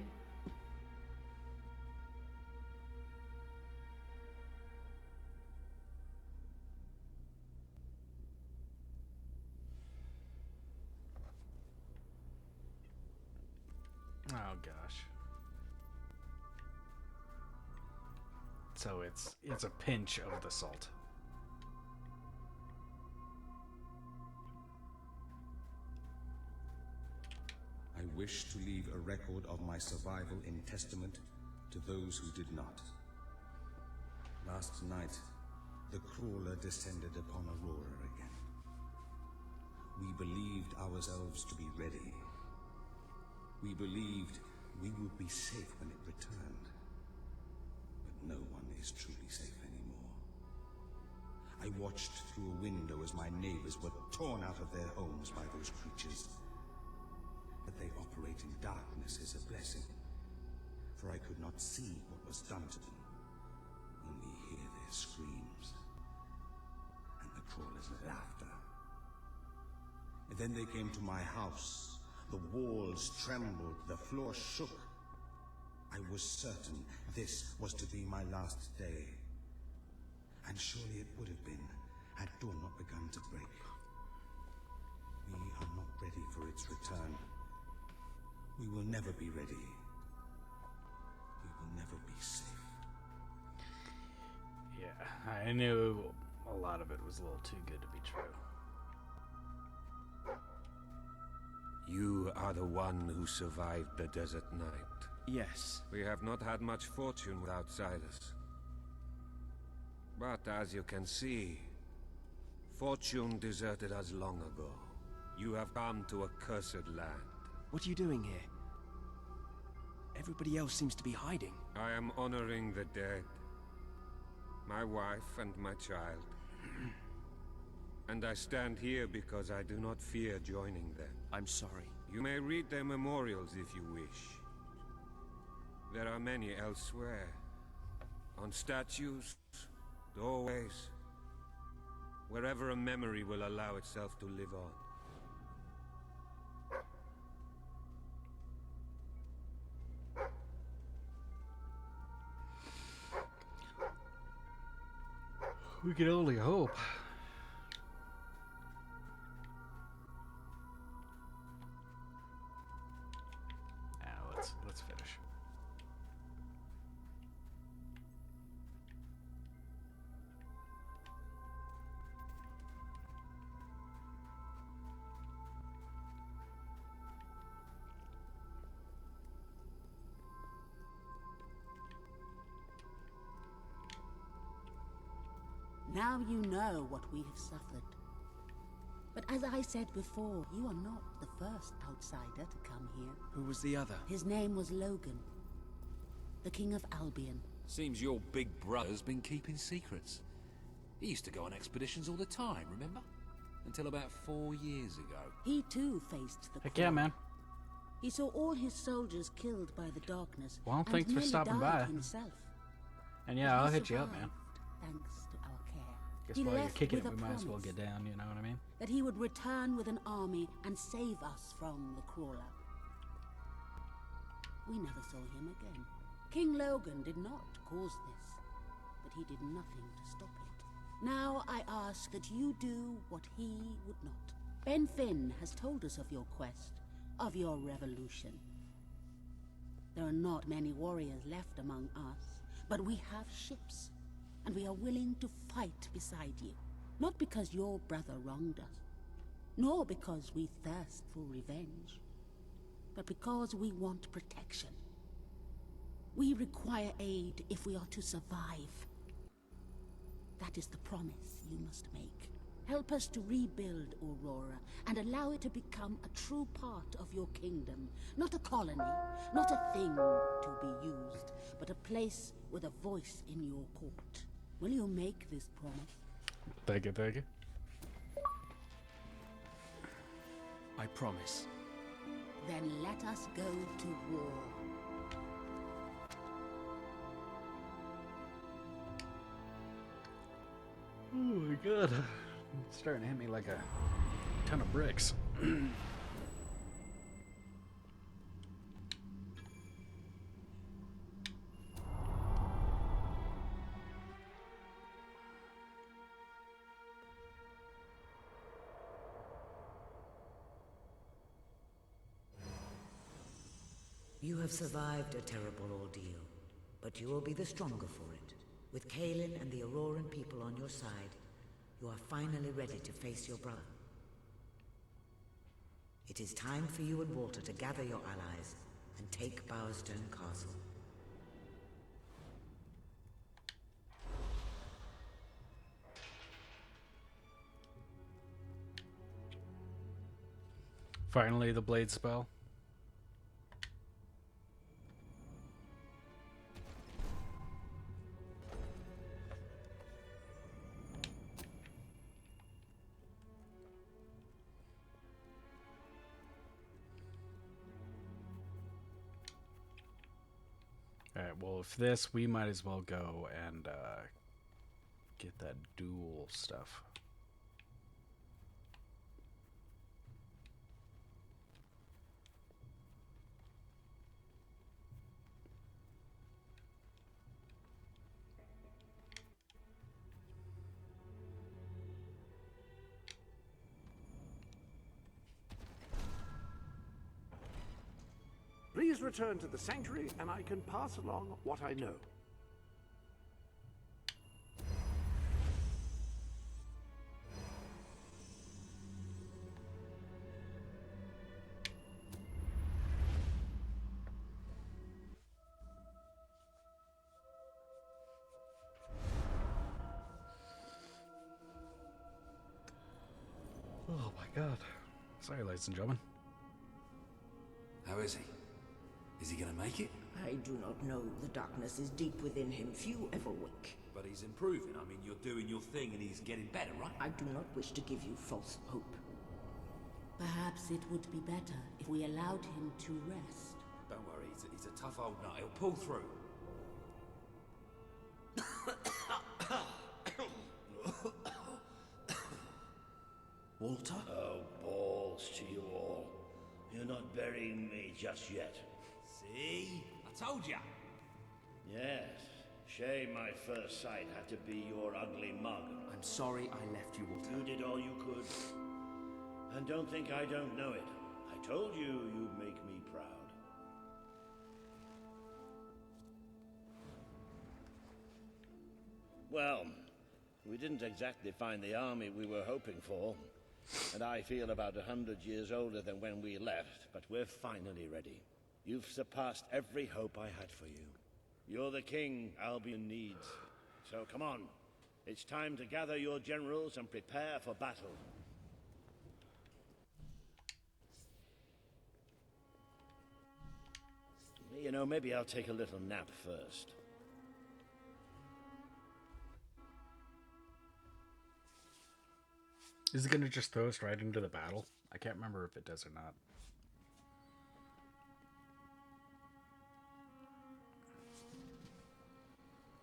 Oh gosh. So it's a pinch of the salt. I wish to leave a record of my survival in testament to those who did not. Last night, the crawler descended upon Aurora again. We believed ourselves to be ready. We believed we would be safe when it returned. But no one is truly safe anymore. I watched through a window as my neighbors were torn out of their homes by those creatures. That they operate in darkness is a blessing, for I could not see what was done to them, only hear their screams and the crawler's laughter. And then they came to my house. The walls trembled, the floor shook. I was certain this was to be my last day. And surely it would have been had dawn not begun to break. We are not ready for its return. We will never be ready. We will never be safe. Yeah, I knew a lot of it was a little too good to be true. You are the one who survived the desert night. Yes. We have not had much fortune with outsiders. But as you can see, fortune deserted us long ago. You have come to a cursed land. What are you doing here? Everybody else seems to be hiding. I am honoring the dead. My wife and my child. And I stand here because I do not fear joining them. I'm sorry. You may read their memorials if you wish. There are many elsewhere. On statues, doorways, wherever a memory will allow itself to live on. We can only hope. Now let's finish. Now you know what we have suffered. But as I said before, you are not the first outsider to come here. Who was the other? His name was Logan, the King of Albion. Seems your big brother's been keeping secrets. He used to go on expeditions all the time, remember? Until about 4 years ago. He too faced the Heck yeah, man. He saw all his soldiers killed by the darkness. Well, and thanks for nearly stopping by. died himself. And yeah, But I'll he hit you up, man. survived, thanks to our care. Guess He while you're left kicking with it, we a might as well promise get down, you know what I mean? that he would return with an army and save us from the crawler. We never saw him again. King Logan did not cause this, but he did nothing to stop it. Now I ask that you do what he would not. Ben Finn has told us of your quest, of your revolution. There are not many warriors left among us, but we have ships, and we are willing to fight beside you. Not because your brother wronged us, nor because we thirst for revenge, but because we want protection. We require aid if we are to survive. That is the promise you must make. Help us to rebuild Aurora and allow it to become a true part of your kingdom. Not a colony, not a thing to be used, but a place with a voice in your court. Will you make this promise? Thank you, thank you. I promise. Then let us go to war. Oh my god. It's starting to hit me like a ton of bricks. You have survived a terrible ordeal, but you will be the stronger for it. With Kaelin and the Auroran people on your side, you are finally ready to face your brother. It is time for you and Walter to gather your allies and take Bowerstone Castle. Finally, the blade spell. Alright, well, if this, we might as well go and get that duel stuff. Please return to the sanctuary, and I can pass along what I know. Oh my god. Sorry, ladies and gentlemen. How is he? Is he gonna make it? I do not know. The darkness is deep within him. Few ever wake. But he's improving. I mean, you're doing your thing and he's getting better, right? I do not wish to give you false hope. Perhaps it would be better if we allowed him to rest. Don't worry, he's a tough old nut. He'll pull through. Walter? Oh, balls to you all. You're not burying me just yet. See? I told ya! Yes. Shame my first sight had to be your ugly mug. I'm sorry I left you, Walter. You did all you could. And don't think I don't know it. I told you you'd make me proud. Well, we didn't exactly find the army we were hoping for. And I feel about 100 years older than when we left, but we're finally ready. You've surpassed every hope I had for you. You're the king Albion needs. So come on. It's time to gather your generals and prepare for battle. You know, maybe I'll take a little nap first. Is it gonna just throw us right into the battle? I can't remember if it does or not.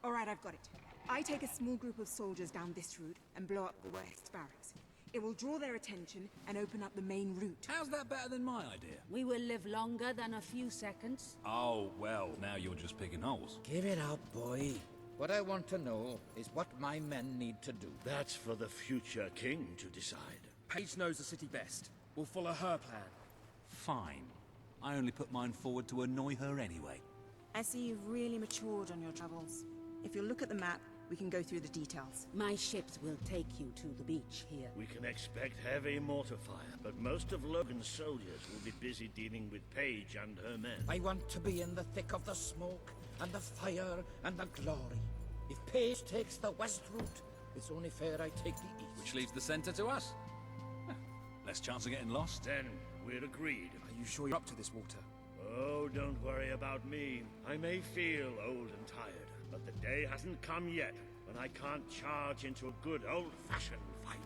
Alright, I've got it. I take a small group of soldiers down this route and blow up the west barracks. It will draw their attention and open up the main route. How's that better than my idea? We will live longer than a few seconds. Oh, well, now you're just picking holes. Give it up, boy. What I want to know is what my men need to do. That's for the future king to decide. Paige knows the city best. We'll follow her plan. Fine. I only put mine forward to annoy her anyway. I see you've really matured on your travels. If you look at the map, we can go through the details. My ships will take you to the beach here. We can expect heavy mortar fire, but most of Logan's soldiers will be busy dealing with Paige and her men. I want to be in the thick of the smoke, and the fire, and the glory. If Paige takes the west route, it's only fair I take the east. Which leaves the center to us. Less chance of getting lost. Then we're agreed. Are you sure you're up to this, Walter? Oh, don't worry about me. I may feel old and tired, but the day hasn't come yet when I can't charge into a good old-fashioned fight.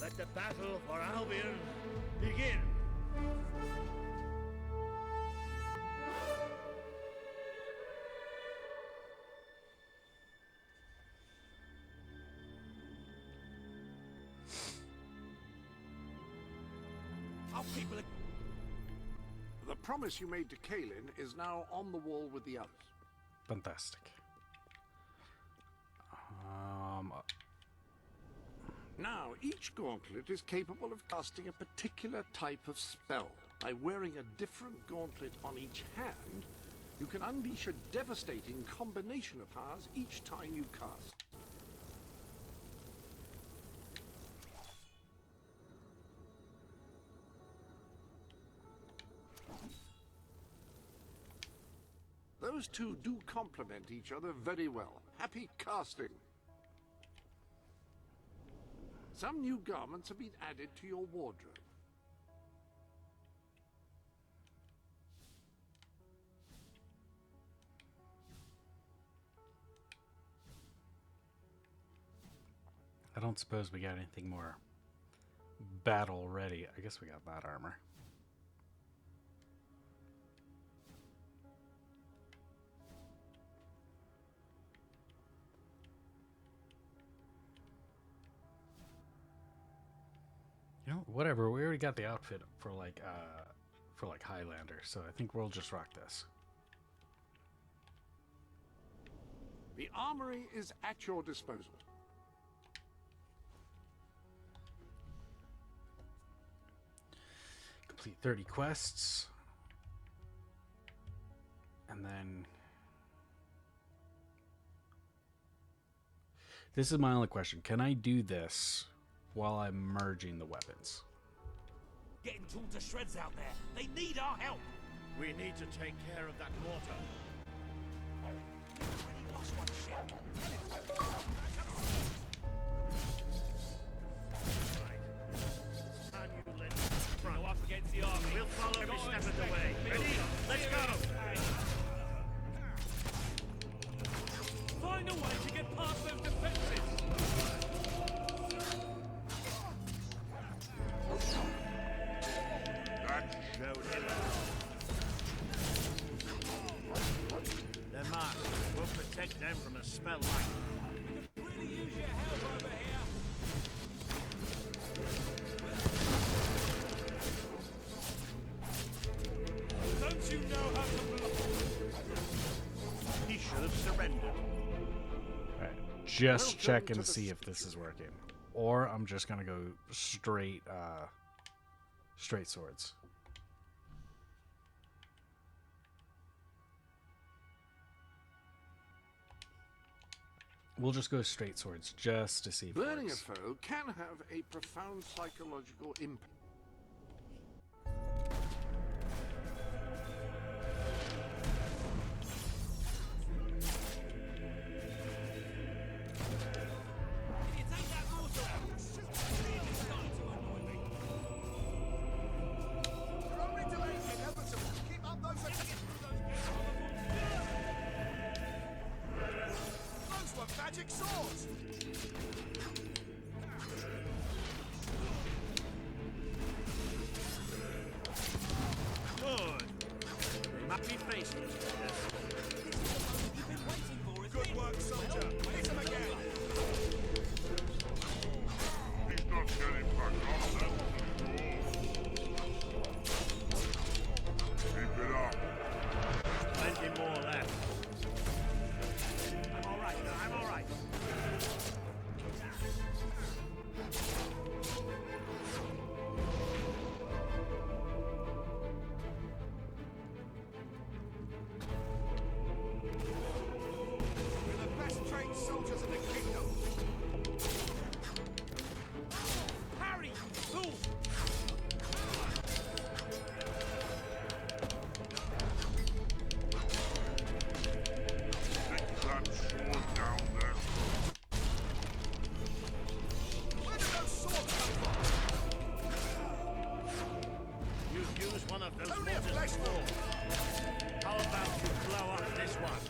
Let the battle for Albion begin. People... The promise you made to Kaelin is now on the wall with the others. Fantastic. Now, each gauntlet is capable of casting a particular type of spell. By wearing a different gauntlet on each hand, you can unleash a devastating combination of powers each time you cast. Those two do complement each other very well. Happy casting! Some new garments have been added to your wardrobe. I don't suppose we got anything more battle ready. I guess we got that armor. You know, whatever. We already got the outfit for like Highlander, so I think we'll just rock this. The armory is at your disposal. Complete 30 quests. And then this is my only question. Can I do this while I'm merging the weapons? Getting torn to shreds out there. They need our help. We need to take care of that mortar. Go up against the army. We'll follow every step of the way. Ready? Let's go! Find a way to get past those defenses. That showed him. They're marked. We'll protect them from a spell like. Really use your help over here. Don't you know how to block? He should have surrendered. Alright, just checking to see if this is working. Or I'm just gonna go straight straight swords. We'll just go straight swords just to see if it Burning a works. foe can have a profound psychological impact. Magic swords! Good. They might be faceless. Good work, soldier. Hit him again. He's not getting back up then. Keep it up. Plenty more left. I'm all right. I'm all right. We're the best trained soldiers in the kingdom. Harry, you fool! Take that sword down there. Where did those swords come from? You've used one of those Only a mortars flesh before. How about you blow up this one?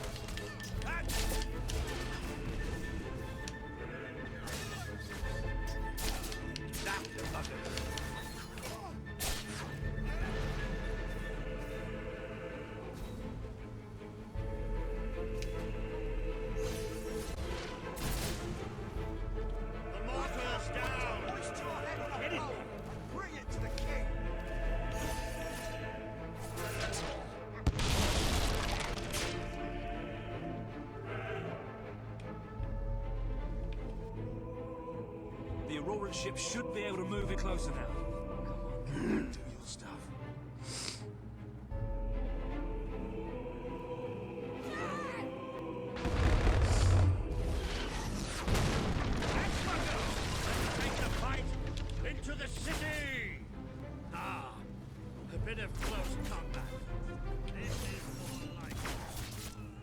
That the buggers. The mortar's down! Hoist your head on a Get it. pole. Bring it to the king. The Auroran ship should be able to move it closer now. Come on, do your stuff. Take the fight into the city! Ah, a bit of close combat. This is more like it.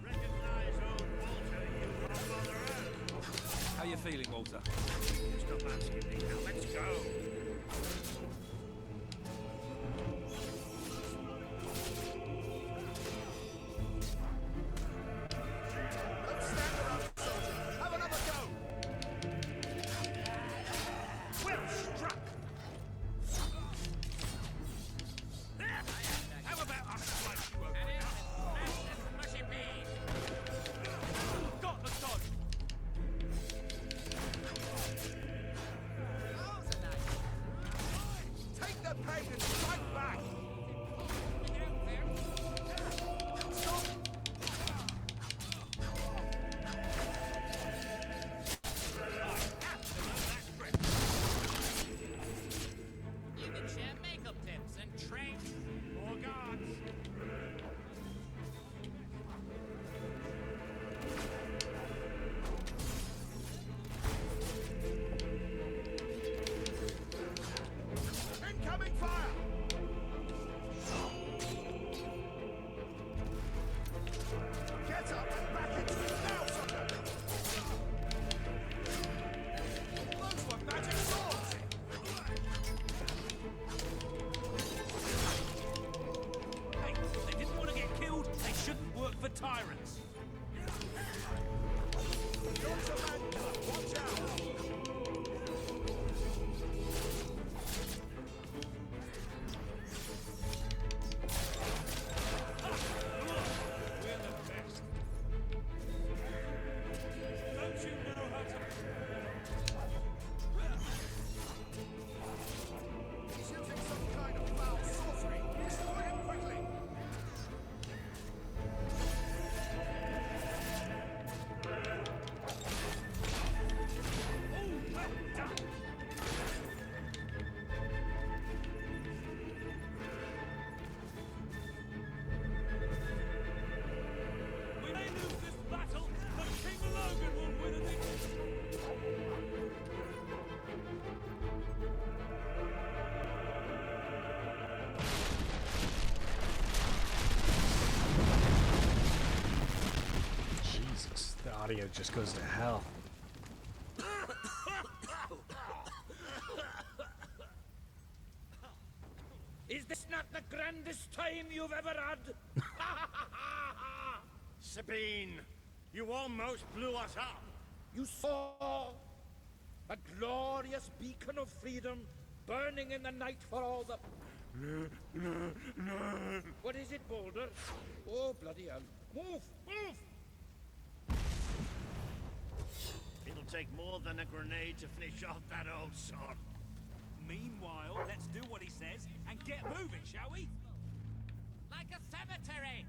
Recognize old Walter, you from Mother Earth. How you feeling, Walter? Stop asking me now, let's go. Don't stand around, soldier. Have another go. Well struck. How about I slice you open Got the dodge! Take the pain and strike back. Stop. You can share makeup tips and train more guards. Incoming fire. Get up and back into it now, soldier. Those were magic swords. Hey, if they didn't want to get killed, they shouldn't work for tyrants. Dr. Mankiller, watch out. We're the best. Don't you know how to... He's using some kind of foul sorcery. Destroy him quickly. We may lose this battle, but King Logan will win it. Jesus, the audio just goes to hell. Is this not the grandest time you've ever had? Sabine, you almost blew us up. You saw a glorious beacon of freedom burning in the night for all the... What is it, Boulder? Oh, bloody hell. Move! Move! It'll take more than a grenade to finish off that old sod. Meanwhile, let's do what he says and get moving, shall we? Like a cemetery.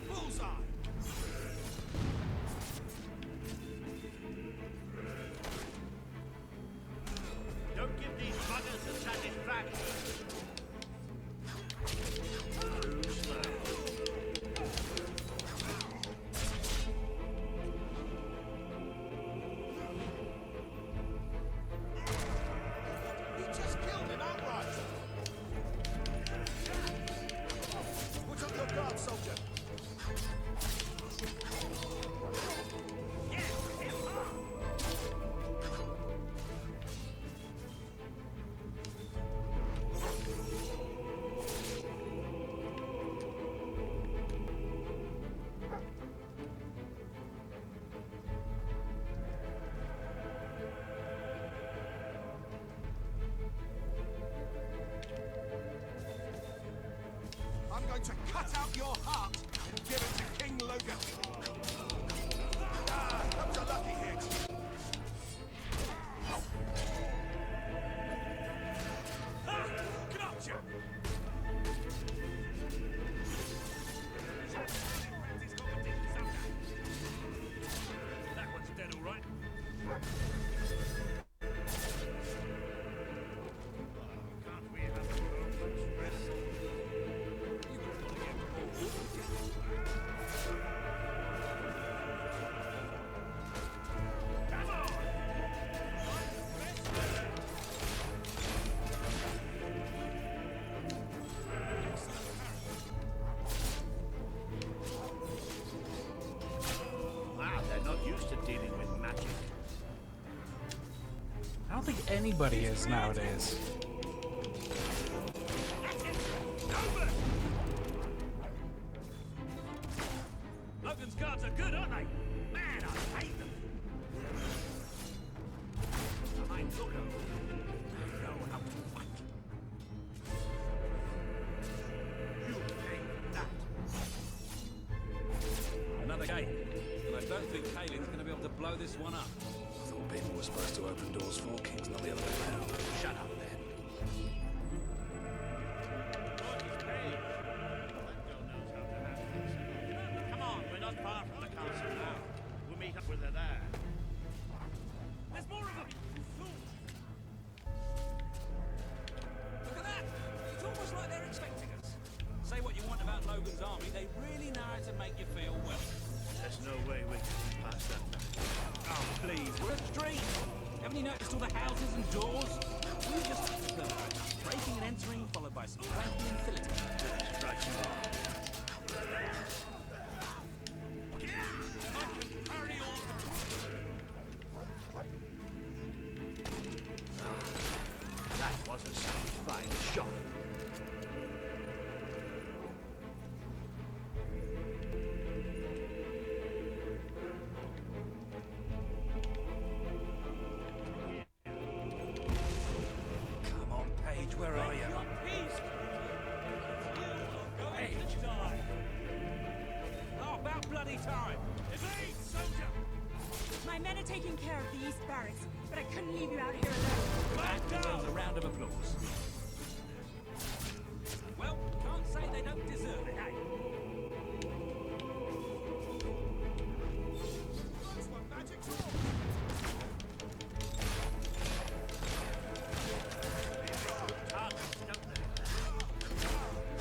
Bullseye. Don't give these buggers a satisfaction. Too slow. He just killed him outright. Put up your guard, soldier. I'm going to cut out your heart and give it to King Logan. Ah, that was a lucky hit. Gotcha! anybody is nowadays. Logan's guards are good, aren't they? Man, I hate them. Behind Logan, I know how to fight. You pay for that. Another gate. And I don't think Kaylin's going to be able to blow this one up. I thought people were supposed to open doors for kings, not the other way around. Shut up, then. Come on, we're not far from the castle now. We'll meet up with her there. There's more of them! Look at that! It's almost like they're expecting us. Say what you want about Logan's army, they really know how to make you feel welcome. There's no way we can pass that. Oh, please, we're a street! Haven't you noticed all the houses and doors? We just breaking and entering, followed by some clanking and filleting. Strikes me. That was a satisfying shot. Come on, Paige, where are you? Paige! Oh, about bloody time! Evade, soldier! My men are taking care of the East Barracks, but I couldn't leave you out here alone. That deserves a round of applause. Well, can't say they don't deserve it, eh?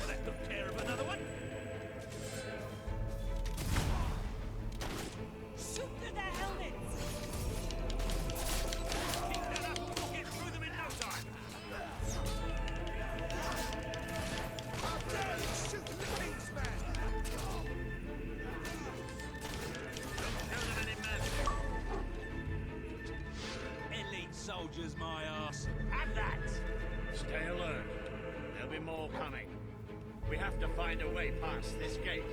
That took care of another one. Shoot through their helmets! Keep that up and we'll get through them in no time. How dare you shoot the king's men! Elite soldiers, my arse. Have that! Stay alert. There'll be more coming. We have to find a way past this gate.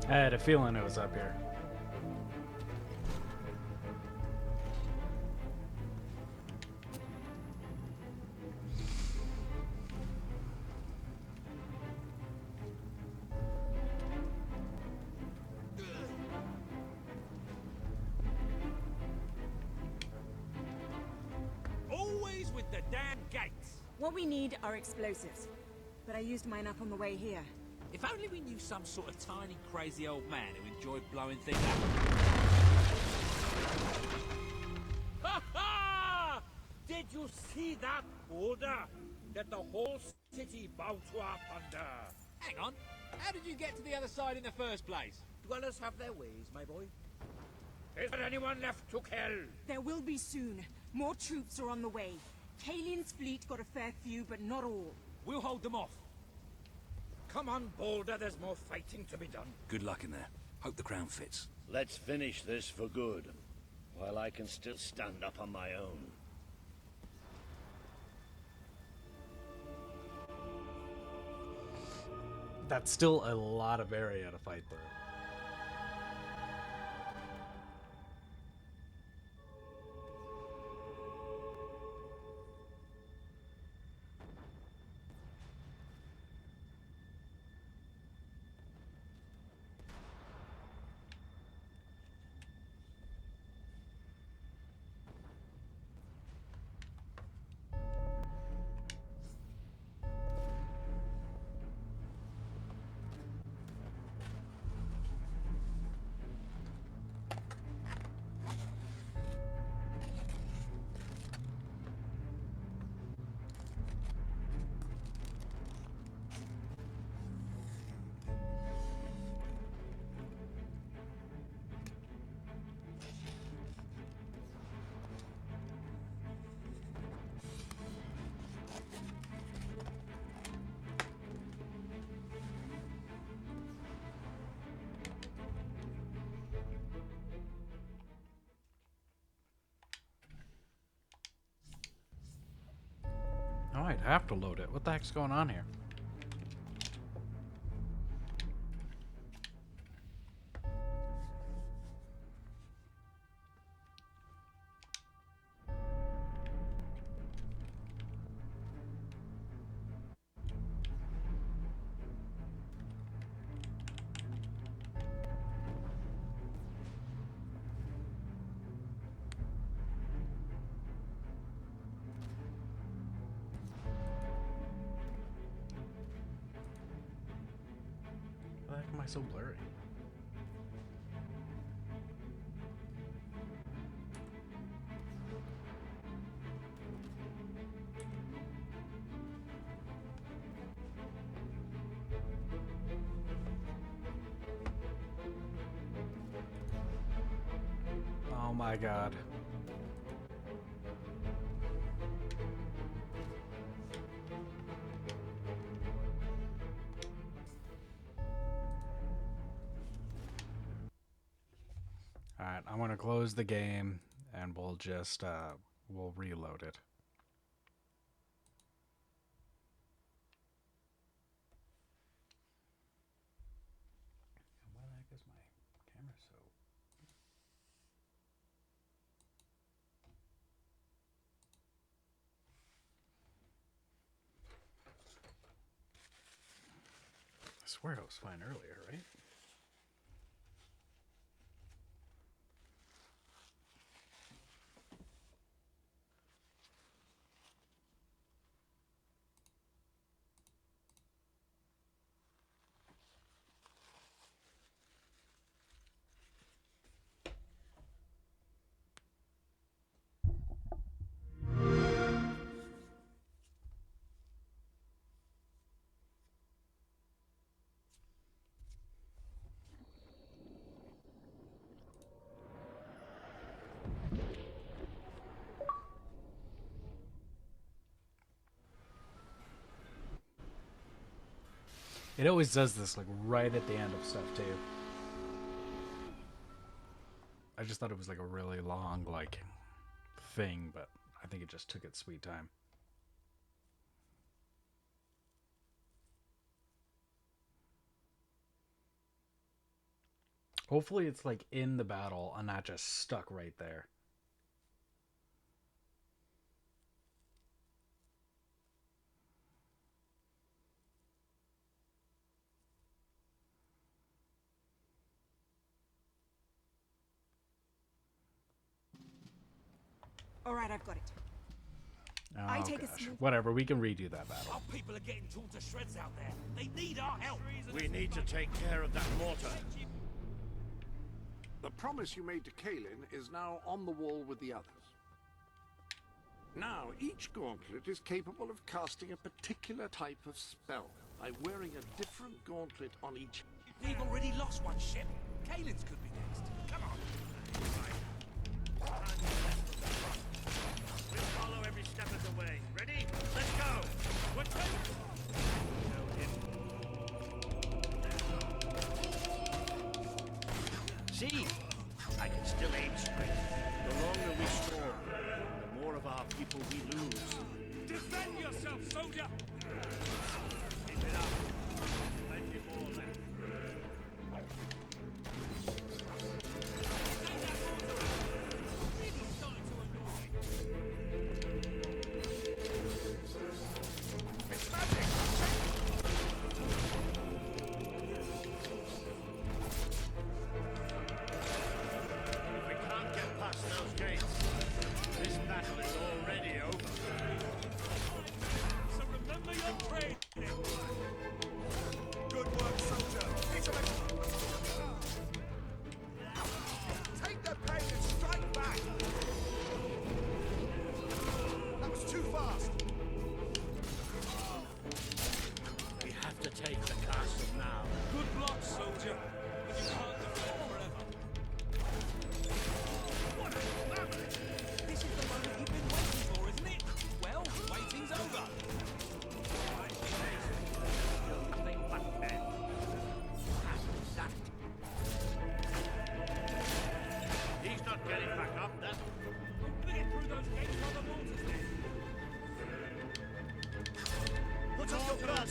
I had a feeling it was up here. Always with the damn gates. What we need are explosives, but I used mine up on the way here. If only we knew some sort of tiny, crazy old man who enjoyed blowing things up. Ha ha! Did you see that order? That the whole city bowed to our thunder. Hang on. How did you get to the other side in the first place? Dwellers have their ways, my boy. Is there anyone left to kill? There will be soon. More troops are on the way. Kalian's fleet got a fair few, but not all. We'll hold them off. Come on, Boulder, there's more fighting to be done. Good luck in there. Hope the crown fits. Let's finish this for good, while I can still stand up on my own. That's still a lot of area to fight through. have to load it. What the heck's going on here? Why am I so blurry? Oh my god. Alright, I'm gonna close the game and we'll just we'll reload it. Why the heck is my camera so... I swear it was fine earlier, right? It always does this like right at the end of stuff too. I just thought it was like a really long like thing, but I think it just took its sweet time. Hopefully it's like in the battle and not just stuck right there. All right, I've got it. Oh, I take a gosh. small... Whatever, we can redo that battle. Our people are getting torn to shreds out there. They need our help. We need to take care of that mortar. The promise you made to Kaelin is now on the wall with the others. Now, each gauntlet is capable of casting a particular type of spell by wearing a different gauntlet on each. We've already lost one ship. Kaelin's could be next. Come on. We'll follow every step of the way. Ready? Let's go! We're See? I can still aim straight. The longer we storm, the more of our people we lose. Defend yourself, soldier! Keep it up. Plenty more left.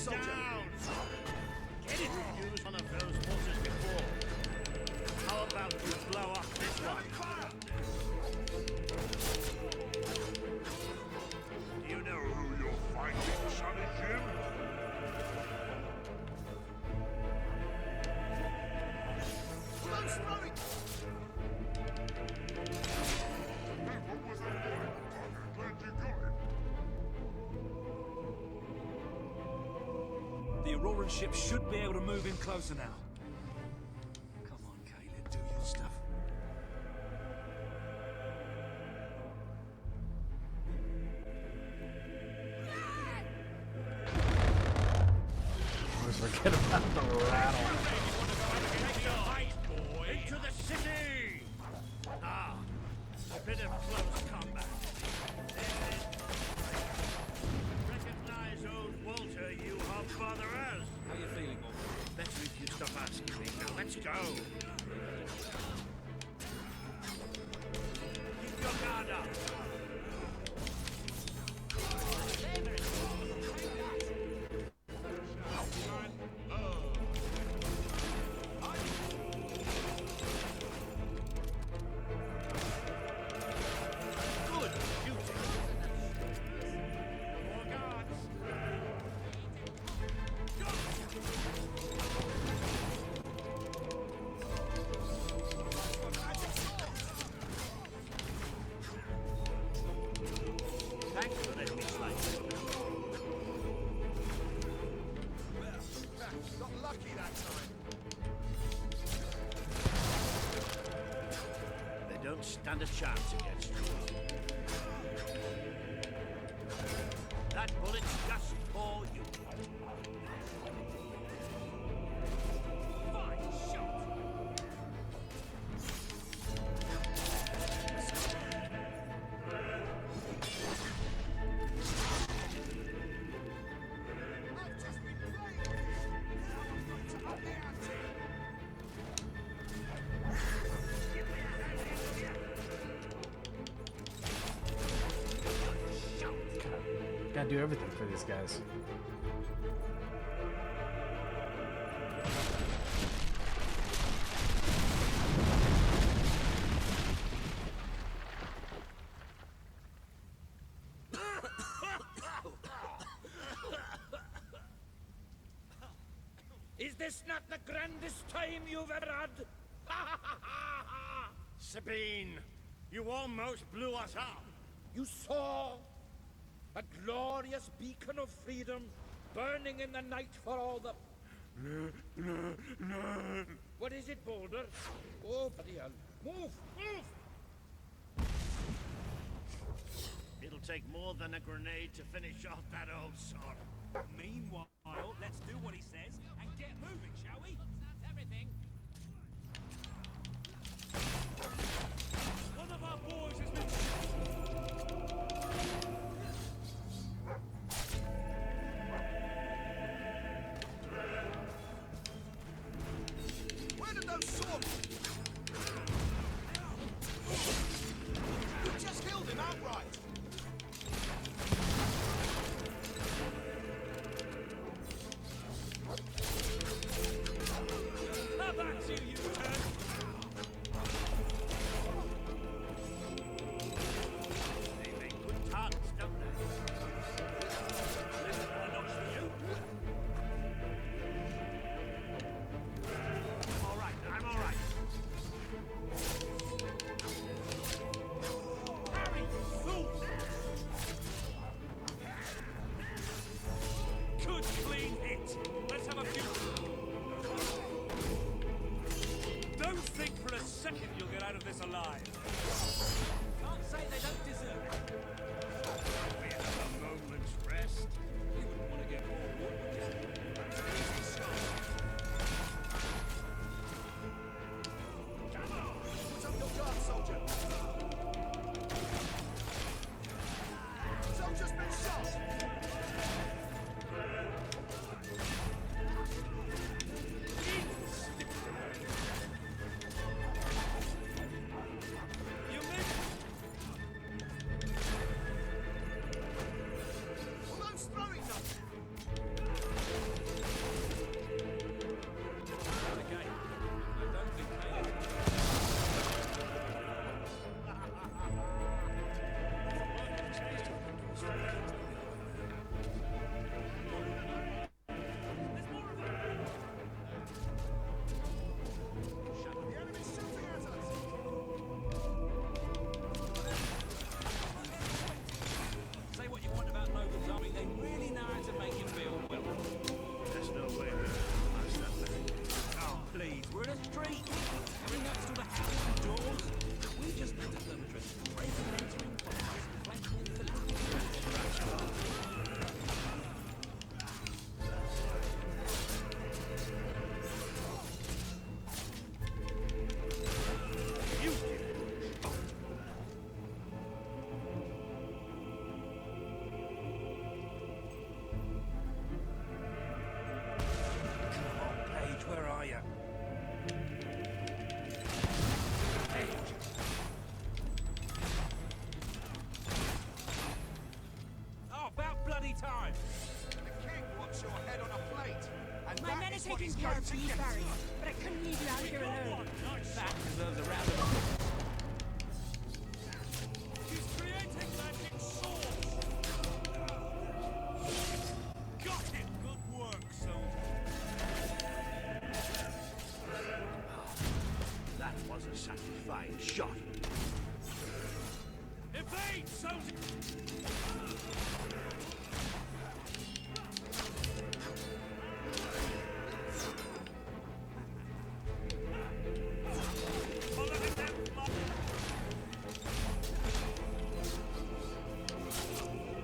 soldier. down! Get it! Used one of those mortars before. How about you blow up this one? Do you know who you're fighting, Sonny Jim? Close throwing! What was that boy? Glad you got him. The Auroran ship should be able to move in closer now. Come on, Kaelin, do your stuff. Always forget about the rattle. Into the city! Ah, a bit of close combat. Recognize old Walter, you hobfatherers. How you feeling, Walter? Better if you stop asking me. Now let's go. Keep your guard up. Good shooting. More guards. Thanks for letting me slide. Got lucky that time. They don't stand a chance against you. That bullet's just for you. Fine shot. I've just been playing. Now I'm going to up the ante. Gotta do everything for these guys. Is this not the grandest time you've ever had? Sabine, you almost blew us up. You saw a glorious beacon of freedom burning in the night for all the... What is it, Boulder? Oh, bloody hell. Move! Move! It'll take more than a grenade to finish off that old sod. Meanwhile, let's do what he says and get moving, shall we? That's everything. One of our boys has been Where did those swords? You just killed him outright. How about you turn? They make good targets, don't they? I'm all right. I'm all right. Harry, fool! Good clean hit. Let's have a few. Don't think for a second you'll get out of this alive. Can't say they don't deserve it. We have a moment's rest. You wouldn't want to get more wood, would you? Put up your guard, soldier. Soldier's been shot. You missed. Close throwing. fabulous treat. Coming up to the house and doors. We just met a perpetrator, breaking and entering from us, flanking in the where are you? Oh, about bloody time! The king wants your head on a plate, and My that men are is what taking he's care going of to these get. barriers, but I couldn't leave you out here alone. That deserves a round of applause. He's creating magic swords! Got it! Good work, soldier. That was a satisfying shot. Evade, soldier!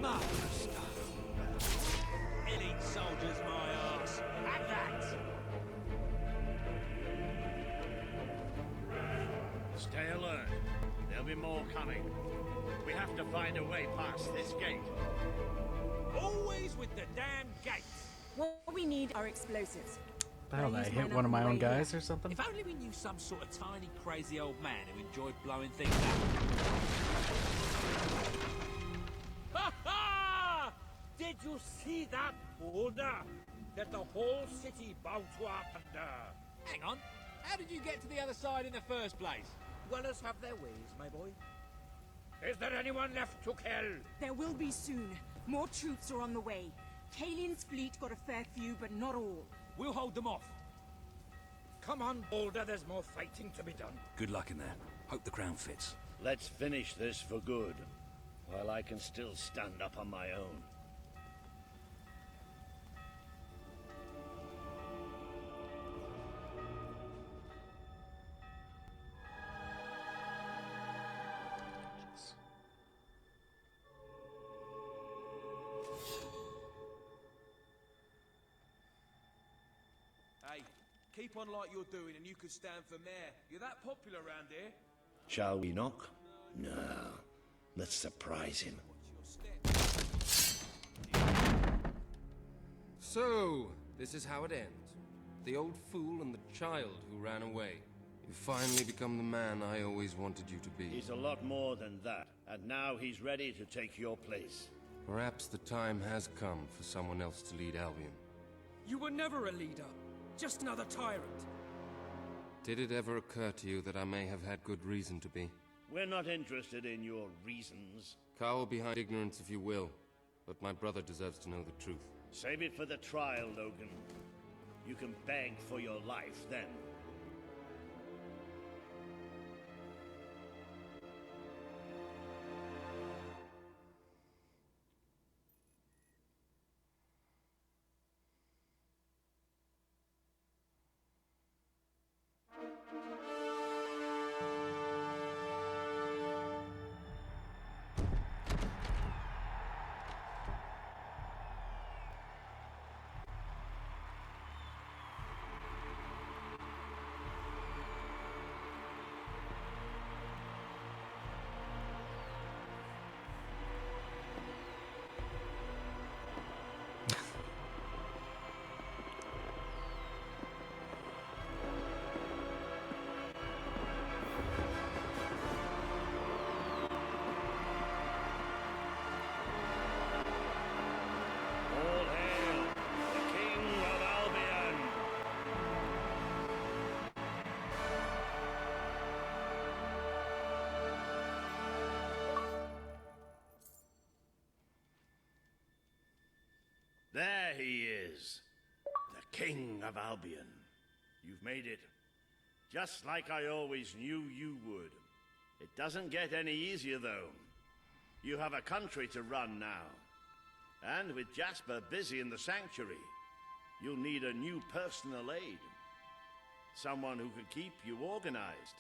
Marvelous stuff. Elite soldiers, my arse. Have that! Stay alert. There'll be more coming. We have to find a way past this gate. Always with the damn gates. What we need are explosives. Hell, I hit one of my own guys or something? If only we knew some sort of tiny, crazy old man who enjoyed blowing things up. Ha ha! Did you see that order? That the whole city bowed to our thunder. Hang on. How did you get to the other side in the first place? Dwellers have their ways, my boy. Is there anyone left to kill? There will be soon. More troops are on the way. Kalian's fleet got a fair few, but not all. We'll hold them off. Come on, Boulder, there's more fighting to be done. Good luck in there. Hope the crown fits. Let's finish this for good, while I can still stand up on my own. Hey, keep on like you're doing and you could stand for mayor. You're that popular around here. Shall we knock? No. Let's surprise him. So, this is how it ends. The old fool and the child who ran away. You finally become the man I always wanted you to be. He's a lot more than that, and now he's ready to take your place. Perhaps the time has come for someone else to lead Albion. You were never a leader, just another tyrant. Did it ever occur to you that I may have had good reason to be? We're not interested in your reasons. Cower behind ignorance if you will, but my brother deserves to know the truth. Save it for the trial, Logan. You can beg for your life then. All hail the King of Albion! There he is, the King of Albion. You've made it, just like I always knew you would. It doesn't get any easier, though. You have a country to run now. And with Jasper busy in the sanctuary, you'll need a new personal aid. Someone who could keep you organized.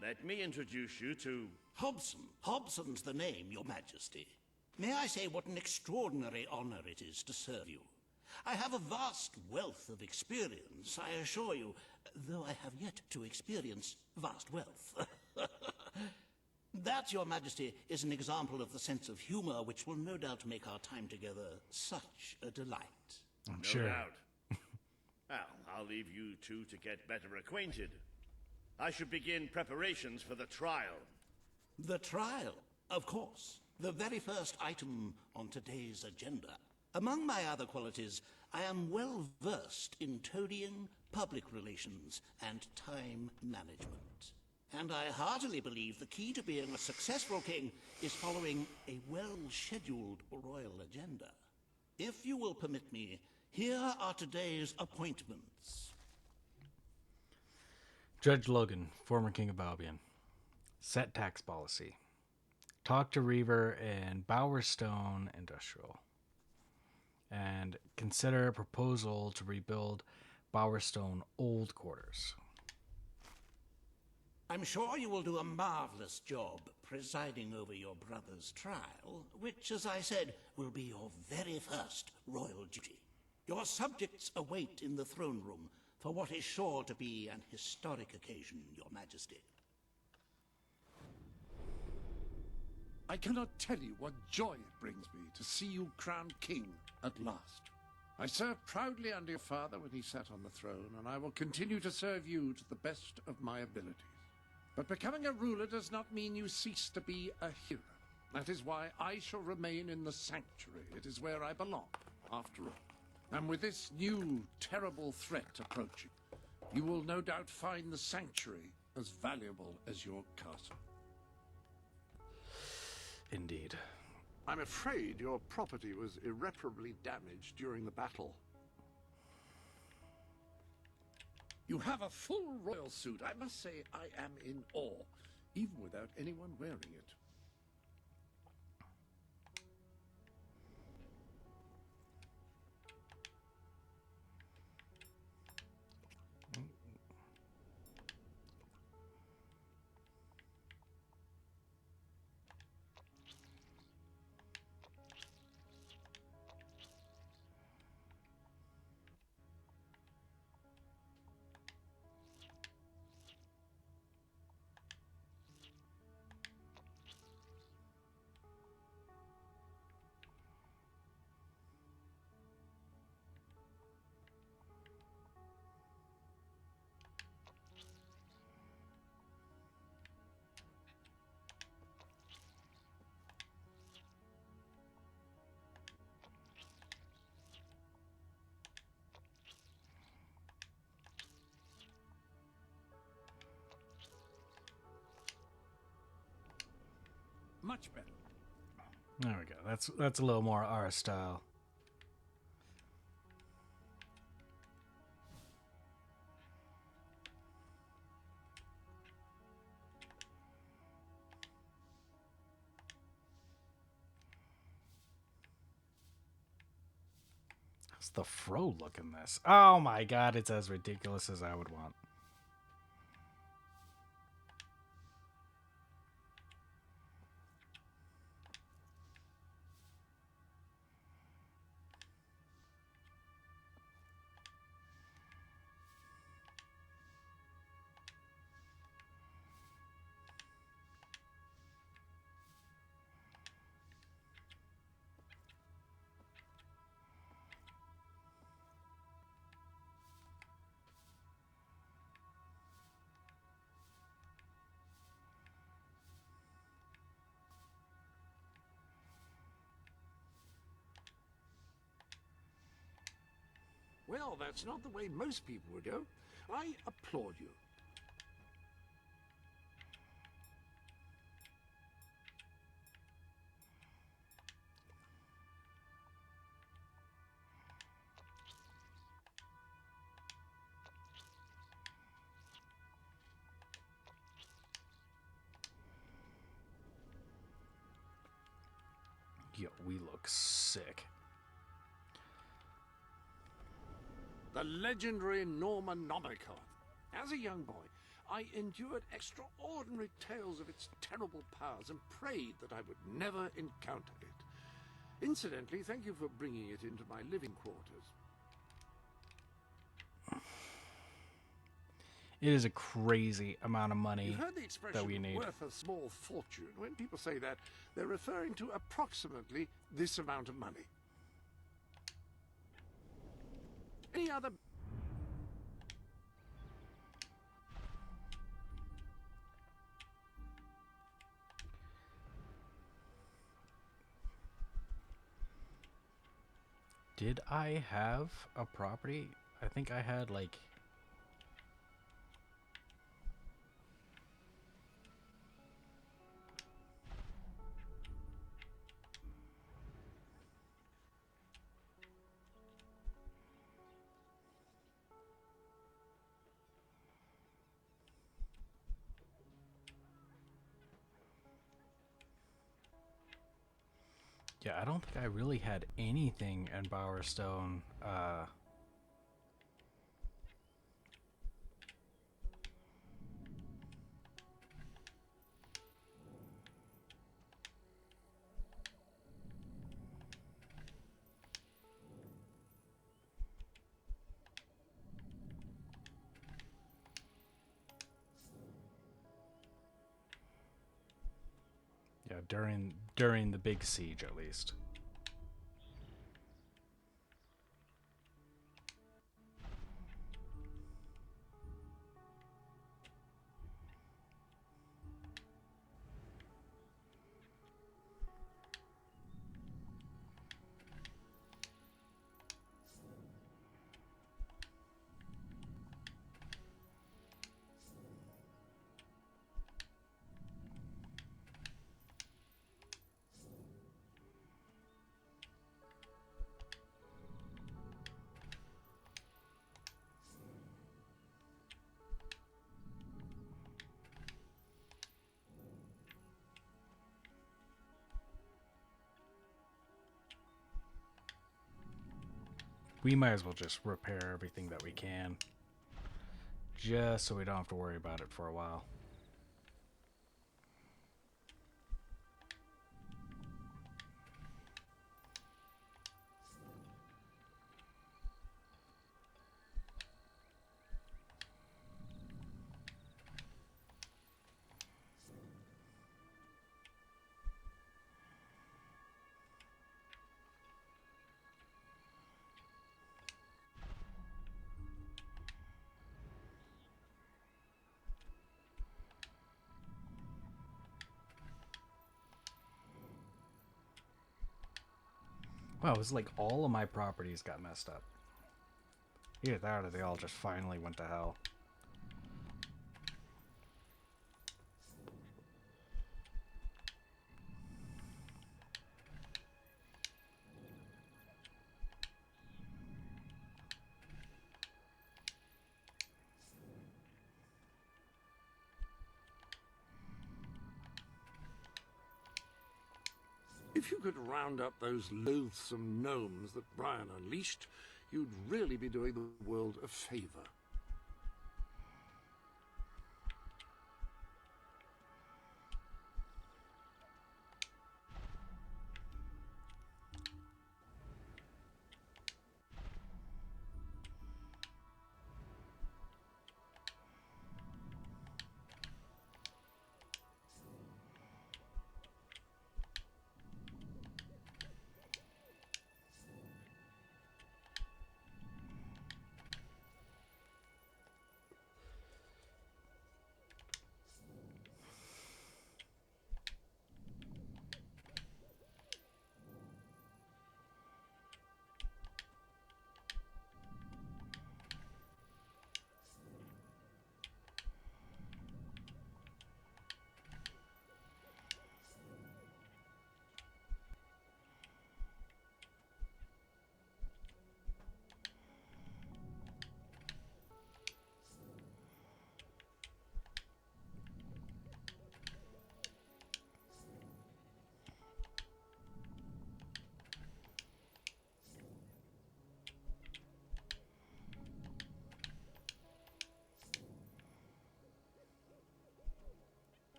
Let me introduce you to... Hobson. Hobson's the name, Your Majesty. May I say what an extraordinary honor it is to serve you? I have a vast wealth of experience, I assure you, though I have yet to experience vast wealth. That, Your Majesty, is an example of the sense of humor which will no doubt make our time together such a delight. I'm No doubt. Well, I'll leave you two to get better acquainted. I should begin preparations for the trial. The trial, of course. The very first item on today's agenda. Among my other qualities, I am well versed in toadying, public relations, and time management. And I heartily believe the key to being a successful king is following a well-scheduled royal agenda. If you will permit me, here are today's appointments. Judge Logan, former King of Albion. Set tax policy. Talk to Reaver and Bowerstone Industrial. And consider a proposal to rebuild Bowerstone Old Quarters. I'm sure you will do a marvelous job presiding over your brother's trial, which, as I said, will be your very first royal duty. Your subjects await in the throne room for what is sure to be an historic occasion, Your Majesty. I cannot tell you what joy it brings me to see you crowned king at last. I served proudly under your father when he sat on the throne, and I will continue to serve you to the best of my abilities. But becoming a ruler does not mean you cease to be a hero. That is why I shall remain in the sanctuary. It is where I belong, after all. And with this new, terrible threat approaching, you will no doubt find the sanctuary as valuable as your castle. Indeed. I'm afraid your property was irreparably damaged during the battle. You have a full royal suit. I must say I am in awe, even without anyone wearing it. Much better. There we go. That's a little more our style. How's the fro look in this? Oh my god, it's as ridiculous as I would want. Well, that's not the way most people would go. I applaud you. Yo, we look sick. The legendary Normanomicon. As a young boy, I endured extraordinary tales of its terrible powers and prayed that I would never encounter it. Incidentally, thank you for bringing it into my living quarters. It is a crazy amount of money You've heard the that expression we need. worth a small fortune. When people say that, they're referring to approximately this amount of money. Any other... Did I have a property? I think I had like... Yeah, I don't think I really had anything in Bowerstone. Yeah, during the big siege, at least. We might as well just repair everything that we can, just so we don't have to worry about it for a while. Wow, it was like all of my properties got messed up. Either that or they all just finally went to hell. If you could round up those loathsome gnomes that Brian unleashed, you'd really be doing the world a favor.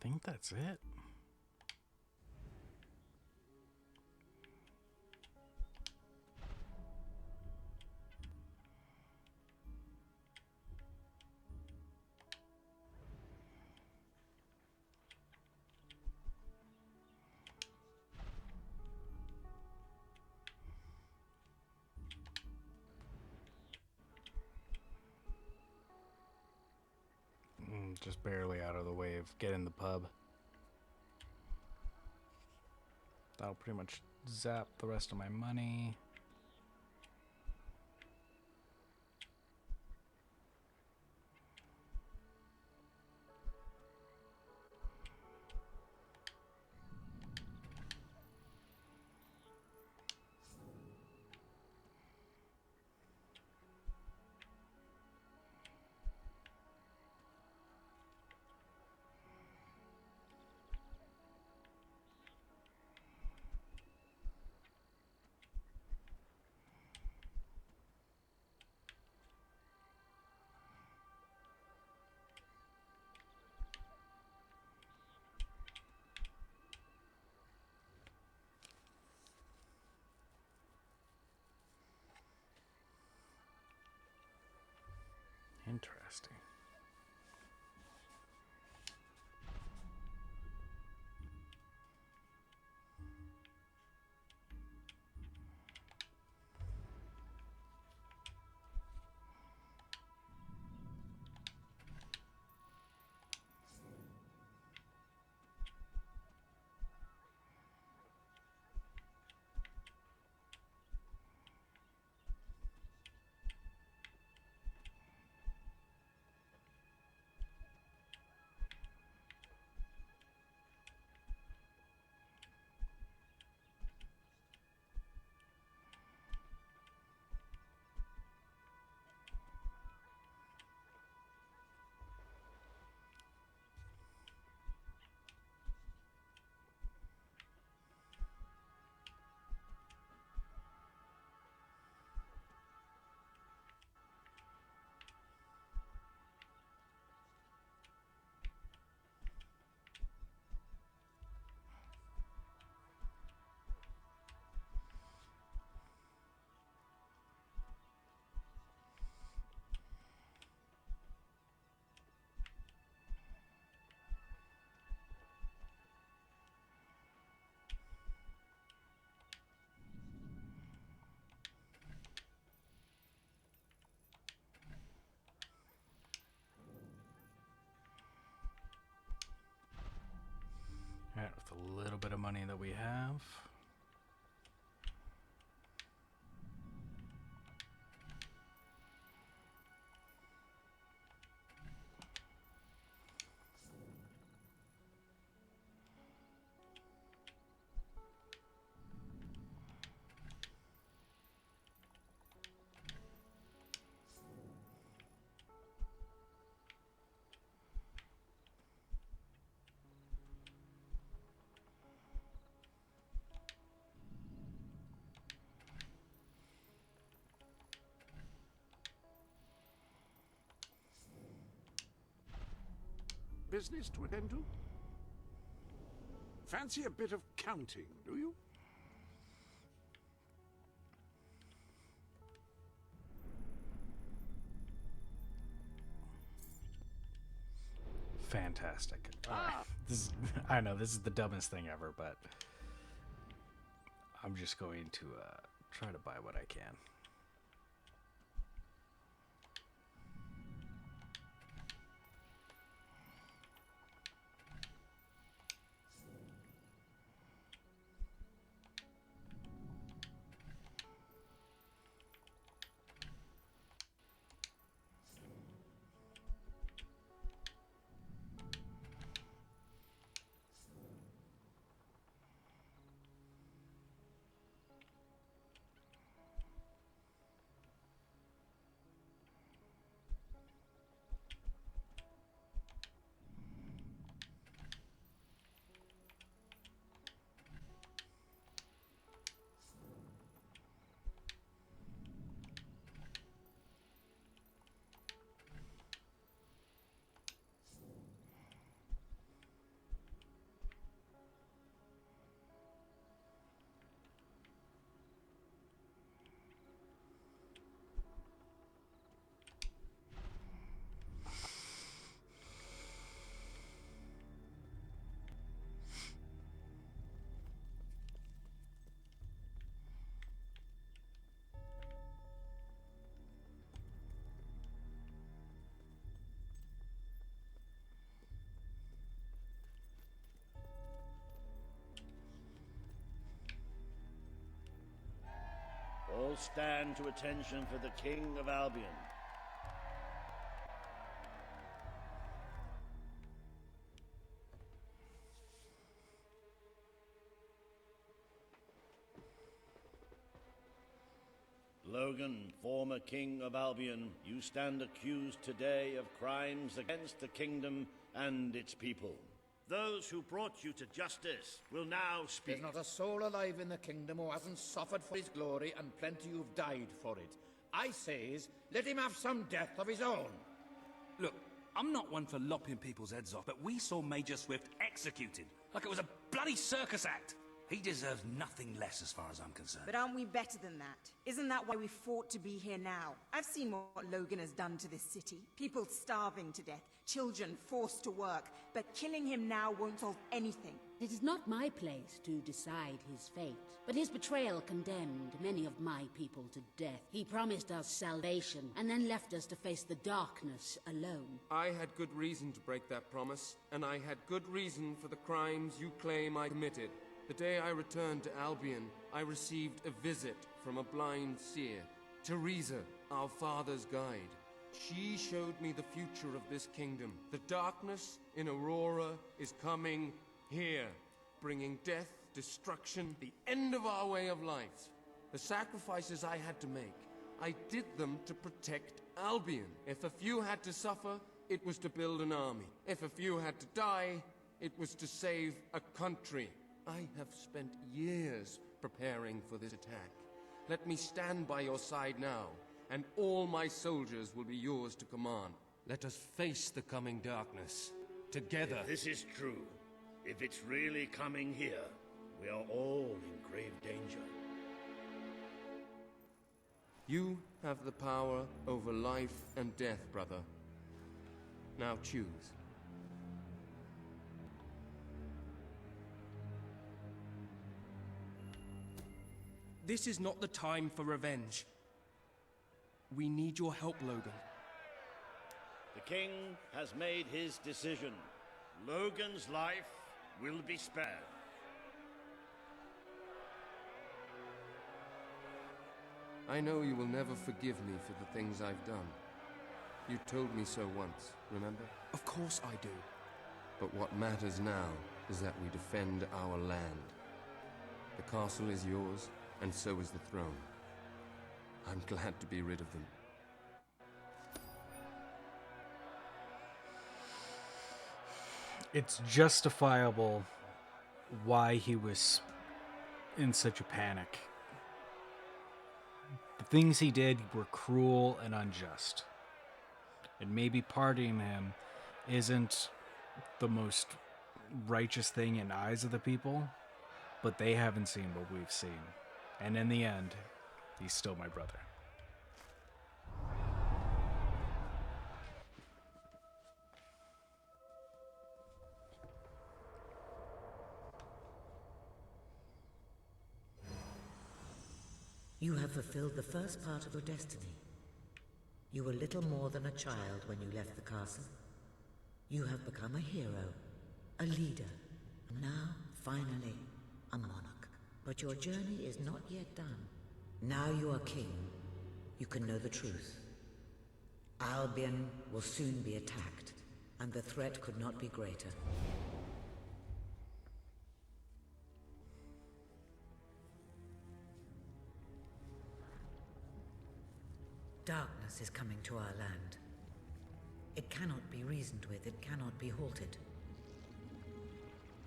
think that's it. Just barely out of the way of getting the pub. That'll pretty much zap the rest of my money. Interesting. Alright, with a little bit of money that we have. Business to attend to? Fancy a bit of counting, do you? Fantastic. I know this is the dumbest thing ever, but I'm just going to try to buy what I can. all stand to attention for the King of Albion. Logan, former King of Albion, you stand accused today of crimes against the kingdom and its people. Those who brought you to justice will now speak. There's not a soul alive in the kingdom who hasn't suffered for his glory, and plenty who've died for it. I says, let him have some death of his own. Look, I'm not one for lopping people's heads off, but we saw Major Swift executed like it was a bloody circus act. He deserves nothing less as far as I'm concerned. But aren't we better than that? Isn't that why we fought to be here now? I've seen what Logan has done to this city. People starving to death, children forced to work. But killing him now won't solve anything. It is not my place to decide his fate, but his betrayal condemned many of my people to death. He promised us salvation, and then left us to face the darkness alone. I had good reason to break that promise, and I had good reason for the crimes you claim I committed. The day I returned to Albion, I received a visit from a blind seer, Teresa, our father's guide. She showed me the future of this kingdom. The darkness in Aurora is coming here, bringing death, destruction, the end of our way of life. The sacrifices I had to make, I did them to protect Albion. If a few had to suffer, it was to build an army. If a few had to die, it was to save a country. I have spent years preparing for this attack. Let me stand by your side now, and all my soldiers will be yours to command. Let us face the coming darkness, together. If this is true, if it's really coming here, we are all in grave danger. You have the power over life and death, brother. Now choose. This is not the time for revenge. We need your help, Logan. The king has made his decision. Logan's life will be spared. I know you will never forgive me for the things I've done. You told me so once, remember? Of course I do. But what matters now is that we defend our land. The castle is yours, and so is the throne. I'm glad to be rid of them. It's justifiable why he was in such a panic. The things he did were cruel and unjust. And maybe pardoning him isn't the most righteous thing in eyes of the people, but they haven't seen what we've seen. And in the end, he's still my brother. You have fulfilled the first part of your destiny. You were little more than a child when you left the castle. You have become a hero, a leader, and now, finally, a monarch. But your journey is not yet done. Now you are king. You can know the truth. Albion will soon be attacked, and the threat could not be greater. Darkness is coming to our land. It cannot be reasoned with, it cannot be halted.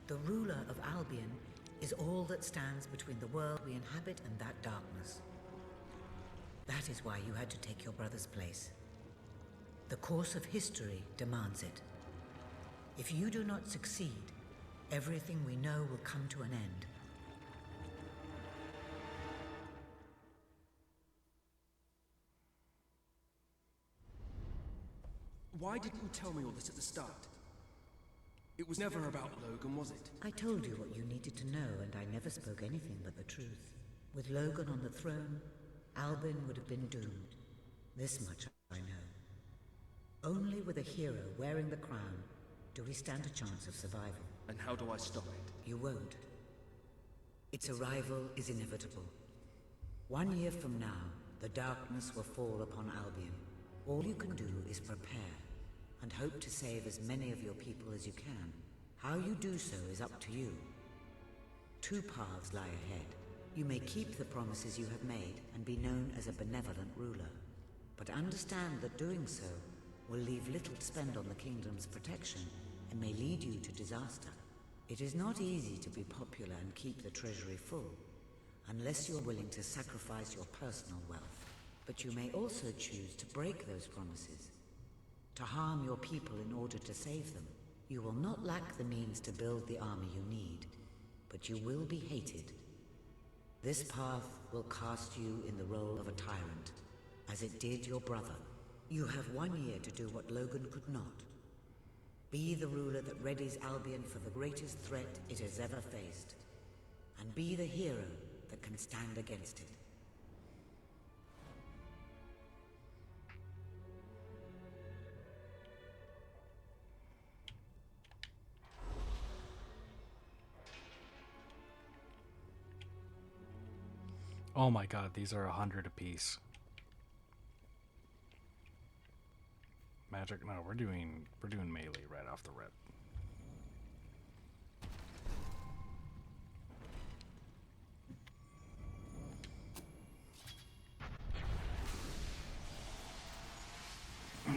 The ruler of Albion is all that stands between the world we inhabit and that darkness. That is why you had to take your brother's place. The course of history demands it. If you do not succeed, everything we know will come to an end. Why didn't you tell me all this at the start? It was never about Logan, was it? I told you what you needed to know, and I never spoke anything but the truth. With Logan on the throne, Albion would have been doomed. This much I know. Only with a hero wearing the crown do we stand a chance of survival. And how do I stop it? You won't. Its arrival is inevitable. 1 year from now, the darkness will fall upon Albion. All you can do is prepare, and hope to save as many of your people as you can. How you do so is up to you. 2 paths lie ahead. You may keep the promises you have made and be known as a benevolent ruler. But understand that doing so will leave little to spend on the kingdom's protection and may lead you to disaster. It is not easy to be popular and keep the treasury full, unless you are willing to sacrifice your personal wealth. But you may also choose to break those promises, to harm your people in order to save them. You will not lack the means to build the army you need, but you will be hated. This path will cast you in the role of a tyrant, as it did your brother. You have 1 year to do what Logan could not. Be the ruler that readies Albion for the greatest threat it has ever faced, and be the hero that can stand against it. Oh my god, these are 100 apiece. Magic? No, we're doing melee right off the rip. My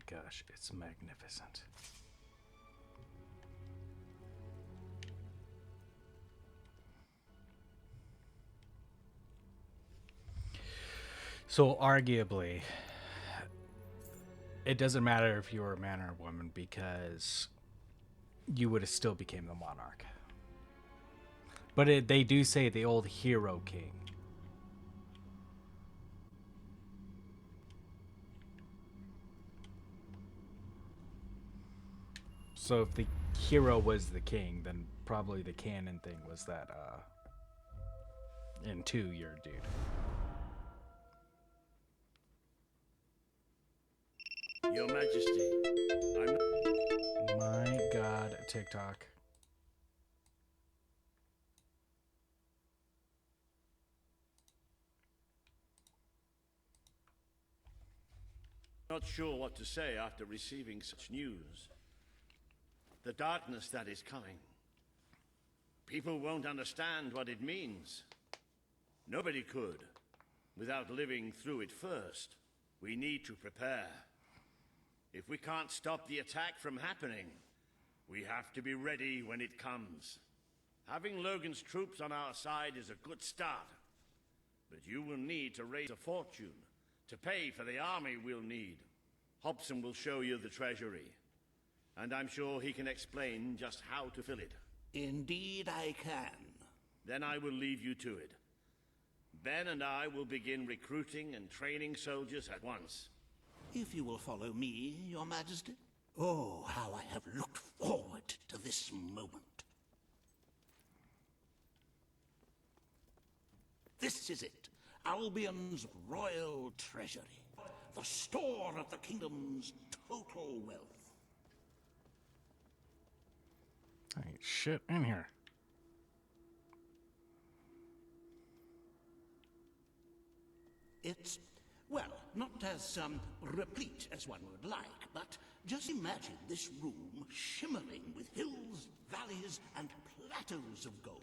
gosh, it's magnificent. So arguably, it doesn't matter if you were a man or a woman because you would have still became the monarch. But they do say the old hero king. So if the hero was the king, then probably the canon thing was that in 2 you're a dude. Your Majesty, I'm... My god, TikTok. Not sure what to say after receiving such news. The darkness that is coming. People won't understand what it means. Nobody could, without living through it first. We need to prepare. If we can't stop the attack from happening, we have to be ready when it comes. Having Logan's troops on our side is a good start. But you will need to raise a fortune to pay for the army we'll need. Hobson will show you the treasury, and I'm sure he can explain just how to fill it. Indeed I can. Then I will leave you to it. Ben and I will begin recruiting and training soldiers at once. If you will follow me, Your Majesty. Oh, how I have looked forward to this moment. This is it, Albion's royal treasury, the store of the kingdom's total wealth. Ain't shit in here. It's, well, not as replete as one would like, but just imagine this room shimmering with hills, valleys, and plateaus of gold.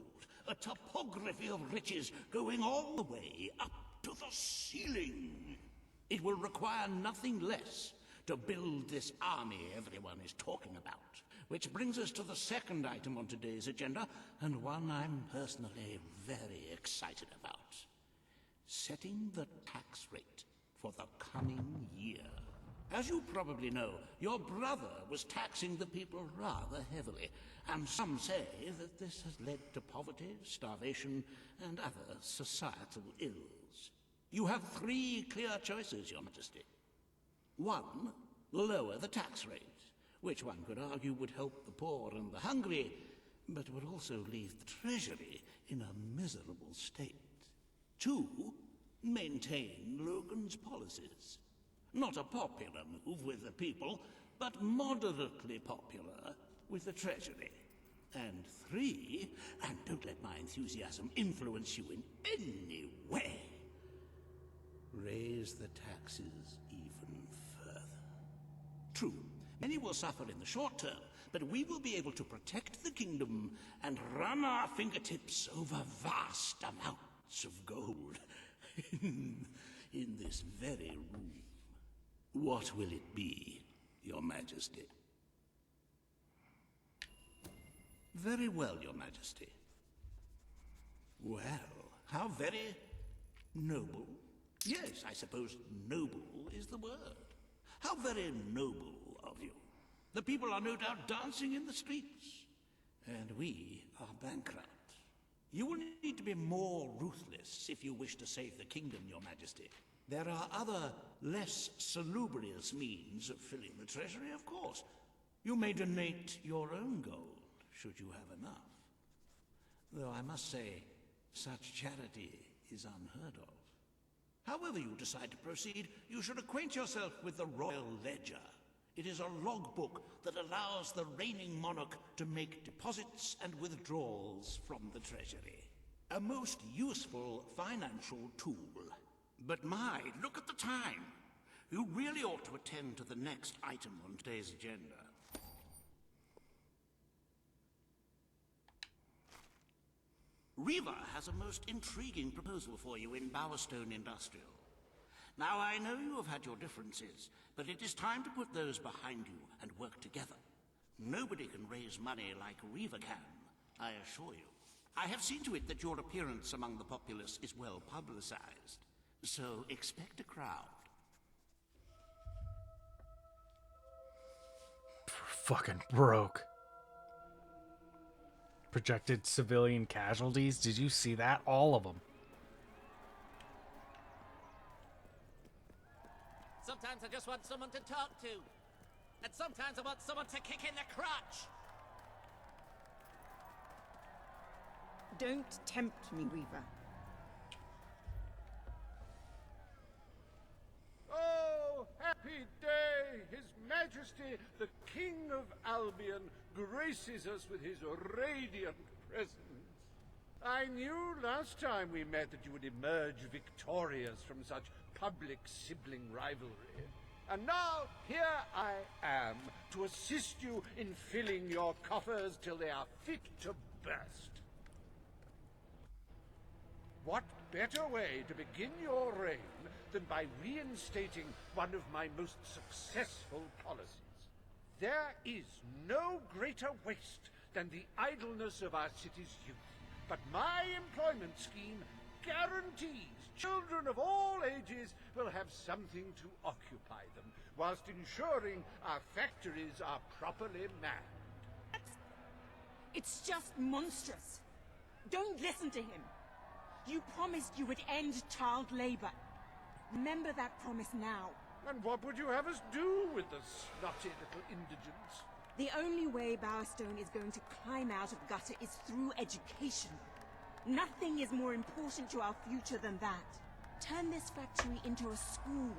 A topography of riches going all the way up to the ceiling. It will require nothing less to build this army everyone is talking about. Which brings us to the second item on today's agenda, and one I'm personally very excited about. Setting the tax rate for the coming year. As you probably know, your brother was taxing the people rather heavily, and some say that this has led to poverty, starvation, and other societal ills. You have 3 clear choices, Your Majesty. 1, lower the tax rate, which one could argue would help the poor and the hungry, but would also leave the treasury in a miserable state. 2, maintain Logan's policies. Not a popular move with the people, but moderately popular with the treasury. And 3, and don't let my enthusiasm influence you in any way, raise the taxes even further. True, many will suffer in the short term, but we will be able to protect the kingdom and run our fingertips over vast amounts of gold in this very room. What will it be, Your Majesty? Very well, Your Majesty. Well, how very noble. Yes, I suppose noble is the word. How very noble of you. The people are no doubt dancing in the streets, and we are bankrupt. You will need to be more ruthless if you wish to save the kingdom, Your Majesty. There are other, less salubrious means of filling the treasury, of course. You may donate your own gold, should you have enough. Though I must say, such charity is unheard of. However you decide to proceed, you should acquaint yourself with the Royal Ledger. It is a logbook that allows the reigning monarch to make deposits and withdrawals from the treasury. A most useful financial tool. But my, look at the time. You really ought to attend to the next item on today's agenda. Riva has a most intriguing proposal for you in Bowerstone Industrial. Now, I know you have had your differences, but it is time to put those behind you and work together. Nobody can raise money like Riva can, I assure you. I have seen to it that your appearance among the populace is well publicized, so expect a crowd. Fucking broke. Projected civilian casualties. Did you see that? All of them. Sometimes I just want someone to talk to. And sometimes I want someone to kick in the crotch. Don't tempt me, Weaver. Oh, happy day! His Majesty, the King of Albion, graces us with his radiant presence. I knew last time we met that you would emerge victorious from such public sibling rivalry. And now, here I am, to assist you in filling your coffers till they are fit to burst. What better way to begin your reign than by reinstating one of my most successful policies? There is no greater waste than the idleness of our city's youth. But my employment scheme guarantees children of all ages will have something to occupy them, whilst ensuring our factories are properly manned. It's just monstrous. Don't listen to him. You promised you would end child labor. Remember that promise now. And what would you have us do with the snotty little indigents? The only way Bowerstone is going to climb out of the gutter is through education. Nothing is more important to our future than that. Turn this factory into a school.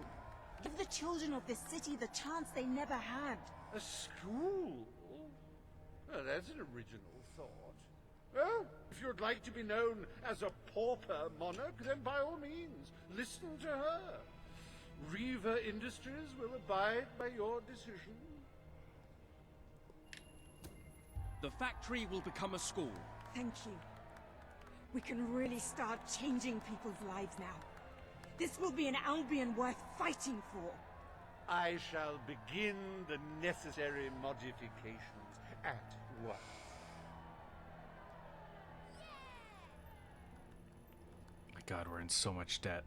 Give the children of this city the chance they never had. A school? Oh, that's an original thought. Well, if you'd like to be known as a pauper monarch, then by all means, listen to her. Riva Industries will abide by your decision. The factory will become a school. Thank you. We can really start changing people's lives now. This will be an Albion worth fighting for. I shall begin the necessary modifications at once. My God, we're in so much debt.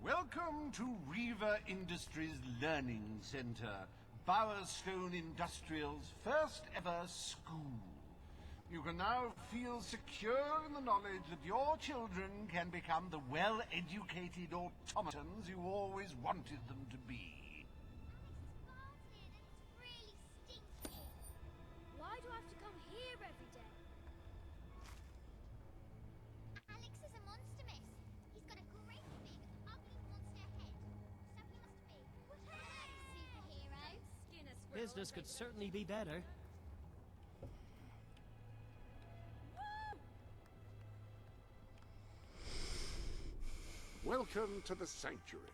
Welcome to Riva Industries Learning Center, Bowerstone Industrial's first ever school. You can now feel secure in the knowledge that your children can become the well-educated automatons you always wanted them to be. Why do I have to come here every day? Alex is a monster, miss. He's got a great big, ugly monster head. So he must be. Superhero. Business could certainly be better. Welcome to the sanctuary.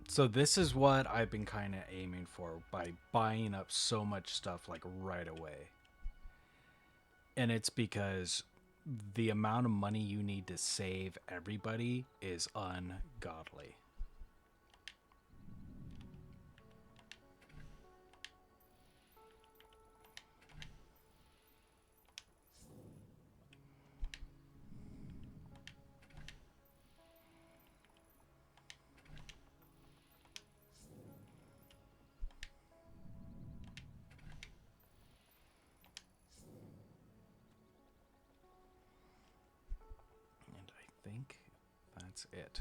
So this is what I've been kind of aiming for by buying up so much stuff like right away. And it's because the amount of money you need to save everybody is ungodly. And I think that's it.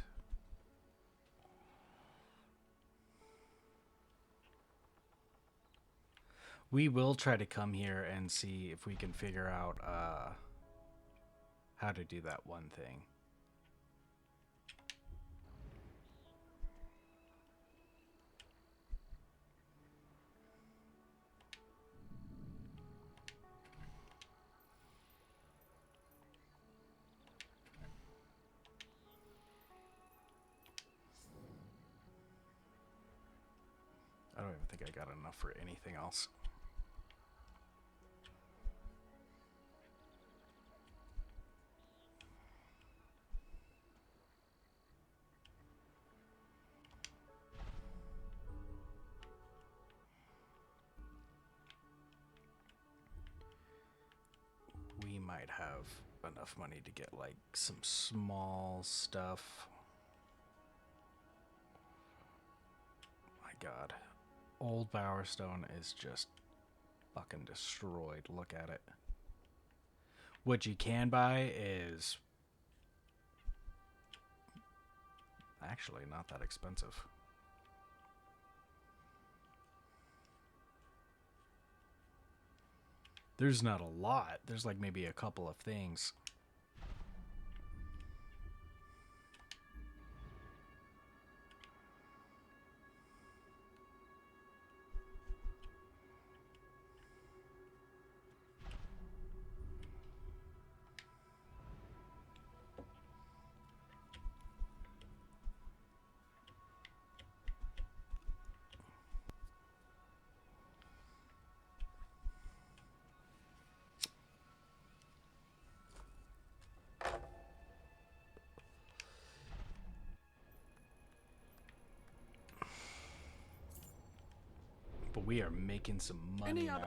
We will try to come here and see if we can figure out how to do that one thing. I don't even think I got enough for anything else. We might have enough money to get like some small stuff. My God. Old Bowerstone is just fucking destroyed. Look at it. What you can buy is actually not that expensive. There's not a lot. There's like maybe a couple of things. But we are making some money now.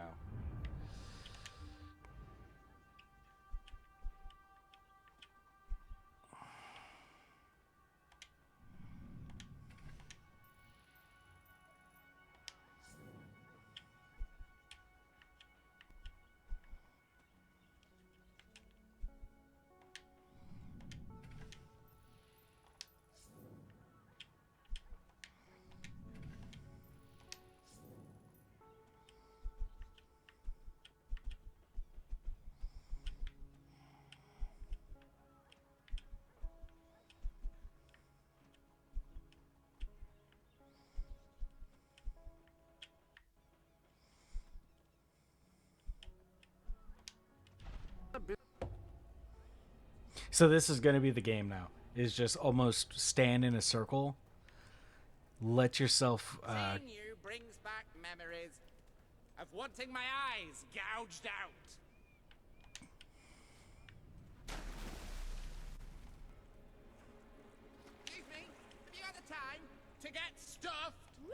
So this is going to be the game now. Is just almost stand in a circle. Let yourself Seeing you brings back memories of wanting my eyes gouged out. Excuse me, have you got the time to get stuffed? Woo!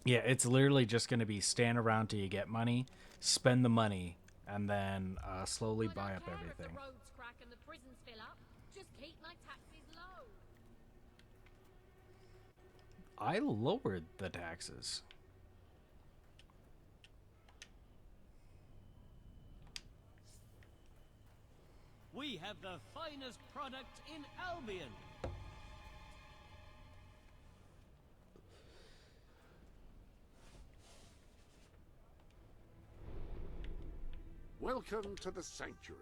Yeah, it's literally just going to be stand around till you get money, spend the money, and then slowly buy up everything. The roads crack and the prisons fill up. Just keep my taxes low. I lowered the taxes. We have the finest product in Albion. Welcome to the sanctuary.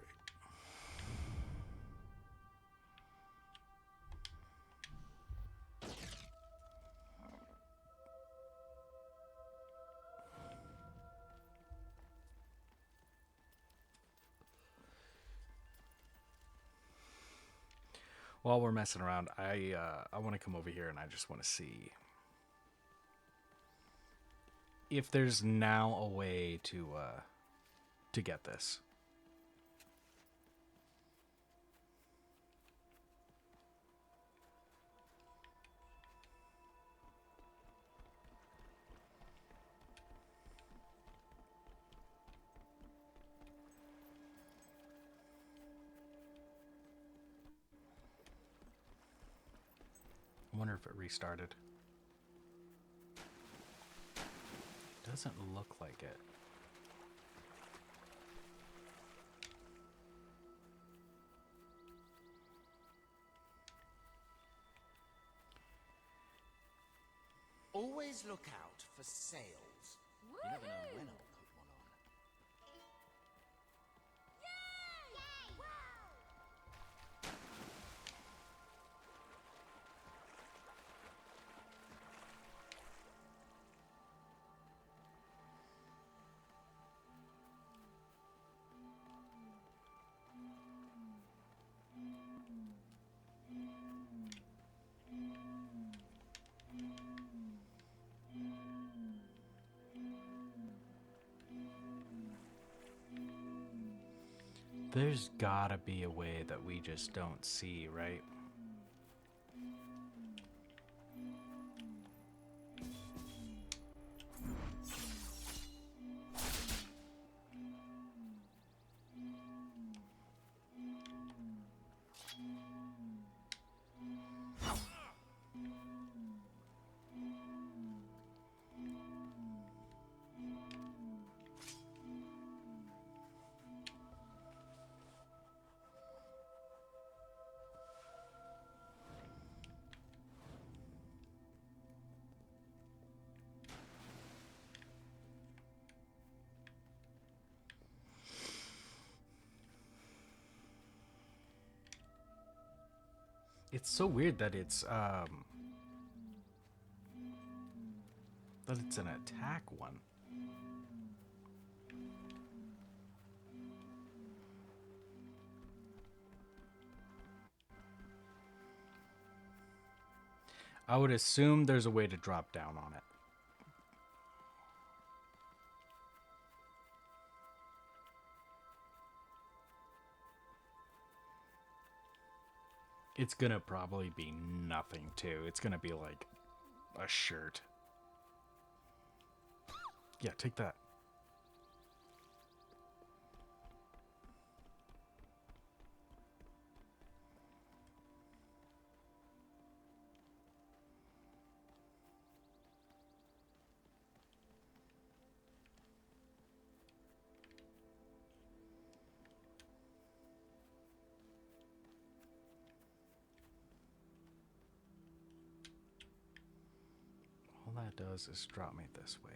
While we're messing around, I want to come over here and I just want to see if there's now a way to get this. I wonder if it restarted. Doesn't look like it. Always look out for sales. You never know when I'll put one on. There's gotta be a way that we just don't see, right? It's so weird that it's an attack one. I would assume there's a way to drop down on it. It's gonna probably be nothing too. It's gonna be like a shirt. Yeah, take that. All that does is drop me this way.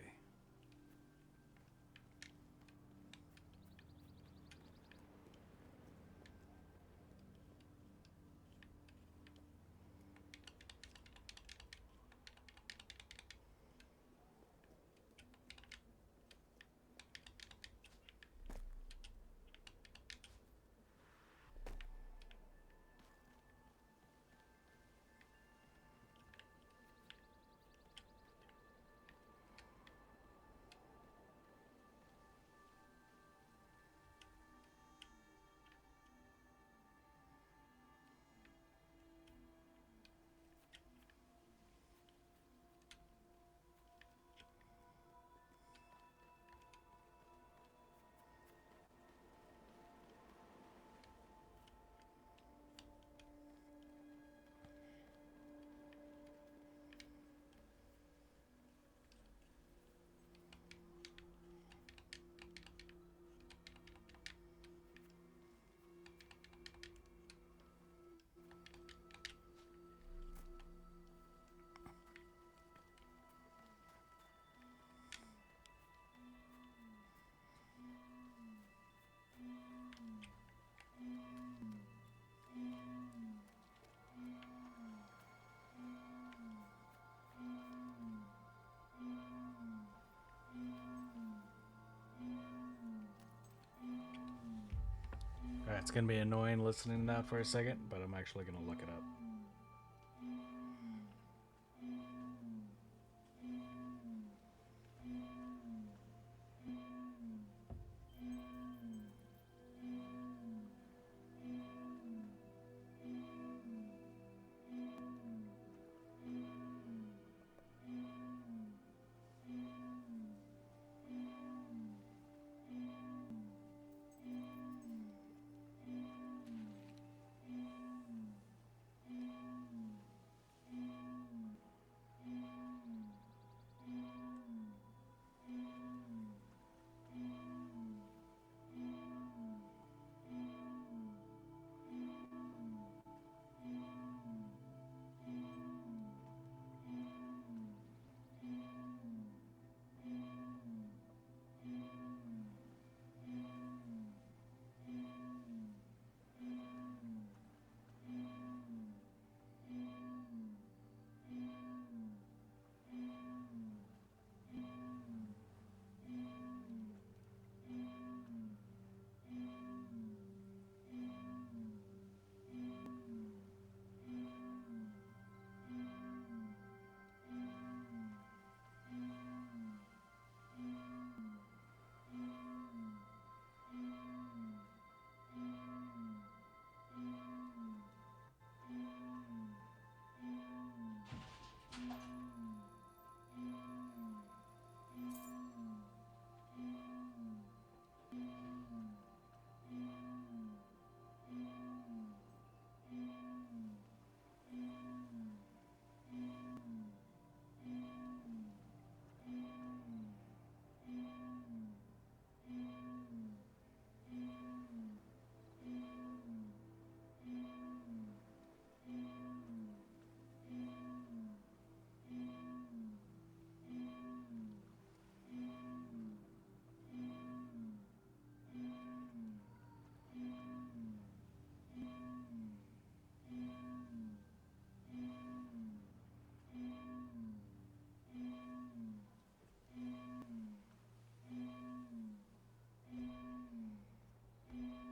It's gonna be annoying listening to that for a second, but I'm actually gonna look it up.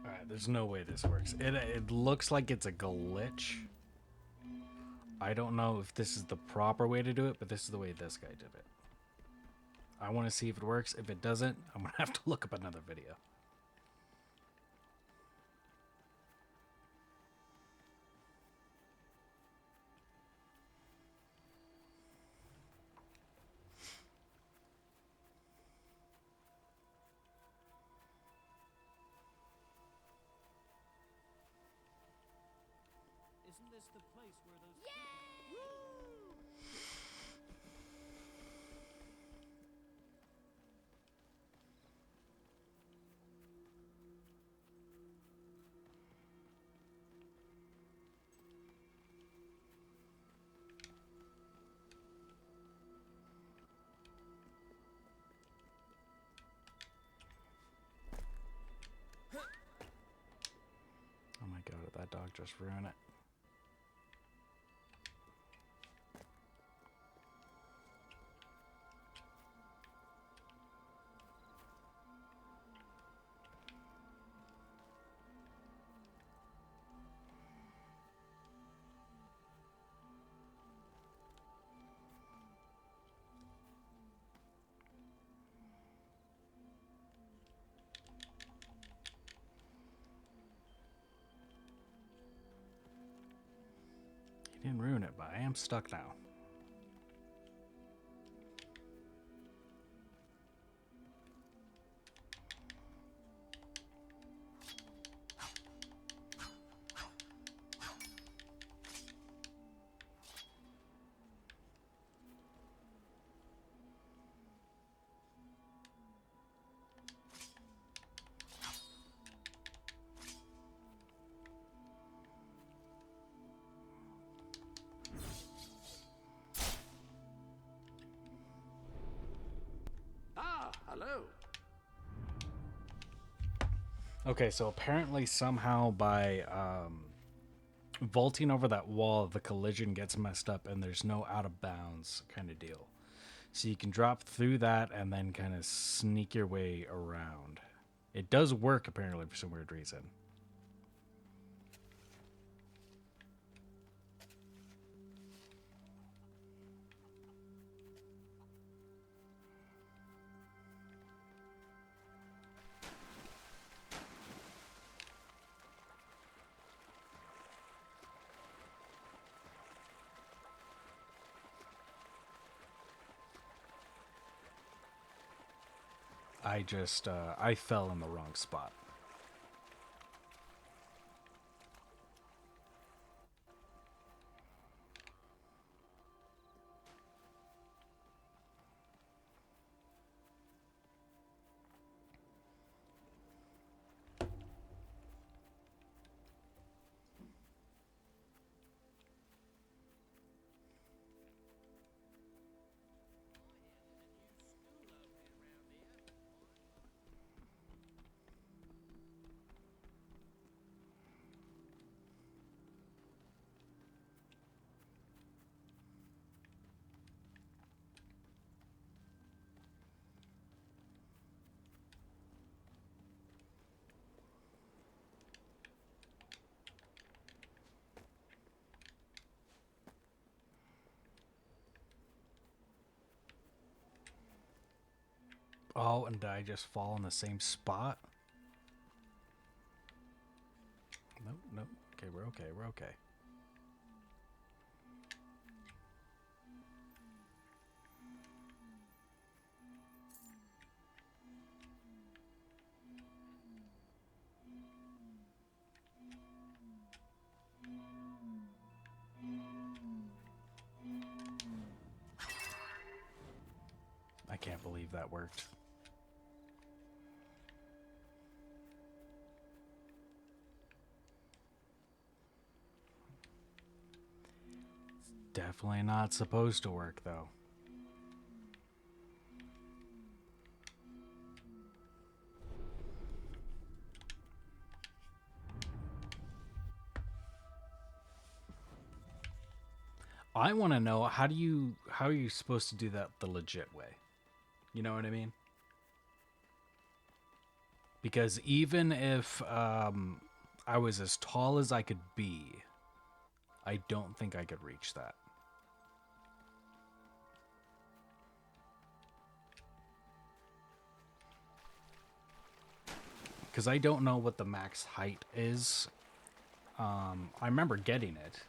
Alright, there's no way this works. It looks like it's a glitch. I don't know if this is the proper way to do it, but this is the way this guy did it. I want to see if it works. If it doesn't, I'm going to have to look up another video. Isn't this the place where those... Oh my god, did that dog just ruin it? He didn't ruin it, but I am stuck now. Hello. Okay, so apparently somehow by vaulting over that wall, the collision gets messed up and there's no out of bounds kind of deal. So you can drop through that and then kind of sneak your way around. It does work apparently for some weird reason. I just, I fell in the wrong spot. Oh, and did I just fall in the same spot? Nope, nope. Okay, we're okay, we're okay. I can't believe that worked. Definitely not supposed to work, though. I want to know, how are you supposed to do that the legit way? You know what I mean? Because even if I was as tall as I could be, I don't think I could reach that. Because I don't know what the max height is. I remember getting it.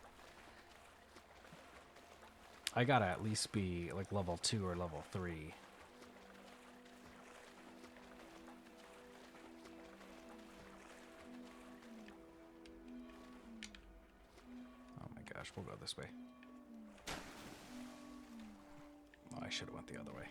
I gotta at least be like level 2 or level 3. Oh my gosh, we'll go this way. Oh, I should have went the other way.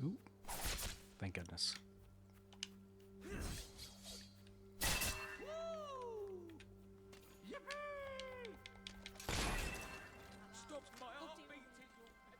Ooh. Thank goodness. Stops my heart beating, Your Majesty.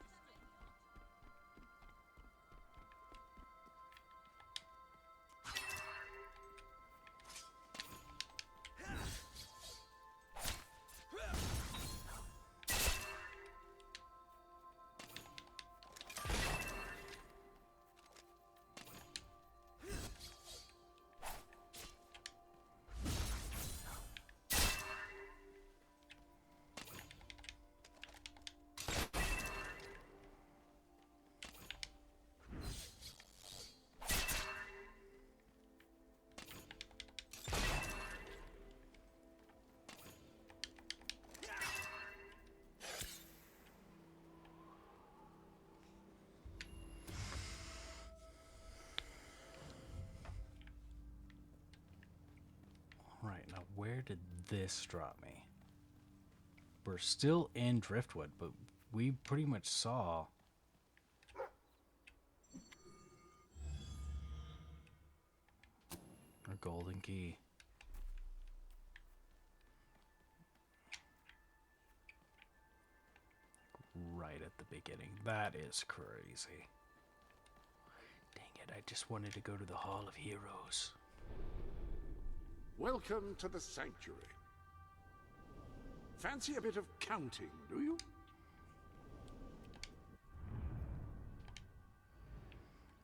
Right, now where did this drop me? We're still in Driftwood, but we pretty much saw... our golden key. Right at the beginning. That is crazy. Dang it, I just wanted to go to the Hall of Heroes. Welcome to the sanctuary. Fancy a bit of counting, do you?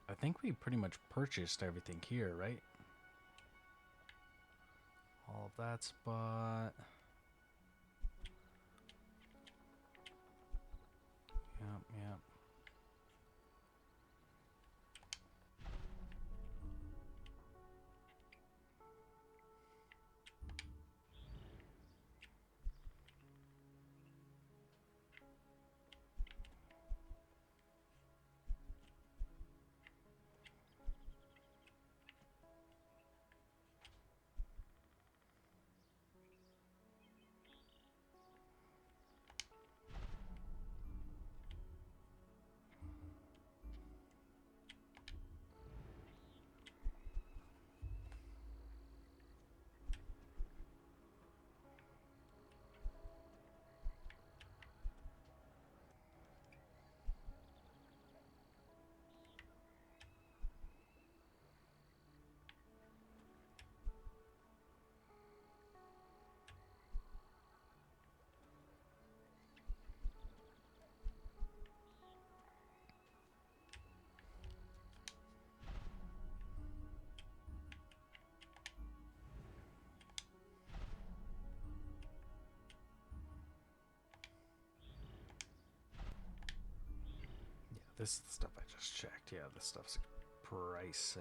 I think we pretty much purchased everything here, right? All of that spot. Yep. This is the stuff I just checked. Yeah, this stuff's pricey.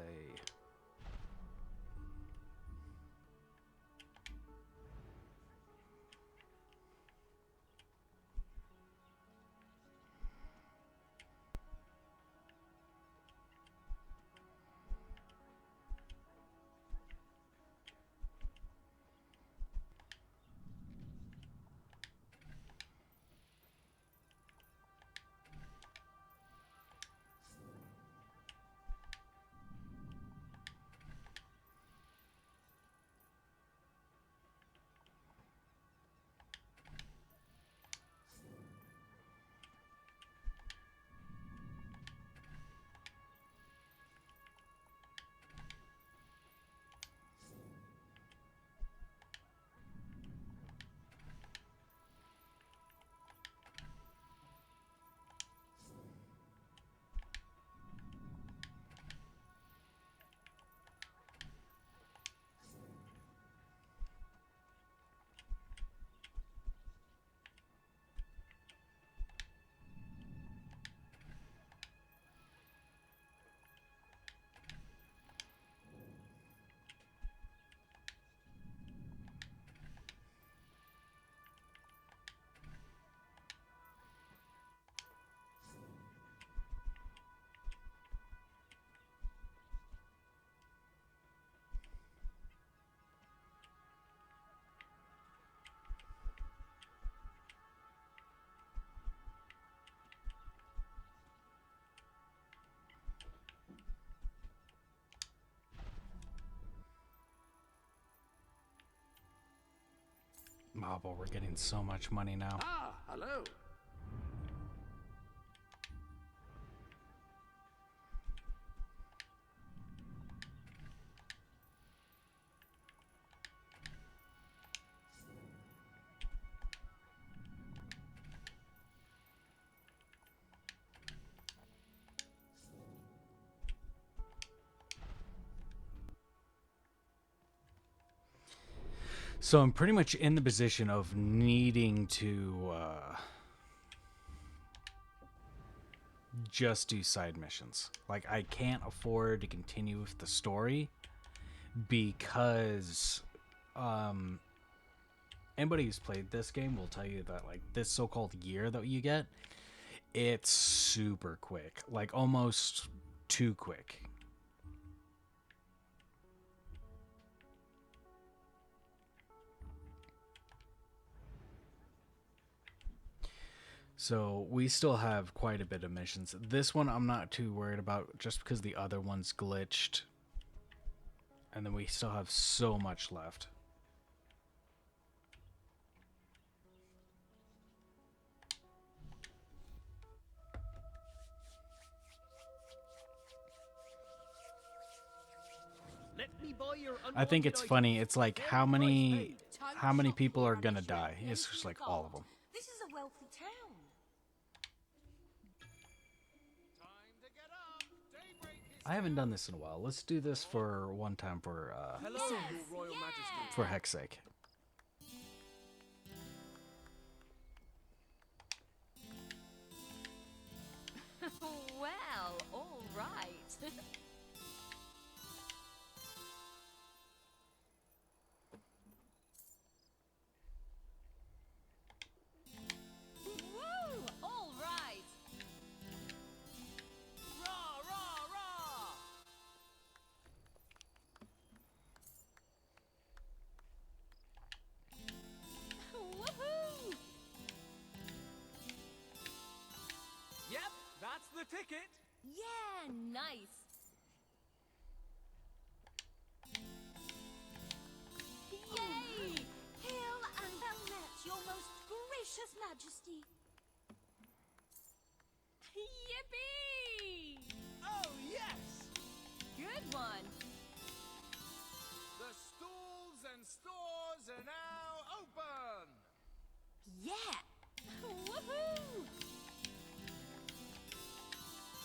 Oh, but we're getting so much money now. Ah, hello. So I'm pretty much in the position of needing to just do side missions. Like, I can't afford to continue with the story because anybody who's played this game will tell you that, like, this so-called year that you get, it's super quick, like almost too quick. So we still have quite a bit of missions. This one I'm not too worried about just because the other one's glitched. And then we still have so much left. Let me buy your I think it's unwanted funny. items. It's like Fair how price many paid. people are gonna die? It's just like all of them. This is a wealthy town. I haven't done this in a while. Let's do this for one time for Hello, Your Royal Majesty. for heck's sake. Well, all right. Woo! All right. Rah, rah, rah! Woohoo! Yep, that's the ticket. Yeah, nice. Yay! Hail and well met, your most gracious majesty. Yippee! Oh, yes! Good one. The stalls and stores are now open. Yeah! Woohoo!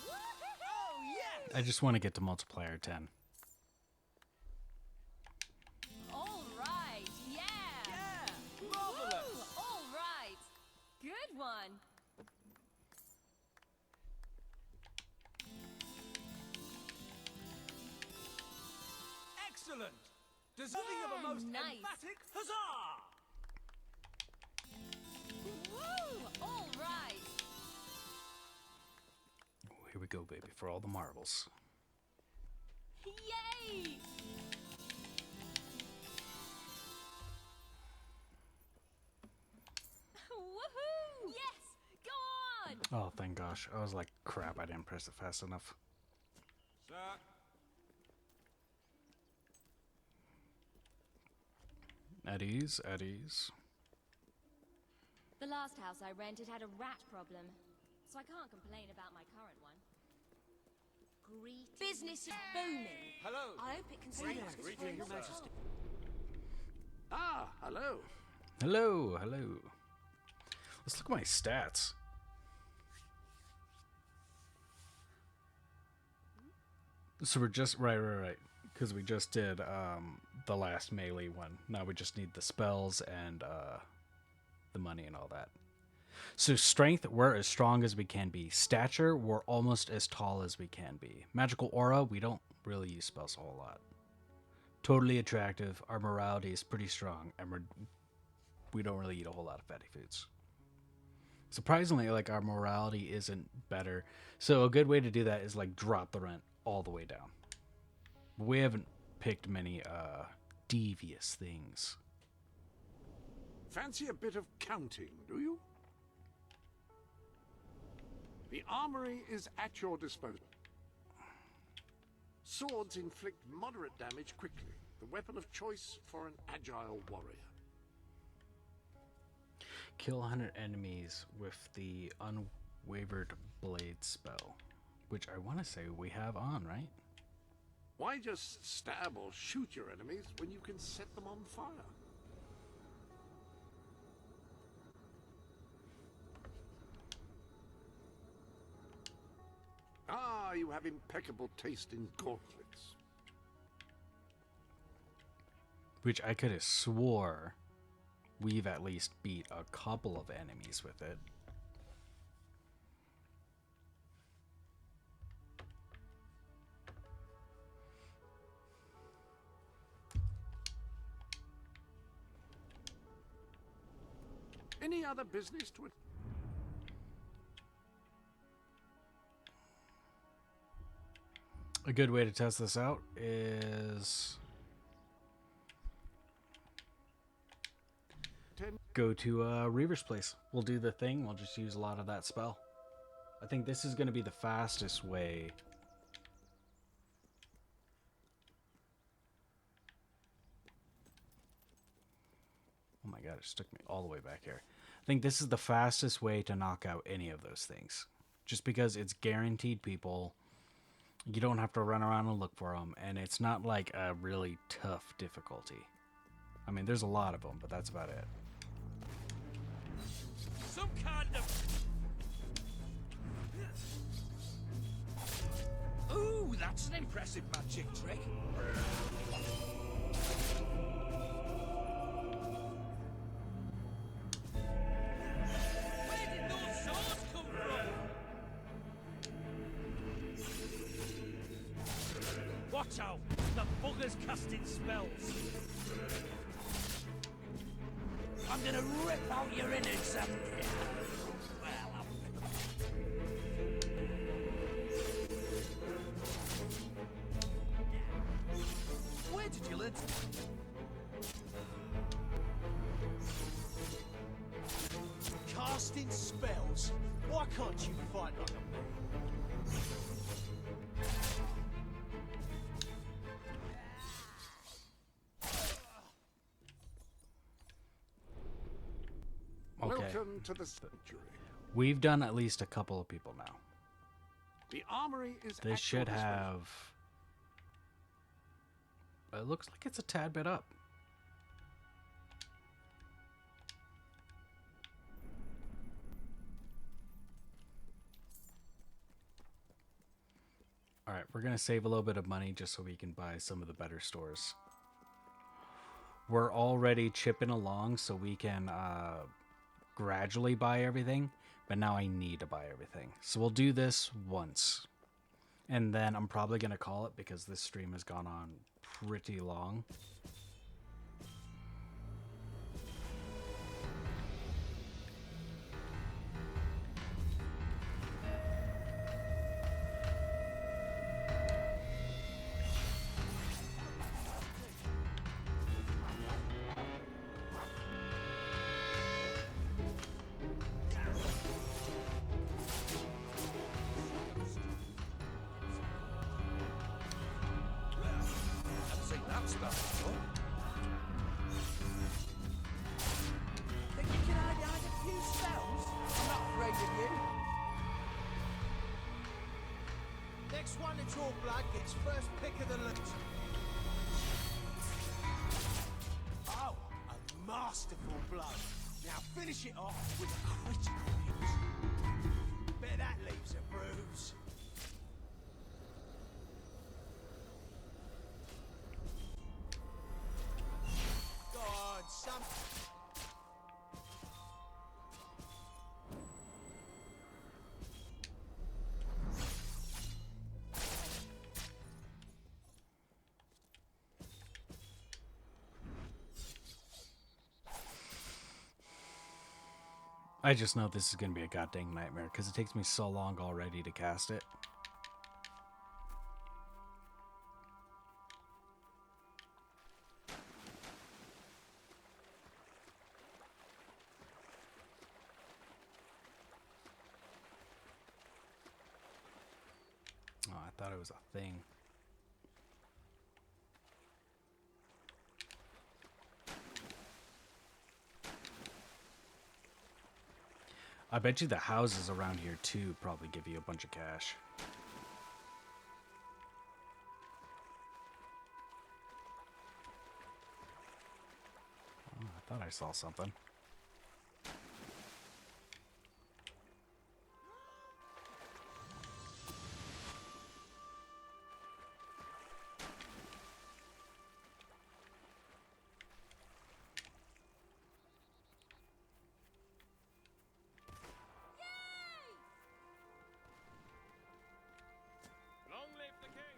Oh, yes! I just want to get to multiplier 10. All right, yeah! Yeah! Marvelous! Woo! All right! Good one! Excellent! Deserving of a most nice. emphatic huzzah! Woo! All right! Here we go, baby, for all the marbles. Yay! Woohoo! Yes! Go on! Oh, thank gosh. I was like, crap, I didn't press it fast enough. Sir. At ease, at ease. The last house I rented had a rat problem, so I can't complain about my current one. Business is booming. Hello. I hope it continues. Greetings, Your Majesty. Ah, hello. Hello, hello. Let's look at my stats. So we're just right. Because we just did the last melee one. Now we just need the spells and the money and all that. So strength, we're as strong as we can be. Stature, we're almost as tall as we can be. Magical aura, we don't really use spells a whole lot. Totally attractive. Our morality is pretty strong, and we don't really eat a whole lot of fatty foods. Surprisingly, like, our morality isn't better. So a good way to do that is like drop the rent all the way down. We haven't picked many devious things. Fancy a bit of counting, do you? The armory is at your disposal. Swords inflict moderate damage quickly. The weapon of choice for an agile warrior. Kill 100 enemies with the Unwavered Blade spell, which I want to say we have on, right? Why just stab or shoot your enemies when you can set them on fire? Ah, you have impeccable taste in gauntlets. Which I could have swore we've at least beat a couple of enemies with it. Any other business to it? A good way to test this out is go to Reaver's place. We'll do the thing. We'll just use a lot of that spell. I think this is going to be the fastest way. Oh my god, it just took me all the way back here. I think this is the fastest way to knock out any of those things. Just because it's guaranteed people You don't have to run around and look for them, and it's not like a really tough difficulty. I mean, there's a lot of them, but that's about it. Some kind of... Ooh, that's an impressive magic trick. Where did those swords come from? Watch out! The bugger's casting spells. I'm gonna rip out your innards and... Well, where did you learn to... Casting spells? Why can't you fight like a man? Okay. Welcome to the sanctuary. We've done at least a couple of people now. The armory is This at should your disposal. have... It looks like it's a tad bit up. Alright, we're going to save a little bit of money just so we can buy some of the better stores. We're already chipping along so we can gradually buy everything, but now I need to buy everything. So we'll do this once. And then I'm probably going to call it because this stream has gone on pretty long. Haven't seen that spell before. Think you can hide behind a few spells? I'm not afraid of you. Next one to draw blood gets first pick of the loot. Oh, a masterful blow. Now finish it off with a critical hit. Bet that leaves a bruise. Go on, some... I just know this is going to be a goddamn nightmare because it takes me so long already to cast it. Oh, I thought it was a thing. I bet you the houses around here too probably give you a bunch of cash. Oh, I thought I saw something. Long live the king!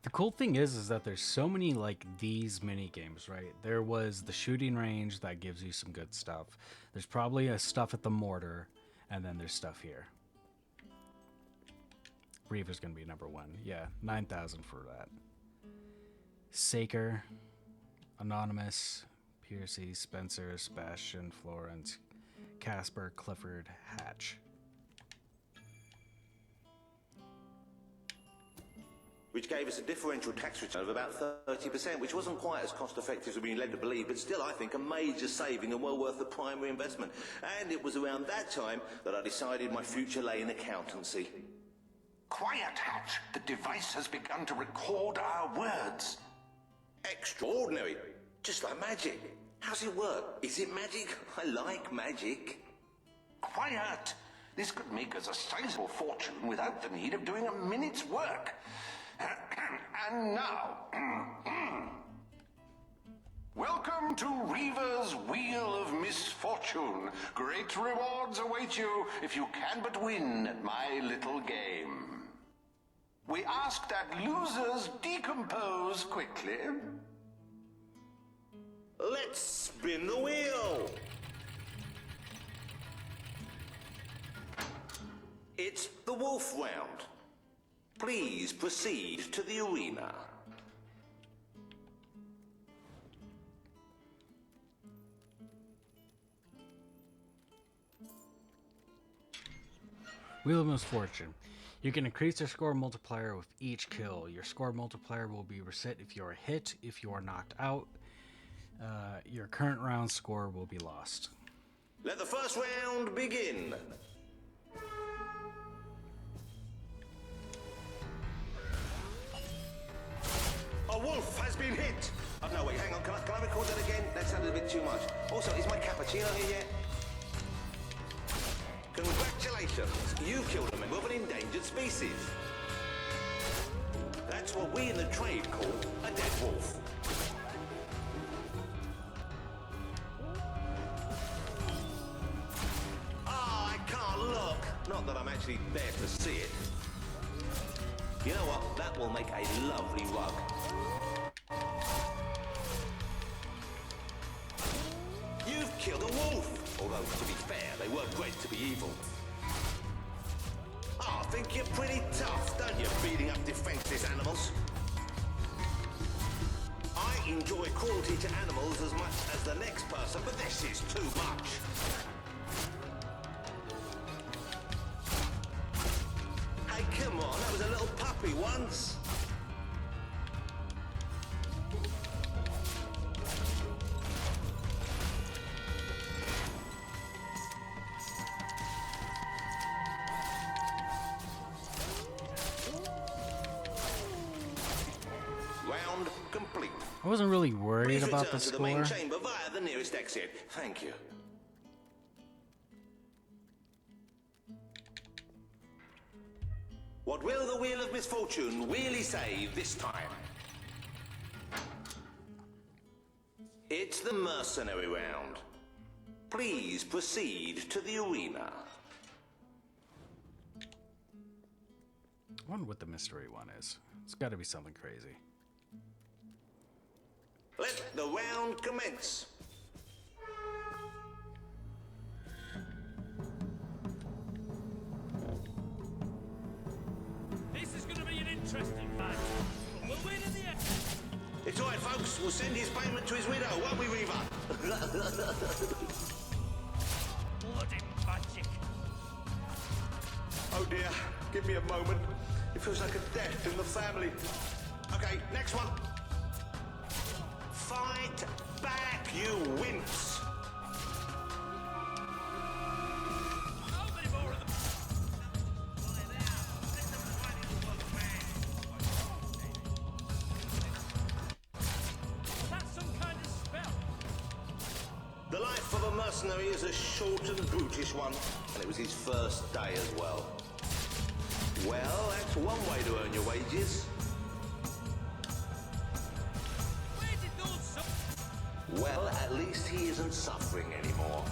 The cool thing is that there's so many like these mini games, right? There was the shooting range that gives you some good stuff. There's probably a stuff at the mortar, and then there's stuff here. Reaver's gonna be number one. Yeah, 9,000 for that. Saker, Anonymous, Piercy, Spencer, Sebastian, Florence, Casper, Clifford, Hatch. Which gave us a differential tax return of about 30%, which wasn't quite as cost-effective as we've been led to believe, but still, I think, a major saving and well worth the primary investment. And it was around that time that I decided my future lay in accountancy. Quiet, Hatch. The device has begun to record our words. Extraordinary. Just like magic. How's it work? Is it magic? I like magic. Quiet. This could make us a sizable fortune without the need of doing a minute's work. And now, welcome to Reaver's Wheel of Misfortune. Great rewards await you if you can but win at my little game. We ask that losers decompose quickly. Let's spin the wheel. It's the wolf round. Please proceed to the arena. Wheel of Misfortune. You can increase your score multiplier with each kill. Your score multiplier will be reset if you are hit. If you are knocked out, your current round score will be lost. Let the first round begin. A wolf has been hit! Oh, no, wait, hang on. Can I record that again? That sounded a bit too much. Also, is my cappuccino here yet? Congratulations! You killed a member of an endangered species. That's what we in the trade call a dead wolf. Ah, I can't look. Not that I'm actually there to see it. You know what? That will make a lovely rug. You've killed a wolf! Although, to be fair, they were bred to be evil. I think you're pretty tough, don't you, beating up defenseless animals? I enjoy cruelty to animals as much as the next person, but this is too much. Hey, come on, that was a little puppy once. Round complete. I wasn't really worried Please about return the to the main score. chamber via the nearest exit. Thank you. What will the Wheel of Misfortune really say this time? It's the mercenary round. Please proceed to the arena. I wonder what the mystery one is. It's got to be something crazy. Let the round commence. This is going to be an interesting fight. But we'll win in the end. It's all right, folks. We'll send his payment to his widow, won't we, Reaver? Bloody magic. Oh dear, give me a moment. It feels like a death in the family. Okay, next one. Fight back, you wimps. How many more of them? That's some kind of spell. The life of a mercenary is a short and brutish one, and it was his first day as well. Well, that's one way to earn your wages. Where did those Well, at least he isn't suffering anymore.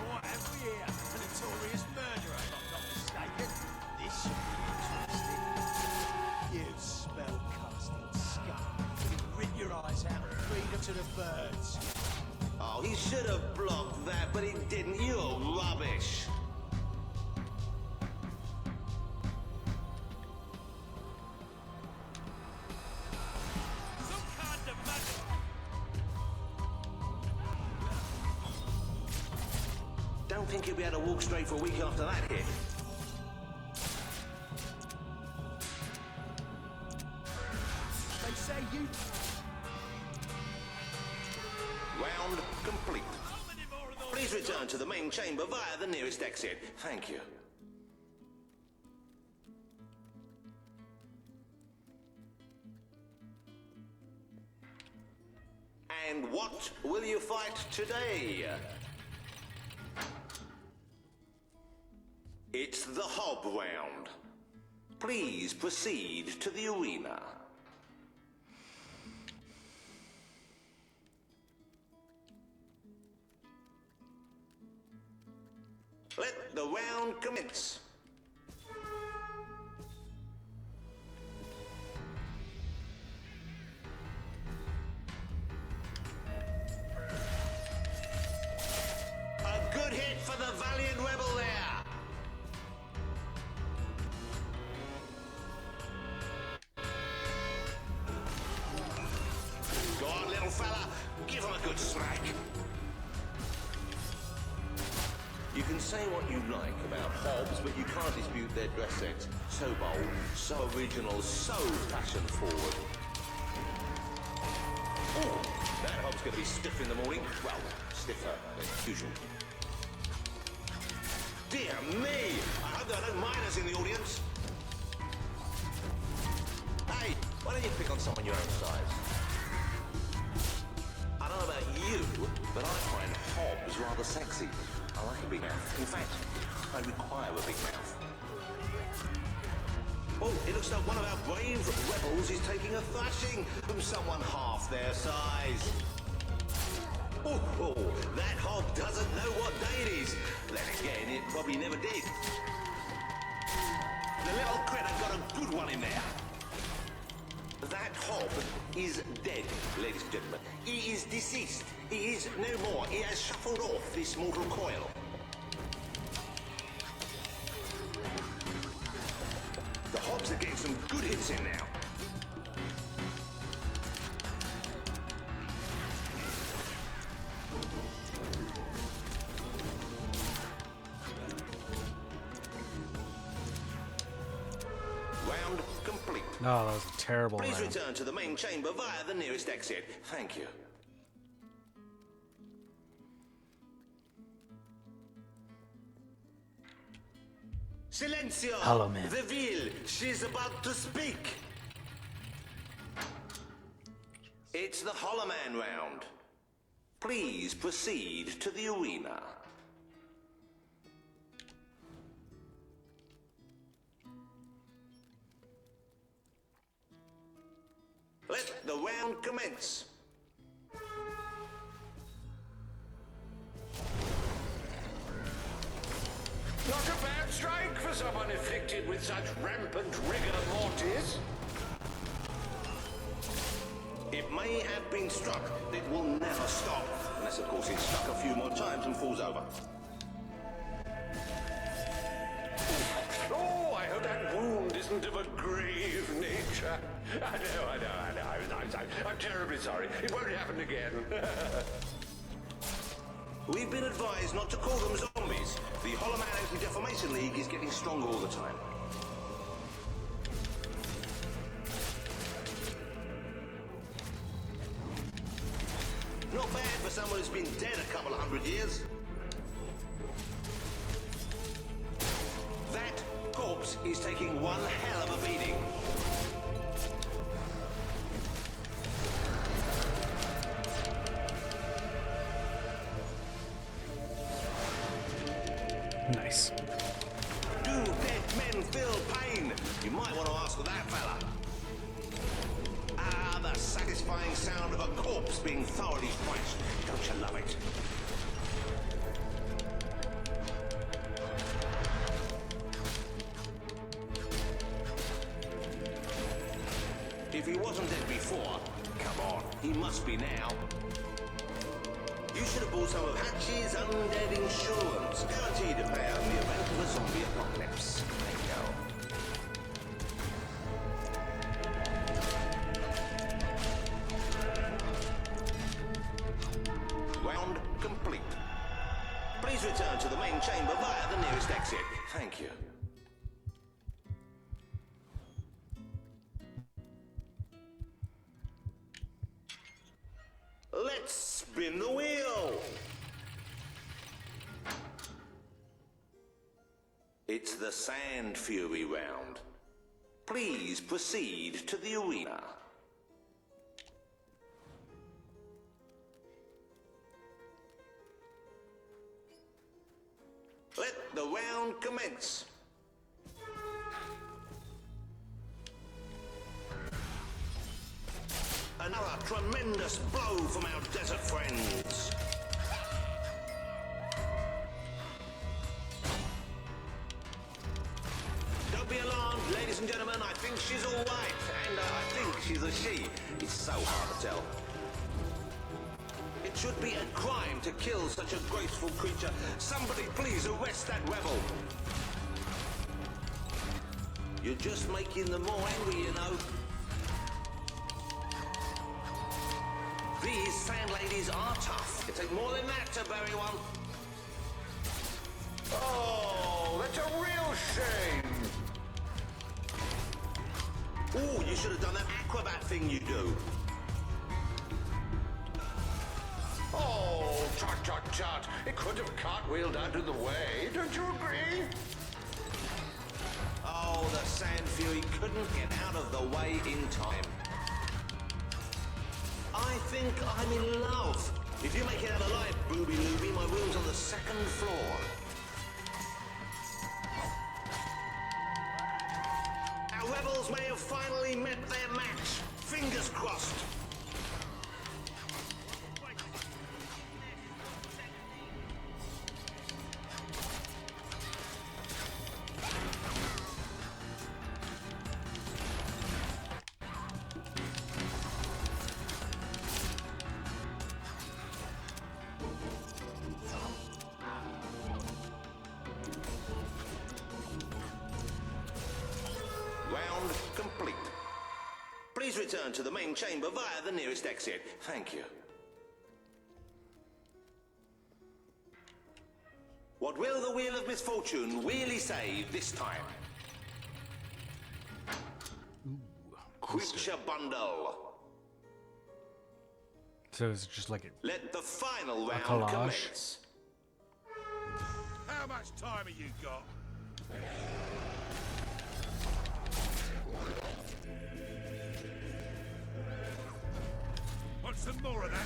What have we here? A notorious murderer, if I'm not mistaken. This should be interesting. You spell-casting scum. You rip your eyes out and feed them to the birds. Oh, he should have blocked that, but he didn't. You're rubbish. some kind of don't think you'll be able to walk straight for a week after that hit. They say you... Round complete. Please return to the main chamber via the nearest exit. Thank you. And what will you fight today? It's the Hob round. Please proceed to the arena. Let the round commence. A good hit for the valiant rebel there. Go on, little fella. Give him a good smack. You can say what you like about Hobbs, but you can't dispute their dress sense. So bold, so original, so fashion forward. Oh, that Hobbs going to be stiff in the morning. Well, stiffer than usual. Dear me! I hope there are no minors in the audience. Hey, why don't you pick on someone your own size? I don't know about you, but I find Hobbs rather sexy. I like a big mouth. In fact, I require a big mouth. Oh, it looks like one of our brave rebels is taking a thrashing from someone half their size. Oh, that Hob doesn't know what day it is. Then again, it probably never did. The little critter got a good one in there. That Hob is dead, ladies and gentlemen. He is deceased. He is no more. He has shuffled off this mortal coil. The Hobs are getting some good hits in now. Round complete. No, that was a terrible Please round. return to the main chamber via the nearest exit. Thank you. Silencio! Hello, man. Reveal. She's about to speak. It's the Hollow Man round. Please proceed to the arena. Let the round commence. Not a bad strike for someone afflicted with such rampant rigor mortis. It may have been struck, it will never stop. Unless, of course, it's struck a few more times and falls over. Oh, I hope that wound isn't of a grave nature. I know. I'm terribly sorry. It won't happen again. We've been advised not to call them zombies. The Hollow Man Anti-Defamation League is getting stronger all the time. Not bad for someone who's been dead a couple of 100 years. That corpse is taking one hell of a beating. Nice. Do dead men feel pain? You might want to ask that fella. Ah, the satisfying sound of a corpse being thoroughly thrashed. Don't you love it? If he wasn't dead before, come on, he must be now. You should have bought some of Hatch's undead insurance, guaranteed to pay out in the event of a zombie apocalypse. There you go. Round complete. Please return to the main chamber via the nearest exit. Thank you. Let's spin the wheel! It's the Sand Fury round. Please proceed to the arena. Let the round commence. Another tremendous blow from our desert friends. Don't be alarmed, ladies and gentlemen. I think she's all right. And I think she's a she. It's so hard to tell. It should be a crime to kill such a graceful creature. Somebody please arrest that rebel. You're just making them more angry, you know. These sand ladies are tough. It takes more than that to bury one. Oh, that's a real shame. Ooh, you should have done that acrobat thing you do. Oh, tut, tut, tut. It could have cartwheeled out of the way. Don't you agree? Oh, the Sand Fury couldn't get out of the way in time. I think I'm in love. If you make it out alive, Booby Looby, my room's on the second floor. Our rebels may have finally met their match. Fingers crossed. Round complete. Please return to the main chamber via the nearest exit. Thank you. What will the Wheel of Misfortune really say this time? Creature bundle. So it's just like Let the final round collage. commence. How much time have you got? Want some more of that?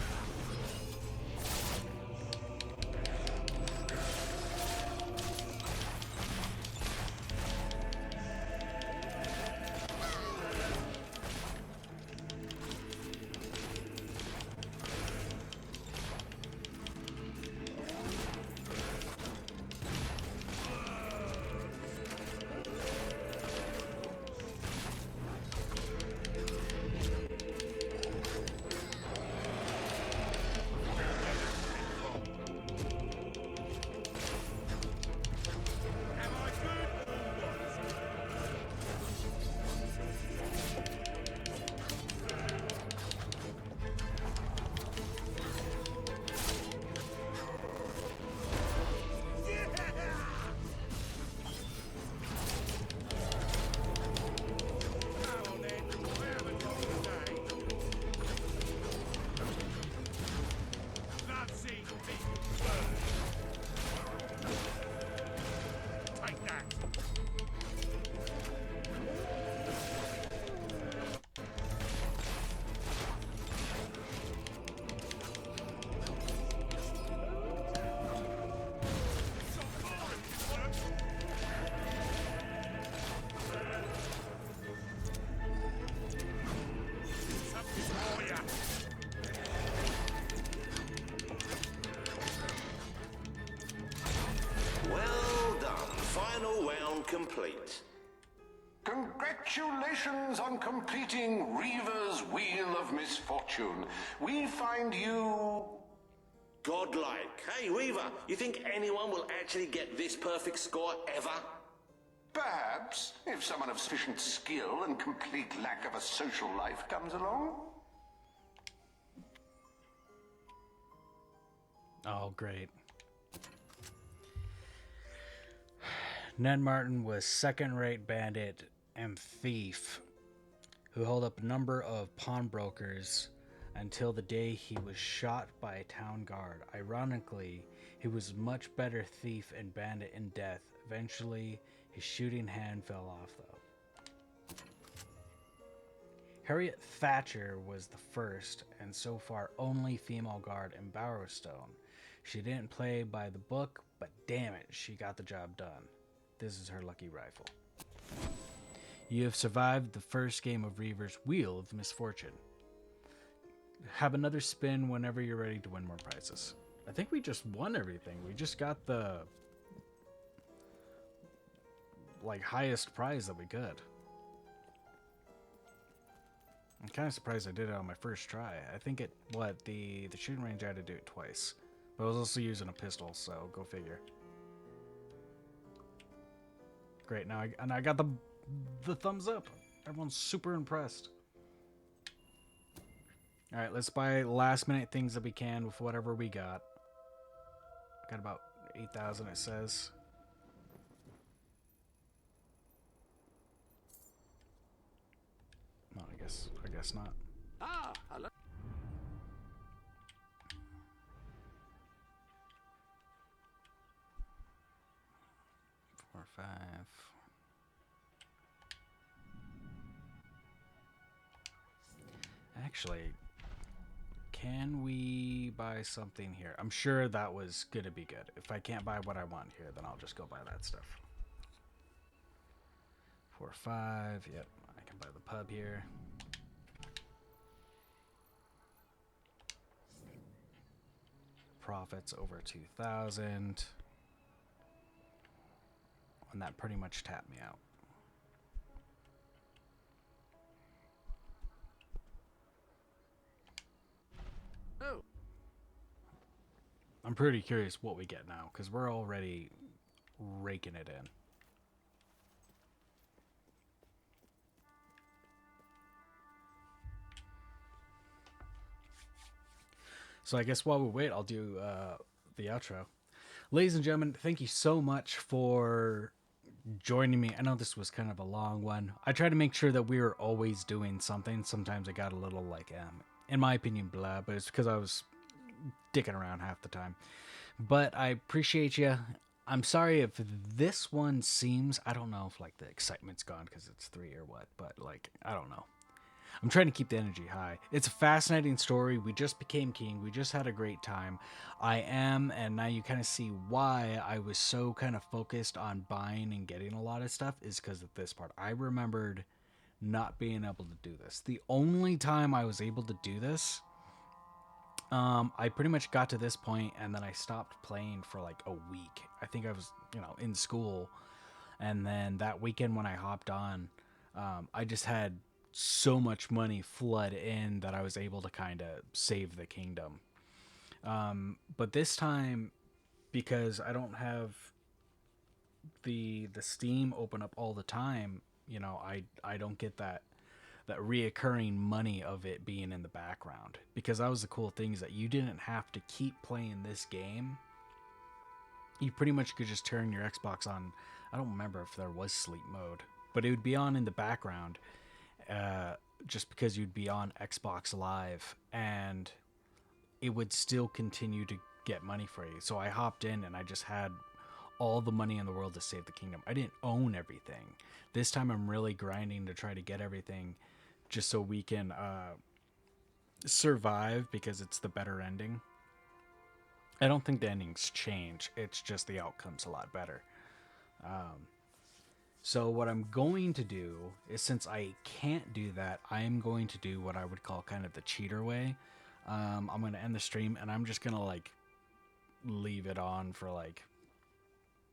Well done. Final round complete. Congratulations on completing Reaver's Wheel of Misfortune. We find you... Godlike. Hey, Reaver, you think anyone will actually get this perfect score ever? Perhaps, if someone of sufficient skill and complete lack of a social life comes along. Oh, great. Ned Martin was second-rate bandit and thief who held up a number of pawnbrokers until the day he was shot by a town guard. Ironically, he was much better thief and bandit in death. Eventually, his shooting hand fell off, though. Harriet Thatcher was the first, and so far only female guard in Barrowstone. She didn't play by the book, but damn it, she got the job done. This is her lucky rifle. You have survived the first game of Reaver's Wheel of Misfortune. Have another spin whenever you're ready to win more prizes. I think we just won everything. We just got the highest prize that we could. I'm kind of surprised I did it on my first try. I think the shooting range I had to do it twice. But I was also using a pistol, so go figure. Great, now I got the thumbs up. Everyone's super impressed. Alright, let's buy last minute things that we can with whatever we got. Got about 8,000 it says. No, I guess not. Ah, hello. 4, 5. Actually, can we buy something here? I'm sure that was gonna be good. If I can't buy what I want here, then I'll just go buy that stuff. 4, 5. Yep, I can buy the pub here. Profits over 2,000. And that pretty much tapped me out. Oh. I'm pretty curious what we get now, because we're already raking it in. So I guess while we wait, I'll do the outro. Ladies and gentlemen, thank you so much for joining me. I know this was kind of a long one. I try to make sure that we were always doing something. Sometimes it got a little in my opinion, blah, but it's because I was dicking around half the time. But I appreciate you. I'm sorry if this one seems, I don't know if the excitement's gone because it's 3 or what, but I don't know. I'm trying to keep the energy high. It's a fascinating story. We just became king. We just had a great time. And now you kind of see why I was so kind of focused on buying and getting a lot of stuff is because of this part. I remembered not being able to do this. The only time I was able to do this, I pretty much got to this point and then I stopped playing for a week. I think I was, in school. And then that weekend when I hopped on, I just had so much money flood in that I was able to kind of save the kingdom. But this time, because I don't have the Steam open up all the time, I don't get that reoccurring money of it being in the background. Because that was the cool thing, is that you didn't have to keep playing this game. You pretty much could just turn your Xbox on. I don't remember if there was sleep mode, but it would be on in the background. Just because you'd be on Xbox Live and it would still continue to get money for you. So I hopped in and I just had all the money in the world to save the kingdom. I didn't own everything. This time I'm really grinding to try to get everything just so we can survive, because it's the better ending. I don't think the endings change. It's just the outcome's a lot better. So what I'm going to do is, since I can't do that, I'm going to do what I would call kind of the cheater way. I'm going to end the stream and I'm just going to leave it on for I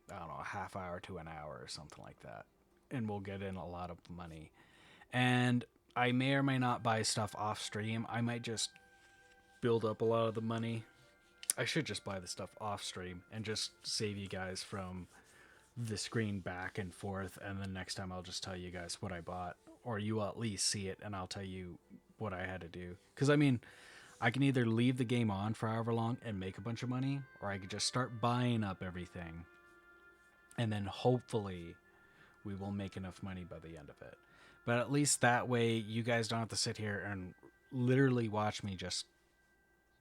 don't know, a half hour to an hour or something like that. And we'll get in a lot of money. And I may or may not buy stuff off stream. I might just build up a lot of the money. I should just buy the stuff off stream and just save you guys from the screen back and forth, and then next time I'll just tell you guys what I bought, or you will at least see it and I'll tell you what I had to do. Because I mean, I can either leave the game on for however long and make a bunch of money, or I could just start buying up everything and then hopefully we will make enough money by the end of it. But at least that way you guys don't have to sit here and literally watch me just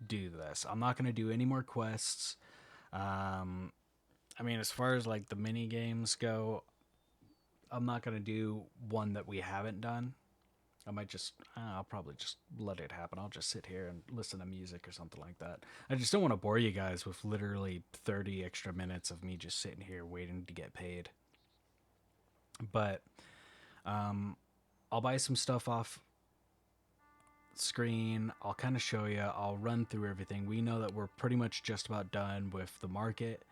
do this. I'm not going to do any more quests. I mean, as far as like the mini games go, I'm not going to do one that we haven't done. I might just, I'll probably just let it happen. I'll just sit here and listen to music or something like that. I just don't want to bore you guys with literally 30 extra minutes of me just sitting here waiting to get paid. But I'll buy some stuff off screen. I'll kind of show you. I'll run through everything. We know that we're pretty much just about done with the market,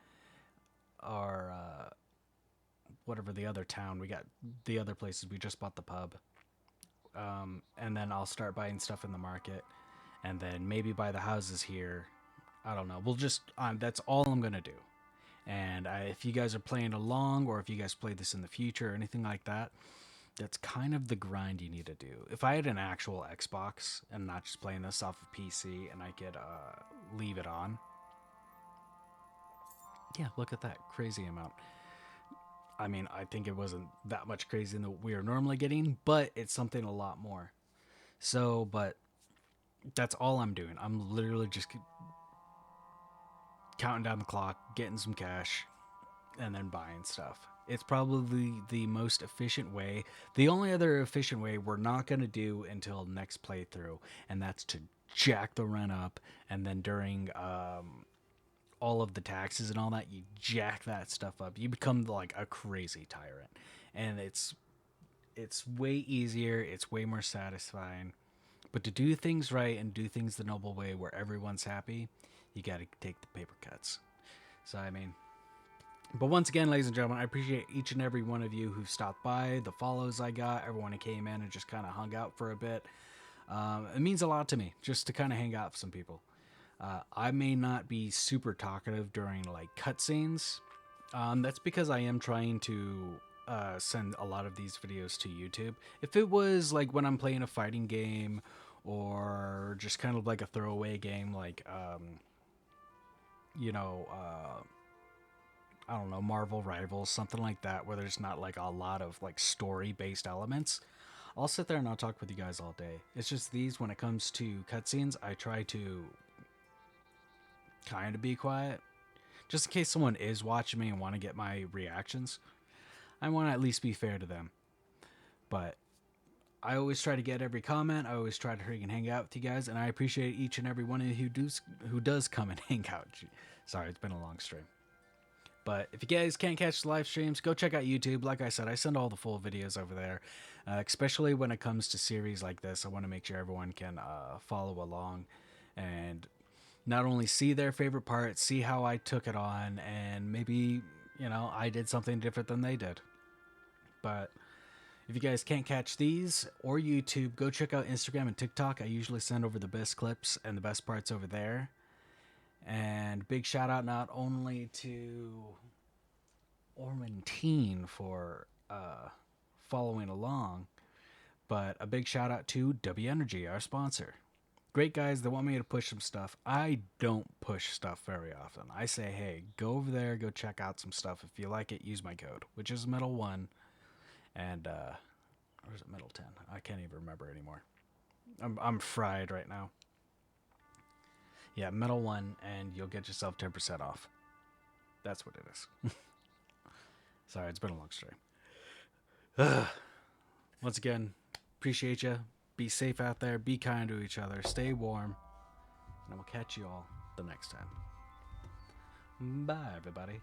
or whatever the other town. We got the other places. We just bought the pub. And then I'll start buying stuff in the market, and then maybe buy the houses here. I don't know. We'll just, that's all I'm going to do. And if you guys are playing along, or if you guys play this in the future or anything like that, that's kind of the grind you need to do. If I had an actual Xbox and not just playing this off of PC, and I could leave it on. Yeah, look at that crazy amount. I mean, I think it wasn't that much crazy than we are normally getting, but it's something a lot more. So, but that's all I'm doing. I'm literally just counting down the clock, getting some cash, and then buying stuff. It's probably the most efficient way. The only other efficient way we're not going to do until next playthrough, and that's to jack the rent up, and then during all of the taxes and all that, you jack that stuff up. You become like a crazy tyrant, and it's way easier. It's way more satisfying. But to do things right and do things the noble way where everyone's happy, you got to take the paper cuts. So, I mean, but once again, ladies and gentlemen, I appreciate each and every one of you who stopped by, the follows I got, everyone who came in and just kind of hung out for a bit. It means a lot to me just to kind of hang out with some people. I may not be super talkative during like cutscenes. That's because I am trying to send a lot of these videos to YouTube. If it was like when I'm playing a fighting game, or just kind of like a throwaway game, like I don't know, Marvel Rivals, something like that, where there's not like a lot of like story-based elements, I'll sit there and I'll talk with you guys all day. It's just these, when it comes to cutscenes, I try to kind of be quiet, just in case someone is watching me and want to get my reactions. I want to at least be fair to them. But I always try to get every comment. I always try to freaking hang out with you guys, and I appreciate each and every one of you who does come and hang out. Sorry, it's been a long stream. But if you guys can't catch the live streams, go check out YouTube. Like I said, I send all the full videos over there, especially when it comes to series like this. I want to make sure everyone can follow along and not only see their favorite parts, see how I took it on, and maybe, I did something different than they did. But if you guys can't catch these or YouTube, go check out Instagram and TikTok. I usually send over the best clips and the best parts over there. And big shout out not only to Ormantine for following along, but a big shout out to W Energy, our sponsor. Great guys that want me to push some stuff. I don't push stuff very often. I say, hey, go over there, go check out some stuff. If you like it, use my code, which is Metal1. And or is it Metal 10? I can't even remember anymore. I'm fried right now. Yeah, Metal 1, and you'll get yourself 10% off. That's what it is. Sorry, it's been a long stream. Once again, appreciate you. Be safe out there. Be kind to each other. Stay warm. And I will catch you all the next time. Bye, everybody.